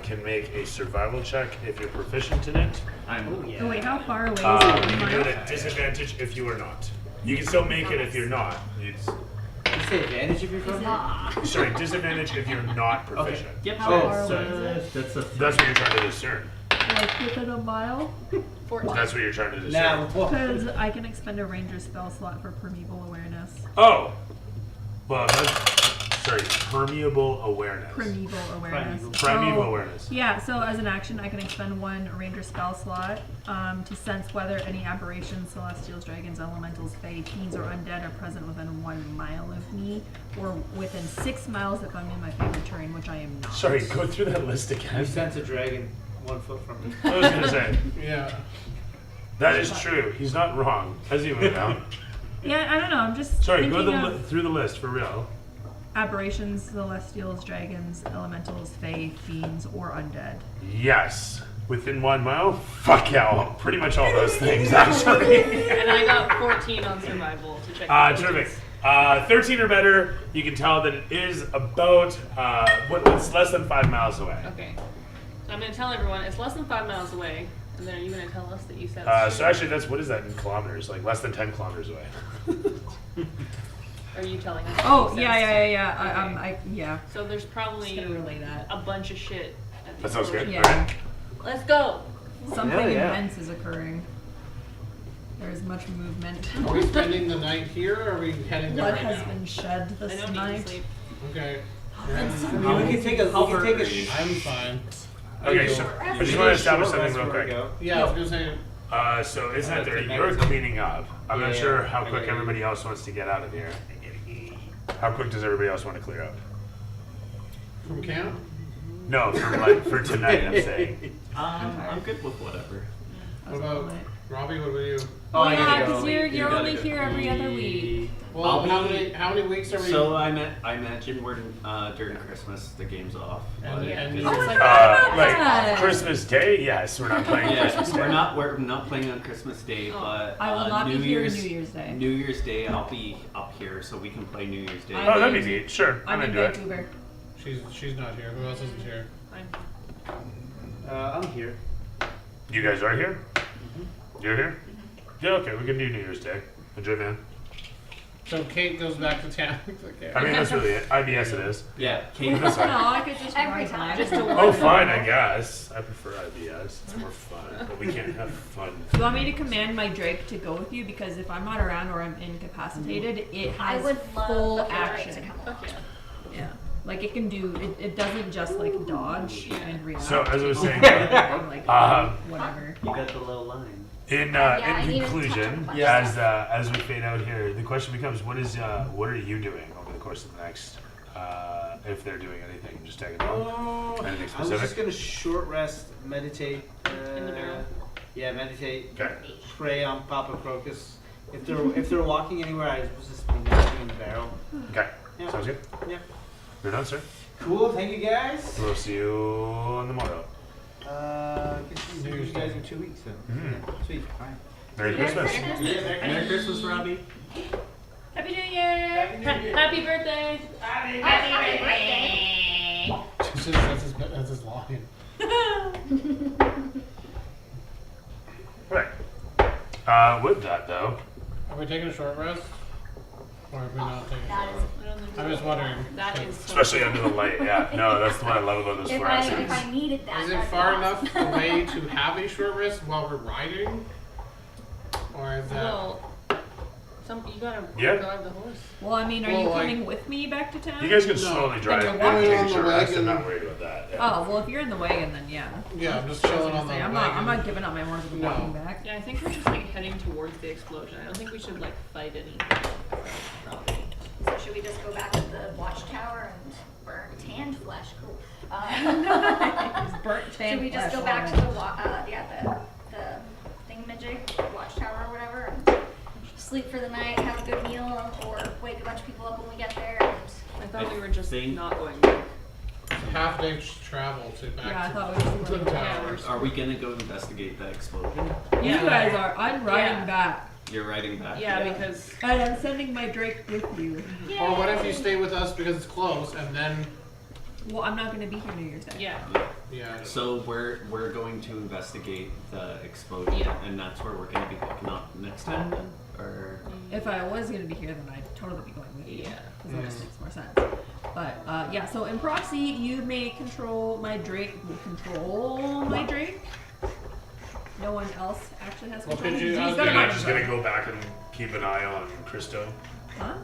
Speaker 1: can make a survival check if you're proficient in it.
Speaker 6: I'm.
Speaker 5: Oh yeah.
Speaker 2: Oh wait, how far away is it?
Speaker 1: You
Speaker 2: One
Speaker 1: can do it
Speaker 2: mile?
Speaker 1: at disadvantage if you are not. You can still make it if you're not. It's
Speaker 5: You say advantage if you're from there?
Speaker 7: Ah.
Speaker 1: sorry, disadvantage if you're not proficient.
Speaker 6: Yep.
Speaker 2: How
Speaker 6: so
Speaker 2: far
Speaker 6: it's,
Speaker 2: away is it?
Speaker 6: That's a.
Speaker 1: That's what you're trying to discern.
Speaker 2: Like within a mile?
Speaker 4: 14.
Speaker 1: That's what you're trying to discern.
Speaker 5: Nah, well,
Speaker 2: Because I can expend a ranger spell slot for primeval awareness.
Speaker 1: Oh! Well, that's, sorry, permeable awareness.
Speaker 2: Primeval awareness.
Speaker 1: Primeval
Speaker 2: So-
Speaker 1: awareness.
Speaker 2: Yeah, so as an action, I can expend one ranger spell slot to sense whether any aberrations, celestials, dragons, elementals, fae, fiends, or undead are present within 1 mile of me, or within 6 miles if I'm in my favorite terrain, which I am not.
Speaker 1: Sorry, go through that list
Speaker 5: you
Speaker 1: again.
Speaker 5: sense a dragon 1 foot from me.
Speaker 1: I was gonna say,
Speaker 3: Yeah.
Speaker 1: that is true. He's not wrong. As he went down.
Speaker 2: Yeah, I don't know. I'm just
Speaker 1: Sorry, go
Speaker 2: thinking of
Speaker 1: through the list for real.
Speaker 2: aberrations, celestials, dragons, elementals, fae, fiends, or undead.
Speaker 1: Yes. Within 1 mile? Fuck yeah, pretty much all those things, actually.
Speaker 4: And I got 14 on survival to check. the
Speaker 1: Terrific.
Speaker 4: distance.
Speaker 1: 13 or better, you can tell that it is about, what's less than 5 miles away.
Speaker 4: Okay. So I'm gonna tell everyone it's less than 5 miles away, and then are you gonna tell us that you said?
Speaker 1: So actually, what is that in kilometers? Like less than 10 kilometers away.
Speaker 4: Are you telling us?
Speaker 2: Oh,
Speaker 4: that you
Speaker 2: yeah.
Speaker 4: said
Speaker 2: Yeah.
Speaker 4: So there's
Speaker 2: Just
Speaker 4: probably
Speaker 2: gonna relay that.
Speaker 4: a bunch of shit. At the
Speaker 1: That sounds good.
Speaker 4: explosion.
Speaker 2: Yeah.
Speaker 1: Alright.
Speaker 4: Let's go.
Speaker 2: Something
Speaker 5: Hell yeah.
Speaker 2: immense is occurring. There is much movement.
Speaker 3: Are we spending the night here, or are we heading there
Speaker 2: Blood
Speaker 3: right
Speaker 2: has
Speaker 3: now?
Speaker 2: been shed
Speaker 4: I
Speaker 2: this
Speaker 4: don't need to
Speaker 2: night.
Speaker 4: sleep.
Speaker 3: Okay.
Speaker 5: I mean, we can take a
Speaker 3: I'm fine.
Speaker 1: Okay, so I just want to establish something real quick.
Speaker 3: Yeah, I was gonna say.
Speaker 1: So isn't it that you're cleaning up? I'm not
Speaker 5: Yeah,
Speaker 1: sure
Speaker 5: yeah.
Speaker 1: how
Speaker 5: I
Speaker 1: quick
Speaker 5: gotta
Speaker 1: everybody else wants to get out of here. How quick does everybody else want to clear up?
Speaker 3: From camp?
Speaker 1: No, for tonight, I'm saying.
Speaker 6: I'm good with whatever.
Speaker 3: What about Robbie? What about you?
Speaker 5: Oh, I
Speaker 2: yeah,
Speaker 5: gotta
Speaker 2: because
Speaker 5: go.
Speaker 2: you're
Speaker 6: You
Speaker 2: only
Speaker 6: gotta go.
Speaker 2: here every other week.
Speaker 3: Well,
Speaker 6: I'll be-
Speaker 3: how many weeks are we?
Speaker 6: So I imagine we're during Christmas, the game's off.
Speaker 3: And-
Speaker 6: but-
Speaker 3: and-
Speaker 4: It's like
Speaker 1: Like Christmas Day? Yes, we're not playing
Speaker 6: Yeah,
Speaker 1: Christmas Day.
Speaker 6: we're not playing on Christmas Day,
Speaker 4: Oh.
Speaker 6: but
Speaker 2: I will not
Speaker 6: New
Speaker 2: be here
Speaker 6: Year's
Speaker 2: New Year's Day.
Speaker 6: New Year's Day, I'll be up here, so we can play New Year's Day.
Speaker 2: I-
Speaker 1: Oh, that'd be neat. Sure, I'm
Speaker 2: I'm in
Speaker 1: into it.
Speaker 2: Vancouver.
Speaker 3: She's not here. Who else isn't here?
Speaker 4: Fine.
Speaker 5: I'm here.
Speaker 1: You guys are here? You're here? Yeah, okay, we can do New Year's Day. Enjoy, man.
Speaker 3: So Kate goes back to town. Okay.
Speaker 1: I mean, that's really it. IBS it is.
Speaker 6: Yeah, Kate.
Speaker 1: That's
Speaker 2: No,
Speaker 1: fine.
Speaker 2: I could just
Speaker 7: Every
Speaker 2: ride
Speaker 7: time.
Speaker 2: by.
Speaker 4: Just a
Speaker 1: Oh, fine, I guess. I prefer IBS. It's more fun, but we can't have fun.
Speaker 2: You want me to command my Drake to go with you? Because if I'm not around or I'm incapacitated, it
Speaker 7: I
Speaker 2: has
Speaker 7: would love
Speaker 2: full
Speaker 7: the Drake
Speaker 2: action.
Speaker 7: to come
Speaker 4: Fuck
Speaker 7: along.
Speaker 4: yeah.
Speaker 2: Yeah. Like it can do, it doesn't just like dodge and react.
Speaker 1: So, as I was saying,
Speaker 2: and, like, whatever.
Speaker 5: You got the little line.
Speaker 1: in
Speaker 7: I need to
Speaker 1: conclusion,
Speaker 7: touch on
Speaker 1: as we fade out here, the question becomes: what are you doing over the course of the next? If they're doing anything, just tag it along. Anything
Speaker 5: I was
Speaker 1: specific?
Speaker 5: just gonna short rest, meditate.
Speaker 4: In the barrel.
Speaker 5: Yeah, meditate.
Speaker 1: Okay.
Speaker 5: Pray on Papa Crocus. If they're walking anywhere, I was just meditating in the barrel.
Speaker 1: Okay.
Speaker 5: Yeah.
Speaker 1: Sounds good.
Speaker 5: Yeah.
Speaker 1: You're done, sir.
Speaker 5: Cool. Thank you guys.
Speaker 1: We'll see you on the morrow.
Speaker 5: Guess see you guys in 2 weeks then.
Speaker 1: Mhm.
Speaker 5: Yeah, sweet. All right.
Speaker 1: Merry Christmas.
Speaker 6: Merry Christmas, Robbie.
Speaker 4: Happy New Year! Happy birthday!
Speaker 7: Happy birthday!
Speaker 3: That's his line.
Speaker 1: Right. With that though,
Speaker 3: Are we taking a short rest? Or are we not taking a
Speaker 7: That
Speaker 3: short
Speaker 7: is.
Speaker 3: rest?
Speaker 4: I don't think
Speaker 3: I'm just wondering.
Speaker 4: That is so
Speaker 1: especially under the light. Yeah. No, that's what I love about those
Speaker 7: If
Speaker 1: fluorescents.
Speaker 7: I needed that.
Speaker 3: Is it
Speaker 7: that'd be
Speaker 3: far
Speaker 7: awesome.
Speaker 3: enough away to have a short rest while we're riding? Or is that...
Speaker 4: Well, you gotta
Speaker 1: Yeah.
Speaker 4: drive the horse.
Speaker 2: Well, I mean, are
Speaker 3: Well,
Speaker 2: you
Speaker 3: like-
Speaker 2: coming with me back to town?
Speaker 1: You guys can
Speaker 3: No.
Speaker 1: slowly drive.
Speaker 2: you're
Speaker 1: and
Speaker 2: walking
Speaker 1: take a
Speaker 3: on the
Speaker 1: short rest. I'm
Speaker 3: wagon.
Speaker 1: not worried about that. Yeah.
Speaker 2: Oh, well, if you're in the wagon, then yeah.
Speaker 3: Yeah, I'm just
Speaker 2: I was
Speaker 3: chilling
Speaker 2: gonna
Speaker 3: on the
Speaker 2: say, I'm
Speaker 3: wagon.
Speaker 2: not giving up my horses and
Speaker 3: No.
Speaker 2: walking back.
Speaker 4: Yeah, I think we're just like heading towards the explosion. I don't think we should like fight anything. Probably.
Speaker 7: So should we just go back to the watchtower and burn tanned flesh? Cool.
Speaker 2: It's burnt tan
Speaker 7: Should we just
Speaker 2: flesh,
Speaker 7: go back to
Speaker 2: alright.
Speaker 7: the thingamajig, watchtower or whatever, and sleep for the night, have a good meal, or wake a bunch of people up when we get there? And
Speaker 4: I thought we were just
Speaker 6: think-
Speaker 4: not going back.
Speaker 3: It's a half day travel to back
Speaker 2: Yeah, I
Speaker 3: to
Speaker 2: thought we were just
Speaker 3: the
Speaker 2: going
Speaker 3: tower.
Speaker 6: Are we gonna go investigate that explosion?
Speaker 2: You guys are. I'm riding
Speaker 4: Yeah.
Speaker 2: back.
Speaker 6: You're riding back.
Speaker 4: Yeah, because
Speaker 2: And I'm sending my Drake with you.
Speaker 3: Or what if you stay with us because it's close and then...
Speaker 2: Well, I'm not going to be here New Year's Day.
Speaker 4: yeah,
Speaker 3: Yeah.
Speaker 6: So we're going to investigate the explosion,
Speaker 4: Yeah.
Speaker 6: and that's where we're gonna be picking up next time, then? Or
Speaker 2: If I was going to be here, then I'd totally be going with you.
Speaker 4: Yeah.
Speaker 2: Because that just makes more sense. But, yeah, so in proxy, you may control my Drake. No one else actually has
Speaker 3: Well,
Speaker 2: control.
Speaker 3: could you-
Speaker 2: He's
Speaker 3: I was
Speaker 2: got
Speaker 1: You're
Speaker 2: my
Speaker 1: not just
Speaker 2: number.
Speaker 1: gonna go back and keep an eye on Christo.
Speaker 2: Huh?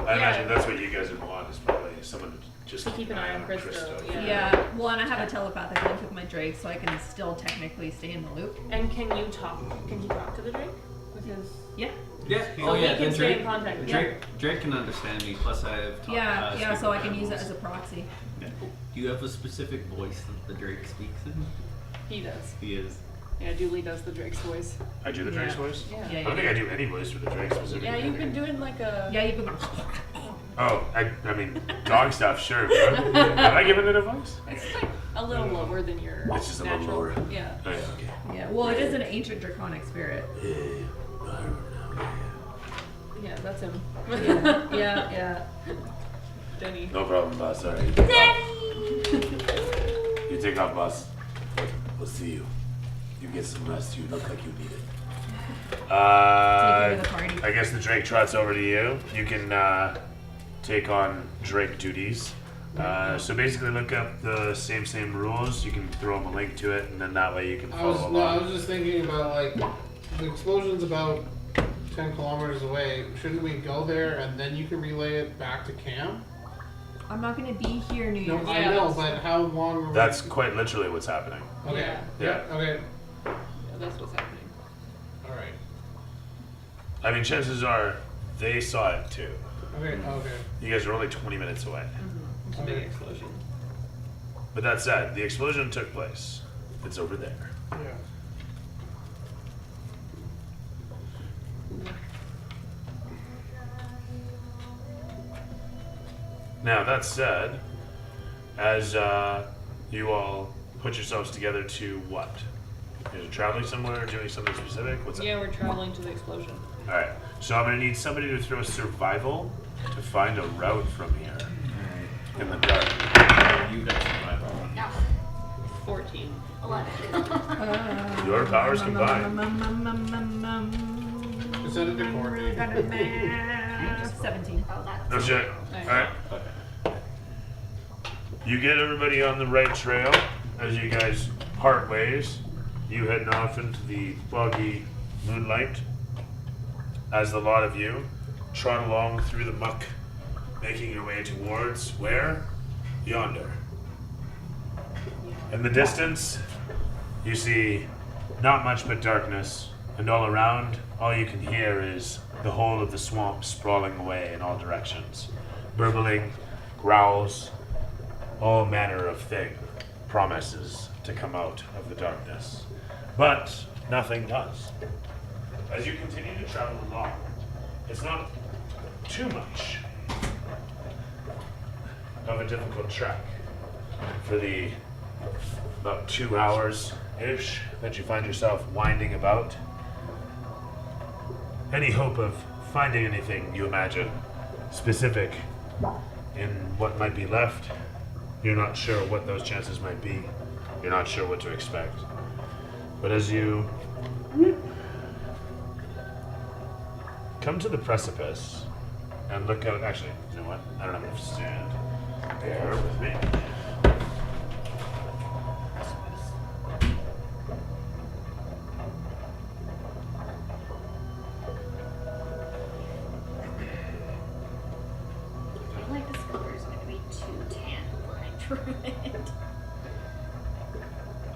Speaker 1: I imagine that's what you guys would want is probably someone to just
Speaker 4: To keep an eye on Christo, yeah.
Speaker 2: Yeah, well, and I have a telepathic link with my Drake, so I can still technically stay in the loop.
Speaker 4: and can you talk to the Drake? Because
Speaker 2: Yeah.
Speaker 6: yeah,
Speaker 4: So
Speaker 6: oh
Speaker 4: we
Speaker 6: yeah,
Speaker 4: can
Speaker 6: then
Speaker 4: stay in
Speaker 6: Drake,
Speaker 4: contact with
Speaker 6: Drake can understand me. Plus, I have
Speaker 2: Yeah, so I can use it
Speaker 6: animals.
Speaker 2: as a proxy.
Speaker 6: Yeah. Do you have a specific voice that the Drake speaks in?
Speaker 4: he does.
Speaker 6: He is.
Speaker 4: Yeah, Dooley does the Drake's voice.
Speaker 1: I do the Drake's
Speaker 2: Yeah.
Speaker 1: voice.
Speaker 4: Yeah.
Speaker 2: Yeah,
Speaker 1: I don't think I do any voice for the Drake specifically.
Speaker 4: Yeah, you've been doing like a.
Speaker 2: Yeah, you've been.
Speaker 1: Oh, I mean, dog stuff, sure. But have I given it a voice?
Speaker 4: It's like a little lower than your
Speaker 1: It's just a little
Speaker 4: natural.
Speaker 1: lower.
Speaker 4: Yeah.
Speaker 1: Oh, yeah, okay.
Speaker 2: Yeah, well, it is an ancient draconic spirit.
Speaker 4: Yeah, that's him.
Speaker 2: Yeah.
Speaker 4: Denny.
Speaker 1: No problem, boss. All right. You take off, boss.
Speaker 8: We'll see you. You get some rest. You look like you need it.
Speaker 2: Take over the party.
Speaker 1: I guess the Drake trots over to you. You can take on Drake duties. So basically, look up the same rules. You can throw them a link to it, and then that way you can follow along.
Speaker 3: I was just thinking about like the explosion's about 10 kilometers away. Shouldn't we go there and then you can relay it back to camp?
Speaker 2: I'm not gonna be here New
Speaker 3: No,
Speaker 2: Year's.
Speaker 3: I know, but how long? Are we...
Speaker 1: That's quite literally what's happening.
Speaker 3: Okay.
Speaker 1: Yeah.
Speaker 3: Okay.
Speaker 4: Yeah, that's what's happening.
Speaker 3: All right.
Speaker 1: I mean, chances are they saw it too.
Speaker 3: Okay. Okay.
Speaker 1: You guys are only 20 minutes away.
Speaker 4: It's a big explosion.
Speaker 1: But that said, the explosion took place. It's over there.
Speaker 3: Yeah.
Speaker 1: Now, that said, as you all put yourselves together to what? Is it traveling somewhere, doing something specific? What's
Speaker 4: Yeah, we're traveling to the explosion.
Speaker 1: All right. So I'm going to need somebody to throw survival to find a route from here in the dark.
Speaker 6: You got survival.
Speaker 7: No.
Speaker 4: 14.
Speaker 7: 11.
Speaker 1: Your powers combined.
Speaker 3: Send it to Courtney.
Speaker 2: 17.
Speaker 7: Oh, that's.
Speaker 1: No shit.
Speaker 4: Nice.
Speaker 1: All right. You get everybody on the right trail as you guys part ways. You heading off into the foggy moonlight as the lot of you trot along through the muck, making your way towards where? Yonder. In the distance, you see not much but darkness, and all around, all you can hear is the whole of the swamp sprawling away in all directions. Burbling, growls, all manner of thing promises to come out of the darkness. But nothing does. As you continue to travel along, it's not too much of a difficult trek for the about 2 hours-ish that you find yourself winding about. Any hope of finding anything, you imagine, specific in what might be left, you're not sure what those chances might be. You're not sure what to expect. But as you come to the precipice and look out, actually, you know what? I don't have enough stand. Bear with me.
Speaker 7: I feel like this color is going to be too tan line through it.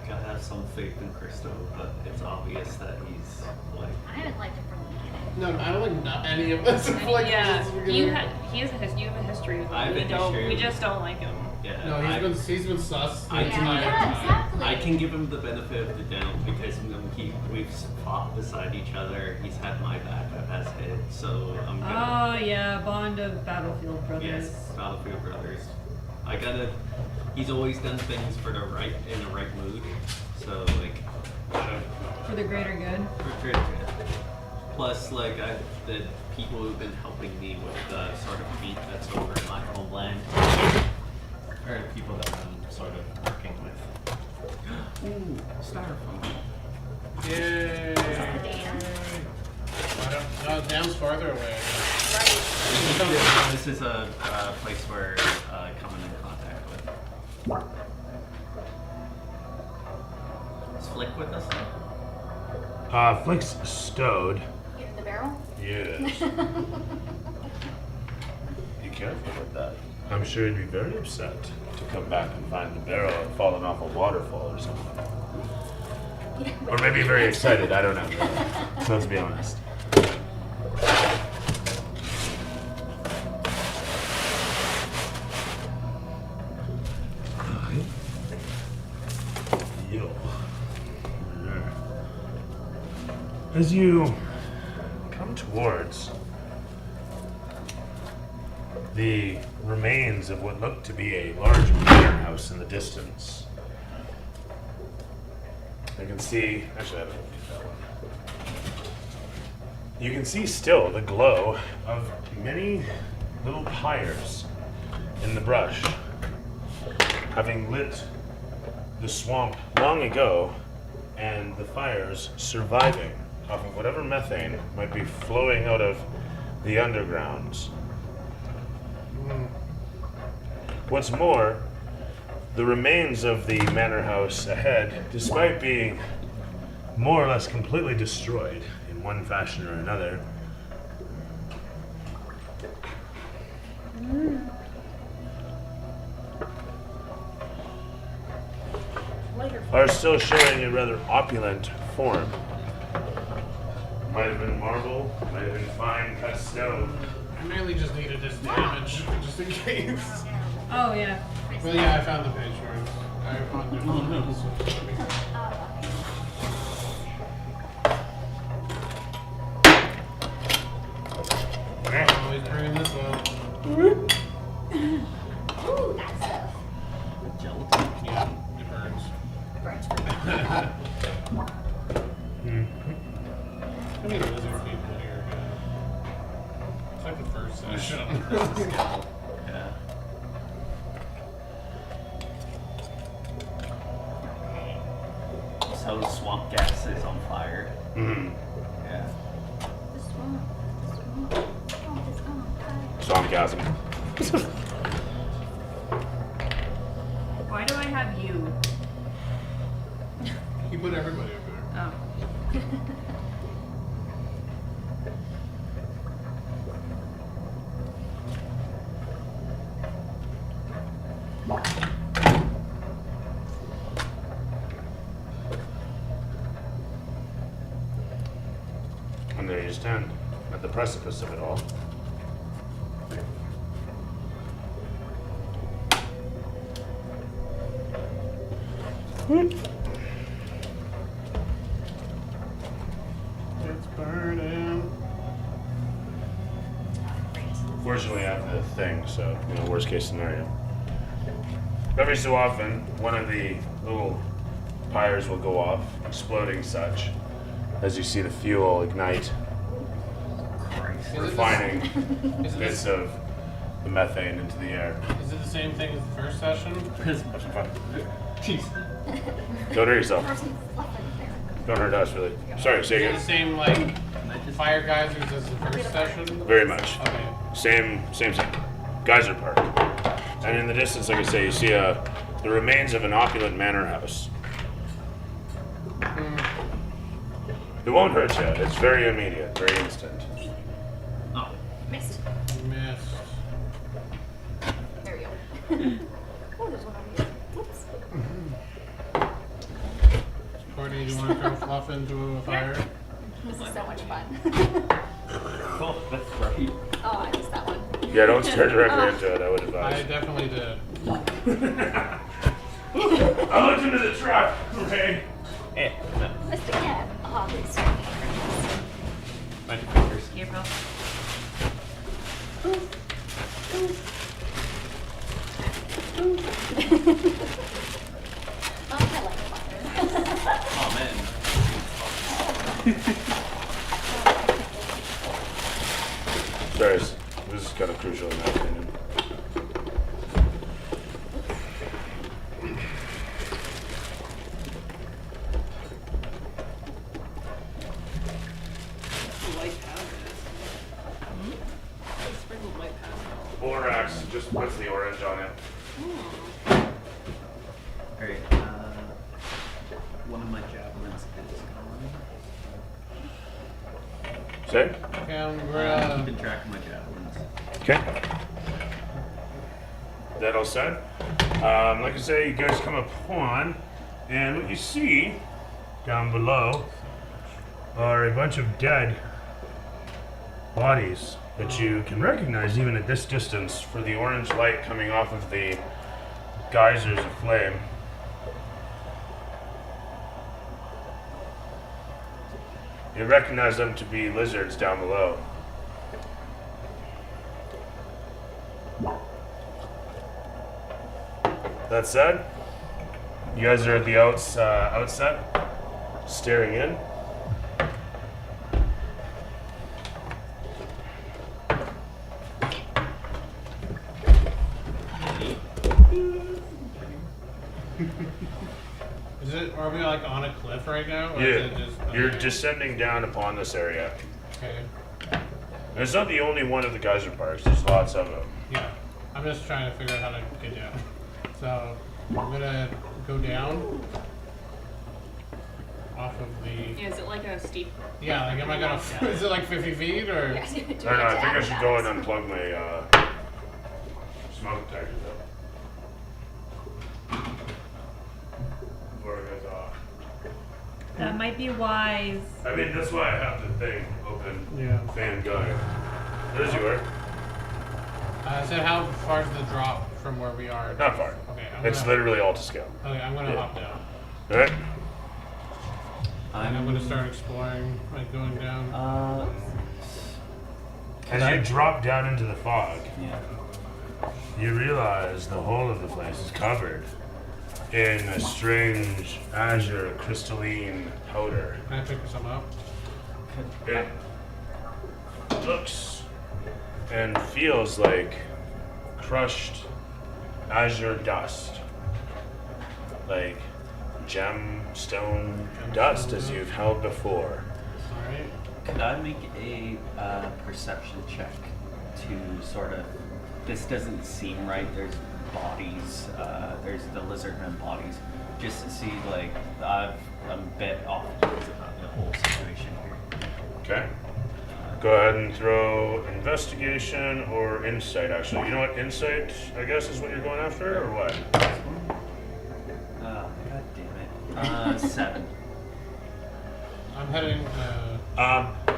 Speaker 6: Gotta have some faith in Christo, but it's obvious that he's like.
Speaker 7: I haven't liked it from the beginning.
Speaker 3: No, I don't like not any of this. Like,
Speaker 4: Yeah,
Speaker 3: this is
Speaker 4: you
Speaker 3: really-
Speaker 4: have a history with him.
Speaker 6: I have a history
Speaker 4: We
Speaker 6: with-
Speaker 4: just don't like him.
Speaker 6: Yeah.
Speaker 3: No, he's been sus the
Speaker 6: I
Speaker 3: entire
Speaker 6: can-
Speaker 7: Yeah,
Speaker 3: time.
Speaker 7: exactly.
Speaker 6: I can give him the benefit of the doubt because we've fought beside each other. He's had my back, I've had his, so I'm gonna.
Speaker 2: Oh yeah, bond of Battlefield Brothers.
Speaker 6: Yes, Battlefield Brothers. He's always done things for the right, in the right mood. So like,
Speaker 2: For the greater good.
Speaker 6: for good. Plus, like, the people who've been helping me with the sort of beat that's over in my homeland are the people that I'm sort of working with. Ooh, styrofoam.
Speaker 3: Yay!
Speaker 7: Damn.
Speaker 3: No, Dam's farther away.
Speaker 6: This is a place we're coming in contact with. Is Flick with us?
Speaker 1: Flick's stowed.
Speaker 7: In the barrel?
Speaker 1: Yes. Be careful with that. I'm sure you'd be very upset to come back and find the barrel falling off a waterfall or something. Or maybe very excited, I don't know. So let's be honest. Yo. As you come towards the remains of what looked to be a large manor house in the distance, I can see, actually I don't know that one. You can see still the glow of many little pyres in the brush, having lit the swamp long ago and the fires surviving off of whatever methane might be flowing out of the undergrounds. What's more, the remains of the manor house ahead, despite being more or less completely destroyed in one fashion or another, are still showing a rather opulent form. Might have been marble, might have been fine cut stone.
Speaker 3: I mainly just needed this damage, just in case.
Speaker 2: Oh yeah.
Speaker 3: Well, yeah, I found the page where I found it. Always bringing this up.
Speaker 7: Ooh, that stuff.
Speaker 6: Gelatin.
Speaker 3: Yeah, it burns.
Speaker 7: Burns.
Speaker 3: How many lizard people here? It's like the first session.
Speaker 6: Yeah. So swamp gas is on fire.
Speaker 1: Mm-hmm.
Speaker 6: Yeah.
Speaker 7: The swamp. The swamp. Swamp is on fire.
Speaker 1: Swampgasm.
Speaker 2: Why do I have you?
Speaker 3: You put everybody over there.
Speaker 2: Oh.
Speaker 1: And there you stand, at the precipice of it all.
Speaker 3: It's burning.
Speaker 1: Fortunately, I have the thing, so, worst case scenario. Every so often, one of the little pyres will go off, exploding such, as you see the fuel ignite, refining
Speaker 3: Is it,
Speaker 1: bits of the methane into the air.
Speaker 3: is it the same thing as the first session?
Speaker 1: Have some fun.
Speaker 6: Jeez.
Speaker 1: Don't hurt yourself.
Speaker 7: There's some fluff in there.
Speaker 1: Don't hurt us, really. Sorry, say
Speaker 3: Is it
Speaker 1: again.
Speaker 3: the same, like, fire geysers as the first session?
Speaker 1: Very much.
Speaker 3: Okay.
Speaker 1: Same. Geyser Park. And in the distance, like I say, you see the remains of an opulent manor house. It won't hurt you. It's very immediate, very instant.
Speaker 6: Oh.
Speaker 7: Missed.
Speaker 3: Missed.
Speaker 7: There we go. Oh, there's one over here. Whoops.
Speaker 3: Courtney, do you want to throw fluff into a fire?
Speaker 7: This is so much fun.
Speaker 6: Oh, that's right.
Speaker 7: Oh, I missed that one.
Speaker 1: Yeah, don't stare directly into it, I would
Speaker 3: I
Speaker 1: advise.
Speaker 3: definitely did.
Speaker 1: I looked into the trap, Ray.
Speaker 7: Missed again. Oh, these
Speaker 6: My fingers.
Speaker 2: Gabriel.
Speaker 7: Oh, I like fire.
Speaker 6: Oh man.
Speaker 1: Sorry, this is kind of crucial in my opinion.
Speaker 4: White powder. I sprinkled white powder.
Speaker 1: Borax just puts the orange on it.
Speaker 6: Alright, one of my javelins is gone.
Speaker 1: Say?
Speaker 3: Okay,
Speaker 6: I'm keeping track of my javelins.
Speaker 1: Okay. That all said, like I say, you guys come upon, and what you see down below are a bunch of dead bodies that you can recognize even at this distance for the orange light coming off of the geysers of flame. You recognize them to be lizards down below. That said, you guys are at the outset, staring in.
Speaker 3: we like on a cliff right now? Or
Speaker 1: Yeah,
Speaker 3: is it just,
Speaker 1: you're
Speaker 3: okay.
Speaker 1: descending down upon this area.
Speaker 3: Okay.
Speaker 1: And it's not the only one of the geyser parks. There's lots of them.
Speaker 3: Yeah. I'm just trying to figure out how to get down. So I'm gonna go down off of the.
Speaker 4: Yeah, is it like a steep?
Speaker 3: Yeah, like am I gonna? Is it like 50 feet or?
Speaker 7: Yeah, do
Speaker 1: I don't know. I think I should go and unplug my smoke detector though. Before it goes off.
Speaker 2: That might be wise.
Speaker 1: I mean, that's why I have the thing open.
Speaker 3: Yeah.
Speaker 1: Fan going. There's you are.
Speaker 3: So how far is the drop from where we are?
Speaker 1: Not far.
Speaker 3: Okay.
Speaker 1: It's literally all to scale.
Speaker 3: Okay, I'm gonna hop down.
Speaker 1: All right.
Speaker 3: And I'm gonna start exploring, like going down.
Speaker 1: As you drop down into the fog,
Speaker 6: Yeah.
Speaker 1: you realize the whole of the place is covered in a strange azure crystalline powder.
Speaker 3: Can I pick some up?
Speaker 1: It looks and feels like crushed azure dust, like gemstone dust as you've held before.
Speaker 3: All right.
Speaker 6: Could I make a perception check to sort of? This doesn't seem right. There's bodies. There's the lizardmen bodies. Just to see, like, I'm a bit off about the whole situation here.
Speaker 1: Okay. Go ahead and throw investigation or insight. Actually, you know what? Insight, I guess, is what you're going after, or what?
Speaker 6: God damn it. 7.
Speaker 3: I'm heading.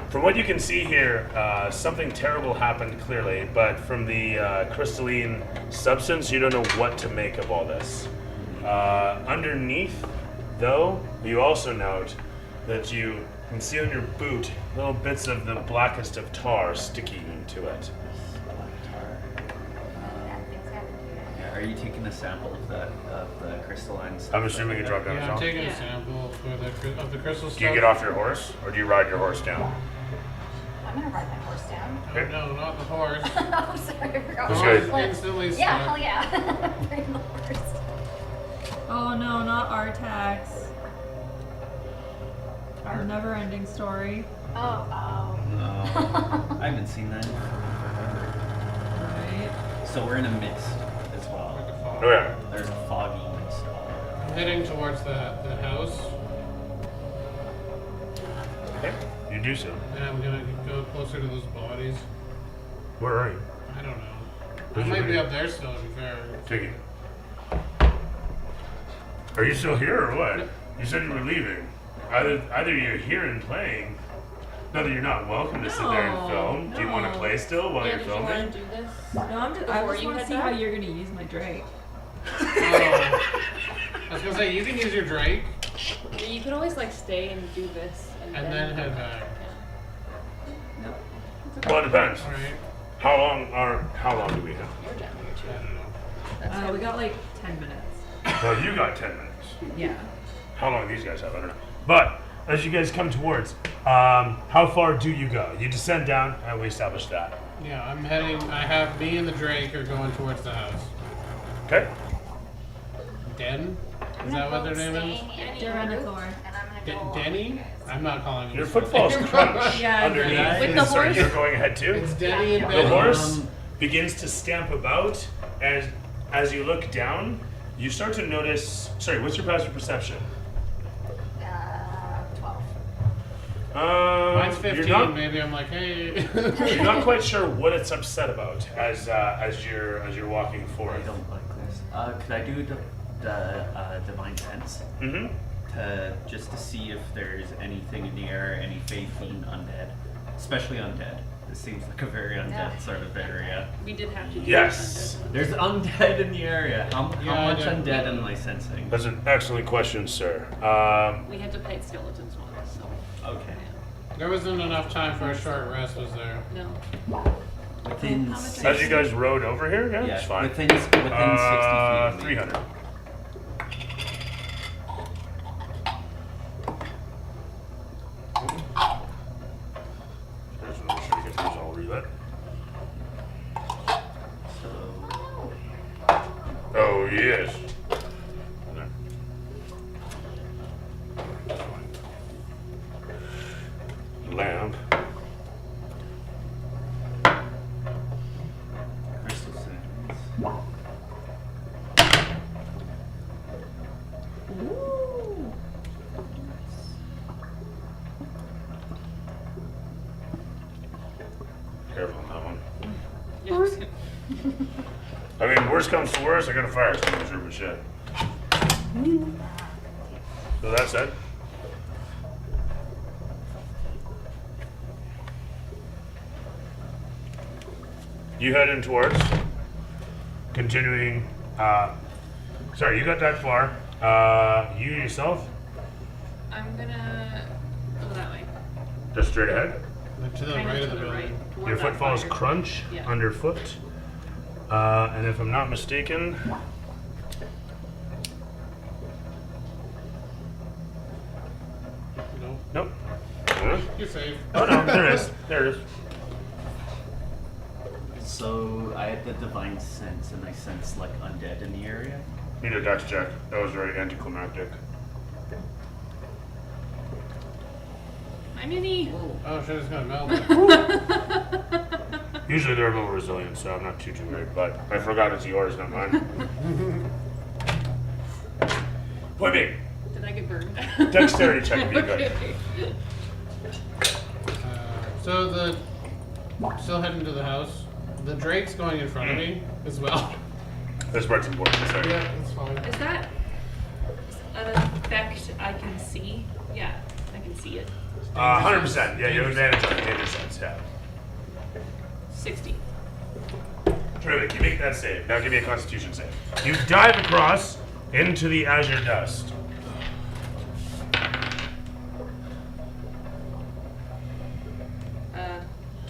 Speaker 1: From what you can see here, something terrible happened clearly, but from the crystalline substance, you don't know what to make of all this. Underneath, though, you also note that you can see on your boot little bits of the blackest of tar sticking to it.
Speaker 6: Yeah, are you taking a sample of that of the crystalline stuff?
Speaker 1: I'm assuming you drop down
Speaker 3: Yeah,
Speaker 1: as
Speaker 3: I'm
Speaker 1: well.
Speaker 3: taking
Speaker 4: Yeah.
Speaker 3: a sample for of the crystal stuff.
Speaker 1: Do you get off your horse, or do you ride your horse down?
Speaker 7: I'm gonna ride my horse down.
Speaker 3: Oh, no, not the horse.
Speaker 7: I'm sorry, I forgot.
Speaker 1: This
Speaker 7: my
Speaker 1: guy-
Speaker 7: horse was.
Speaker 3: Instantly
Speaker 7: Yeah,
Speaker 3: stuck.
Speaker 7: hell yeah. Bring the horse.
Speaker 2: Oh no, not Artax. Our never-ending story.
Speaker 7: Oh, oh.
Speaker 6: No, I haven't seen that. in forever.
Speaker 2: Right.
Speaker 6: So we're in a mist as well.
Speaker 3: Like a fog.
Speaker 1: Oh yeah.
Speaker 6: There's a foggy mist.
Speaker 3: I'm heading towards the house,
Speaker 1: Okay. You do so.
Speaker 3: and I'm gonna go closer to those bodies.
Speaker 1: Where are you?
Speaker 3: I don't know.
Speaker 1: Where's
Speaker 3: I
Speaker 1: your
Speaker 3: might be
Speaker 1: body?
Speaker 3: up there still, to be fair.
Speaker 1: Take it. Are you still here or what? You said you were leaving. Either you're here and playing. No, that you're not welcome to sit there and
Speaker 2: No,
Speaker 1: film. Do you want to
Speaker 2: no.
Speaker 1: play still while
Speaker 4: Yeah,
Speaker 1: you're
Speaker 4: did you want
Speaker 1: filming?
Speaker 4: to do this?
Speaker 2: No, I
Speaker 4: Before
Speaker 2: just
Speaker 4: you
Speaker 2: want to
Speaker 4: head
Speaker 2: see how
Speaker 4: back?
Speaker 2: you're gonna use my Drake.
Speaker 3: Oh. I was gonna say, you can use your Drake,
Speaker 4: Yeah, you could always like stay and do this,
Speaker 3: and then head back.
Speaker 2: Nope.
Speaker 1: Well, it depends.
Speaker 3: Alright.
Speaker 1: How long do we have?
Speaker 4: You're down here
Speaker 3: I
Speaker 4: too.
Speaker 3: don't know.
Speaker 4: That's
Speaker 2: We got like 10 minutes.
Speaker 1: Well, you got 10 minutes.
Speaker 2: Yeah.
Speaker 1: How long these guys have, I don't know. But as you guys come towards, how far do you go? You descend down, and we established that.
Speaker 3: Yeah, I'm heading. I have me and the Drake are going towards the house.
Speaker 1: Okay.
Speaker 3: Den? Is that what their name is?
Speaker 2: Tyrannosaur.
Speaker 7: And I'm gonna go
Speaker 3: Denny? I'm not calling him.
Speaker 1: Your
Speaker 3: this.
Speaker 1: footfalls crunch
Speaker 2: Yeah,
Speaker 1: underneath.
Speaker 2: yeah.
Speaker 4: With the
Speaker 1: So
Speaker 4: horse?
Speaker 1: you're going ahead too.
Speaker 3: It's Denny and
Speaker 1: The
Speaker 3: Benny.
Speaker 1: horse begins to stamp about, and as you look down, you start to notice. Sorry, what's your passive perception?
Speaker 7: 12.
Speaker 3: Mine's 15.
Speaker 1: You're not,
Speaker 3: Maybe I'm like, hey.
Speaker 1: you're not quite sure what it's upset about as you're walking
Speaker 6: I
Speaker 1: forward.
Speaker 6: don't like this. Could I do the divine sense
Speaker 1: Mm-hmm.
Speaker 6: to just to see if there's anything in the air, any faithing undead, especially undead. This seems like a very undead
Speaker 7: Yeah.
Speaker 6: sort of area.
Speaker 4: We did have to do
Speaker 1: Yes.
Speaker 4: this.
Speaker 6: There's undead in the area. How
Speaker 3: Yeah, I
Speaker 6: much
Speaker 3: know.
Speaker 6: undead am I sensing?
Speaker 1: That's an excellent question, sir.
Speaker 4: We had to fight skeletons once, so
Speaker 6: Okay.
Speaker 3: There wasn't enough time for a short rest, was there?
Speaker 4: no.
Speaker 6: Within
Speaker 2: How much
Speaker 6: 60
Speaker 1: As you guys rode over here, yeah, it's fine.
Speaker 6: within 60 feet. Of me.
Speaker 1: 300. Just make sure you get these all relit.
Speaker 6: So
Speaker 1: Oh yes. lamp.
Speaker 6: Crystal sands.
Speaker 2: Ooh.
Speaker 1: Careful on that one.
Speaker 4: Yes.
Speaker 1: I mean, worst comes to worst, I got a fire extinguisher, but shit. So that's it. You head in towards, continuing, sorry, you got that far. You yourself,
Speaker 4: I'm gonna go that way.
Speaker 1: just straight ahead.
Speaker 3: To the
Speaker 4: Kind
Speaker 3: right
Speaker 4: of
Speaker 3: of
Speaker 4: to
Speaker 3: the
Speaker 4: the
Speaker 3: building.
Speaker 4: right. toward
Speaker 1: Your
Speaker 4: that
Speaker 1: footfalls
Speaker 4: fire.
Speaker 1: crunch
Speaker 4: Yeah.
Speaker 1: underfoot. And if I'm not mistaken,
Speaker 3: No,
Speaker 1: nope. Huh?
Speaker 3: you're safe.
Speaker 1: Oh no, there is. There it is.
Speaker 6: So I had the divine sense, and I sense like undead in the area.
Speaker 1: Need a dex check. That was very anticlimactic.
Speaker 4: Hi, Minnie.
Speaker 3: Oh shit, it's gonna melt it.
Speaker 1: Usually they're a little resilient, so I'm not too worried. But I forgot it's yours, not mine. Point being,
Speaker 4: Did I get burned?
Speaker 1: dexterity check would be good.
Speaker 4: Okay.
Speaker 3: So the still heading to the house. The Drake's going in front of me as well.
Speaker 1: This part's important. Sorry.
Speaker 3: Yeah, that's fine.
Speaker 4: Is that an effect I can see? Yeah, I can see it.
Speaker 1: 100%. Yeah, you have advantage on danger sense. Yeah.
Speaker 4: 60.
Speaker 1: Terrific. You make that save. Now give me a Constitution save. You dive across into the azure dust.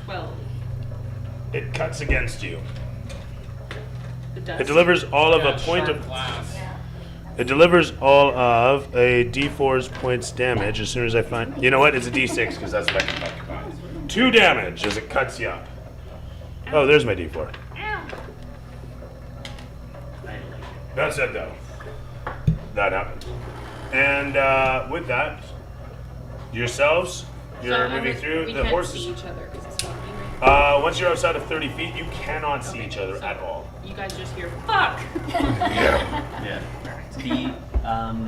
Speaker 4: 12.
Speaker 1: It cuts against you.
Speaker 4: The dust.
Speaker 1: It delivers all of
Speaker 3: Yeah,
Speaker 1: a point
Speaker 3: sharp
Speaker 1: of.
Speaker 3: glass.
Speaker 1: It delivers all of a D4's points damage as soon as I find. You know what? It's a D6 because that's what I can talk about. 2 damage as it cuts you up. Oh, there's my D4. That's it, though. That happened. And with that, yourselves, you're moving through.
Speaker 4: We
Speaker 1: The
Speaker 4: can't
Speaker 1: horses.
Speaker 4: see each other because it's foggy, right?
Speaker 1: Once you're outside of 30 feet, you cannot see each other
Speaker 4: So
Speaker 1: at all.
Speaker 4: You guys just hear, fuck!
Speaker 1: Yeah.
Speaker 6: Yeah.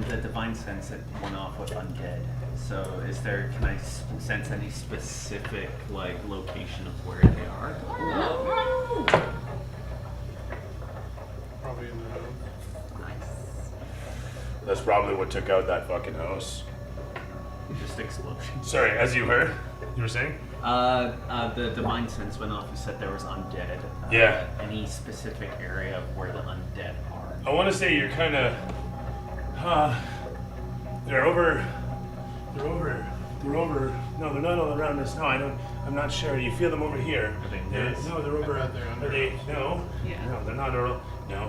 Speaker 6: The divine sense that went off with undead. So is there? Can I sense any specific like location of where they are?
Speaker 3: Probably in the house.
Speaker 1: That's probably what took out that fucking house.
Speaker 6: Just explosions.
Speaker 1: Sorry, as you heard, you were saying?
Speaker 6: The divine sense went off. You said there was undead.
Speaker 1: Yeah.
Speaker 6: Any specific area of where the undead are?
Speaker 1: I want to say you're kind of. They're over. No, they're not all around us. No, I don't. I'm not sure. You feel them over here.
Speaker 6: Are they
Speaker 1: They're-
Speaker 6: this?
Speaker 1: No, they're over.
Speaker 3: They're under
Speaker 1: Are they?
Speaker 3: us.
Speaker 1: No.
Speaker 4: Yeah.
Speaker 1: No, they're not. No.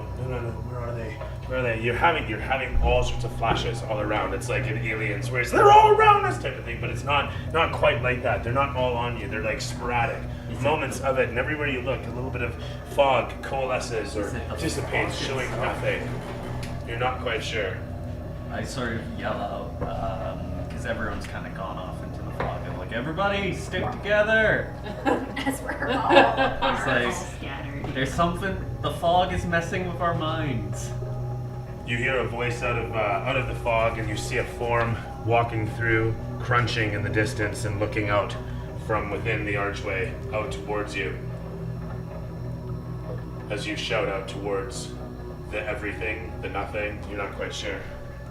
Speaker 1: Where are they? Where are they? You're having all sorts of flashes all around. It's like in Aliens, where it's they're all around us type of thing, but it's not quite like that. They're not all on you. They're like sporadic moments of it, and everywhere you look, a little bit of fog coalesces or
Speaker 6: Is it the
Speaker 1: dissipates,
Speaker 6: fog
Speaker 1: showing
Speaker 6: itself?
Speaker 1: nothing. You're not quite sure.
Speaker 6: I sort of yell out because everyone's kind of gone off into the fog. I'm like, everybody, stick together.
Speaker 7: As we're all
Speaker 6: It's like
Speaker 2: Scattered.
Speaker 6: there's something. The fog is messing with our minds.
Speaker 1: You hear a voice out of the fog, and you see a form walking through, crunching in the distance and looking out from within the archway out towards you. As you shout out towards the everything, the nothing, you're not quite sure.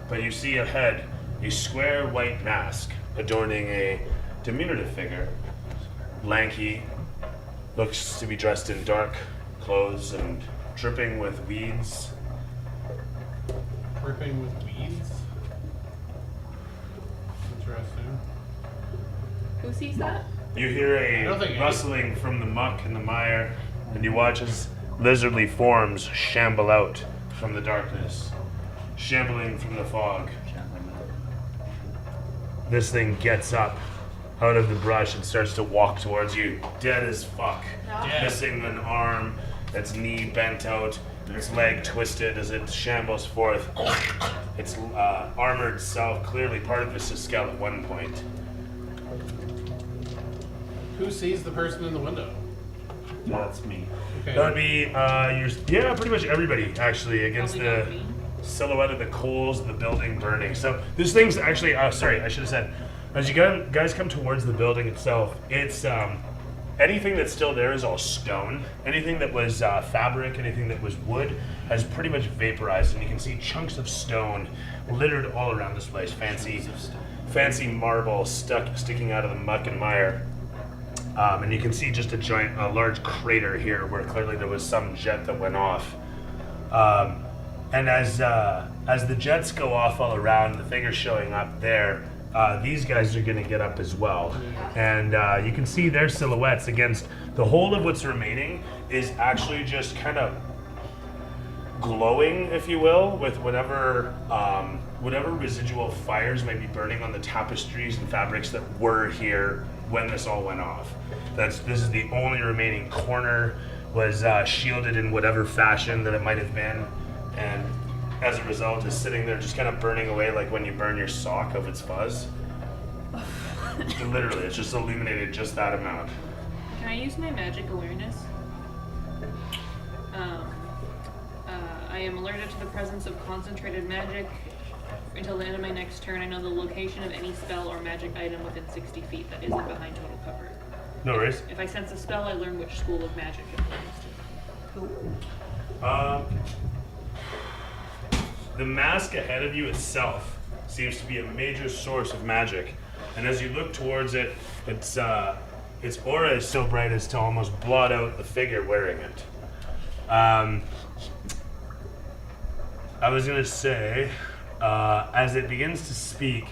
Speaker 1: But you see ahead a square white mask adorning a diminutive figure, lanky, looks to be dressed in dark clothes and dripping with weeds.
Speaker 3: Dripping with weeds. Interesting.
Speaker 4: Who sees that?
Speaker 1: You hear
Speaker 3: I don't
Speaker 1: a
Speaker 3: think
Speaker 1: rustling from the muck and the mire, and you watch as lizardly forms shamble out from the darkness, shambling from the fog. This thing gets up out of the brush and starts to walk towards you, dead as fuck, missing an arm, its knee bent out, its leg twisted as it shambles forth. Its armored self, clearly part of this is skeleton at one point.
Speaker 3: Who sees the person in the window?
Speaker 6: That's me.
Speaker 3: Okay.
Speaker 1: That would be pretty much everybody actually against
Speaker 4: Probably not
Speaker 1: the
Speaker 4: me.
Speaker 1: silhouette of the coals of the building burning. So this thing's actually sorry, I should have said, as you guys come towards the building itself, it's anything that's still there is all stone. Anything that was fabric, anything that was wood, has pretty much vaporized, and you can see chunks of stone littered all around this place. Fancy marble sticking out of the muck and mire. And you can see just a large crater here where clearly there was some jet that went off. And as the jets go off all around, the thing is showing up there. These guys are going to get up as well. And you can see their silhouettes against the whole of what's remaining is actually just kind of glowing, if you will, with whatever residual fires might be burning on the tapestries and fabrics that were here when this all went off. This is the only remaining corner was shielded in whatever fashion that it might have been, and as a result is sitting there just kind of burning away like when you burn your sock of its fuzz. Literally, it's just illuminated just that amount.
Speaker 4: Can I use my magic awareness? I am alerted to the presence of concentrated magic. Until the end of my next turn, I know the location of any spell or magic item within 60 feet that isn't behind total cover.
Speaker 1: No worries.
Speaker 4: If I sense a spell, I learn which school of magic it belongs to.
Speaker 1: The mask ahead of you itself seems to be a major source of magic, and as you look towards it, its aura is so bright as to almost blot out the figure wearing it. I was gonna say, as it begins to speak,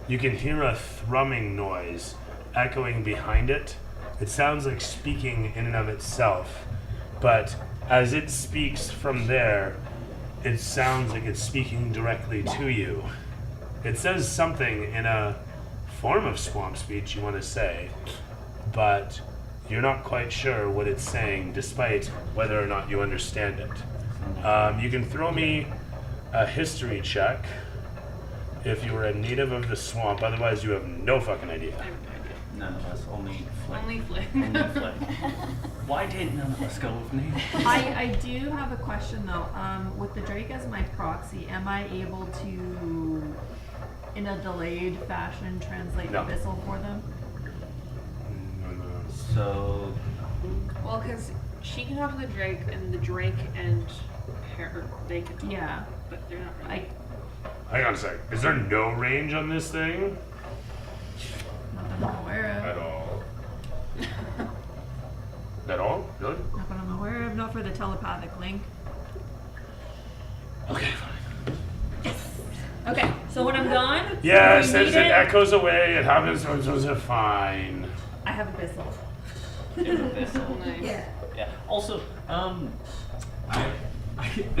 Speaker 1: you can hear a thrumming noise echoing behind it. It sounds like speaking in and of itself, but as it speaks from there, it sounds like it's speaking directly to you. It says something in a form of swamp speech, you want to say, but you're not quite sure what it's saying, despite whether or not you understand it. You can throw me a history check if you were a native of the swamp, otherwise you have no fucking idea.
Speaker 4: I have no idea.
Speaker 6: None of us, only Flick.
Speaker 4: Only Flick.
Speaker 6: Only Flick. Why did none of us go with me?
Speaker 2: I do have a question though. With the Drake as my proxy, am I able to, in a delayed fashion, translate
Speaker 1: No.
Speaker 2: Abyssal for them?
Speaker 6: So,
Speaker 4: Well, because she can talk to the Drake, and the Drake and her, they can talk.
Speaker 2: Yeah.
Speaker 4: But they're not really.
Speaker 1: Hang on a sec. Is there no range on this thing?
Speaker 2: Not that I'm aware
Speaker 1: At
Speaker 2: of.
Speaker 1: all. At all? Really?
Speaker 2: Not that I'm aware of. Not for the telepathic link.
Speaker 1: Okay, fine.
Speaker 2: Okay, so when I'm gone,
Speaker 1: Yeah,
Speaker 2: if we
Speaker 1: since
Speaker 2: need
Speaker 1: it echoes away, it happens, so it's fine.
Speaker 2: I have Abyssal.
Speaker 4: Nice.
Speaker 6: yeah. Also, I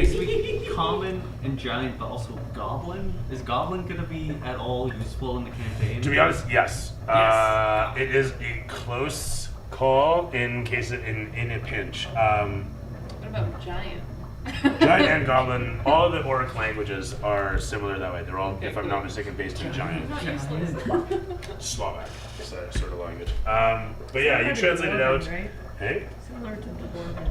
Speaker 6: speak common and giant, but also goblin. Is goblin gonna be at all useful in the campaign?
Speaker 1: To be honest, yes.
Speaker 6: Yes.
Speaker 1: It is a close call in case in a pinch.
Speaker 4: What about giant?
Speaker 1: Giant and goblin, all the orc languages are similar that way. They're all, if I'm
Speaker 4: cool.
Speaker 1: not mistaken, based in giant.
Speaker 4: Not useless.
Speaker 1: Slavic sort of language. But yeah, you translate it out.
Speaker 2: Right?
Speaker 1: Hey?
Speaker 2: Similar to the Dwarven,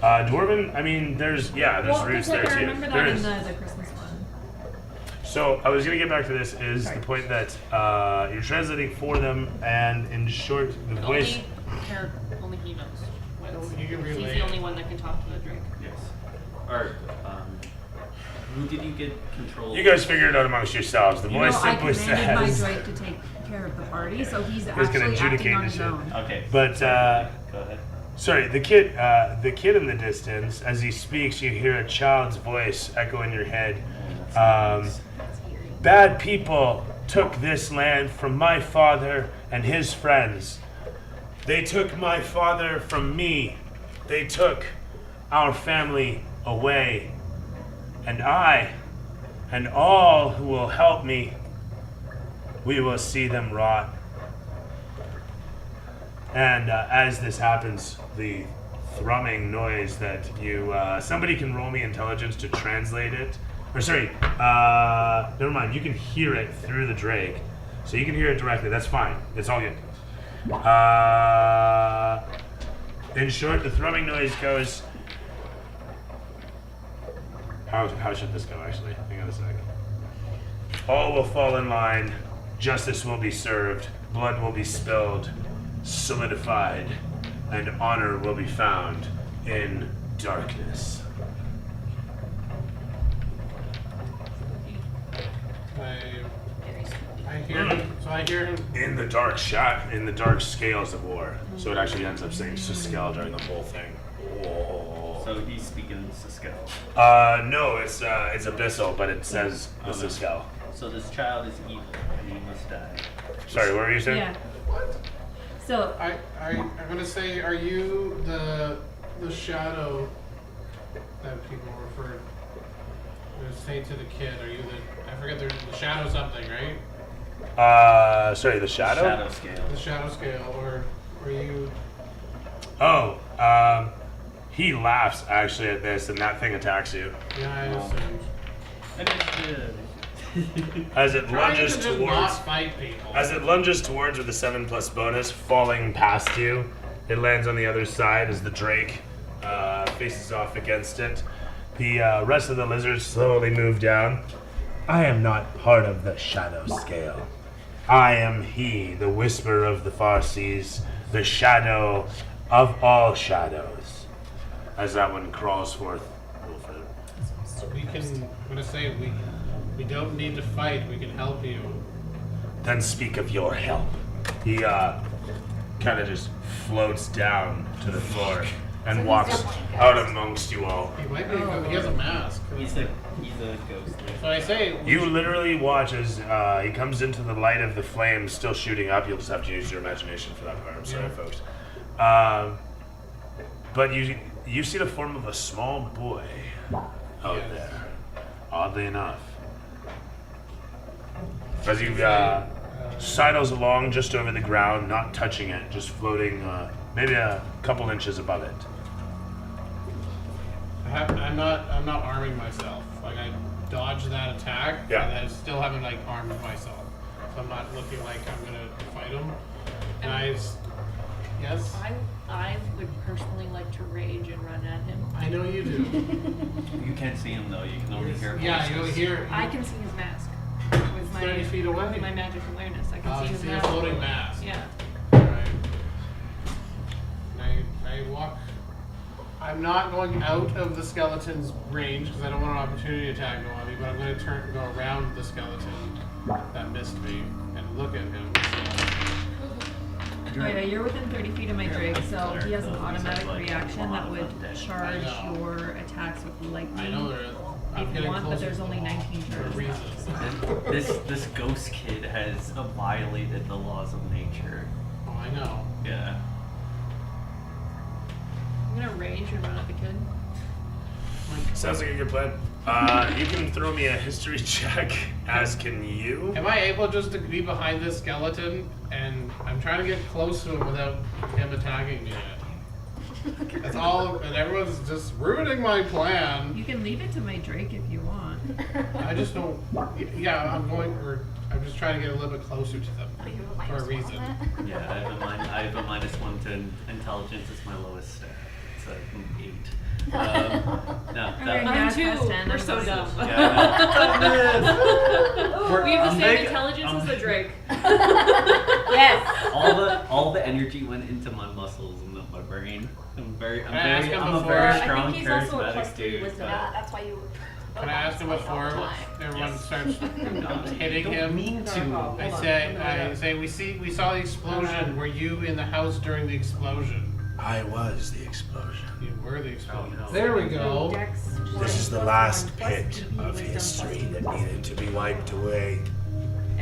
Speaker 2: right?
Speaker 1: Dwarven, I mean, there's roots there
Speaker 2: I
Speaker 1: too.
Speaker 2: remember that
Speaker 1: There's-
Speaker 2: in the Christmas one.
Speaker 1: So I was gonna get back to this is the point that you're translating for them, and in short, the voice.
Speaker 4: Only he knows.
Speaker 3: You can
Speaker 4: He's
Speaker 3: relay
Speaker 4: the
Speaker 3: it.
Speaker 4: only one that can talk to the Drake.
Speaker 6: Yes. Or, who did you get control?
Speaker 1: You guys figure it out amongst yourselves. The voice
Speaker 2: I
Speaker 1: simply
Speaker 2: commanded
Speaker 1: says.
Speaker 2: my Drake to take care of the party, so he's
Speaker 1: can
Speaker 2: actually acting
Speaker 1: adjudicate
Speaker 2: on
Speaker 1: the
Speaker 2: his
Speaker 1: shit.
Speaker 2: own.
Speaker 6: Okay.
Speaker 1: But
Speaker 6: Go ahead.
Speaker 1: sorry, the kid in the distance, as he speaks, you hear a child's voice echo in your head. Bad people took this land from my father and his friends. They took my father from me. They took our family away. And I, and all who will help me, we will see them rot. And as this happens, the thrumming noise that you, somebody can roll me intelligence to translate it. Or sorry, never mind, you can hear it through the Drake. So you can hear it directly, that's fine, it's all good. In short, the thrumming noise goes. How should this go, actually? Hang on a sec. All will fall in line. Justice will be served. Blood will be spilled, solidified, and honor will be found in darkness.
Speaker 3: I hear him. So I hear him.
Speaker 1: In the dark scales of war. So it actually ends up saying Siskel during the whole thing. Whoa.
Speaker 6: So he's speaking Siskel.
Speaker 1: No, it's Abyssal, but it says the Siskel.
Speaker 6: So this child is evil and he must die.
Speaker 1: Sorry, what were you saying?
Speaker 2: Yeah.
Speaker 3: What?
Speaker 2: So
Speaker 3: I'm gonna say, are you the shadow that people referred? Say to the kid, are you the? I forget the shadow something, right?
Speaker 1: Sorry, the shadow?
Speaker 6: Shadow scale.
Speaker 3: The shadow scale, or are you?
Speaker 1: Oh, he laughs actually at this, and that thing attacks you.
Speaker 3: Yeah, I assumed.
Speaker 1: As it
Speaker 3: Trying to
Speaker 1: lunges
Speaker 3: just
Speaker 1: towards,
Speaker 3: not fight people.
Speaker 1: as it lunges towards with a 7+ bonus, falling past you, it lands on the other side as the Drake faces off against it. The rest of the lizards slowly move down. I am not part of the shadow scale. I am he, the whisper of the far seas, the shadow of all shadows. As that one crawls forth.
Speaker 3: We can. I'm gonna say we don't need to fight. We can help you.
Speaker 1: Then speak of your help. He kind of just floats down to the floor and walks out amongst you all.
Speaker 3: He might be. He has a mask.
Speaker 6: He's a ghost.
Speaker 3: So I say.
Speaker 1: You literally watch as he comes into the light of the flames, still shooting up. You'll just have to use your imagination for that part. I'm sorry, folks. But you see the form of a small boy out there. Oddly enough, as he sidles along just over the ground, not touching it, just floating maybe a couple inches above it.
Speaker 3: I'm not arming myself. Like I dodged that attack,
Speaker 1: Yeah.
Speaker 3: and I still haven't like armed myself. So I'm not looking like I'm gonna fight him. Guys, yes.
Speaker 4: I would personally like to rage and run at him.
Speaker 3: I know you do.
Speaker 6: You can't see him though. You can only hear.
Speaker 3: Yeah, you'll
Speaker 6: voices.
Speaker 3: hear.
Speaker 4: I can see his mask with my
Speaker 3: 30 feet away.
Speaker 4: with my magic awareness. I can
Speaker 3: Oh,
Speaker 4: see
Speaker 3: you
Speaker 4: his
Speaker 3: see a
Speaker 4: mask.
Speaker 3: floating mask.
Speaker 4: Yeah.
Speaker 3: Right. I walk. I'm not going out of the skeleton's range because I don't want an opportunity attack go on me, but I'm going to go around the skeleton that missed me and look at him.
Speaker 2: oh yeah, you're within 30 feet of my Drake, so he has an automatic reaction that would charge
Speaker 3: I know.
Speaker 2: your attacks with lightning.
Speaker 3: I know there is. I'm
Speaker 2: If you
Speaker 3: getting
Speaker 2: want, but
Speaker 3: closer
Speaker 2: there's
Speaker 3: to
Speaker 2: only
Speaker 3: the wall
Speaker 2: 19
Speaker 3: for a
Speaker 2: turns
Speaker 3: reason.
Speaker 2: left.
Speaker 6: This ghost kid has violated the laws of nature.
Speaker 3: Oh, I know.
Speaker 6: Yeah.
Speaker 4: I'm gonna rage and run at the kid.
Speaker 1: Sounds like a good plan. You can throw me a history check, as can you.
Speaker 3: Am I able just to be behind this skeleton and I'm trying to get close to him without him attacking me yet? That's all, and everyone's just ruining my plan.
Speaker 2: You can leave it to my Drake if you want.
Speaker 3: I just don't. Yeah, I'm just trying to get a little bit closer to them for a reason.
Speaker 6: Yeah, I have a -1 to intelligence. It's my lowest stat. It's an 8. No,
Speaker 2: Okay,
Speaker 6: that,
Speaker 2: yeah,
Speaker 4: I'm
Speaker 2: it's
Speaker 4: too.
Speaker 2: past 10,
Speaker 4: We're
Speaker 2: I'm
Speaker 4: so
Speaker 2: just-
Speaker 4: dumb.
Speaker 6: yeah,
Speaker 4: We have the
Speaker 6: I'm
Speaker 4: same
Speaker 6: big-
Speaker 4: intelligence
Speaker 6: I'm-
Speaker 4: as the Drake.
Speaker 2: Yes!
Speaker 6: all the energy went into my muscles and not my brain. I'm
Speaker 3: Can I ask him
Speaker 6: a
Speaker 3: before?
Speaker 6: very
Speaker 3: I
Speaker 6: strong,
Speaker 7: I think he's also a
Speaker 6: charismatic
Speaker 7: +3
Speaker 6: dude.
Speaker 7: wisdom.
Speaker 6: but-
Speaker 7: Yeah, that's why you.
Speaker 3: Can I ask him before everyone
Speaker 6: Yes.
Speaker 3: starts hitting
Speaker 6: Don't
Speaker 3: him?
Speaker 6: mean to.
Speaker 3: I say we saw the explosion. Were you in the house during the explosion?
Speaker 8: I was the explosion.
Speaker 3: You were the explosion.
Speaker 6: Oh, no.
Speaker 3: There we go.
Speaker 8: This is the last pit of history that needed to be wiped away.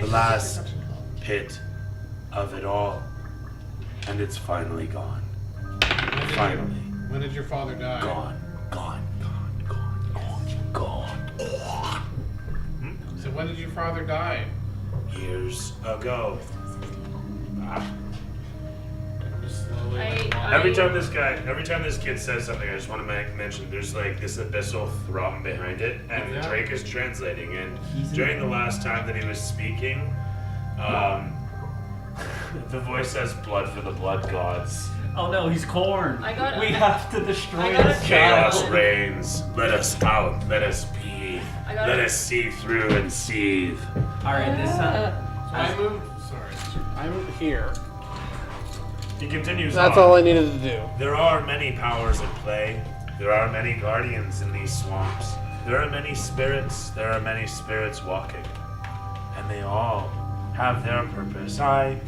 Speaker 8: The last pit of it all. And it's finally gone. Finally.
Speaker 3: When did your father die?
Speaker 8: Gone. Gone. Gone. Gone. Gone. Gone.
Speaker 3: So when did your father die?
Speaker 1: Years ago.
Speaker 3: Just slowly.
Speaker 1: Every time this kid says something, I just want to mention there's like this abyssal thrum behind it, and
Speaker 3: Yeah.
Speaker 1: Drake is translating. And
Speaker 6: He's
Speaker 1: during the last time that he was speaking, The voice says, "Blood for the blood gods."
Speaker 6: Oh no, he's corn.
Speaker 4: I got-
Speaker 6: We have to destroy
Speaker 4: I got
Speaker 6: this
Speaker 4: a-
Speaker 1: Chaos
Speaker 6: child.
Speaker 1: reigns. Let us out. Let us be.
Speaker 4: I got
Speaker 1: Let
Speaker 4: it.
Speaker 1: us see through and seethe.
Speaker 6: All right, this time.
Speaker 3: So I moved. I moved here.
Speaker 1: He continues
Speaker 3: That's
Speaker 1: on.
Speaker 3: all I needed to do.
Speaker 1: There are many powers at play. There are many guardians in these swamps. There are many spirits. There are many spirits walking. And they all have their purpose. I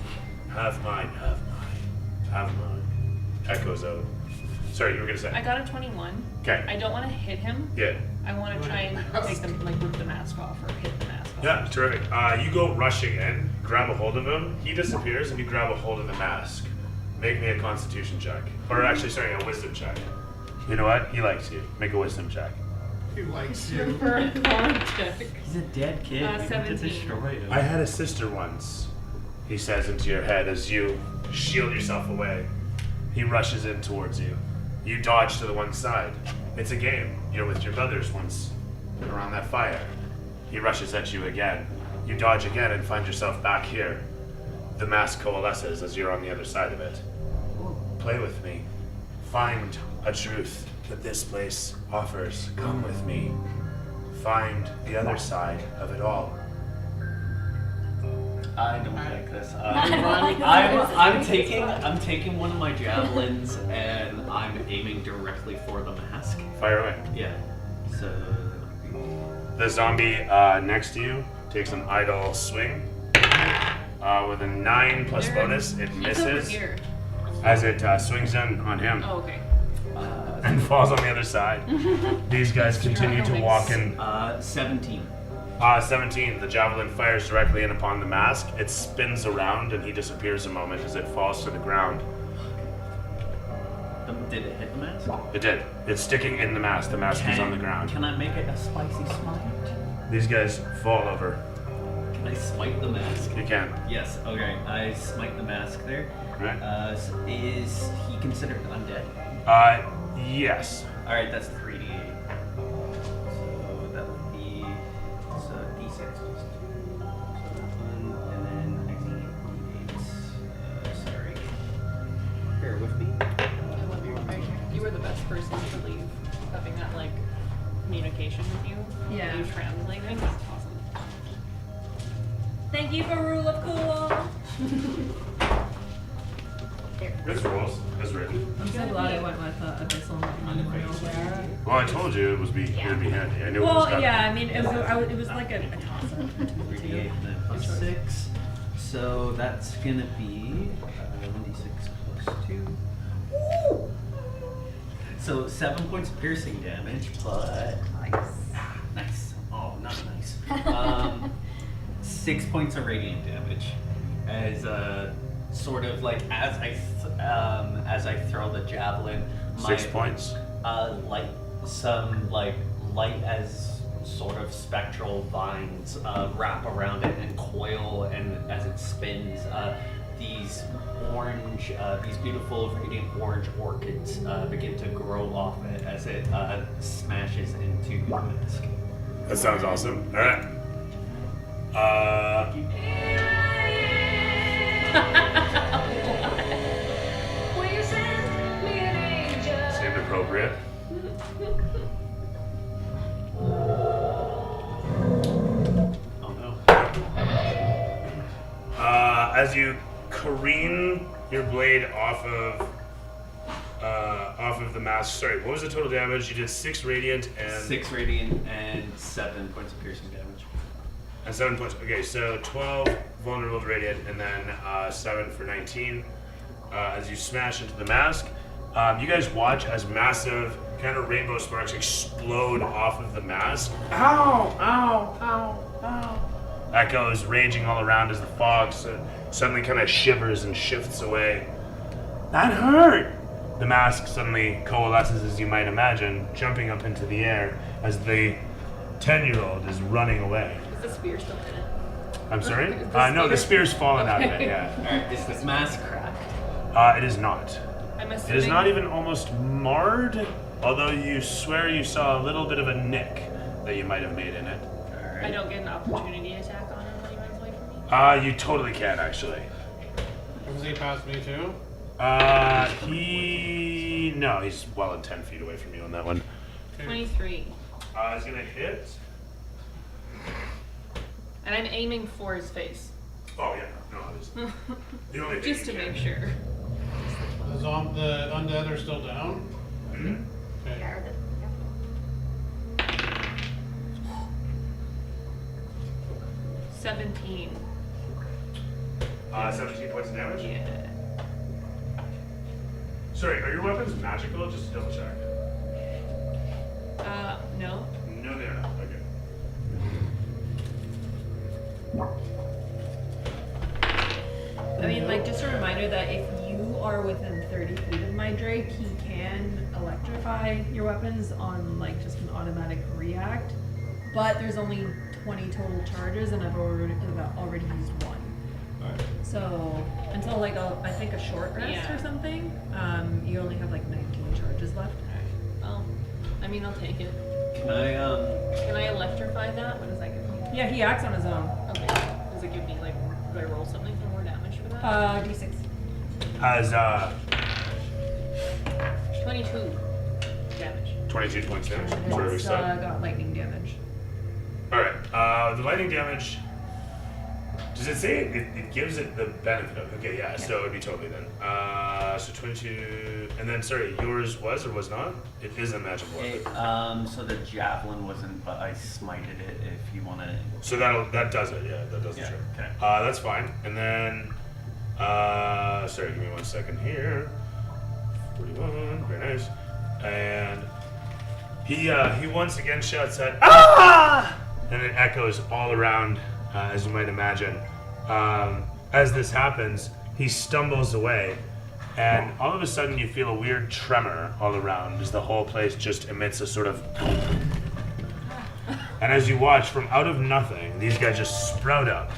Speaker 1: have mine, have mine, have mine. Echoes out. Sorry, you were going to
Speaker 4: I
Speaker 1: say.
Speaker 4: got a 21.
Speaker 1: Okay.
Speaker 4: I don't want to hit him.
Speaker 1: Yeah.
Speaker 4: I want to try and take them, like, rip the mask off or hit the mask off.
Speaker 1: Yeah, terrific. You go rushing in, grab a hold of him. He disappears, and you grab a hold of the mask. Make me a Constitution check. Or actually, sorry, a Wisdom check. You know what? He likes you. Make a Wisdom check.
Speaker 3: He likes you.
Speaker 4: For a con check.
Speaker 6: He's a dead kid. We need to
Speaker 4: 17.
Speaker 6: destroy him.
Speaker 1: I had a sister once, he says into your head as you shield yourself away. He rushes in towards you. You dodge to the one side. It's a game. You're with your brothers once around that fire. He rushes at you again. You dodge again and find yourself back here. The mask coalesces as you're on the other side of it. Play with me. Find a truth that this place offers. Come with me. Find the other side of it all.
Speaker 6: I don't like this.
Speaker 7: like this.
Speaker 6: I'm taking one of my javelins and I'm aiming directly for the mask.
Speaker 1: Fire away.
Speaker 6: Yeah. So
Speaker 1: The zombie next to you takes an idle swing. With a 9 plus bonus, it
Speaker 4: He's over
Speaker 1: misses
Speaker 4: here.
Speaker 1: as it swings in on him
Speaker 4: Oh, okay.
Speaker 1: and falls on the other side. These guys continue to walk in.
Speaker 6: 17.
Speaker 1: 17, the javelin fires directly in upon the mask. It spins around and he disappears a moment as it falls to the ground.
Speaker 6: Did it hit the mask?
Speaker 1: It did. It's sticking in the mask. The mask is on the ground.
Speaker 6: Can I make it a spicy smite?
Speaker 1: These guys fall over.
Speaker 6: Can I smite the mask?
Speaker 1: You can.
Speaker 6: Yes. Okay. I smite the mask there.
Speaker 1: Right?
Speaker 6: Is he considered undead?
Speaker 1: Yes.
Speaker 6: All right. That's 3d8. So that would be d6 plus 2. So that one, and then actually 8. Sorry. Bear with me.
Speaker 4: I love you. You were the best person to leave having that, like, communication with you.
Speaker 2: Yeah.
Speaker 4: You translating. That's awesome.
Speaker 2: Thank you for rule of cool.
Speaker 1: This rolls as written.
Speaker 2: I'm so glad I went with Abyssal Nowhere.
Speaker 1: Well, I told you it would be handy. I knew it was
Speaker 2: Well,
Speaker 1: coming.
Speaker 2: yeah, I mean, it was like a toss-up.
Speaker 6: 3d8 and then plus 6. So that's gonna be 1d6 plus 2. Woo! So 7 points of piercing damage, but nice. Oh, not nice. 6 points of radiant damage, as sort of like as I throw the javelin.
Speaker 1: 6 points.
Speaker 6: Light as sort of spectral vines wrap around it and coil, and as it spins, these beautiful radiant orange orchids begin to grow off it as it smashes into the mask.
Speaker 1: That sounds awesome. All right. Seemed appropriate.
Speaker 6: Oh no.
Speaker 1: As you careen your blade off of the mask. Sorry, what was the total damage? You did 6 radiant and
Speaker 6: 6 radiant and 7 points of piercing damage.
Speaker 1: and 7 points. Okay, so 12 vulnerable to radiant, and then 7 for 19. As you smash into the mask, you guys watch as massive kind of rainbow sparks explode off of the mask. Ow! Ow! Ow! Ow! Echoes raging all around as the fog suddenly kind of shivers and shifts away. That hurt! The mask suddenly coalesces, as you might imagine, jumping up into the air as the 10-year-old is running away.
Speaker 4: Is the spear still in it?
Speaker 1: I'm sorry?
Speaker 4: The
Speaker 1: No, the
Speaker 4: spear-
Speaker 1: spear's fallen out of it,
Speaker 4: Okay.
Speaker 1: yeah.
Speaker 6: Alright, is this mask cracked?
Speaker 1: It is not.
Speaker 4: I'm
Speaker 1: It
Speaker 4: assuming.
Speaker 1: is not even almost marred, although you swear you saw a little bit of a nick that you might have made in it.
Speaker 4: I don't get an opportunity attack on him when he runs away from me.
Speaker 1: You totally can, actually.
Speaker 3: Was he past me too?
Speaker 1: No, he's well and 10 feet away from you on that one.
Speaker 4: 23.
Speaker 1: He's gonna hit.
Speaker 4: And I'm aiming for his face.
Speaker 1: Oh yeah, no, obviously. The only thing
Speaker 4: Just to
Speaker 1: you
Speaker 4: make
Speaker 1: can-
Speaker 4: sure.
Speaker 3: The undead are still down?
Speaker 1: Mhm.
Speaker 3: Okay.
Speaker 7: Yeah,
Speaker 4: 17.
Speaker 1: 17 points of damage.
Speaker 4: Yeah.
Speaker 1: Sorry, are your weapons magical? Just to double check.
Speaker 4: No.
Speaker 1: No, they're not. Okay.
Speaker 2: I mean, like, just a reminder that if you are within 30 feet of my Drake, he can electrify your weapons on, like, just an automatic react. But there's only 20 total charges, and I've already used one. So, until, like, I think a short rest
Speaker 4: Yeah.
Speaker 2: or something, you only have, like, 19 charges left.
Speaker 4: Well, I mean, I'll take it.
Speaker 6: Can I
Speaker 4: Can I electrify that? What does that give me?
Speaker 2: Yeah, he acts on his own.
Speaker 4: Okay. Does it give me, like, do I roll something for more damage for that?
Speaker 2: D6.
Speaker 1: Has
Speaker 4: 22 damage.
Speaker 1: 22 points damage. Whatever you
Speaker 2: It's
Speaker 1: said.
Speaker 2: got lightning damage.
Speaker 1: All right. The lightning damage. Does it say it gives it the benefit of? Okay, yeah. So it'd be totally then. So 22, and then sorry, yours was or was not? It is a magical weapon.
Speaker 6: so the javelin wasn't, but I smited it if you want to.
Speaker 1: So that does it. Yeah, that does the
Speaker 6: Yeah,
Speaker 1: trick.
Speaker 6: okay.
Speaker 1: That's fine. And then, sorry, give me 1 second here. 41, very nice. And he once again shouts out, "Ah!" And it echoes all around, as you might imagine. As this happens, he stumbles away, and all of a sudden you feel a weird tremor all around as the whole place just emits a sort of. And as you watch from out of nothing, these guys just sprout up.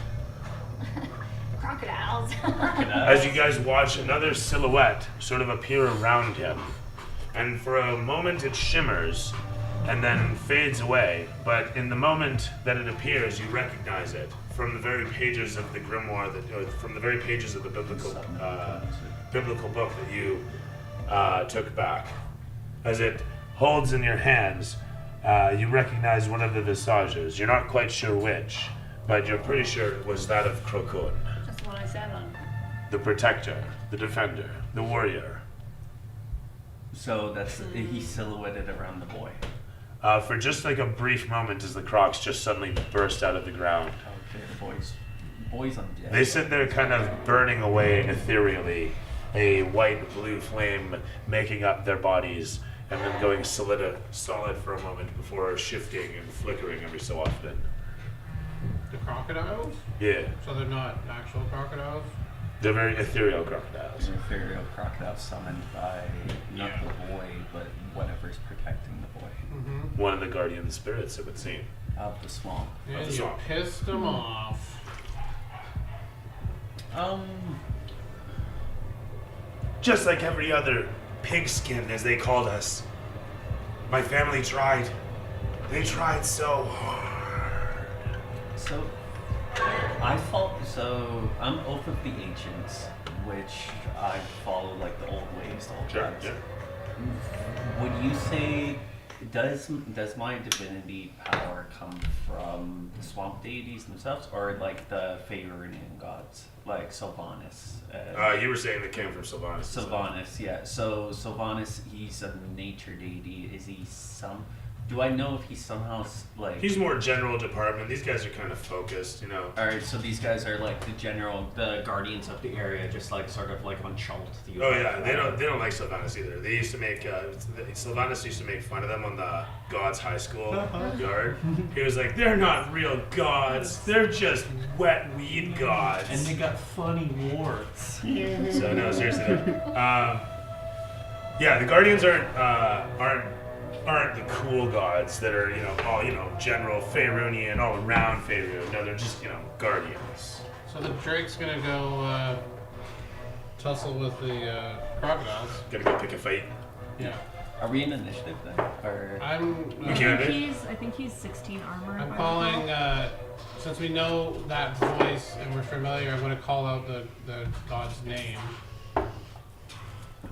Speaker 7: crocodiles.
Speaker 1: As you guys watch another silhouette sort of appear around him. And for a moment it shimmers and then fades away. But in the moment that it appears, you recognize it from the very pages of the grimoire, from the very pages of the biblical book that you took back. As it holds in your hands, you recognize one of the visages. You're not quite sure which, but you're pretty sure it was that of Crocon.
Speaker 4: That's what I sat on.
Speaker 1: The protector, the defender, the warrior.
Speaker 6: So that's he silhouetted around the boy.
Speaker 1: For just like a brief moment as the crocs just suddenly burst out of the ground.
Speaker 6: Okay, boys on deck.
Speaker 1: They sit there kind of burning away ethereally, a white-blue flame making up their bodies and then going solid for a moment before shifting and flickering every so often.
Speaker 3: The crocodiles?
Speaker 1: Yeah,
Speaker 3: So they're not actual crocodiles?
Speaker 1: they're very ethereal crocodiles.
Speaker 6: An ethereal crocodile summoned by not the boy, but whatever's protecting the boy
Speaker 3: Mm-hmm.
Speaker 1: One of the guardian spirits, it would seem.
Speaker 6: of the swamp.
Speaker 3: And
Speaker 1: the
Speaker 3: you
Speaker 1: swamp.
Speaker 3: pissed them off.
Speaker 8: Just like every other pigskin, as they called us. My family tried. They tried so hard.
Speaker 6: So I'm Oath of the Ancients, which I follow like the old ways, the old
Speaker 1: Sure,
Speaker 6: tribes.
Speaker 1: yeah.
Speaker 6: Would you say does my divinity power come from the swamp deities themselves, or like the Faerunian gods, like Sylvanas?
Speaker 1: You were saying it came from Sylvanas.
Speaker 6: Sylvanas, yeah. So Sylvanas, he's a nature deity. Is he some? Do I know if he's somehow like?
Speaker 1: He's more general department. These guys are kind of focused, you know.
Speaker 6: All right, so these guys are like the guardians of the area, just like sort of like on Chult.
Speaker 1: Oh yeah, they don't like Sylvanas either. They used to make Sylvanas used to make fun of them on the Gods High School yard. He was like, "They're not real gods. They're just wet weed gods."
Speaker 5: And they got funny warts.
Speaker 1: So no, seriously. Yeah, the guardians aren't the cool gods that are all general Faerunian, all around Faerun. No, they're just guardians.
Speaker 3: So the Drake's gonna go tussle with the crocodiles.
Speaker 1: Gonna go pick a fight.
Speaker 3: Yeah.
Speaker 6: Are we in initiative then? Or
Speaker 3: I'm.
Speaker 2: I think he's 16 armor. if
Speaker 3: I'm
Speaker 2: I
Speaker 3: calling.
Speaker 2: recall.
Speaker 3: Since we know that voice and we're familiar, I'm going to call out the god's name.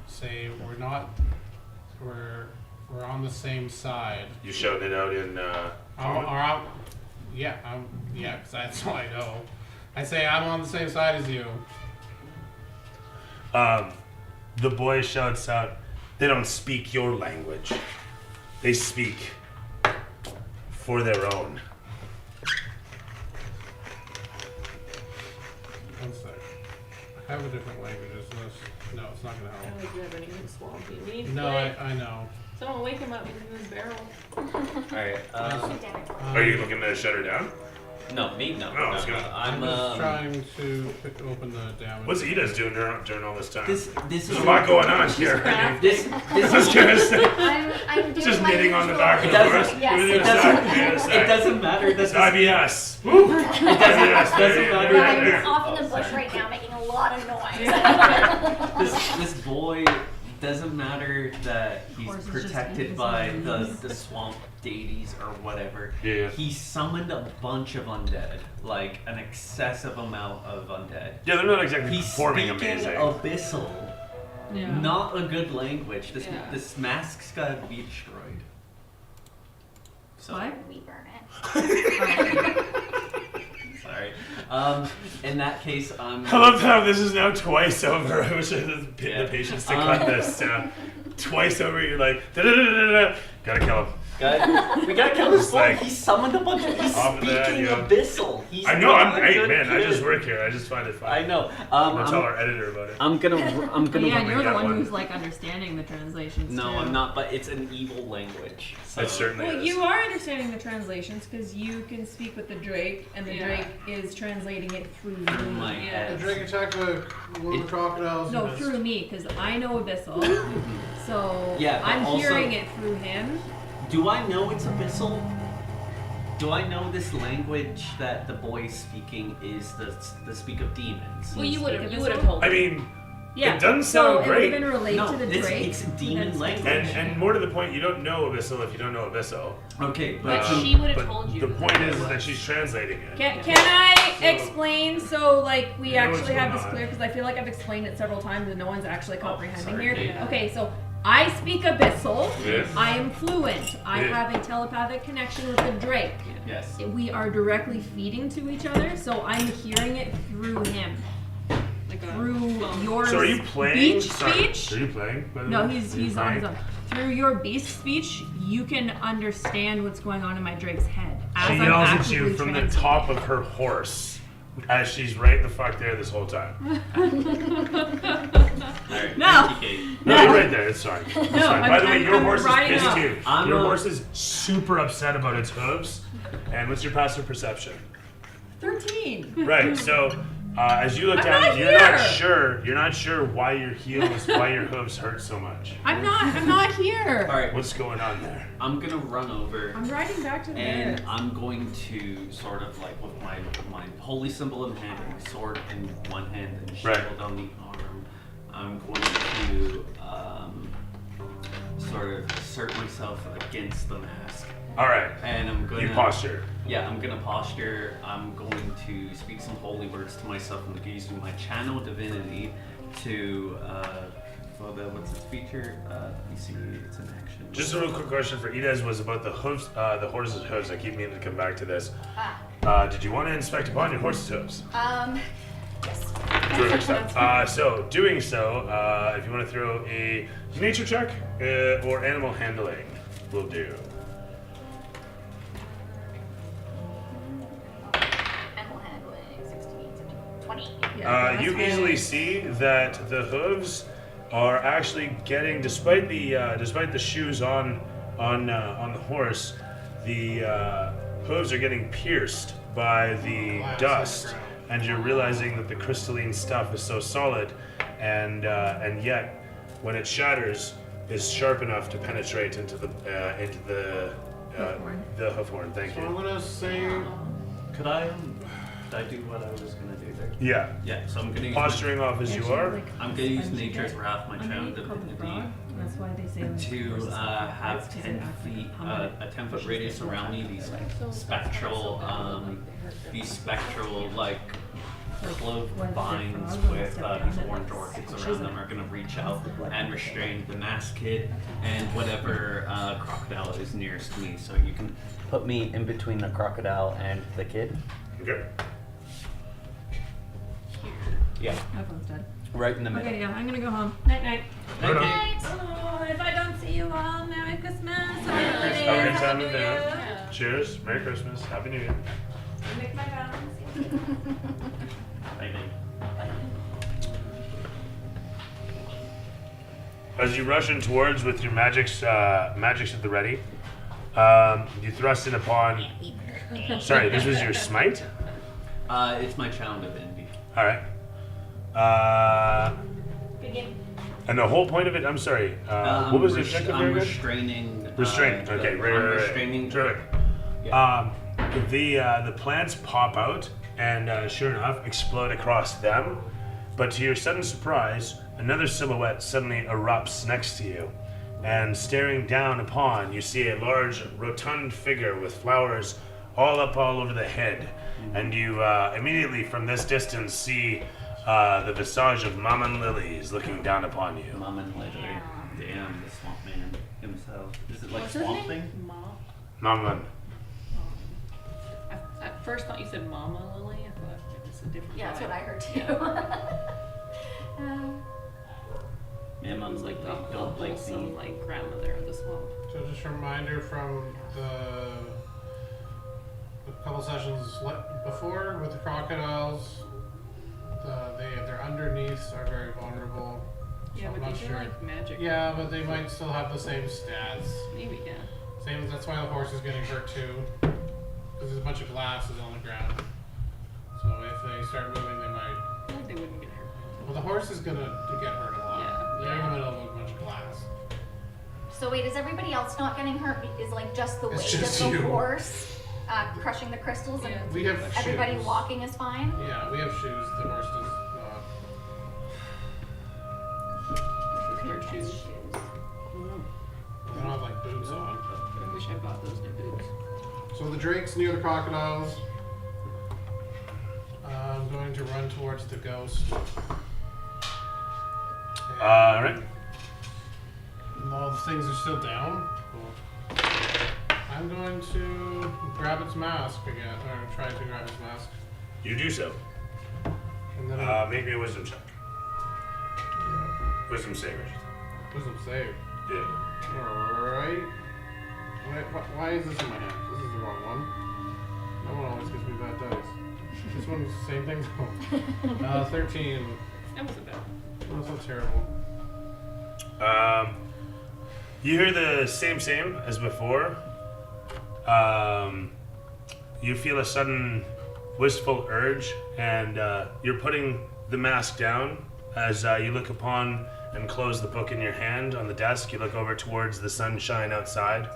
Speaker 3: Say we're on the same side.
Speaker 1: You shouted it out in common?
Speaker 3: Yeah, because that's what I know. I say I'm on the same side as you.
Speaker 8: The boy shouts out, they don't speak your language. They speak for their own.
Speaker 3: One sec. I have a different language. No, it's not going to
Speaker 4: I
Speaker 3: help.
Speaker 4: don't think we have anything swampy. We need
Speaker 3: No,
Speaker 4: flint.
Speaker 3: I know.
Speaker 4: Someone wake him up. He's in his barrel.
Speaker 6: Alright,
Speaker 1: Are you looking to shut her down?
Speaker 6: no, me? No.
Speaker 1: No, it's good.
Speaker 3: I'm just trying to open the damage.
Speaker 1: What's Ida's doing during all this time?
Speaker 6: This
Speaker 1: There's
Speaker 6: is
Speaker 1: a lot going on here. I mean,
Speaker 6: This
Speaker 1: just gonna say,
Speaker 7: I'm doing
Speaker 1: just
Speaker 7: my
Speaker 1: knitting on the
Speaker 7: usual-
Speaker 1: back of
Speaker 6: It
Speaker 1: the
Speaker 6: doesn't-
Speaker 1: horse.
Speaker 7: yes,
Speaker 1: Give
Speaker 7: it
Speaker 1: a sec,
Speaker 6: it
Speaker 1: give
Speaker 6: doesn't matter that
Speaker 1: It's
Speaker 6: this,
Speaker 1: IBS.
Speaker 6: it doesn't matter
Speaker 1: Right
Speaker 7: I'm
Speaker 1: there.
Speaker 7: off in the
Speaker 6: Oh,
Speaker 7: bush
Speaker 6: sorry.
Speaker 7: right now making a lot of noise.
Speaker 6: this boy doesn't matter that he's
Speaker 2: Horse is just
Speaker 6: protected
Speaker 2: eating
Speaker 6: by
Speaker 2: some
Speaker 6: the swamp deities or whatever.
Speaker 1: Yeah.
Speaker 6: He summoned a bunch of undead, like an excessive amount of undead.
Speaker 1: Yeah, they're not exactly
Speaker 6: He's
Speaker 1: performing
Speaker 6: speaking
Speaker 1: amazing.
Speaker 6: abyssal,
Speaker 2: Yeah.
Speaker 6: not a good language. This
Speaker 4: Yeah.
Speaker 6: this mask's gotta be destroyed. So
Speaker 2: What?
Speaker 7: We burn it.
Speaker 6: sorry. In that case,
Speaker 1: I love how this is now twice over. I wish I had
Speaker 6: Yeah.
Speaker 1: the patience to cut this. Twice over, you're like, da-da-da-da-da. Gotta kill him.
Speaker 6: we gotta kill this
Speaker 1: It's
Speaker 6: boy.
Speaker 1: like-
Speaker 6: He summoned a bunch of. He's
Speaker 1: Off of
Speaker 6: speaking
Speaker 1: that, yeah.
Speaker 6: abyssal. He's
Speaker 1: I know,
Speaker 6: not
Speaker 1: I'm
Speaker 6: a
Speaker 1: hey
Speaker 6: good
Speaker 1: man, I
Speaker 6: kid.
Speaker 1: just work here. I just find it fun.
Speaker 6: I know.
Speaker 1: I'm gonna tell
Speaker 6: I'm,
Speaker 1: our editor about it.
Speaker 6: I'm gonna.
Speaker 2: Yeah,
Speaker 6: run
Speaker 2: and you're the
Speaker 1: get
Speaker 2: one
Speaker 1: one.
Speaker 2: who's like understanding the translations.
Speaker 6: No,
Speaker 2: too.
Speaker 6: I'm not. But it's an evil language. So.
Speaker 1: It certainly
Speaker 2: Well,
Speaker 1: is.
Speaker 2: you are understanding the translations because you can speak with the Drake, and the
Speaker 4: Yeah.
Speaker 2: Drake is translating it through
Speaker 6: Through
Speaker 2: me.
Speaker 6: my
Speaker 4: Yeah.
Speaker 3: The
Speaker 6: head.
Speaker 3: drake attacked one of the crocodiles.
Speaker 2: No,
Speaker 3: and it's-
Speaker 2: through me because I know Abyssal, so
Speaker 6: Yeah, but
Speaker 2: I'm
Speaker 6: also-
Speaker 2: hearing it through him.
Speaker 6: Do I know it's abyssal? Do I know this language that the boy is speaking is the speak of demons?
Speaker 4: Well, you would have
Speaker 2: Abyssal?
Speaker 4: told
Speaker 1: I
Speaker 4: me.
Speaker 1: mean,
Speaker 2: Yeah,
Speaker 1: it doesn't
Speaker 2: so
Speaker 1: sound
Speaker 2: it would
Speaker 1: great.
Speaker 2: have been relayed
Speaker 6: No,
Speaker 2: to the
Speaker 6: it's-
Speaker 2: Drake.
Speaker 6: it's demon
Speaker 2: then
Speaker 6: language.
Speaker 1: And more to the point, you don't know Abyssal if you don't know Abyssal.
Speaker 6: Okay,
Speaker 4: But
Speaker 6: but
Speaker 4: she would have
Speaker 1: but
Speaker 4: told you.
Speaker 1: The point is
Speaker 4: what it
Speaker 1: that
Speaker 4: was.
Speaker 1: she's translating it.
Speaker 2: Can I explain so like we
Speaker 1: You know what's
Speaker 2: actually have
Speaker 1: going
Speaker 2: this
Speaker 1: on.
Speaker 2: clear because I feel like I've explained it several times and no one's actually comprehending
Speaker 6: sorry,
Speaker 2: here.
Speaker 6: Kate.
Speaker 2: Okay, so I speak Abyssal.
Speaker 1: Yes.
Speaker 2: I am fluent. I
Speaker 1: Yeah.
Speaker 2: have a telepathic connection with the Drake.
Speaker 6: yes.
Speaker 2: We are directly feeding to each other, so I'm hearing it through him.
Speaker 4: Like a
Speaker 2: Through
Speaker 4: phone.
Speaker 2: your
Speaker 1: So are you playing?
Speaker 2: beach
Speaker 1: Sorry,
Speaker 2: speech?
Speaker 1: Are you playing? by the
Speaker 2: No,
Speaker 1: way?
Speaker 2: he's
Speaker 1: Are you
Speaker 2: on his
Speaker 1: playing?
Speaker 2: own. Through your beast speech, you can understand what's going on in my Drake's head. As
Speaker 1: She
Speaker 2: I'm
Speaker 1: yells at
Speaker 2: actively
Speaker 1: you from the
Speaker 2: translating.
Speaker 1: top of her horse as she's right the fuck there this whole time.
Speaker 6: Alright,
Speaker 2: No.
Speaker 6: thank you, Kate.
Speaker 1: No, you're right there. It's fine. It's fine. By
Speaker 2: I'm-
Speaker 1: the way,
Speaker 2: I'm-
Speaker 1: your
Speaker 2: I'm
Speaker 1: horse is
Speaker 2: riding
Speaker 1: pissed
Speaker 2: up.
Speaker 1: too.
Speaker 6: I'm
Speaker 1: Your
Speaker 6: a-
Speaker 1: horse is super upset about its hooves. And what's your passive perception?
Speaker 2: 13.
Speaker 1: Right. So as you look
Speaker 2: I'm
Speaker 1: down,
Speaker 2: not
Speaker 1: you're not
Speaker 2: here.
Speaker 1: sure. You're not sure why your heels, why your hooves hurt so much.
Speaker 2: I'm not here.
Speaker 6: Alright,
Speaker 1: What's going on there?
Speaker 6: I'm gonna run over
Speaker 2: I'm riding back to the
Speaker 6: and
Speaker 2: barracks.
Speaker 6: I'm going to sort of like with my holy symbol in hand and my sword in one hand and shield
Speaker 1: Right.
Speaker 6: on the arm. I'm going to sort of assert myself against the mask.
Speaker 1: All right.
Speaker 6: And I'm gonna
Speaker 1: You posture.
Speaker 6: Yeah, I'm gonna posture. I'm going to speak some holy words to myself. I'm gonna use my channel divinity to for the what's its feature? Let me see. It's an action.
Speaker 1: Just a real quick question for Edez was about the hooves, the horse's hooves. I keep meaning to come back to this. Did you want to inspect upon your horse's hooves?
Speaker 7: Yes.
Speaker 1: Terrific stuff. So, doing so, if you want to throw a nature check or animal handling, will do.
Speaker 7: Animal handling, 16, 17, 20.
Speaker 2: Yeah,
Speaker 1: You
Speaker 2: that's
Speaker 1: easily
Speaker 2: fine.
Speaker 1: see that the hooves are actually getting, despite the shoes on the horse, the hooves are getting pierced by the
Speaker 3: Glass
Speaker 1: dust,
Speaker 3: underground.
Speaker 1: and you're realizing that the crystalline stuff is so solid, and yet when it shatters, is sharp enough to penetrate into the
Speaker 2: Hoofhorn.
Speaker 1: the hoof horn. Thank
Speaker 3: So I'm
Speaker 1: you.
Speaker 3: gonna say.
Speaker 6: Could I do what I was gonna do there?
Speaker 1: Yeah.
Speaker 6: Yeah. So I'm gonna use
Speaker 1: Posturing off as you
Speaker 2: Actually,
Speaker 1: are.
Speaker 2: like,
Speaker 6: I'm gonna use
Speaker 2: sponge
Speaker 6: Nature's
Speaker 2: get
Speaker 6: Wrath, my channel
Speaker 2: underneath called the
Speaker 6: divinity,
Speaker 2: frog. That's why they say like,
Speaker 6: to
Speaker 2: horses
Speaker 6: have
Speaker 2: because they
Speaker 6: 10
Speaker 2: act like
Speaker 6: feet,
Speaker 2: hummingbird.
Speaker 6: a 10-foot radius around me. These spectral, like clove vines with these orange orchids around them are going to reach out and restrain the masked kid and whatever crocodile is nearest to me. So you can put me in between the crocodile and the kid.
Speaker 1: Okay.
Speaker 6: Yeah,
Speaker 2: My phone's dead.
Speaker 6: right in the middle.
Speaker 2: Okay, yeah, I'm gonna go home. Night night.
Speaker 1: Right on.
Speaker 2: Oh, if I don't see you all, Merry Christmas.
Speaker 1: Have a good time in there.
Speaker 4: Yeah.
Speaker 1: Cheers. Merry Christmas. Happy New Year.
Speaker 2: Make my rounds.
Speaker 1: As you rush in towards with your magics at the ready, you thrust in upon. Sorry, this was your smite.
Speaker 6: It's my Challenge of Envy.
Speaker 1: All right.
Speaker 2: Begin.
Speaker 1: And the whole point of it. I'm sorry. What was the objective?
Speaker 6: I'm
Speaker 1: there again?
Speaker 6: restraining.
Speaker 1: Restraint. Okay, right.
Speaker 6: Restraining.
Speaker 1: Terrific.
Speaker 6: Yeah.
Speaker 1: The plants pop out and sure enough explode across them. But to your sudden surprise, another silhouette suddenly erupts next to you. And staring down upon, you see a large, rotund figure with flowers all over the head. And you immediately from this distance see the visage of Mammon Lilies looking down upon you.
Speaker 6: Mom and Lily. Damn, the swamp man himself. Is it like
Speaker 4: What's his
Speaker 6: swamp
Speaker 4: name?
Speaker 6: thing?
Speaker 1: Mammon.
Speaker 4: I at first thought you said Mama Lily. I thought it was a different.
Speaker 7: Yeah, that's
Speaker 4: vibe.
Speaker 7: what I heard too.
Speaker 6: Yeah, mom's like,
Speaker 4: The
Speaker 6: don't like
Speaker 4: wholesome,
Speaker 6: me.
Speaker 4: like grandmother of the swamp.
Speaker 3: So just a reminder from the couple sessions before with the crocodiles, their underneaths are very vulnerable. So
Speaker 4: Yeah,
Speaker 3: I'm
Speaker 4: but
Speaker 3: not
Speaker 4: these are
Speaker 3: sure.
Speaker 4: like magic.
Speaker 3: Yeah, but they might still have the same stats.
Speaker 4: Maybe, yeah.
Speaker 3: Same. That's why the horse is getting hurt too, because there's a bunch of glasses on the ground. So if they start moving, they might.
Speaker 4: I feel like they wouldn't get hurt.
Speaker 3: Well, the horse is gonna get hurt a lot.
Speaker 4: Yeah.
Speaker 3: They're in the middle of a bunch of glass.
Speaker 7: So wait, is everybody else not getting hurt? Is like just the
Speaker 3: It's
Speaker 7: weight
Speaker 3: just
Speaker 7: of the
Speaker 3: you.
Speaker 7: horse crushing the crystals and
Speaker 4: Yeah.
Speaker 3: We have
Speaker 7: everybody
Speaker 3: shoes.
Speaker 7: walking is fine?
Speaker 3: Yeah, we have shoes. The horse does not.
Speaker 4: Wear shoes.
Speaker 3: They don't have like boots on.
Speaker 4: I wish I bought those new boots.
Speaker 3: So the drake's near the crocodiles. I'm going to run towards the ghost.
Speaker 1: All right.
Speaker 3: And all the things are still down. Cool. I'm going to grab its mask again, or try to grab its mask.
Speaker 1: You do so.
Speaker 3: And then
Speaker 1: Make me a wisdom check. Wisdom save.
Speaker 3: wisdom save.
Speaker 1: Yeah.
Speaker 3: Alright. Why is this in my hand? This is the wrong one. That one always gives me bad dice. This one's the same thing though. 13.
Speaker 4: That wasn't bad.
Speaker 3: That's not terrible.
Speaker 1: You hear the same as before. You feel a sudden wistful urge, and you're putting the mask down as you look upon and close the book in your hand on the desk. You look over towards the sunshine outside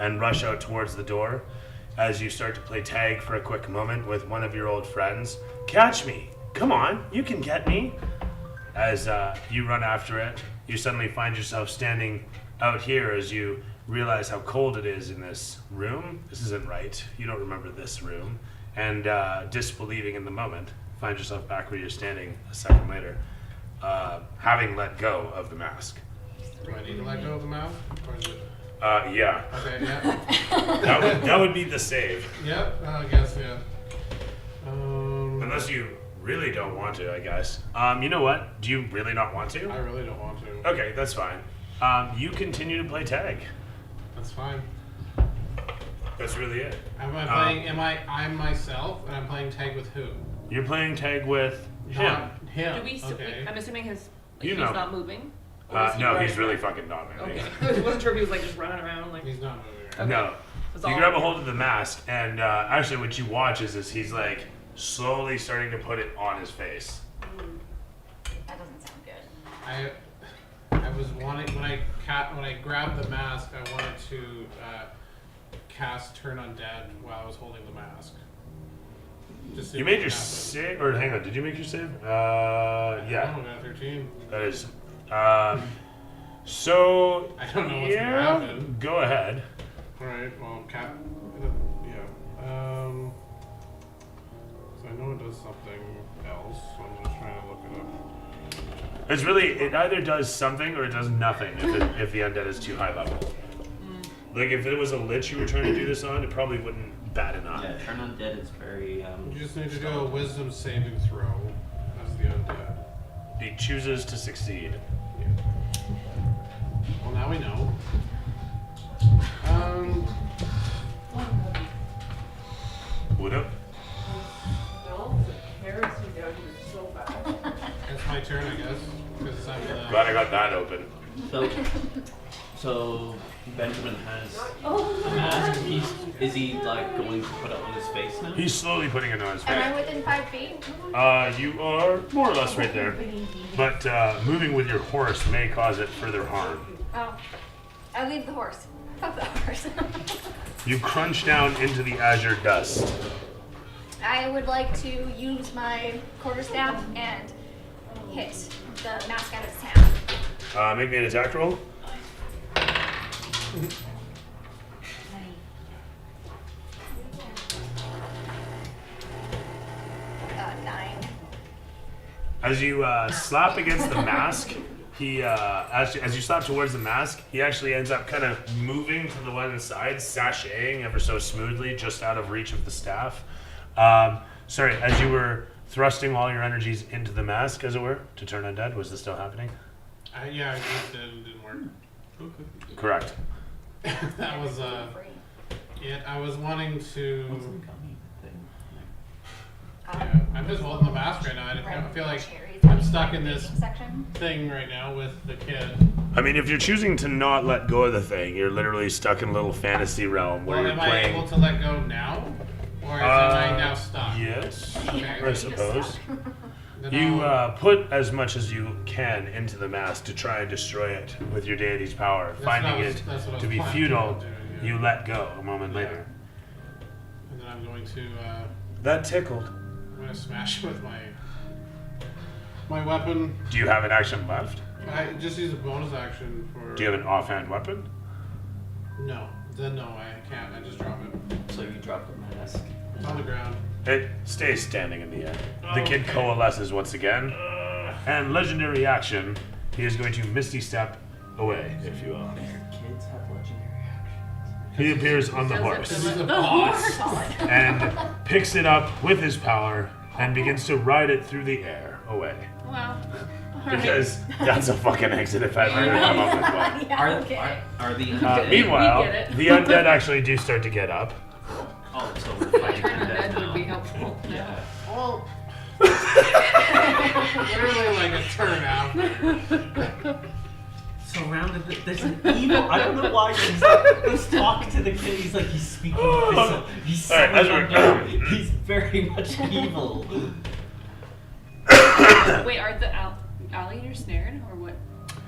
Speaker 1: and rush out towards the door as you start to play tag for a quick moment with one of your old friends. Catch me! Come on, you can get me! As you run after it, you suddenly find yourself standing out here as you realize how cold it is in this room. This isn't right. You don't remember this room. And disbelieving in the moment, find yourself back where you're standing a second later, having let go of the mask.
Speaker 3: Do I need to let go of the mask? Or is it?
Speaker 1: Yeah.
Speaker 3: Okay, yeah.
Speaker 1: That would be the save.
Speaker 3: Yep, I guess, yeah.
Speaker 1: Unless you really don't want to, I guess. You know what? Do you really not want
Speaker 3: I
Speaker 1: to?
Speaker 3: really don't want to.
Speaker 1: Okay, that's fine. You continue to play tag.
Speaker 3: That's fine.
Speaker 1: That's really it.
Speaker 3: Am I playing, I'm myself, and I'm playing tag with who?
Speaker 1: You're playing tag with him.
Speaker 3: Not him.
Speaker 4: Do we?
Speaker 3: Okay.
Speaker 4: I'm assuming his. Like,
Speaker 1: You
Speaker 4: he's
Speaker 1: know.
Speaker 4: not moving. Or is he
Speaker 1: No,
Speaker 4: running
Speaker 1: he's really
Speaker 4: around?
Speaker 1: fucking not moving.
Speaker 4: Okay. I wasn't sure if he was like just running around like.
Speaker 3: He's not moving.
Speaker 4: Okay.
Speaker 1: No.
Speaker 4: That's
Speaker 1: You
Speaker 4: all
Speaker 1: grab a
Speaker 4: I
Speaker 1: hold of the mask, and actually, what you watch is he's like slowly starting to put it on his face.
Speaker 7: That doesn't sound good.
Speaker 3: I was wanting when I grabbed the mask, I wanted to cast Turn Undead while I was holding the mask. Just see
Speaker 1: You
Speaker 3: what
Speaker 1: made your
Speaker 3: happens.
Speaker 1: save, or hang on, did you make your save?
Speaker 3: Oh,
Speaker 1: Yeah,
Speaker 3: I got 13.
Speaker 1: that is. So,
Speaker 3: I don't know what's
Speaker 1: yeah,
Speaker 3: gonna happen.
Speaker 1: go ahead.
Speaker 3: Alright, well, so I know it does something else, so I'm just trying to look it up.
Speaker 1: It's really, it either does something or it does nothing if the undead is too high level. Like if it was a lich you were trying to do this on, it probably wouldn't bat an eye.
Speaker 6: Yeah, turn undead is very.
Speaker 3: You just need to do a wisdom saving throw as the undead.
Speaker 1: He chooses to succeed.
Speaker 3: Yeah. Well, now we know.
Speaker 1: What up?
Speaker 3: It's my turn, I guess. Because I'm
Speaker 1: Glad I got that open.
Speaker 6: So Benjamin has a mask. Is he like going to put it on his face now?
Speaker 1: He's slowly putting it on his
Speaker 7: Am I
Speaker 1: face.
Speaker 7: within 5 feet?
Speaker 1: You are more or less right there. But moving with your horse may cause it further harm.
Speaker 7: Oh. I leave the horse. Fuck the horse.
Speaker 1: You crunch down into the azure dust.
Speaker 7: I would like to use my quarterstaff and hit the mask out of his hand.
Speaker 1: Make me an attack roll.
Speaker 7: 9.
Speaker 1: As you slap against the mask, he as you slap towards the mask, he actually ends up kind of moving to the one side, sashaying ever so smoothly, just out of reach of the staff. Sorry, as you were thrusting all your energies into the mask, as it were, to turn undead, was this still happening?
Speaker 3: yeah, I just didn't work.
Speaker 1: Correct.
Speaker 3: That was it. I was wanting to. Yeah, I'm just holding the mask right now. I feel like I'm stuck in this thing right now with the kid.
Speaker 1: I mean, if you're choosing to not let go of the thing, you're literally stuck in a little fantasy realm where
Speaker 3: Well,
Speaker 1: you're
Speaker 3: am I
Speaker 1: playing.
Speaker 3: able to let go now? Or am I now stuck?
Speaker 1: Yes,
Speaker 3: Okay.
Speaker 1: I suppose.
Speaker 3: Then
Speaker 1: You
Speaker 3: I'll-
Speaker 1: put as much as you can into the mask to try and destroy it with your deity's power.
Speaker 3: That's
Speaker 1: Finding
Speaker 3: what I was-
Speaker 1: it
Speaker 3: that's what I was
Speaker 1: to be
Speaker 3: planning
Speaker 1: futile,
Speaker 3: on doing, yeah.
Speaker 1: you let go a moment
Speaker 3: Yeah.
Speaker 1: later.
Speaker 3: And then I'm going to
Speaker 1: That tickled.
Speaker 3: I'm gonna smash with my weapon.
Speaker 1: Do you have an action left?
Speaker 3: I just use a bonus action for.
Speaker 1: Do you have an offhand weapon?
Speaker 3: No. Then no, I can't. I just drop it.
Speaker 6: So you drop the mask.
Speaker 3: It's on the ground.
Speaker 1: It stays standing in the air. The kid coalesces once again. And legendary action, he is going to Misty Step away, if you will.
Speaker 6: Kids have legendary actions.
Speaker 1: He appears on the horse
Speaker 3: This is the boss.
Speaker 1: and picks it up with his power and begins to ride it through the air away.
Speaker 4: Wow. Alright.
Speaker 1: Because that's a fucking exit if I've ever come up with one.
Speaker 7: Yeah, okay.
Speaker 6: Are the undead?
Speaker 1: Meanwhile,
Speaker 2: We get it.
Speaker 1: the undead actually do start to get up.
Speaker 6: Oh, so we're fighting
Speaker 2: Turn
Speaker 6: undead
Speaker 2: undead would be
Speaker 6: now.
Speaker 2: helpful.
Speaker 6: Yeah.
Speaker 3: Well, literally like a turn after.
Speaker 5: Surrounded, there's an evil. I don't know why he's talking to the kid. He's like he's speaking. He's
Speaker 1: All right, as we're-
Speaker 5: He's very much evil.
Speaker 4: Wait, are the alligators snared or what?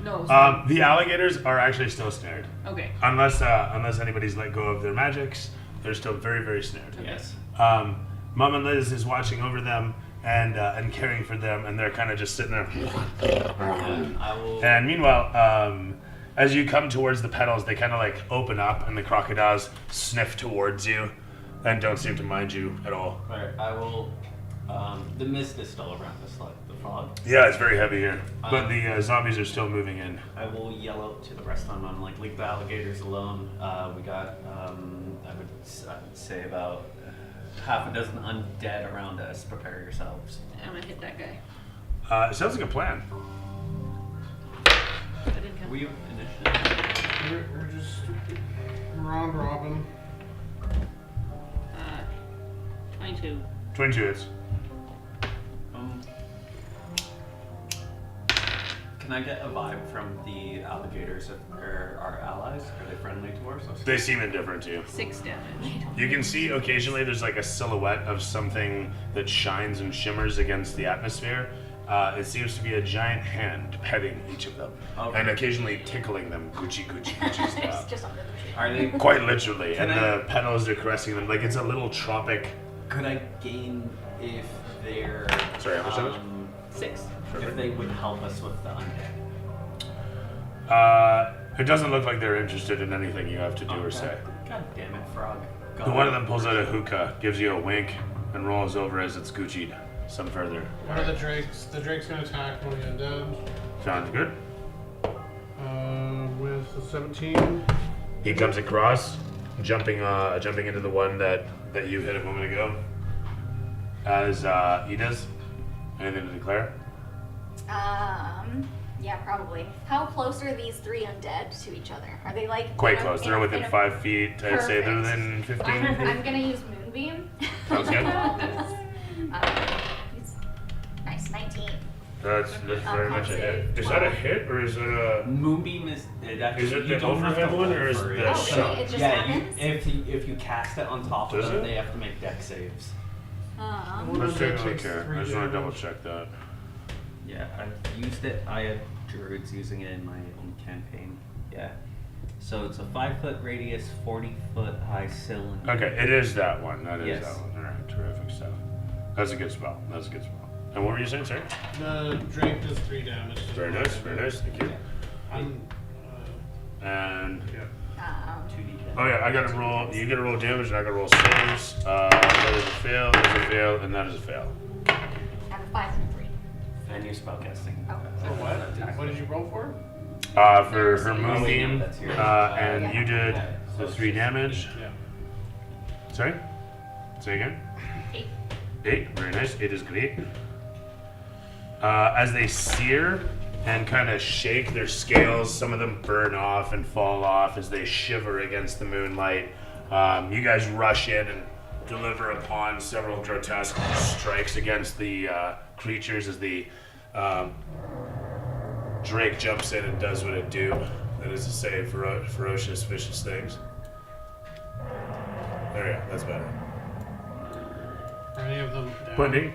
Speaker 4: No.
Speaker 1: The alligators are actually still snared.
Speaker 4: Okay.
Speaker 1: Unless anybody's let go of their magics, they're still very, very snared.
Speaker 6: Yes.
Speaker 1: Mom and Liz is watching over them and caring for them, and they're kind of just sitting there.
Speaker 6: And I will.
Speaker 1: And meanwhile, as you come towards the petals, they kind of like open up, and the crocodiles sniff towards you, and don't seem to mind you at all.
Speaker 6: Alright, I will. The mist is still around us, like the fog.
Speaker 1: Yeah, it's very heavy here, but the zombies are still moving in.
Speaker 6: I will yell out to the rest of them. I'm like, leave the alligators alone. We got, I would say about half a dozen undead around us. Prepare yourselves.
Speaker 4: I'm gonna hit that guy.
Speaker 1: It sounds like a plan.
Speaker 4: I didn't count.
Speaker 6: Were you initiative?
Speaker 3: We're just round robin.
Speaker 4: 22.
Speaker 1: 22 hits.
Speaker 6: Can I get a vibe from the alligators if they're our allies? Are they friendly to us?
Speaker 1: They seem indifferent to you.
Speaker 4: 6 damage.
Speaker 1: You can see occasionally there's like a silhouette of something that shines and shimmers against the atmosphere. It seems to be a giant hand petting each of them,
Speaker 6: Okay.
Speaker 1: and occasionally tickling them, Gucci
Speaker 7: It's
Speaker 1: style.
Speaker 7: just under the tree.
Speaker 6: Are they?
Speaker 1: Quite literally,
Speaker 6: Can
Speaker 1: and
Speaker 6: I-
Speaker 1: the petals are caressing them like it's a little tropic.
Speaker 6: Could I gain if they're?
Speaker 1: Sorry, how much damage?
Speaker 4: 6.
Speaker 6: If they would help us with the
Speaker 1: It doesn't look like they're interested in anything you have to do or say.
Speaker 6: God damn it, frog.
Speaker 1: The one of them pulls out a hookah, gives you a wink, and rolls over as it's Gucci'd some further.
Speaker 3: What are the drakes? The drake's gonna attack one of the undead.
Speaker 1: Sounds good.
Speaker 3: With the 17.
Speaker 1: He comes across, jumping into the one that you hit a moment ago. As he does. Anything to declare?
Speaker 7: Yeah, probably. How close are these three undead to each other? Are they like
Speaker 1: Quite close. They're within 5 feet. I'd say they're
Speaker 7: Perfect.
Speaker 1: within 15
Speaker 7: I'm
Speaker 1: feet.
Speaker 7: gonna use Moonbeam.
Speaker 1: Sounds good.
Speaker 7: Nice, 19.
Speaker 1: That's very much a hit. Is that a hit or is it a?
Speaker 6: Moonbeam is actually
Speaker 1: Is it
Speaker 6: you
Speaker 1: the
Speaker 6: don't have to
Speaker 1: overhead one
Speaker 6: roll
Speaker 1: or is
Speaker 6: for
Speaker 1: it
Speaker 6: it.
Speaker 1: the
Speaker 7: Oh,
Speaker 1: shot?
Speaker 7: it just
Speaker 6: Yeah,
Speaker 7: happens?
Speaker 6: if you cast it on top of
Speaker 1: Does
Speaker 6: them,
Speaker 1: it?
Speaker 6: they have to make deck saves.
Speaker 1: Let's take a look
Speaker 3: Takes
Speaker 1: here.
Speaker 3: 3
Speaker 1: I just want to
Speaker 3: damage.
Speaker 1: double check that.
Speaker 6: Yeah, I've used it. I had druids using it in my own campaign. Yeah. So it's a 5-foot radius, 40-foot high cylinder.
Speaker 1: Okay, it is that one. That is
Speaker 6: Yes.
Speaker 1: that one. All right, terrific stuff. That's a good spell. That's a good spell. And what were you saying, sir?
Speaker 3: The drake does 3 damage.
Speaker 1: Very nice. Very nice. Thank you.
Speaker 3: I'm,
Speaker 1: And
Speaker 3: yeah.
Speaker 6: 2d10.
Speaker 1: oh yeah, I gotta roll. You gotta roll damage, and I gotta roll saves. That is a fail. That is a fail, and that is a fail.
Speaker 7: I have a 5 and a 3.
Speaker 6: And your spellcasting.
Speaker 7: Oh.
Speaker 3: What did you roll for?
Speaker 1: For her moonbeam,
Speaker 6: That's yours.
Speaker 1: and you did the 3 damage.
Speaker 3: Yeah.
Speaker 1: Sorry. Say again.
Speaker 7: 8.
Speaker 1: 8. Very nice. 8 is great. As they sear and kind of shake their scales, some of them burn off and fall off as they shiver against the moonlight. You guys rush in and deliver upon several grotesque strikes against the creatures as the Drake jumps in and does what it do. That is to say, ferocious, vicious things. There we go. That's better.
Speaker 3: Are any of them down?
Speaker 1: Pudding.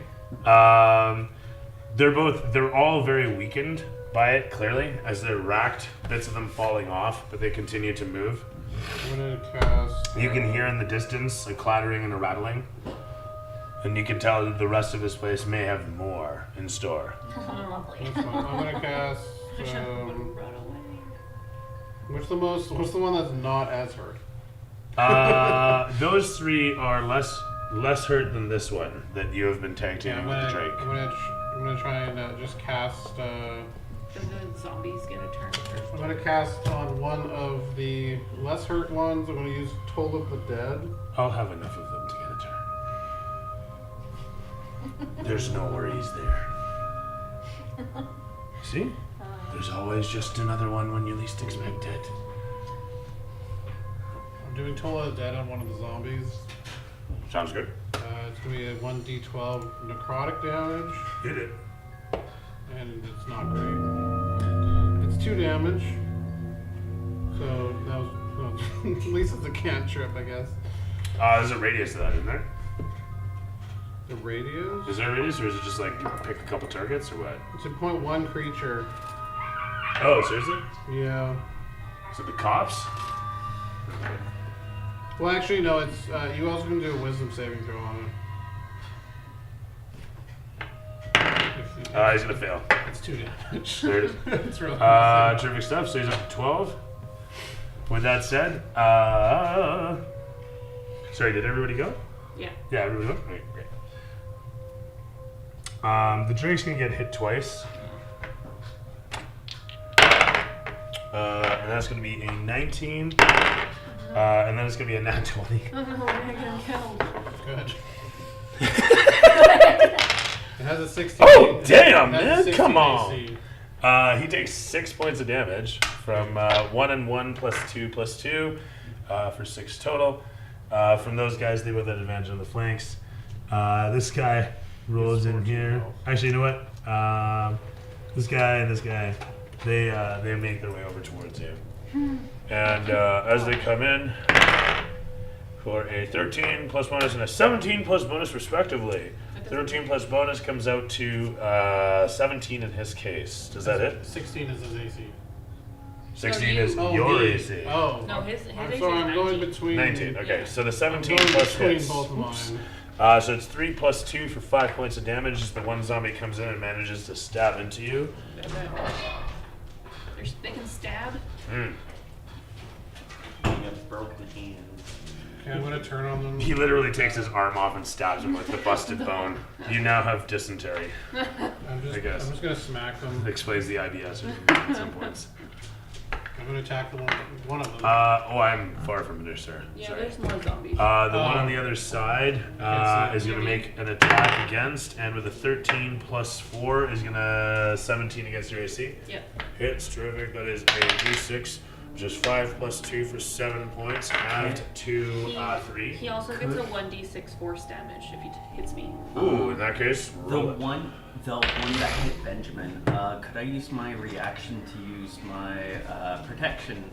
Speaker 1: They're all very weakened by it, clearly, as they're racked, bits of them falling off, but they continue to move.
Speaker 3: I'm gonna cast.
Speaker 1: You can hear in the distance a clattering and a rattling, and you can tell that the rest of this place may have more in store.
Speaker 7: Lovely.
Speaker 3: That's fine. I'm gonna cast.
Speaker 4: I wish I would've brought away.
Speaker 3: What's the one that's not as hurt?
Speaker 1: Those 3 are less hurt than this one that you have been tag teaming with the Drake.
Speaker 3: I'm gonna try and just cast.
Speaker 4: Does the zombies get a turn first?
Speaker 3: I'm gonna cast on one of the less hurt ones. I'm gonna use Toll of the Dead.
Speaker 1: I'll have enough of them to get a turn. There's no worries there. See? There's always just another one when you least expect it.
Speaker 3: I'm doing Toll of the Dead on one of the zombies.
Speaker 1: Sounds good.
Speaker 3: It's gonna be a 1d12 necrotic damage,
Speaker 1: Hit it.
Speaker 3: and it's not great. It's 2 damage. So that was well, at least it's a cantrip, I guess.
Speaker 1: There's a radius to that, isn't there?
Speaker 3: The radius.
Speaker 1: Is there a radius, or is it just like pick a couple targets, or what?
Speaker 3: It's a 0.1 creature.
Speaker 1: Oh, seriously?
Speaker 3: Yeah.
Speaker 1: So the cops?
Speaker 3: Well, actually, no. It's you also can do a Wisdom saving throw on it.
Speaker 1: He's gonna fail.
Speaker 3: It's 2 damage.
Speaker 1: There it is.
Speaker 3: It's really
Speaker 1: Terrific stuff. So he's up to 12. With that said, sorry, did everybody go?
Speaker 4: Yeah.
Speaker 1: Yeah, everybody went? Great, great. The Drake's gonna get hit twice. And that's gonna be a 19. And then it's gonna be a nat 20.
Speaker 4: Oh no, we're not gonna count.
Speaker 3: good. It has a 16.
Speaker 1: Oh, damn,
Speaker 3: it has a
Speaker 1: man,
Speaker 3: 16
Speaker 1: come on.
Speaker 3: AC.
Speaker 1: He takes 6 points of damage from 1 and 1 plus 2 plus 2 for 6 total. From those guys, they both had advantage on the flanks. This guy rolls in here. Actually, you know what? This guy and this guy, they make their way over towards you. And as they come in for a 13 plus bonus and a 17 plus bonus respectively. 13 plus bonus comes out to 17 in his case. Does that hit?
Speaker 3: 16 is his AC.
Speaker 1: 16
Speaker 4: you-
Speaker 1: is
Speaker 3: Oh,
Speaker 1: your
Speaker 3: me.
Speaker 1: AC.
Speaker 3: Oh.
Speaker 4: No, his
Speaker 3: I'm
Speaker 4: AC
Speaker 3: sorry,
Speaker 4: is
Speaker 3: I'm going
Speaker 4: 19.
Speaker 3: between.
Speaker 1: 19. Okay, so the 17
Speaker 3: I'm going
Speaker 1: plus
Speaker 3: between
Speaker 1: hits.
Speaker 3: both of
Speaker 1: Oops.
Speaker 3: mine.
Speaker 1: So it's 3 plus 2 for 5 points of damage as the one zombie comes in and manages to stab into you.
Speaker 4: They can stab.
Speaker 1: Mm.
Speaker 6: You have broken hands.
Speaker 3: Okay, I'm gonna turn on them.
Speaker 1: He literally takes his arm off and stabs him with the busted bone. You now have dysentery.
Speaker 3: I'm
Speaker 1: I guess.
Speaker 3: just gonna smack them.
Speaker 1: Explains the IBS at some points.
Speaker 3: I'm gonna attack one of them.
Speaker 1: I'm far from it, sir.
Speaker 4: Yeah,
Speaker 1: Sorry.
Speaker 4: there's more zombies.
Speaker 1: The one on the other side is going to make an attack against, and with a 13 plus 4 is going to 17 against your AC.
Speaker 4: Yep.
Speaker 1: Hits, terrific. That is a d6, which is 5 plus 2 for 7 points, halved to 3.
Speaker 4: He also gets a 1d6 force damage if he hits me.
Speaker 1: Ooh, in that case,
Speaker 6: The
Speaker 1: roll it.
Speaker 6: one that hit Benjamin, could I use my reaction to use my protection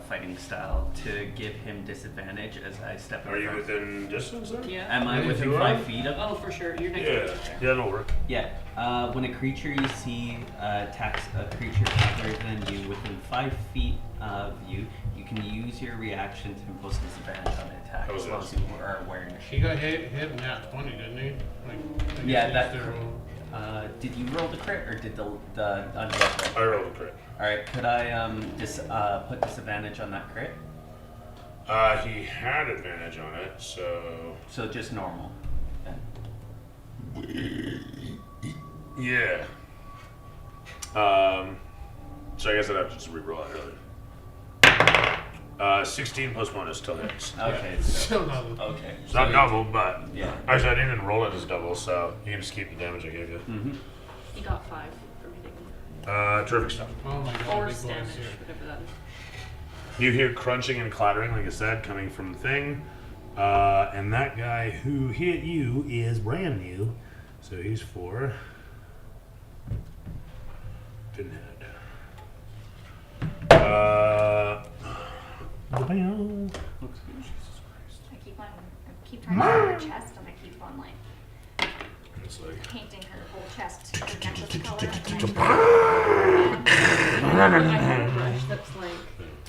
Speaker 6: fighting style to give him disadvantage as I step in
Speaker 1: Are you
Speaker 6: front?
Speaker 1: within distance then?
Speaker 4: Yeah.
Speaker 6: Am I
Speaker 1: Yeah,
Speaker 6: within
Speaker 1: you
Speaker 6: 5
Speaker 1: are.
Speaker 6: feet of?
Speaker 4: Oh, for sure. You're next
Speaker 1: Yeah,
Speaker 4: to each other.
Speaker 1: yeah, that'll work.
Speaker 6: Yeah. When a creature you see attacks a creature other than you within 5 feet of you, you can use your reaction to impose disadvantage on the attack
Speaker 1: How was
Speaker 6: as long as
Speaker 1: that?
Speaker 6: you are aware.
Speaker 3: He got hit in that 20, didn't he? Like, I guess
Speaker 6: Yeah,
Speaker 3: he
Speaker 6: that.
Speaker 3: used to roll.
Speaker 6: Did you roll the crit or did the undead
Speaker 1: I
Speaker 6: roll?
Speaker 1: rolled a crit.
Speaker 6: All right. Could I put disadvantage on that crit?
Speaker 1: He had advantage on it, so...
Speaker 6: So just normal. Then.
Speaker 1: Yeah. So I guess I'd have to just re-roll it earlier. 16 plus bonus still hits.
Speaker 6: Okay.
Speaker 3: Still nothing.
Speaker 6: Okay.
Speaker 1: It's not double, but
Speaker 6: Yeah.
Speaker 1: actually I didn't even roll it as double, so you can just keep the damage I gave you.
Speaker 6: Mm-hmm.
Speaker 4: He got 5 from hitting me.
Speaker 1: Terrific stuff.
Speaker 3: Oh my god,
Speaker 4: Force
Speaker 3: big boys
Speaker 4: damage,
Speaker 3: here.
Speaker 4: whatever that is.
Speaker 1: You hear crunching and clattering, like I said, coming from the thing. And that guy who hit you is brand new, so he's 4. Pinhead.
Speaker 7: I keep trying to show her chest, and I keep on like
Speaker 1: It's like...
Speaker 7: painting her whole chest her necklace color.
Speaker 4: I have a brush that's like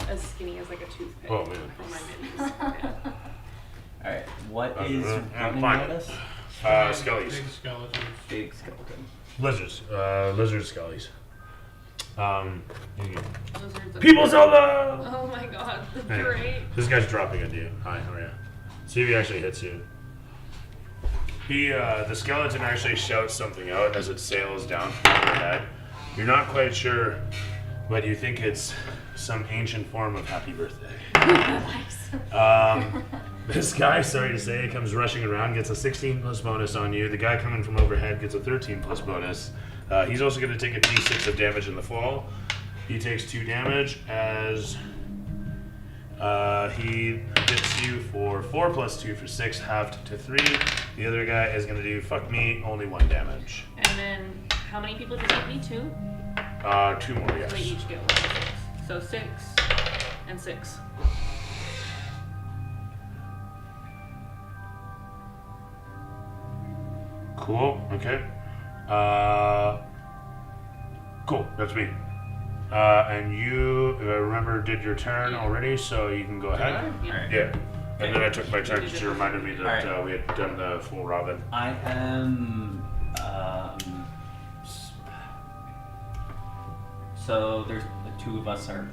Speaker 4: as skinny as like a toothpick.
Speaker 1: Oh, man.
Speaker 4: For my mittens. Yeah.
Speaker 6: All right. What is
Speaker 1: I'm
Speaker 6: running
Speaker 1: fine.
Speaker 6: at us?
Speaker 1: Skellies.
Speaker 3: Big skeletons.
Speaker 6: Big skeleton.
Speaker 1: Lizards. Lizard skellies.
Speaker 4: Lizards of-
Speaker 1: People Zelda!
Speaker 4: Oh my god, the
Speaker 1: Hey,
Speaker 4: great.
Speaker 1: this guy's dropping into you. Hi, how are you? See if he actually hits you. The skeleton actually shouts something out as it sails down from overhead. You're not quite sure, but you think it's some ancient form of happy birthday. This guy, sorry to say, comes rushing around, gets a 16 plus bonus on you. The guy coming from overhead gets a 13 plus bonus. He's also going to take a d6 of damage in the fall. He takes 2 damage as he hits you for 4 plus 2 for 6, halved to 3. The other guy is going to do, fuck me, only 1 damage.
Speaker 4: And then how many people did hit me? 2?
Speaker 1: 2 more, yes.
Speaker 4: They each get 1d6. So 6 and 6.
Speaker 1: Cool, okay. Cool, that's me. And you, if I remember, did your turn already, so you can go ahead.
Speaker 4: Yeah.
Speaker 1: Yeah. And then I took my turn because you reminded me that
Speaker 6: Alright.
Speaker 1: we had done the full Robin.
Speaker 6: I am. So there's the 2 of us are,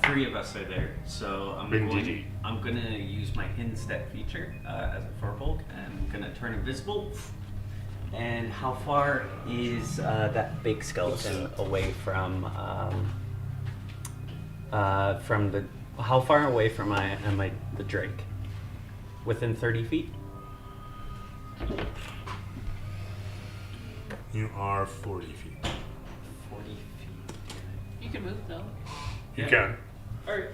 Speaker 6: 3 of us are there. So
Speaker 1: Indeed.
Speaker 6: I'm gonna use my hidden step feature as a Furbolg. I'm gonna turn invisible. And how far is that big skeleton away from the? How far away from am I the Drake? Within 30 feet?
Speaker 1: You are 40 feet.
Speaker 6: 40 feet.
Speaker 4: You can move though.
Speaker 1: You
Speaker 6: Yeah.
Speaker 1: can.
Speaker 4: Or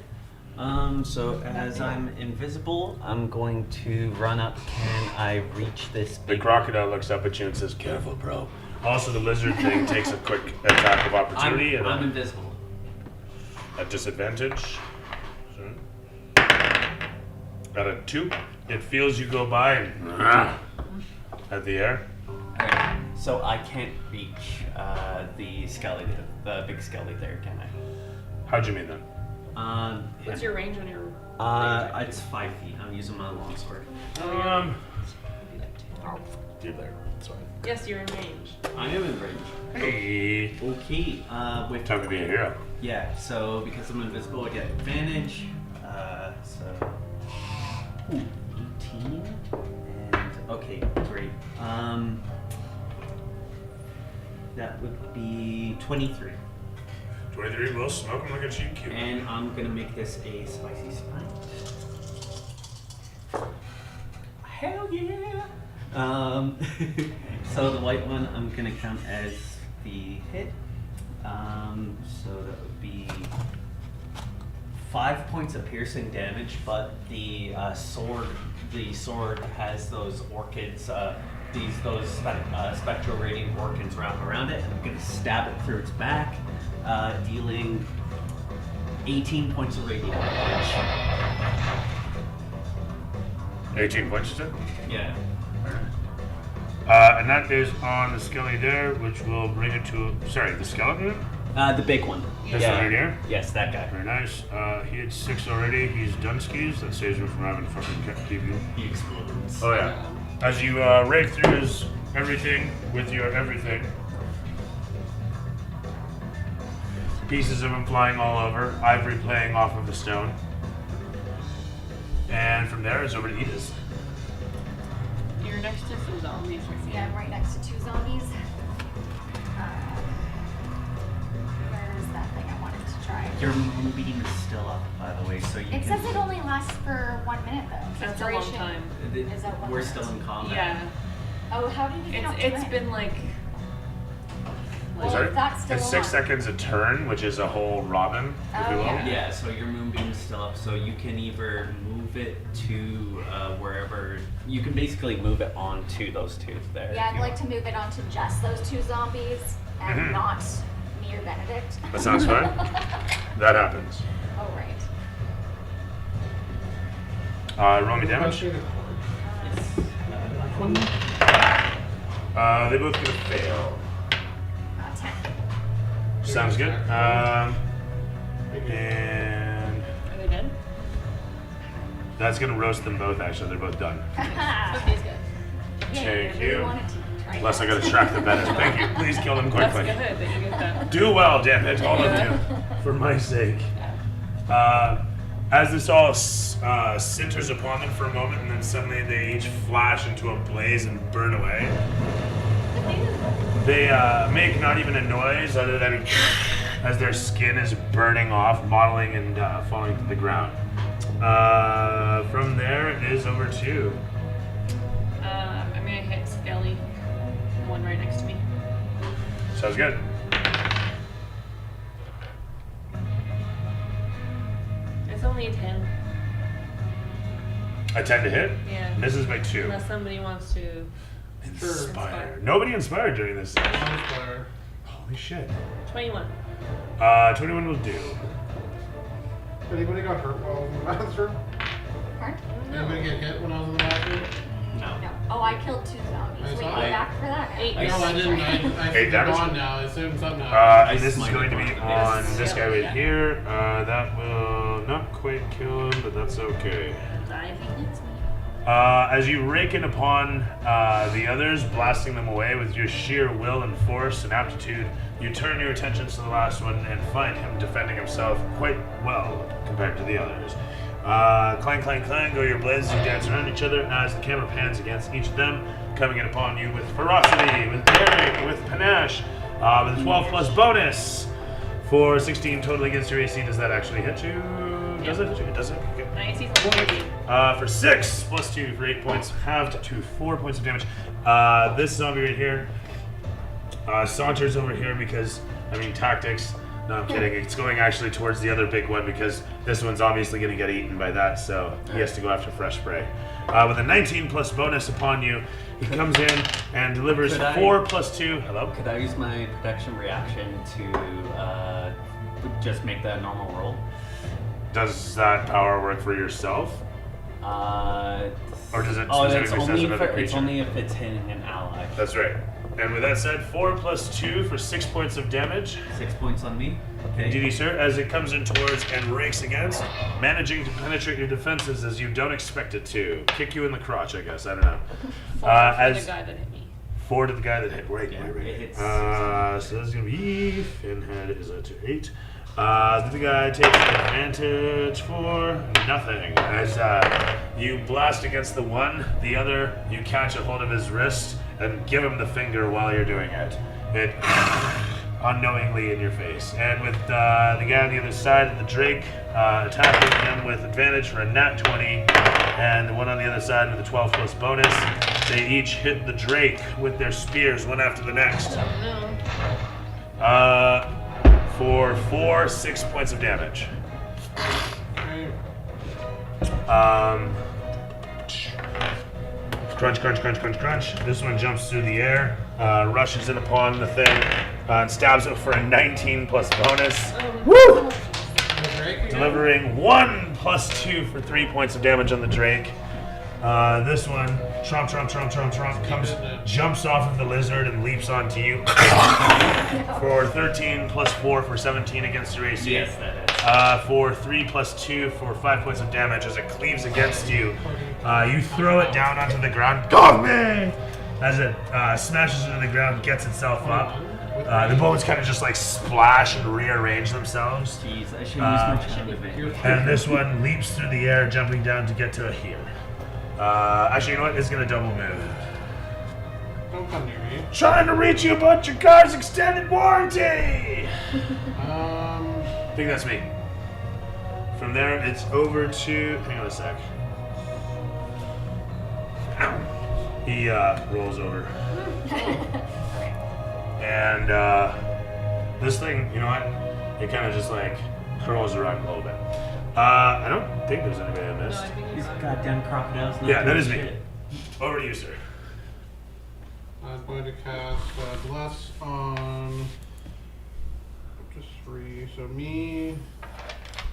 Speaker 6: So as I'm invisible, I'm going to run up. Can I reach this
Speaker 1: The
Speaker 6: big
Speaker 1: crocodile looks up at you and says, "Careful, bro." Also, the lizard thing takes a quick attack of opportunity and
Speaker 6: I'm
Speaker 1: a
Speaker 6: invisible.
Speaker 1: disadvantage. So, at a 2, it feels you go by and at the air.
Speaker 6: Alright, so I can't reach the big skelly there, can I?
Speaker 1: How'd you mean that?
Speaker 4: what's your range on your?
Speaker 6: It's 5 feet. I'm using my longsword.
Speaker 4: Oh, yeah.
Speaker 1: Dear Blair. That's fine.
Speaker 4: Yes, you're in range.
Speaker 6: I am in range.
Speaker 1: Hey.
Speaker 6: Okay. With
Speaker 1: Time to be a hero.
Speaker 6: yeah. So because I'm invisible, I get advantage. So. Ooh, 18. And okay, great. That would be 23.
Speaker 1: 23 will smoke him like a cheap cube.
Speaker 6: And I'm gonna make this a spicy sprite. Hell yeah! So the white one I'm gonna count as the hit. So that would be 5 points of piercing damage, but the sword has those orchids, those spectral radiant orchids wrapped around it, and I'm gonna stab it through its back, dealing 18 points of radiant damage.
Speaker 1: 18 points, you said?
Speaker 6: Yeah.
Speaker 1: And that is on the skelly there, which will bring it to. Sorry, the skeleton?
Speaker 6: The big one.
Speaker 1: This one right here?
Speaker 6: Yes, that guy.
Speaker 1: Very nice. He had 6 already. He's done skis. That saves him from having to fucking keep you.
Speaker 6: He explodes.
Speaker 1: Oh, yeah. As you rake through his everything with your everything, pieces of him flying all over, ivory playing off of the stone. And from there, it's over to Edith.
Speaker 4: You're next to some zombies. Right?
Speaker 7: Yeah, I'm right next to 2 zombies. Where is that thing I wanted to try?
Speaker 6: Your moonbeam is still up, by the way, so you
Speaker 7: It
Speaker 6: can.
Speaker 7: says it only lasts for 1 minute though.
Speaker 4: That's a long
Speaker 7: Duration.
Speaker 4: time.
Speaker 7: Is that 1
Speaker 6: We're
Speaker 7: minute?
Speaker 6: still in combat.
Speaker 4: Yeah.
Speaker 7: Oh, how did you not
Speaker 4: It's been like.
Speaker 7: Well,
Speaker 1: Sorry?
Speaker 7: if that's still
Speaker 1: It's 6
Speaker 7: on.
Speaker 1: seconds a turn, which is a whole robin, if
Speaker 7: Oh,
Speaker 1: you will.
Speaker 7: yeah.
Speaker 6: Yeah, so your moonbeam is still up, so you can either move it to wherever. You can basically move it onto those two there.
Speaker 7: Yeah,
Speaker 6: if
Speaker 7: I'd
Speaker 6: you
Speaker 7: like
Speaker 6: want.
Speaker 7: to move it onto just those 2 zombies and
Speaker 1: Mhm.
Speaker 7: not me or Benedict.
Speaker 1: That sounds fine. That happens.
Speaker 7: Oh, right.
Speaker 1: Roll me damage.
Speaker 6: Yes.
Speaker 1: They both gonna fail.
Speaker 7: 10.
Speaker 1: Sounds good. And
Speaker 4: Are they dead?
Speaker 1: that's gonna roast them both. Actually, they're both done.
Speaker 4: Somebody's good.
Speaker 7: Yeah,
Speaker 1: Thank
Speaker 7: I really
Speaker 1: you.
Speaker 7: wanted to try
Speaker 1: Plus, I
Speaker 7: that.
Speaker 1: gotta track them better. Thank you. Please kill them
Speaker 4: That's
Speaker 1: quickly.
Speaker 4: good that you get that.
Speaker 1: Do well, damn it, all of you, for my sake. As this all centers upon them for a moment, and then suddenly they each flash into a blaze and burn away. They make not even a noise other than as their skin is burning off, mottling and falling to the ground. From there, it is over to.
Speaker 4: I'm gonna hit Skelly. The one right next to me.
Speaker 1: Sounds good.
Speaker 4: It's only a 10.
Speaker 1: I tend to hit.
Speaker 4: Yeah.
Speaker 1: Misses by 2.
Speaker 4: Unless somebody wants to.
Speaker 1: Inspire. Nobody inspired during this.
Speaker 3: Inspire.
Speaker 1: Holy shit.
Speaker 4: 21.
Speaker 1: 21 will do.
Speaker 3: Anybody got hurt while I was in the bathroom?
Speaker 7: Pardon?
Speaker 3: Anybody get hit when I was in the bathroom?
Speaker 6: No.
Speaker 7: No. Oh, I killed 2 zombies.
Speaker 3: I
Speaker 7: Wait,
Speaker 3: saw
Speaker 7: we're
Speaker 3: it.
Speaker 7: back for that now.
Speaker 4: 8.
Speaker 3: No, I didn't. I
Speaker 1: 8 damage?
Speaker 3: on now. I assumed something now.
Speaker 1: And this is
Speaker 6: Might
Speaker 1: going to
Speaker 6: be
Speaker 1: be
Speaker 6: one.
Speaker 1: on this guy right
Speaker 4: Yeah.
Speaker 1: here. That will not quite kill him, but that's okay.
Speaker 4: I think it's me.
Speaker 1: As you rake in upon the others, blasting them away with your sheer will and force and aptitude, you turn your attentions to the last one and find him defending himself quite well compared to the others. Clang, clang, clang, go your blades as you dance around each other as the camera pans against each of them, coming in upon you with ferocity, with daring, with panache, with a 12 plus bonus for 16 total against your AC. Does that actually hit you? Does it? It does it? Okay.
Speaker 4: My AC's 14.
Speaker 1: For 6 plus 2 for 8 points, halved to 4 points of damage. This zombie right here saunters over here because, I mean, tactics. No, I'm kidding. It's going actually towards the other big one because this one's obviously going to get eaten by that, so he has to go after fresh prey. With a 19 plus bonus upon you, he comes in and delivers
Speaker 6: Could I-
Speaker 1: 4 plus 2. Hello?
Speaker 6: Could I use my protection reaction to just make that a normal roll?
Speaker 1: Does that power work for yourself? Or does it
Speaker 6: Oh, it's
Speaker 1: specifically says
Speaker 6: only,
Speaker 1: another
Speaker 6: it's
Speaker 1: creature?
Speaker 6: only if it's hitting an ally.
Speaker 1: That's right. And with that said, 4 plus 2 for 6 points of damage.
Speaker 6: 6 points on me. Okay.
Speaker 1: Indeed, sir, as it comes in towards and rakes against, managing to penetrate your defenses as you don't expect it to. Kick you in the crotch, I guess. I don't know.
Speaker 4: 4 for
Speaker 1: As
Speaker 4: the guy that hit me.
Speaker 1: 4 to the guy that hit. Right.
Speaker 6: Yeah, it hits.
Speaker 1: So that's gonna be Finhead is a 8. The guy takes advantage for nothing. As you blast against the one, the other, you catch a hold of his wrist and give him the finger while you're doing it. It unknowingly in your face. And with the guy on the other side of the Drake attacking him with advantage for a nat 20, and the one on the other side with a 12 plus bonus, they each hit the Drake with their spears one after the next. For 6 points of damage.
Speaker 3: Okay.
Speaker 1: Crunch, crunch, crunch, crunch, crunch. This one jumps through the air, rushes in upon the thing, and stabs it for a 19 plus bonus. Woo!
Speaker 3: The Drake again?
Speaker 1: Delivering 1 plus 2 for 3 points of damage on the Drake. This one, tromp, jumps off of the lizard and leaps onto you for 13 plus 4 for 17 against your AC.
Speaker 6: Yes, that is.
Speaker 1: For 3 plus 2 for 5 points of damage as it cleaves against you. You throw it down onto the ground. Go me! As it smashes into the ground, gets itself up. The bones kind of just like splash and rearrange themselves.
Speaker 6: Jeez, I should use my charm advantage.
Speaker 1: And this one leaps through the air, jumping down to get to here. Actually, you know what? It's gonna double move.
Speaker 3: Don't come near me.
Speaker 1: Trying to reach you about your car's extended warranty! I think that's me. From there, it's over to. Hang on a sec. He rolls over. And this thing, you know what? It kind of just like curls around a little bit. I don't think there's anybody I missed.
Speaker 5: These goddamn crocodiles. not
Speaker 1: Yeah, that
Speaker 5: doing
Speaker 1: is me.
Speaker 5: shit.
Speaker 1: Over to you, sir.
Speaker 3: I'm going to cast Bless on up to 3. So me,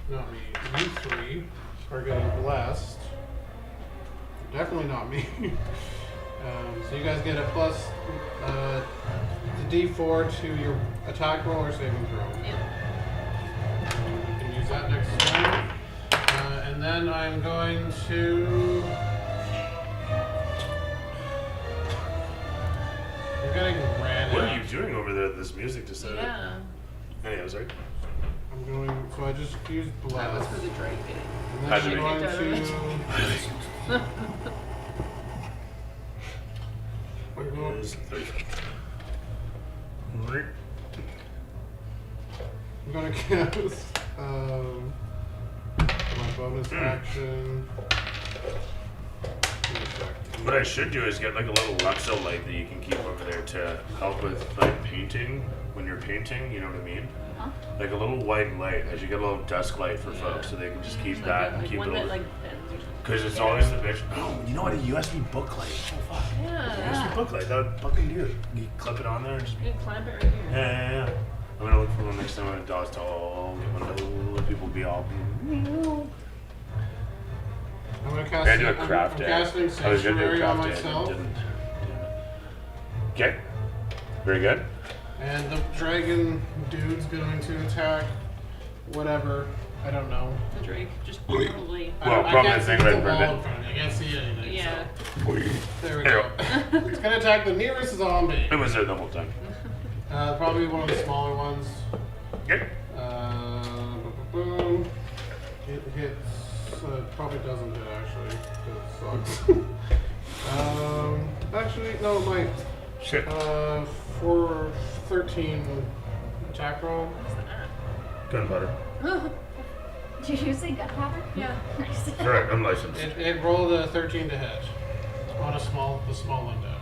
Speaker 3: not me, you 3 are getting blessed. Definitely not me. So you guys get a plus the D4 to your attack roll or saving throw.
Speaker 4: Yep.
Speaker 3: You can use that next time. And then I'm going to. You're getting ran
Speaker 1: What
Speaker 3: out.
Speaker 1: are you doing over there? This music just started.
Speaker 4: Yeah.
Speaker 1: Anyhow, sorry.
Speaker 3: I'm going. So I just used bless.
Speaker 4: That was for the Drake.
Speaker 3: And then
Speaker 1: How'd
Speaker 3: I'm
Speaker 1: you
Speaker 3: going
Speaker 4: make it?
Speaker 3: to. I'm going.
Speaker 1: Is 30.
Speaker 3: I'm gonna cast my bonus action. Give me a sec.
Speaker 1: What I should do is get like a little Luxo light that you can keep over there to help with like painting when you're painting. You know what I mean?
Speaker 7: Huh?
Speaker 1: Like a little white light. I should get a little dusk light for folks so they can just keep that and keep
Speaker 4: one
Speaker 1: it.
Speaker 4: that like bends or something.
Speaker 1: Because it's always the bitch. Oh, you know what? A USB book light. Oh fuck.
Speaker 4: Yeah.
Speaker 1: USB book light. That would fucking do it. You clip it on there and just.
Speaker 4: You can clamp it right here.
Speaker 1: Yeah. I'm gonna look for one next time when a dog's tall. Get one of those. People be all.
Speaker 3: I'm gonna
Speaker 1: I
Speaker 3: cast.
Speaker 1: gotta do a craft
Speaker 3: I'm
Speaker 1: day.
Speaker 3: casting
Speaker 1: I was gonna do a
Speaker 3: Sanctuary on
Speaker 1: craft day and
Speaker 3: myself,
Speaker 1: didn't. Okay. Very good.
Speaker 3: and the dragon dude's going to attack. Whatever. I don't know.
Speaker 4: The Drake. Just probably.
Speaker 1: Well,
Speaker 3: I
Speaker 1: probably
Speaker 3: can't
Speaker 1: the
Speaker 3: see
Speaker 1: thing right in
Speaker 3: the
Speaker 1: front
Speaker 3: wall
Speaker 1: of
Speaker 3: in front of me. I can't see anything.
Speaker 4: Yeah.
Speaker 3: So. There we
Speaker 1: There
Speaker 3: go. It's gonna attack the nearest zombie.
Speaker 1: It was there the whole time.
Speaker 3: Probably one of the smaller ones.
Speaker 1: Okay.
Speaker 3: Boom. It hits. Probably doesn't hit actually. That sucks. Actually, no, it might.
Speaker 1: Shit.
Speaker 3: For 13 attack roll.
Speaker 1: Gunpowder.
Speaker 7: Did you say gunpowder?
Speaker 4: Yeah.
Speaker 7: Nice.
Speaker 1: Alright, I'm licensed.
Speaker 3: It rolled a 13 to hit on the small window.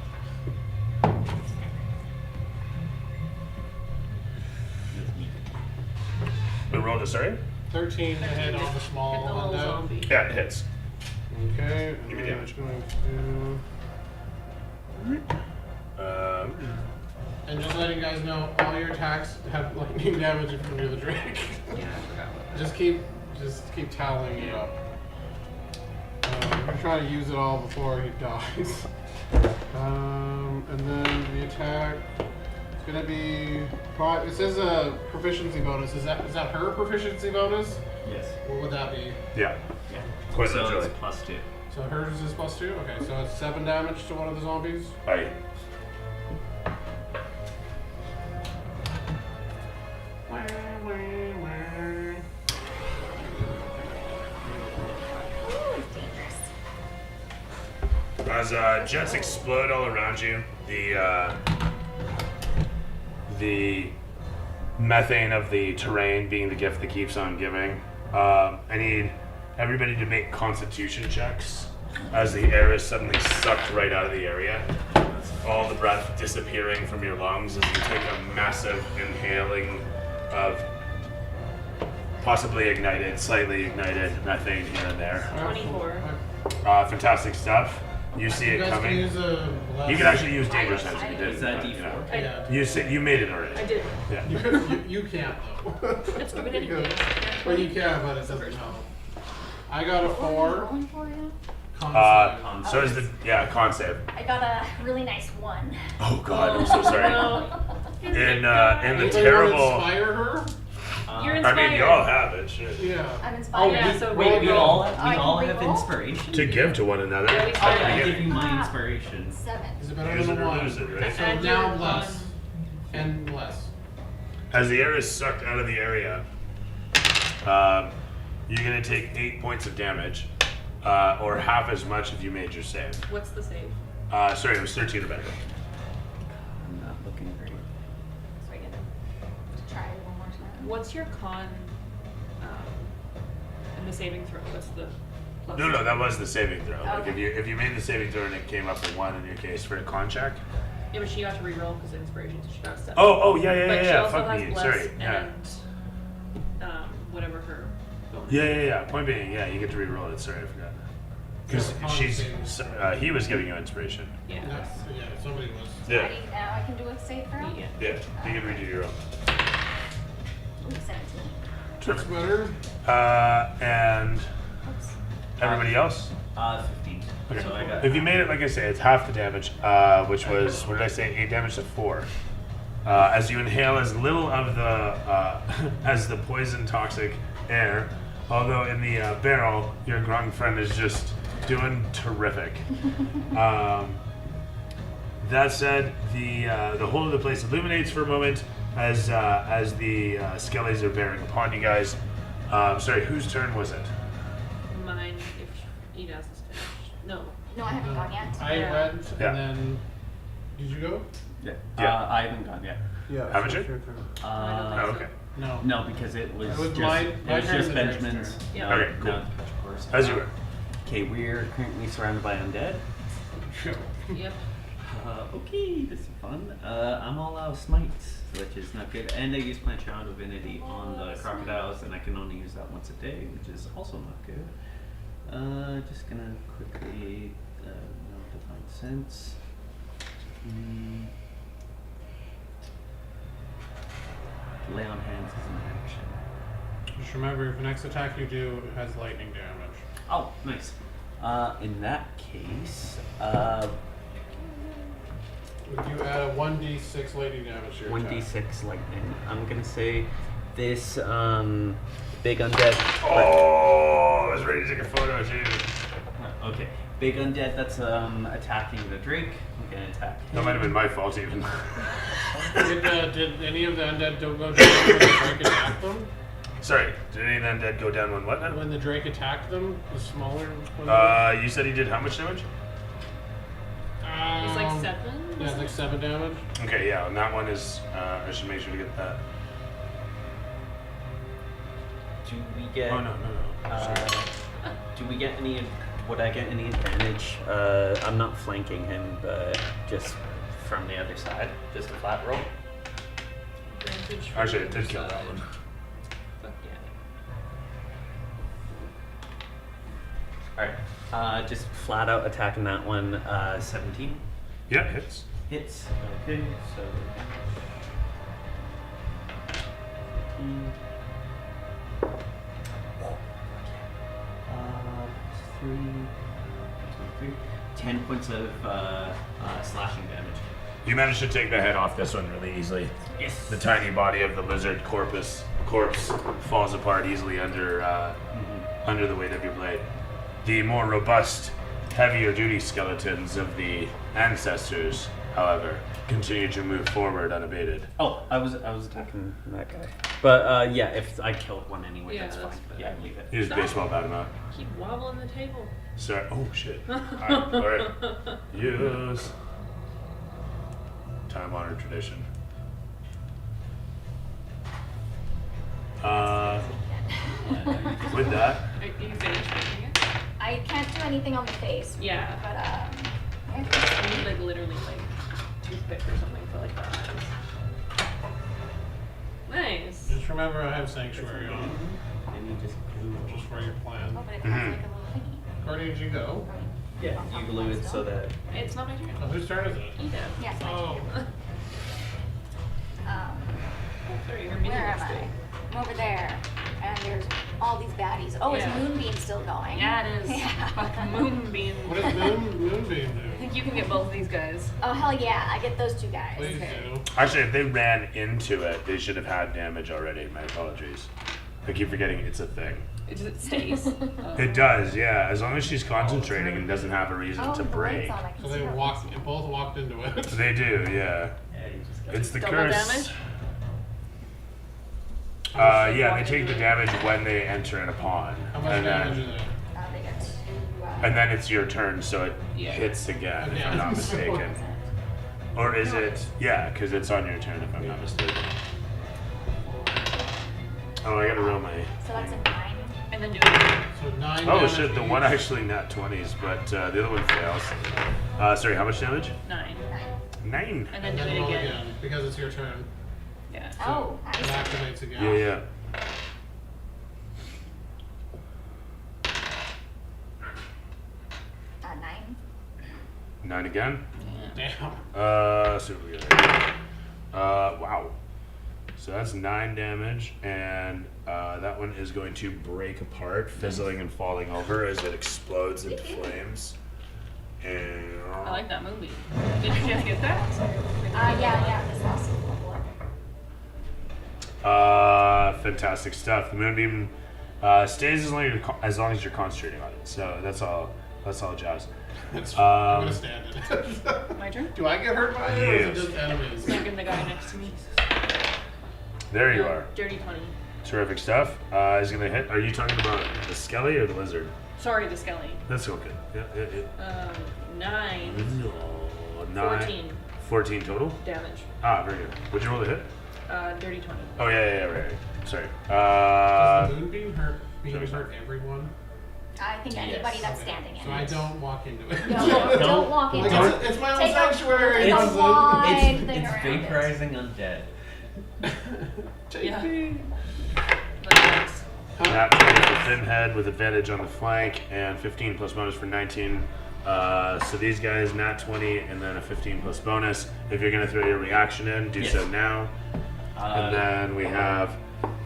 Speaker 1: We rolled a sorry?
Speaker 3: 13 to hit on the
Speaker 4: Hit
Speaker 3: small
Speaker 4: the little
Speaker 3: window.
Speaker 4: zombie.
Speaker 1: Yeah, it hits.
Speaker 3: Okay,
Speaker 1: Give me
Speaker 3: and then
Speaker 1: damage.
Speaker 3: it's going to. And just letting you guys know, all your attacks have lightning damage if you do the Drake.
Speaker 4: Yeah, I forgot about that.
Speaker 3: just keep tallying it up. I'm gonna try to use it all before he dies. And then the attack is gonna be 5. It says a proficiency bonus. Is that her proficiency bonus?
Speaker 6: Yes.
Speaker 3: What would that be?
Speaker 1: Yeah.
Speaker 6: Yeah.
Speaker 1: Quite
Speaker 6: So
Speaker 1: literally.
Speaker 6: it's +2.
Speaker 3: So hers is +2. Okay, so it's 7 damage to one of the zombies.
Speaker 1: Aye. As jets explode all around you, the methane of the terrain being the gift that keeps on giving. I need everybody to make constitution checks as the air is suddenly sucked right out of the area. All the breath disappearing from your lungs as you take a massive inhaling of possibly ignited, slightly ignited methane here and there.
Speaker 4: 24.
Speaker 1: Fantastic stuff. You see
Speaker 3: You
Speaker 1: it
Speaker 3: guys can
Speaker 1: coming.
Speaker 3: use a
Speaker 1: You can actually use danger sense if you did.
Speaker 6: Is that
Speaker 1: but,
Speaker 6: D4?
Speaker 1: you know.
Speaker 3: Yeah.
Speaker 1: You made it already.
Speaker 4: I did.
Speaker 1: Yeah.
Speaker 3: You can't though.
Speaker 4: It's good at
Speaker 3: Because-
Speaker 4: it.
Speaker 3: Well, you can, but it doesn't help. I got a 4.
Speaker 7: Rolling for you?
Speaker 3: Con save.
Speaker 1: So is the con save.
Speaker 7: I got a really nice 1.
Speaker 1: Oh God, I'm so sorry.
Speaker 4: No.
Speaker 1: In the
Speaker 3: Anybody wanna
Speaker 1: terrible.
Speaker 3: inspire her?
Speaker 4: You're
Speaker 1: I
Speaker 4: inspired.
Speaker 1: mean, you all have it. Shit.
Speaker 3: Yeah.
Speaker 7: I'm
Speaker 6: Oh,
Speaker 7: inspired.
Speaker 4: yeah, so
Speaker 6: wait, we
Speaker 4: roll.
Speaker 6: all
Speaker 7: I
Speaker 6: have
Speaker 7: re-roll?
Speaker 6: inspiration.
Speaker 1: To give to one another.
Speaker 4: Yeah, we
Speaker 6: Oh,
Speaker 4: started.
Speaker 6: I
Speaker 1: Yeah.
Speaker 6: give you my inspiration.
Speaker 7: 7.
Speaker 3: Is it better
Speaker 1: Use
Speaker 3: than
Speaker 1: it
Speaker 3: a
Speaker 1: or
Speaker 3: 1?
Speaker 1: lose it, right?
Speaker 3: So
Speaker 4: Add
Speaker 3: now
Speaker 4: your
Speaker 3: less.
Speaker 4: con.
Speaker 3: And less.
Speaker 1: As the air is sucked out of the area, you're gonna take 8 points of damage, or half as much if you made your save.
Speaker 4: What's the save?
Speaker 1: Sorry, it was 13 or better.
Speaker 6: I'm not looking great.
Speaker 7: So I get to try one more time.
Speaker 4: What's your con in the saving throw? What's the plus?
Speaker 1: No, that was the saving throw. Like
Speaker 7: Okay.
Speaker 1: if you made the saving throw and it came up a 1 in your case for a con check.
Speaker 4: Yeah, but she got to reroll because of inspiration, so she got a 7.
Speaker 1: Oh yeah,
Speaker 4: But she also
Speaker 1: Fuck
Speaker 4: has
Speaker 1: me.
Speaker 4: bless
Speaker 1: Sorry. Yeah.
Speaker 4: and whatever her bonus.
Speaker 1: Yeah. Point being, yeah, you get to re-roll it. Sorry, I forgot. Because he was giving you inspiration.
Speaker 4: Yeah.
Speaker 3: Yeah, somebody was.
Speaker 1: Yeah.
Speaker 7: Now I can do a save throw?
Speaker 4: Yeah.
Speaker 1: Yeah. You can redo your own.
Speaker 7: Ooh, 17.
Speaker 3: That's better.
Speaker 1: And
Speaker 7: Oops.
Speaker 1: everybody else?
Speaker 6: 15.
Speaker 1: Okay.
Speaker 6: So I got.
Speaker 1: If you made it, like I say, it's half the damage, which was, what did I say, 8 damage to 4. As you inhale as little of the, as the poison toxic air, although in the barrel, your grung friend is just doing terrific. That said, the whole of the place illuminates for a moment as the skellies are bearing upon you guys. Sorry, whose turn was it?
Speaker 4: Mine, if Edas is finished. No.
Speaker 7: No, I haven't gone yet.
Speaker 3: I
Speaker 4: Yeah.
Speaker 3: went
Speaker 1: Yeah.
Speaker 3: and then. Did you go?
Speaker 6: Yeah.
Speaker 1: Yeah.
Speaker 6: I haven't gone yet.
Speaker 3: Yeah.
Speaker 1: Haven't you?
Speaker 4: I
Speaker 1: Oh,
Speaker 4: don't
Speaker 1: okay.
Speaker 3: No.
Speaker 6: No, because it was
Speaker 3: It was
Speaker 6: just
Speaker 3: my
Speaker 6: it was
Speaker 3: turn
Speaker 6: just
Speaker 3: and the next
Speaker 6: Benjamin's.
Speaker 3: turn.
Speaker 4: Yeah.
Speaker 1: Okay, cool.
Speaker 6: No, of course.
Speaker 1: As you were.
Speaker 6: Okay, we're currently surrounded by undead.
Speaker 4: Yep.
Speaker 6: Okay, this is fun. I'm all out of smites, which is not good. And I use Plant Shadow Divinity on the crocodiles, and I can only use that once a day, which is also not good. Just gonna quickly, no Divine Sense. Lay on Hands is an action.
Speaker 3: Just remember, if the next attack you do has lightning damage.
Speaker 6: Oh, nice. In that case,
Speaker 3: Would you add a 1d6 lightning damage to your attack?
Speaker 6: 1d6 lightning. I'm gonna say this big undead.
Speaker 1: Oh, I was ready to take a photo too.
Speaker 6: Okay, big undead that's attacking the Drake. I'm gonna attack him.
Speaker 1: That might have been my fault even.
Speaker 3: Did any of the undead go down when the Drake attacked them?
Speaker 1: Sorry, did any of them dead go down one what now?
Speaker 3: When the Drake attacked them, the smaller one?
Speaker 1: You said he did how much damage?
Speaker 4: It's like 7?
Speaker 3: Yeah, it's like 7 damage.
Speaker 1: Okay, yeah, and that one is, I should make sure to get that.
Speaker 6: Do we get?
Speaker 1: Oh, no. Sorry.
Speaker 6: Do we get any? Would I get any advantage? I'm not flanking him, but just from the other side, just a flat roll.
Speaker 4: Advantage for
Speaker 1: Actually, it
Speaker 4: the
Speaker 1: did kill
Speaker 4: other
Speaker 1: that
Speaker 4: side.
Speaker 1: one.
Speaker 4: Fuck yeah.
Speaker 6: All right. Just flat out attacking that one. 17
Speaker 1: Yeah, hits.
Speaker 6: hits. Okay, so. 10 points of slashing damage.
Speaker 1: You managed to take the head off this one really easily.
Speaker 6: Yes.
Speaker 1: The tiny body of the lizard corpse falls apart easily under under the weight of your blade. The more robust, heavier duty skeletons of the ancestors however, continue to move forward unabated.
Speaker 6: Oh, I was attacking that guy. But yeah, if I killed one anyway,
Speaker 4: Yeah,
Speaker 6: that's
Speaker 4: that's
Speaker 6: fine.
Speaker 4: fine.
Speaker 6: Yeah, leave it.
Speaker 1: You just baseball bat him out.
Speaker 4: Keep wobbling the table.
Speaker 1: Sorry. Oh shit. Alright. Use time honored tradition. With that,
Speaker 4: Are you finished making it?
Speaker 7: I can't do anything on the face.
Speaker 4: Yeah.
Speaker 7: But yeah.
Speaker 4: You need like literally like toothpick or something for like the eyes. Nice.
Speaker 3: Just remember, I have sanctuary on,
Speaker 5: And you just glue it.
Speaker 3: just for your plan.
Speaker 7: Oh, but it has like a little thingy.
Speaker 3: Where did you go?
Speaker 5: Yeah, you glue it so that.
Speaker 4: It's not my turn.
Speaker 3: Oh, whose turn is it?
Speaker 4: Ida.
Speaker 7: Yes, I
Speaker 3: Oh.
Speaker 4: Sorry, you're
Speaker 7: where am I? I'm over there. And there's all these baddies. Oh,
Speaker 4: Yeah.
Speaker 7: is Moonbeam still going?
Speaker 4: Yeah, it is.
Speaker 7: Yeah.
Speaker 4: Fucking Moonbeam.
Speaker 3: What does Moonbeam
Speaker 4: I
Speaker 3: do?
Speaker 4: think you can get both of these guys.
Speaker 7: Oh, hell yeah. I get those two guys.
Speaker 3: Please
Speaker 4: Okay.
Speaker 3: do.
Speaker 1: actually, if they ran into it, they should have had damage already. My apologies. I keep forgetting it's a thing.
Speaker 4: It stays.
Speaker 1: It does, yeah. As long as she's concentrating and doesn't have a reason
Speaker 7: Oh,
Speaker 1: to
Speaker 7: the
Speaker 1: break.
Speaker 7: lights on. I can
Speaker 3: So
Speaker 7: see
Speaker 3: they
Speaker 7: her
Speaker 3: both
Speaker 7: face.
Speaker 3: walked into it.
Speaker 1: They do, yeah.
Speaker 5: Yeah, you just got
Speaker 1: It's the
Speaker 4: Double
Speaker 1: curse.
Speaker 4: damage?
Speaker 1: Yeah, they take the damage when they enter in a pond.
Speaker 3: How much
Speaker 1: And
Speaker 3: damage
Speaker 1: then,
Speaker 3: is it?
Speaker 7: They get two.
Speaker 1: and then it's your turn, so it
Speaker 4: Yeah.
Speaker 1: hits again, if
Speaker 3: Yeah.
Speaker 1: I'm not mistaken. Or is it? Yeah, because it's on your turn, if I'm not mistaken. Oh, I gotta roll my.
Speaker 7: So that's a
Speaker 1: thing.
Speaker 7: 9.
Speaker 4: And then do it again.
Speaker 3: So 9
Speaker 1: Oh
Speaker 3: damage
Speaker 1: shit, the
Speaker 3: each.
Speaker 1: one actually nat 20s, but the other one fails. Sorry, how much damage?
Speaker 4: 9.
Speaker 1: 9.
Speaker 4: And then
Speaker 3: And
Speaker 4: do
Speaker 3: then
Speaker 4: it
Speaker 3: roll
Speaker 4: again.
Speaker 3: again, because it's your turn.
Speaker 4: Yeah.
Speaker 7: Oh,
Speaker 3: It
Speaker 7: nice.
Speaker 3: activates again.
Speaker 1: Yeah, yeah.
Speaker 7: Nine.
Speaker 1: 9 again.
Speaker 3: Damn.
Speaker 1: So we got. Wow. So that's 9 damage, and that one is going to break apart, fizzling and falling over as it explodes into flames. And
Speaker 4: I like that movie. Did you just get that?
Speaker 7: Yeah, this house is lovely.
Speaker 1: fantastic stuff. The moonbeam stays as long as you're concentrating on it. So that's all. That's all jazz.
Speaker 3: I'm gonna stand in it.
Speaker 4: My turn?
Speaker 3: Do I get hurt by it, or is it
Speaker 1: Yes.
Speaker 3: just enemies?
Speaker 4: Second the guy next to me.
Speaker 1: There you are.
Speaker 4: Dirty 20.
Speaker 1: Terrific stuff. He's gonna hit. Are you talking about the skelly or the lizard?
Speaker 4: Sorry, the skelly.
Speaker 1: That's okay. Yeah.
Speaker 4: 9.
Speaker 1: No, 9.
Speaker 4: 14
Speaker 1: 14 total.
Speaker 4: damage.
Speaker 1: Ah, very good. Would you roll to hit?
Speaker 4: Dirty 20.
Speaker 1: Oh yeah, right. Sorry.
Speaker 3: Does the moonbeam hurt
Speaker 1: sorry.
Speaker 3: everyone?
Speaker 7: I think anybody that's
Speaker 3: Okay.
Speaker 7: standing in
Speaker 3: So I
Speaker 7: it.
Speaker 3: don't walk into it.
Speaker 7: No, don't walk into
Speaker 3: Like,
Speaker 7: it.
Speaker 3: it's my own
Speaker 7: Take a-
Speaker 3: sanctuary.
Speaker 7: take a
Speaker 3: It's-
Speaker 7: wide
Speaker 5: It's
Speaker 7: thing around it.
Speaker 5: vaporizing undead.
Speaker 3: Take
Speaker 4: Yeah.
Speaker 3: me.
Speaker 4: Nice.
Speaker 1: Nat 20 for thin head with advantage on the flank and 15 plus bonus for 19. So these guys, nat 20 and then a 15 plus bonus. If you're gonna throw your reaction in, do so
Speaker 5: Yes.
Speaker 1: now. And then we have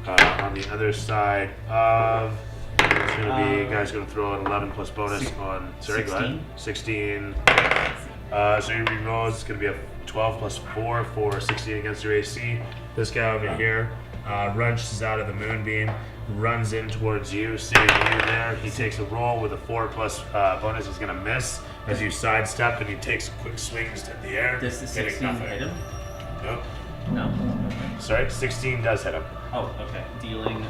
Speaker 1: on the other side of it's gonna be guys gonna throw an 11 plus bonus on. Sorry, go ahead. 16. So your reroll is gonna be a 12 plus 4 for 16 against your AC. This guy over here rushes out of the moonbeam, runs in towards you, seeing you there. He takes a roll with a 4 plus bonus. He's gonna miss as you sidestep, and he takes quick swings to the air.
Speaker 5: Does the
Speaker 1: hitting
Speaker 5: 16
Speaker 1: nothing.
Speaker 5: hit him?
Speaker 1: Nope.
Speaker 5: No.
Speaker 1: Sorry, 16 does hit him.
Speaker 5: Oh, okay. Dealing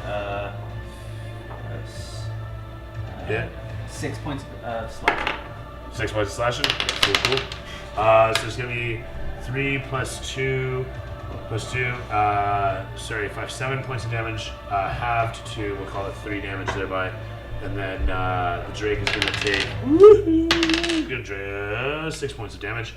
Speaker 1: Yeah.
Speaker 5: 6 points of slashing.
Speaker 1: 6 points of slashing. Cool. So it's gonna be 3 plus 2 plus 2. Sorry, if I have 7 points of damage, halved to we'll call it 3 damage thereby, and then the Drake is gonna take good 6 points of damage,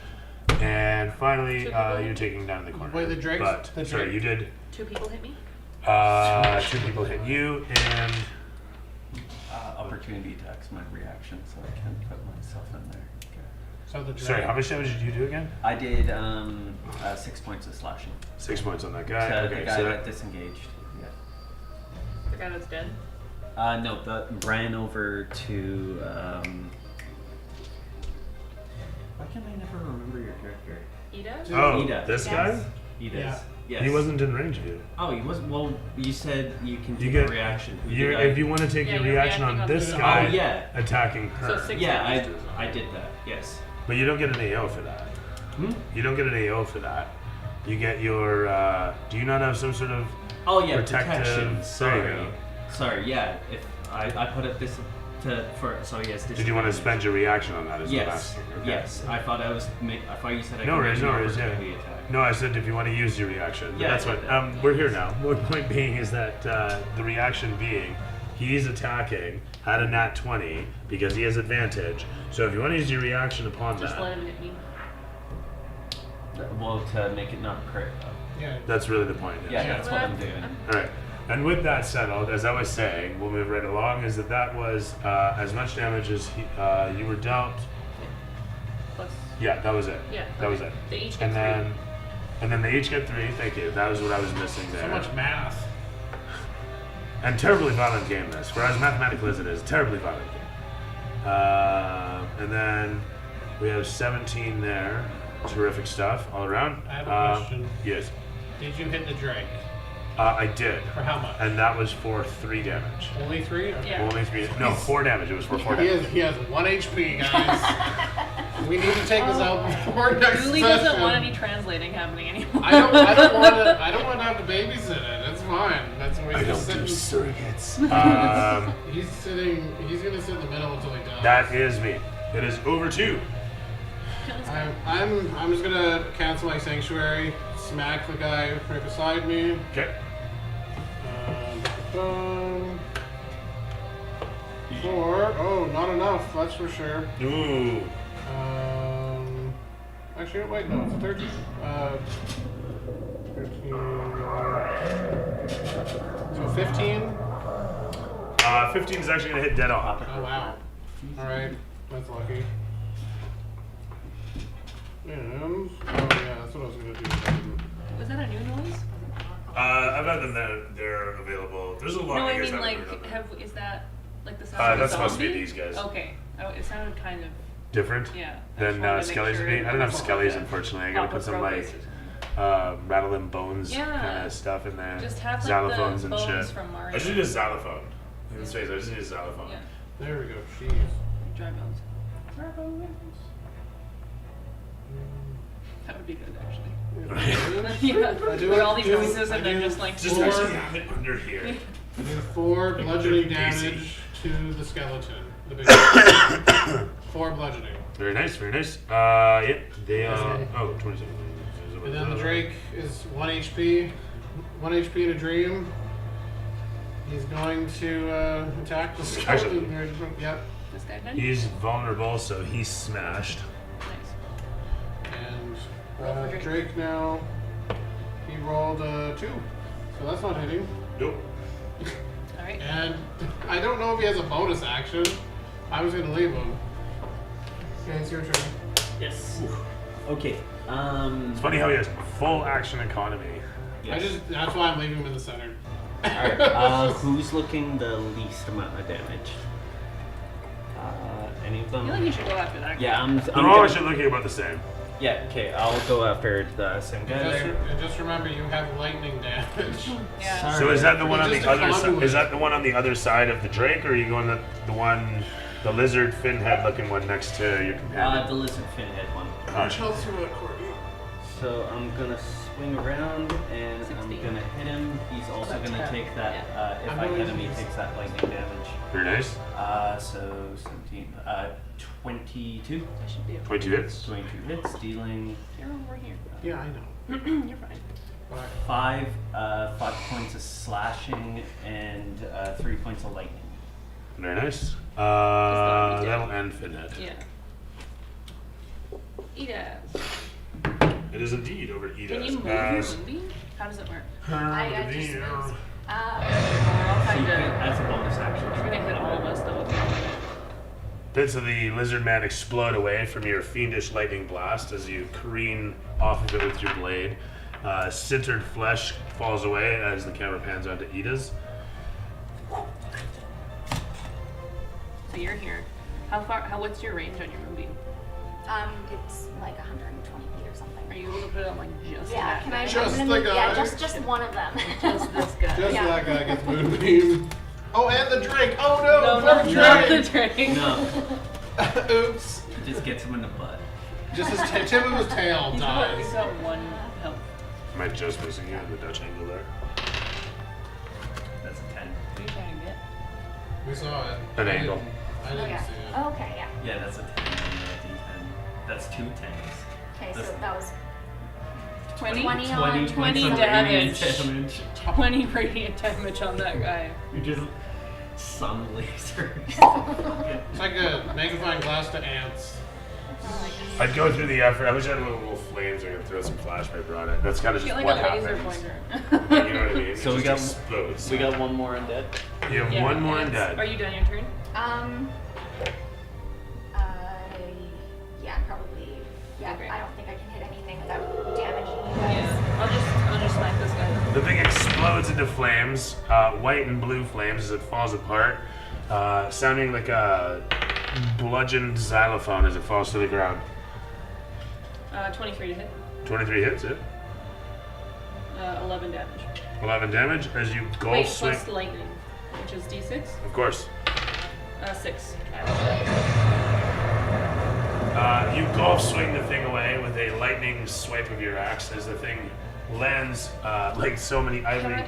Speaker 1: and finally you're taking down in the corner.
Speaker 3: Wait, the Drake's-
Speaker 1: But
Speaker 3: the
Speaker 1: sorry,
Speaker 3: Drake-
Speaker 1: you did.
Speaker 4: 2 people hit me?
Speaker 1: 2 people hit you, and
Speaker 6: Opportunity attacks my reaction, so I can't put myself in there. Okay.
Speaker 3: So the
Speaker 1: sorry,
Speaker 3: Drake-
Speaker 1: how much damage did you do again?
Speaker 6: I did 6 points of slashing.
Speaker 1: 6 points on that guy.
Speaker 6: So
Speaker 1: Okay,
Speaker 6: the guy
Speaker 1: so
Speaker 6: that disengaged. Yeah.
Speaker 4: The guy that's dead?
Speaker 6: No, that ran over to. Why can I never remember your character?
Speaker 4: Ida?
Speaker 1: Oh,
Speaker 6: Ida.
Speaker 1: this
Speaker 7: Yes.
Speaker 1: guy?
Speaker 6: He
Speaker 3: Yeah.
Speaker 6: does. Yes.
Speaker 1: He wasn't in range of you.
Speaker 6: Oh, he wasn't. Well, you said you can
Speaker 1: You
Speaker 6: take
Speaker 1: get
Speaker 6: a reaction. Who
Speaker 1: You're,
Speaker 6: did I-
Speaker 1: if you want to take
Speaker 4: Yeah,
Speaker 1: your
Speaker 4: you're
Speaker 1: reaction
Speaker 4: reacting
Speaker 1: on
Speaker 4: on
Speaker 1: this
Speaker 4: this
Speaker 1: guy
Speaker 6: Oh, yeah.
Speaker 1: attacking her,
Speaker 4: So 6
Speaker 6: Yeah,
Speaker 4: damage.
Speaker 6: I did that. Yes.
Speaker 1: but you don't get an AO for that.
Speaker 8: You don't get an AO for that. You get your. Do you not have some sort of
Speaker 6: Oh yeah,
Speaker 8: protective?
Speaker 6: protection.
Speaker 8: There
Speaker 6: Sorry.
Speaker 8: you go.
Speaker 6: Sorry, yeah. If I put it this for yes.
Speaker 8: Did you want to spend your reaction on that? Is what I'm
Speaker 6: Yes.
Speaker 8: asking. Okay.
Speaker 6: Yes. I thought I thought you said I
Speaker 8: No
Speaker 6: could
Speaker 8: worries,
Speaker 6: make
Speaker 8: no
Speaker 6: an
Speaker 8: worries. Yeah.
Speaker 6: opportunity attack.
Speaker 8: No, I said if you want to use your reaction. But
Speaker 6: Yeah,
Speaker 8: that's
Speaker 6: I
Speaker 8: what.
Speaker 6: did that.
Speaker 8: We're here now. The point being is that the reaction being, he's attacking at a nat 20 because he has advantage. So if you want to use your reaction upon
Speaker 4: Just
Speaker 8: that,
Speaker 4: let him hit me.
Speaker 6: Well, to make it not crit.
Speaker 3: Yeah.
Speaker 8: that's really the point.
Speaker 6: Yeah, that's what I'm doing.
Speaker 8: All right. And with that settled, as I was saying, we'll move right along. Is that was as much damage as you were dealt.
Speaker 4: Plus.
Speaker 8: Yeah, that was it.
Speaker 4: Yeah.
Speaker 8: That was it.
Speaker 4: They each get
Speaker 8: And then they each get 3. Thank you. That was what I was missing there.
Speaker 3: So much math.
Speaker 8: And terribly violent game this. For as mathematical as it is, terribly violent game. And then we have 17 there. Terrific stuff all around.
Speaker 3: I have a question.
Speaker 8: Yes.
Speaker 3: Did you hit the Drake?
Speaker 8: I did.
Speaker 3: For how much?
Speaker 8: And that was for 3 damage.
Speaker 3: Only 3? Okay.
Speaker 4: Yeah.
Speaker 8: Only 3. No, 4 damage. It was for 4
Speaker 3: He
Speaker 8: damage.
Speaker 3: has 1 HP, guys. We need to take this out before next
Speaker 4: Julie
Speaker 3: session.
Speaker 4: doesn't want any translating happening anymore.
Speaker 3: I don't want to have to babysit it. It's fine. That's why
Speaker 8: I
Speaker 3: he's
Speaker 8: don't do
Speaker 3: sitting.
Speaker 8: surrogates.
Speaker 3: He's sitting. He's gonna sit in the middle until he dies.
Speaker 8: That is me. It is over 2.
Speaker 3: I'm just gonna cancel my sanctuary. Smack the guy right beside me.
Speaker 8: Okay.
Speaker 3: 4. Oh, not enough. That's for sure.
Speaker 8: Ooh.
Speaker 3: Actually, wait, no, it's a 13. 13. So 15.
Speaker 8: 15 is actually going to hit dead on.
Speaker 3: Oh, wow. Alright, that's lucky. And, oh yeah, that's what I was gonna do.
Speaker 4: Was that a new noise?
Speaker 8: I've had them there. They're available. There's a lot
Speaker 4: No,
Speaker 8: of
Speaker 4: I
Speaker 8: guys
Speaker 4: mean
Speaker 8: that
Speaker 4: like, is that like the sound
Speaker 8: Uh,
Speaker 4: of a
Speaker 8: that's supposed to be
Speaker 4: zombie?
Speaker 8: these guys.
Speaker 4: Okay. Oh, it sounded kind of,
Speaker 8: different
Speaker 4: yeah. I
Speaker 8: than
Speaker 4: just wanted to make
Speaker 8: Skelly's would
Speaker 4: sure
Speaker 8: be. I don't have
Speaker 4: it
Speaker 8: Skelly's,
Speaker 4: wasn't
Speaker 8: unfortunately. I
Speaker 4: like
Speaker 8: gotta
Speaker 4: a
Speaker 8: put some
Speaker 4: Pro
Speaker 8: like
Speaker 4: Races or
Speaker 8: rattling bones
Speaker 4: Yeah.
Speaker 8: kind of stuff in there.
Speaker 4: Just have like
Speaker 8: Xylophones
Speaker 4: the
Speaker 8: and
Speaker 4: bones
Speaker 8: shit.
Speaker 4: from Mario.
Speaker 8: I just need a xylophone. In this phase, I just need a xylophone.
Speaker 4: Yeah.
Speaker 3: There we go, jeez.
Speaker 4: Dry bones. Dry bones. That would be good, actually. Yeah.
Speaker 3: I do
Speaker 4: With
Speaker 3: it,
Speaker 4: all these
Speaker 3: do-
Speaker 4: noises
Speaker 3: I
Speaker 4: and then
Speaker 3: do
Speaker 4: just like
Speaker 8: Just
Speaker 3: Four.
Speaker 8: actually have it under here.
Speaker 3: I do 4 bludgeoning
Speaker 8: Easy.
Speaker 3: damage to the skeleton. The big one. 4 bludgeoning.
Speaker 8: Very nice, very nice. Yeah, they
Speaker 3: Okay.
Speaker 8: oh, 27.
Speaker 3: And then the Drake is 1 HP. 1 HP in a dream. He's going to attack the skeleton. Yep.
Speaker 4: this guy done?
Speaker 8: He's vulnerable, so he's smashed.
Speaker 4: Nice.
Speaker 3: And
Speaker 4: Roll for Drake.
Speaker 3: Drake now. He rolled a 2. So that's not hitting.
Speaker 8: Nope.
Speaker 4: Alright.
Speaker 3: And I don't know if he has a bonus action. I was going to leave him. Okay, it's your turn.
Speaker 5: Yes. Okay.
Speaker 8: It's funny how he has full action economy.
Speaker 5: Yes.
Speaker 3: That's why I'm leaving him in the center.
Speaker 5: Alright. Who's looking the least amount of damage? Any of
Speaker 4: I
Speaker 5: them?
Speaker 4: feel like you should go after that guy.
Speaker 5: Yeah, I'm
Speaker 8: They're
Speaker 5: gonna-
Speaker 8: all actually looking about the same.
Speaker 5: Yeah. Okay. I'll go after the same guy there.
Speaker 3: And just remember, you have lightning damage.
Speaker 4: Yeah.
Speaker 5: Sorry.
Speaker 8: So is that the one on
Speaker 3: Just
Speaker 8: the
Speaker 3: a
Speaker 8: other side?
Speaker 3: conduit.
Speaker 8: Is that the one on the other side of the Drake, or are you going the one, the lizard fin head looking one next to your companion?
Speaker 5: The lizard fin head one.
Speaker 8: Oh,
Speaker 3: Tells you what, Courtney.
Speaker 5: So I'm gonna swing around and I'm
Speaker 4: 16.
Speaker 5: gonna hit him. He's also
Speaker 4: That's
Speaker 5: gonna
Speaker 4: 10.
Speaker 5: take that. If
Speaker 3: I'm
Speaker 5: I
Speaker 3: going
Speaker 5: hit him,
Speaker 3: to
Speaker 5: he
Speaker 3: use-
Speaker 5: takes that lightning damage.
Speaker 8: Very nice.
Speaker 5: So 17. 22.
Speaker 4: That should be a
Speaker 8: 22 hits.
Speaker 5: 22 hits, dealing
Speaker 4: You're over here.
Speaker 3: Yeah, I know.
Speaker 4: You're fine.
Speaker 3: But
Speaker 5: 5 points of slashing and 3 points of lightning.
Speaker 8: Very nice.
Speaker 4: let me
Speaker 8: That'll
Speaker 4: down.
Speaker 8: end Finhead.
Speaker 4: Yeah. Eat ass.
Speaker 8: It is indeed over
Speaker 4: Can you
Speaker 8: Eda's.
Speaker 4: move your movie? How does it work?
Speaker 7: I just moved.
Speaker 4: I'll
Speaker 5: So
Speaker 4: kind
Speaker 5: you can,
Speaker 4: of.
Speaker 5: that's a bonus action.
Speaker 4: You're gonna hit all of us though.
Speaker 8: Bits of the lizard man explode away from your fiendish lightning blast as you careen off of it with your blade. Sintered flesh falls away as the camera pans onto Eda's.
Speaker 4: So you're here. How far? What's your range on your moonbeam?
Speaker 7: It's like 120 feet or something.
Speaker 4: Are you able to put it on like just
Speaker 7: Yeah,
Speaker 4: that
Speaker 7: can I?
Speaker 4: guy?
Speaker 3: Just
Speaker 7: I'm gonna
Speaker 3: the
Speaker 7: move- Yeah,
Speaker 3: guy.
Speaker 7: just one of them.
Speaker 4: Just this guy.
Speaker 3: just
Speaker 7: Yeah.
Speaker 3: that guy gets moonbeam. Oh, and the Drake. Oh no,
Speaker 4: No,
Speaker 3: poor
Speaker 4: not the
Speaker 3: Drake.
Speaker 4: train.
Speaker 5: No,
Speaker 3: Oops.
Speaker 5: it just gets him in the butt.
Speaker 3: Just his tip of his tail
Speaker 4: He's
Speaker 3: dies.
Speaker 4: got 1 health.
Speaker 1: Am I just missing you in the Dutch angle there?
Speaker 6: That's a 10.
Speaker 4: What are you trying to get?
Speaker 3: We saw it.
Speaker 1: An
Speaker 3: I
Speaker 1: angle.
Speaker 3: didn't- I
Speaker 7: Oh,
Speaker 3: didn't
Speaker 7: yeah.
Speaker 3: see it.
Speaker 7: Okay, yeah.
Speaker 6: Yeah, that's a 10 and a D10. That's 2 10s.
Speaker 7: Okay, so
Speaker 6: That's-
Speaker 7: that was
Speaker 4: 20?
Speaker 7: 20 on
Speaker 6: 20
Speaker 7: 20
Speaker 6: points of
Speaker 4: damage.
Speaker 6: damage.
Speaker 4: 20 radiant damage on that guy.
Speaker 6: You just sun lasers.
Speaker 3: It's like a magnifying glass to ants.
Speaker 1: I'd go through the effort. I wish I had little flames. I could throw some flash paper on it. That's kind of
Speaker 4: Get
Speaker 1: just
Speaker 4: like
Speaker 1: what
Speaker 4: a laser
Speaker 1: happens.
Speaker 4: pointer.
Speaker 1: You know what I mean?
Speaker 6: So
Speaker 1: it
Speaker 6: we
Speaker 1: just
Speaker 6: got-
Speaker 1: explodes.
Speaker 6: We got one more undead.
Speaker 1: You have one more undead.
Speaker 4: Are you done your turn?
Speaker 7: Yeah, probably. Yeah,
Speaker 4: Okay.
Speaker 7: I don't think I can hit anything without damaging you guys.
Speaker 4: Yeah. I'll just smack this guy.
Speaker 1: The thing explodes into flames, white and blue flames as it falls apart, sounding like a bludgeoned xylophone as it falls to the ground.
Speaker 4: 23 to hit.
Speaker 1: 23 hits it.
Speaker 4: 11 damage.
Speaker 1: 11 damage as you golf
Speaker 4: Wait,
Speaker 1: swing.
Speaker 4: plus lightning, which is d6.
Speaker 1: Of course.
Speaker 4: 6.
Speaker 1: You golf swing the thing away with a lightning swipe of your axe as the thing lands like so many ivory.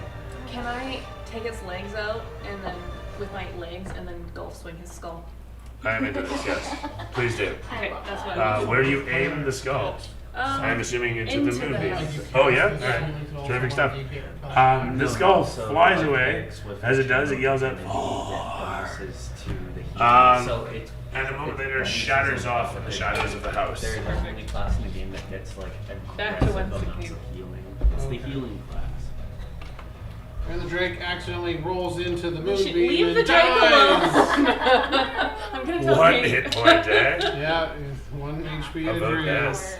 Speaker 4: Can I take its legs out and then with my legs and then golf swing his skull?
Speaker 1: I am into this, yes. Please do.
Speaker 4: Okay, that's what I
Speaker 1: Where do you aim the skull? I'm assuming into the
Speaker 4: into the
Speaker 1: movie.
Speaker 4: house.
Speaker 1: Oh yeah? Alright. Terrific stuff. The skull flies away. As it does, it yells out, "Roar!"
Speaker 6: So it's
Speaker 1: And a moment later shatters off in the shadows of the house.
Speaker 6: They're the only class in the game that gets like
Speaker 4: Back to
Speaker 6: aggressive
Speaker 4: whence it
Speaker 6: amounts
Speaker 4: came.
Speaker 6: of healing. It's the healing class.
Speaker 3: And the Drake accidentally rolls into the
Speaker 4: We
Speaker 3: moonbeam
Speaker 4: should leave
Speaker 3: and
Speaker 4: the Drake alone.
Speaker 3: dies.
Speaker 4: I'm gonna tell
Speaker 1: One
Speaker 4: Kate.
Speaker 1: hit point, eh?
Speaker 3: Yeah, 1 HP
Speaker 1: How
Speaker 3: and a
Speaker 1: about
Speaker 3: dream.
Speaker 1: this?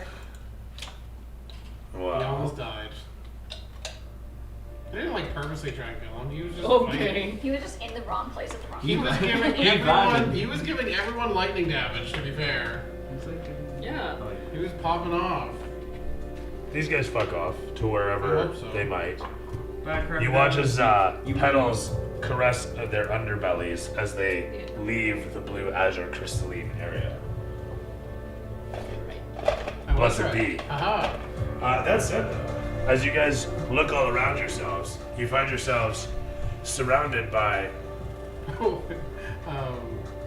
Speaker 3: He
Speaker 1: Wow.
Speaker 3: almost died. I didn't like purposely try and kill him. He was just
Speaker 4: Okay.
Speaker 7: He was just in the wrong place at the wrong
Speaker 3: He was
Speaker 7: time.
Speaker 3: giving
Speaker 6: He
Speaker 3: everyone.
Speaker 6: died.
Speaker 3: He was giving everyone lightning damage. To be fair,
Speaker 4: Yeah.
Speaker 3: he was popping off.
Speaker 1: These guys fuck off to
Speaker 3: I
Speaker 1: wherever
Speaker 3: hope so.
Speaker 1: they might.
Speaker 6: Background
Speaker 1: You watch as
Speaker 6: You-
Speaker 1: petals caress their underbellies as they leave the blue azure crystalline area.
Speaker 3: I was
Speaker 1: Blessed
Speaker 3: right.
Speaker 1: be.
Speaker 3: Aha.
Speaker 1: That said, though, as you guys look all around yourselves, you find yourselves surrounded by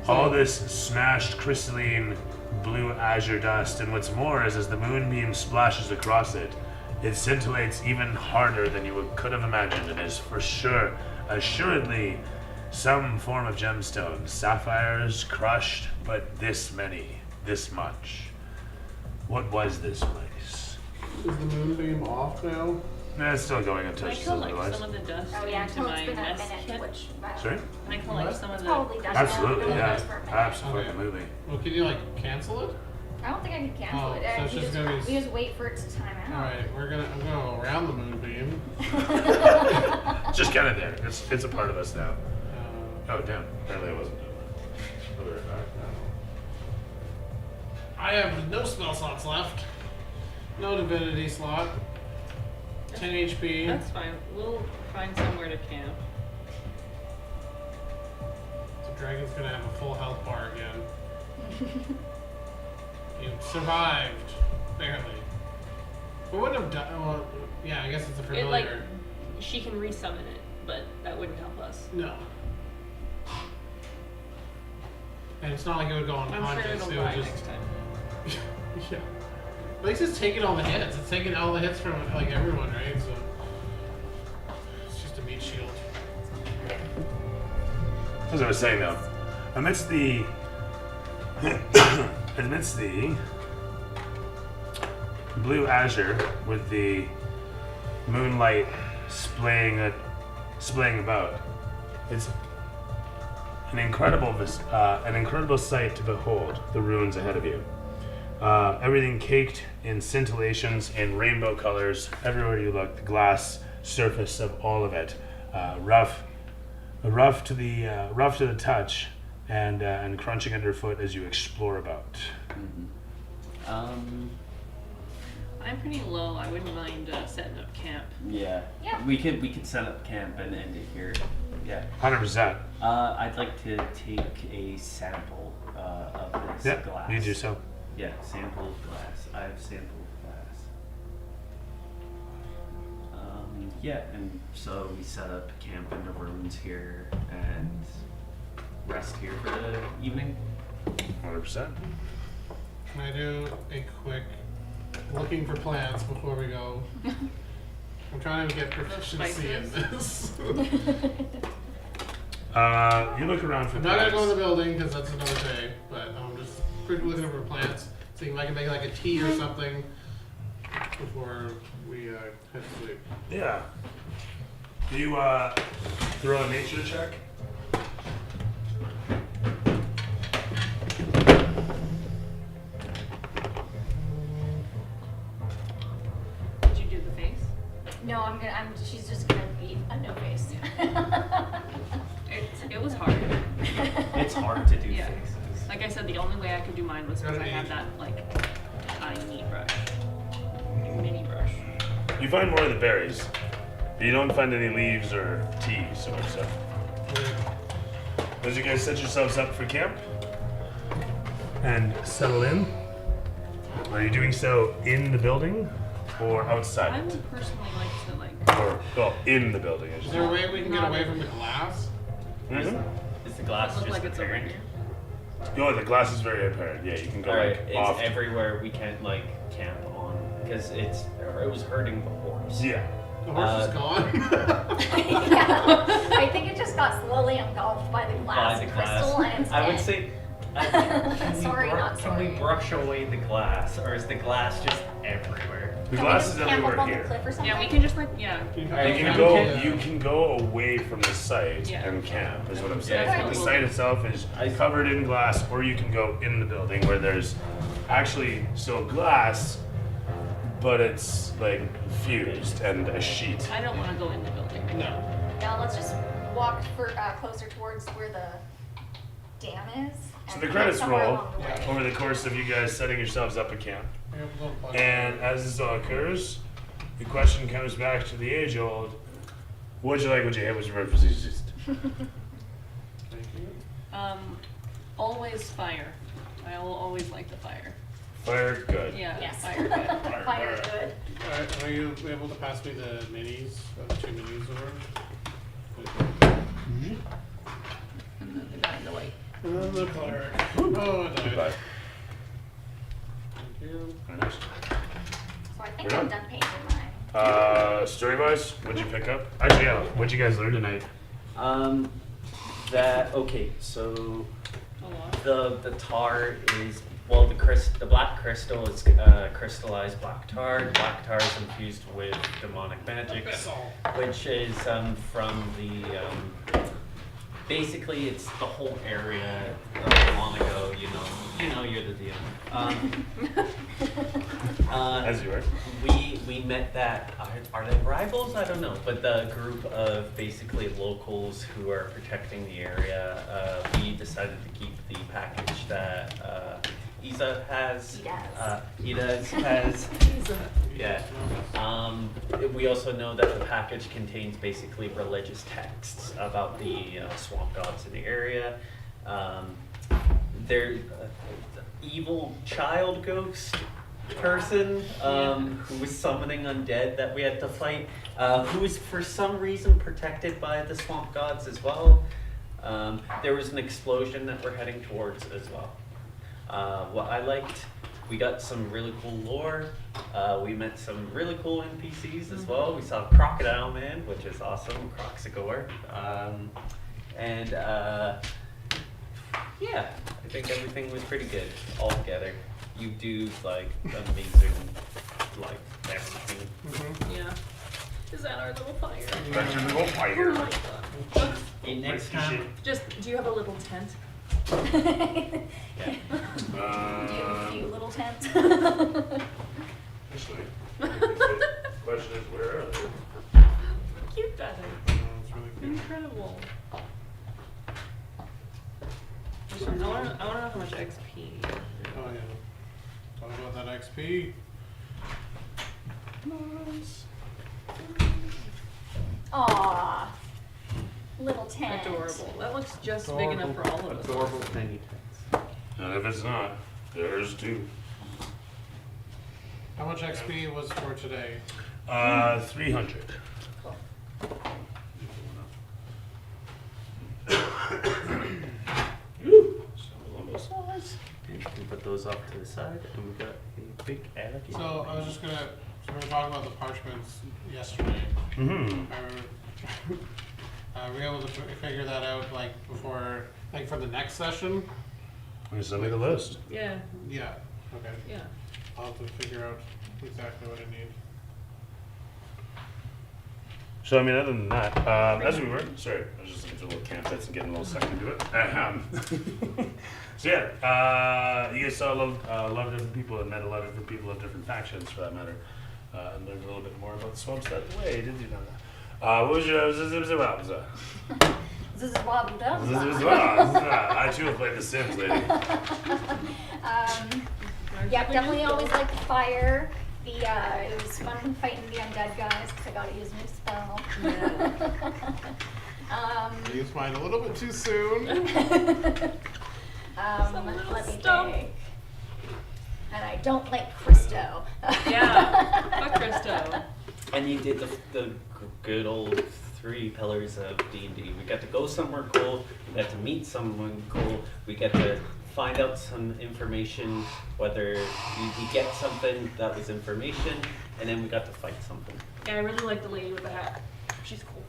Speaker 1: all this smashed crystalline blue azure dust, and what's more is as the moonbeam splashes across it, it scintillates even harder than you could have imagined, and is for sure, assuredly, some form of gemstone. Sapphires crushed, but this many, this much. What was this place?
Speaker 3: Is the moonbeam off now?
Speaker 1: Nah, it's still going
Speaker 4: Can I
Speaker 1: untouched
Speaker 4: collect
Speaker 1: otherwise.
Speaker 4: some of the dust
Speaker 7: Oh yeah,
Speaker 4: into
Speaker 7: until
Speaker 4: my
Speaker 7: it's been a
Speaker 4: nest
Speaker 7: minute,
Speaker 4: kit?
Speaker 7: which
Speaker 1: Sorry?
Speaker 4: Can I collect
Speaker 3: What?
Speaker 4: some of
Speaker 7: it's
Speaker 4: the...
Speaker 7: probably done.
Speaker 1: Absolutely,
Speaker 7: now.
Speaker 1: yeah.
Speaker 7: It's for a minute.
Speaker 1: Absolutely.
Speaker 3: Well, can you like cancel it?
Speaker 7: I don't think I can cancel
Speaker 3: Oh,
Speaker 7: it.
Speaker 3: so it's
Speaker 7: We
Speaker 3: just
Speaker 7: just,
Speaker 3: gonna be-
Speaker 7: we just wait for it to time
Speaker 3: All
Speaker 7: out.
Speaker 3: right, I'm gonna go around the moonbeam.
Speaker 1: Just kind of there. It's a part of us now.
Speaker 3: Uh,
Speaker 1: Oh, damn. Apparently I wasn't doing that. I'll be right back.
Speaker 3: I have no spell slots left. No divinity slot. 10 HP.
Speaker 4: That's fine. We'll find somewhere to camp.
Speaker 3: The dragon's gonna have a full health bar again. You survived, barely. But wouldn't have died. Well, yeah, I guess it's a
Speaker 4: It,
Speaker 3: familiar.
Speaker 4: like, she can resummon it, but that wouldn't help us.
Speaker 3: No. And it's not like it would go
Speaker 4: I'm sure
Speaker 3: unconscious.
Speaker 4: it'll
Speaker 3: It
Speaker 4: die
Speaker 3: would just.
Speaker 4: next time.
Speaker 3: Yeah. At least it's taking all the hits. It's taking all the hits from like everyone, right? So it's just a meat shield.
Speaker 1: As I was saying though, amidst the blue azure with the moonlight splaying about, it's an incredible sight to behold. The ruins ahead of you. Everything caked in scintillations and rainbow colors everywhere you look. The glass surface of all of it, rough to the touch, and crunching underfoot as you explore about.
Speaker 4: I'm pretty low. I wouldn't mind setting up camp.
Speaker 6: Yeah.
Speaker 7: Yeah.
Speaker 6: We could set up camp and end it here. Yeah.
Speaker 1: 100%.
Speaker 6: I'd like to take a sample of this
Speaker 1: Yeah,
Speaker 6: glass.
Speaker 1: you do so.
Speaker 6: Yeah, sample of glass. I have sample of glass. Yeah, and so we set up camp in the ruins here and rest here for the evening.
Speaker 1: 100%.
Speaker 3: Can I do a quick looking for plants before we go? I'm trying to get proficiency in this.
Speaker 1: You look around for
Speaker 3: I'm not gonna go in the
Speaker 1: plants.
Speaker 3: building because that's another day, but I'm just quickly looking for plants, seeing if I can make like a tea or something before we head to sleep.
Speaker 1: Yeah. Do you throw a nature check?
Speaker 4: Did you do the face?
Speaker 7: No, she's just gonna be a no face.
Speaker 4: It was hard.
Speaker 6: It's hard to do
Speaker 4: Yeah.
Speaker 6: faces.
Speaker 4: Like I said, the only way I could do mine was because I had that like tiny brush, mini brush.
Speaker 1: You find more of the berries. You don't find any leaves or teas or so. As you guys set yourselves up for camp and settle in, are you doing so in the building or outside
Speaker 4: I
Speaker 1: it?
Speaker 4: would personally like to like.
Speaker 1: Or, well, in the building, I
Speaker 3: Is
Speaker 1: should
Speaker 3: there a
Speaker 1: say.
Speaker 3: way we can get away from the glass?
Speaker 1: Mm-hmm.
Speaker 6: Is the glass
Speaker 4: Look
Speaker 6: just
Speaker 4: like it's over
Speaker 6: apparent?
Speaker 4: here.
Speaker 1: Oh, the glass is very apparent. Yeah, you can go
Speaker 6: Alright,
Speaker 1: like
Speaker 6: it's
Speaker 1: off.
Speaker 6: everywhere we can't like camp on because it was hurting the horse.
Speaker 1: Yeah.
Speaker 3: The horse is gone.
Speaker 7: Yeah, I think it just got slowly engulfed by the glass
Speaker 6: By the
Speaker 7: crystal
Speaker 6: glass.
Speaker 7: and it's
Speaker 6: I would
Speaker 7: dead.
Speaker 6: say.
Speaker 7: Sorry, not
Speaker 6: Can we
Speaker 7: sorry.
Speaker 6: brush away the glass, or is the glass just everywhere?
Speaker 1: The
Speaker 7: Can we
Speaker 1: glass
Speaker 7: just
Speaker 1: is
Speaker 7: camp up
Speaker 1: everywhere
Speaker 7: on the
Speaker 1: here.
Speaker 7: cliff or something?
Speaker 4: Yeah, we can just like yeah.
Speaker 1: You can go away from the site
Speaker 4: Yeah.
Speaker 1: and camp, is what I'm saying.
Speaker 6: Yeah.
Speaker 1: The site itself is covered in glass, or you can go in the building where there's actually still glass, but it's like fused and a sheet.
Speaker 4: I don't want to go in the building.
Speaker 3: No.
Speaker 7: Yeah, let's just walk closer towards where the dam is.
Speaker 1: So
Speaker 7: and
Speaker 1: the
Speaker 7: camp
Speaker 1: credits
Speaker 7: somewhere
Speaker 1: roll
Speaker 7: along the way.
Speaker 1: over the course of you guys setting yourselves up at camp. And as this all occurs, the question comes back to the age-old, what'd you like, what'd you hate, what's your word for resist?
Speaker 4: Always fire. I will always like the fire.
Speaker 1: Fire, good.
Speaker 4: Yeah,
Speaker 7: Yes.
Speaker 4: fire good.
Speaker 7: Fire is good.
Speaker 3: Alright, are you able to pass me the minis? The 2 minis over?
Speaker 4: And then the guy in the white.
Speaker 3: And the cleric. Oh, I died.
Speaker 1: Goodbye.
Speaker 3: Thank you.
Speaker 1: Very nice.
Speaker 7: So I think
Speaker 1: We're
Speaker 7: I'm
Speaker 1: done.
Speaker 7: done painting mine.
Speaker 1: Story-wise, what'd you pick up? Actually, yeah, what'd you guys learn tonight?
Speaker 6: Okay, so
Speaker 4: A lot.
Speaker 6: the tar is the black crystal is crystallized black tar. Black tar is infused with demonic magic, which is from the basically it's the whole area long ago. You know you're the DM.
Speaker 1: As you were.
Speaker 6: We met that are they rivals? I don't know, but the group of basically locals who are protecting the area. We decided to keep the package that Isa has. Ida has. Yeah. We also know that the package contains basically religious texts about the swamp gods in the area. They're evil child ghost person who was summoning undead that we had to fight, who is for some reason protected by the swamp gods as well. There was an explosion that we're heading towards as well. What I liked, we got some really cool lore. We met some really cool NPCs as well. We saw Crocodile Man, which is awesome, Croxagore. Yeah, I think everything was pretty good all together. You do like amazing, like everything.
Speaker 4: Yeah. Is that our little fire?
Speaker 1: That's your little
Speaker 4: Oh
Speaker 1: fire.
Speaker 4: my god.
Speaker 6: Hey, next
Speaker 1: Nice
Speaker 6: time,
Speaker 4: Just, do you have a little tent?
Speaker 6: yeah.
Speaker 7: Do you have a few little tents?
Speaker 1: Actually, the question is, where are they?
Speaker 4: Cute that is.
Speaker 3: That's really cute.
Speaker 4: Incredible. I wanna know how much XP.
Speaker 3: Oh yeah. Talk about that XP.
Speaker 7: Aw. Little tent.
Speaker 4: Adorable. That looks just big enough for all of us.
Speaker 6: Adorable tiny text.
Speaker 1: And if it's not, there's two.
Speaker 3: How much XP was for today?
Speaker 1: 300.
Speaker 5: And you can put those off to the side, and we got a big alligator.
Speaker 3: So I was just gonna. So we were talking about the parchments yesterday.
Speaker 1: Mm-hmm.
Speaker 3: Were we able to figure that out like before, like for the next session?
Speaker 1: Send me the list.
Speaker 4: Yeah,
Speaker 3: Yeah. Okay.
Speaker 4: yeah.
Speaker 3: I'll have to figure out exactly what I need.
Speaker 1: So, I mean, other than that, as we were, sorry, I was just looking for little campsites and getting a little sucked into it. So, yeah, you guys saw a lot of different people and met a lot of different people of different factions, for that matter, and learned a little bit more about the swamps that way, did you know that? What was your,
Speaker 7: This is wobbled up.
Speaker 1: I too have played The Sims, lady.
Speaker 7: Yeah, definitely always liked fire. It was fun fighting the undead guys because I got to use a new spell.
Speaker 3: I used mine a little bit too soon.
Speaker 7: Let me think. And I don't like Christo.
Speaker 4: Yeah, fuck Christo.
Speaker 5: And you did the good old 3 pillars of D&D. We got to go somewhere cool, we got to meet someone cool, we got to find out some information, whether we get something that was information, and then we got to fight something.
Speaker 4: Yeah, I really like the lady with the hat. She's cool.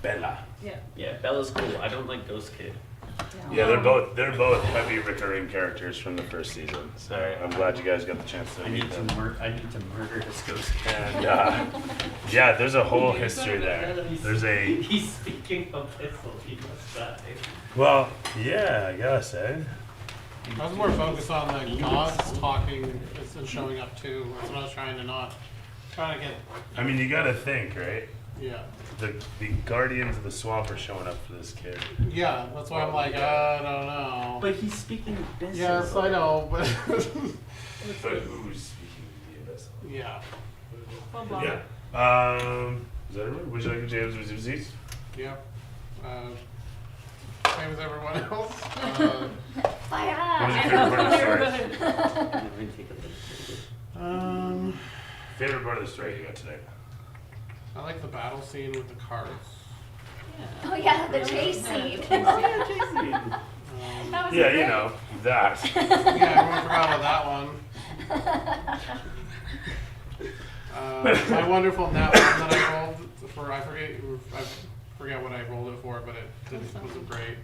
Speaker 1: Bella.
Speaker 4: Yeah.
Speaker 5: Yeah, Bella's cool. I don't like Ghost Kid.
Speaker 1: Yeah, they're both heavy recurring characters from the first season. So I'm glad you guys got the chance to
Speaker 5: I
Speaker 1: meet
Speaker 5: need
Speaker 1: them.
Speaker 5: to murder this Ghost Kid.
Speaker 1: And yeah, there's a whole history there. There's a
Speaker 5: He's speaking of pistol. He must die.
Speaker 1: well, yeah, I guess, eh?
Speaker 3: I was more focused on the gods talking and showing up too. That's what I was trying to get.
Speaker 1: I mean, you gotta think, right?
Speaker 3: Yeah.
Speaker 1: The guardians of the swamp are showing up for this kid.
Speaker 3: Yeah, that's why I'm like, I don't know.
Speaker 5: But he's speaking business.
Speaker 3: Yes, I know, but
Speaker 1: But who's speaking to the abyss?
Speaker 3: yeah,
Speaker 4: Blah, blah.
Speaker 1: Yeah. Is that everyone? Would you like a James with your seats?
Speaker 3: yeah. Same as everyone else.
Speaker 1: What was your
Speaker 7: Fire!
Speaker 1: favorite part of the story? Favorite part of the story you got today?
Speaker 3: I like the battle scene with the cards.
Speaker 7: Oh yeah, the chase scene. That was
Speaker 1: Yeah,
Speaker 7: great.
Speaker 1: you know, that.
Speaker 3: Yeah, everyone forgot about that one. My wonderful nat one that I rolled for, I forget what I rolled it for, but it wasn't great.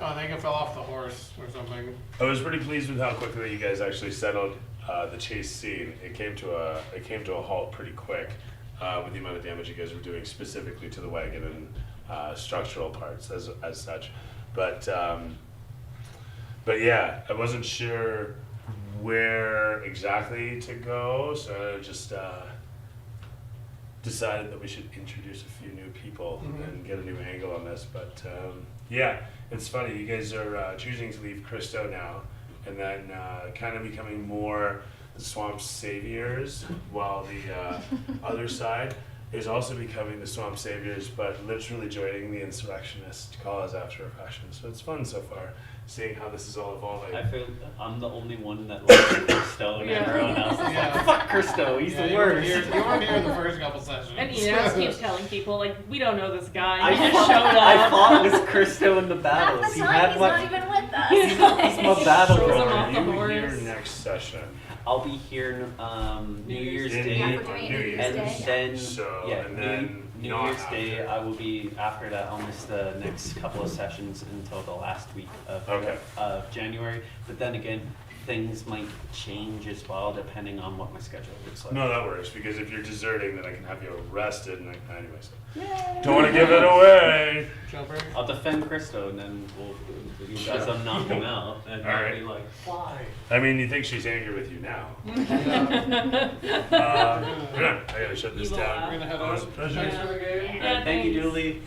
Speaker 3: I think it fell off the horse or something.
Speaker 1: I was pretty pleased with how quickly you guys actually settled the chase scene. It came to a halt pretty quick with the amount of damage you guys were doing specifically to the wagon and structural parts as such. But yeah, I wasn't sure where exactly to go, so I just decided that we should introduce a few new people and get a new angle on this. But yeah, it's funny. You guys are choosing to leave Christo now, and then kind of becoming more the swamp saviors, while the other side is also becoming the swamp saviors, but literally joining the insurrectionist cause after a fashion. So it's fun so far, seeing how this is all evolving.
Speaker 5: I feel I'm the only one that likes Christo, and everyone else is like, fuck Christo, he's the worst.
Speaker 3: You weren't here in the first couple sessions.
Speaker 4: And Enos keeps telling people, like, we don't know this guy.
Speaker 5: I
Speaker 4: He just showed up.
Speaker 5: I fought with Christo in the
Speaker 7: Half
Speaker 5: battles.
Speaker 7: the
Speaker 5: He
Speaker 7: time
Speaker 5: had
Speaker 7: he's
Speaker 5: what?
Speaker 7: not even with us.
Speaker 5: He's my battle
Speaker 4: Shows him
Speaker 5: brother.
Speaker 4: off the
Speaker 1: Are you here
Speaker 4: horse.
Speaker 1: next session?
Speaker 5: I'll be here New Year's
Speaker 1: In-
Speaker 5: Day.
Speaker 7: Yeah, we're doing
Speaker 1: New
Speaker 7: New
Speaker 1: Year's
Speaker 7: Year's
Speaker 5: And
Speaker 7: Day.
Speaker 5: then,
Speaker 1: So,
Speaker 5: yeah,
Speaker 1: and then
Speaker 5: New
Speaker 1: not
Speaker 5: Year's Day,
Speaker 1: after.
Speaker 5: I will be, after that, I'll miss the next couple of sessions until the last week of
Speaker 1: Okay.
Speaker 5: January. But then again, things might change as well, depending on what my schedule looks like.
Speaker 1: No, that works, because if you're deserting, then I can have you arrested, and anyways. Don't want to give it away.
Speaker 3: Jumper.
Speaker 5: I'll defend Christo, and then you guys will knock him out, and
Speaker 1: All
Speaker 5: I'll
Speaker 1: right.
Speaker 5: be like, why?
Speaker 1: I mean, you think she's angry with you now. Yeah, I gotta shut this
Speaker 4: Evil
Speaker 1: down.
Speaker 3: We're gonna head
Speaker 1: Always
Speaker 3: out.
Speaker 1: a pleasure.
Speaker 3: Thanks for the game.
Speaker 4: Yeah,
Speaker 5: Thank you,
Speaker 4: thanks.
Speaker 5: Julie.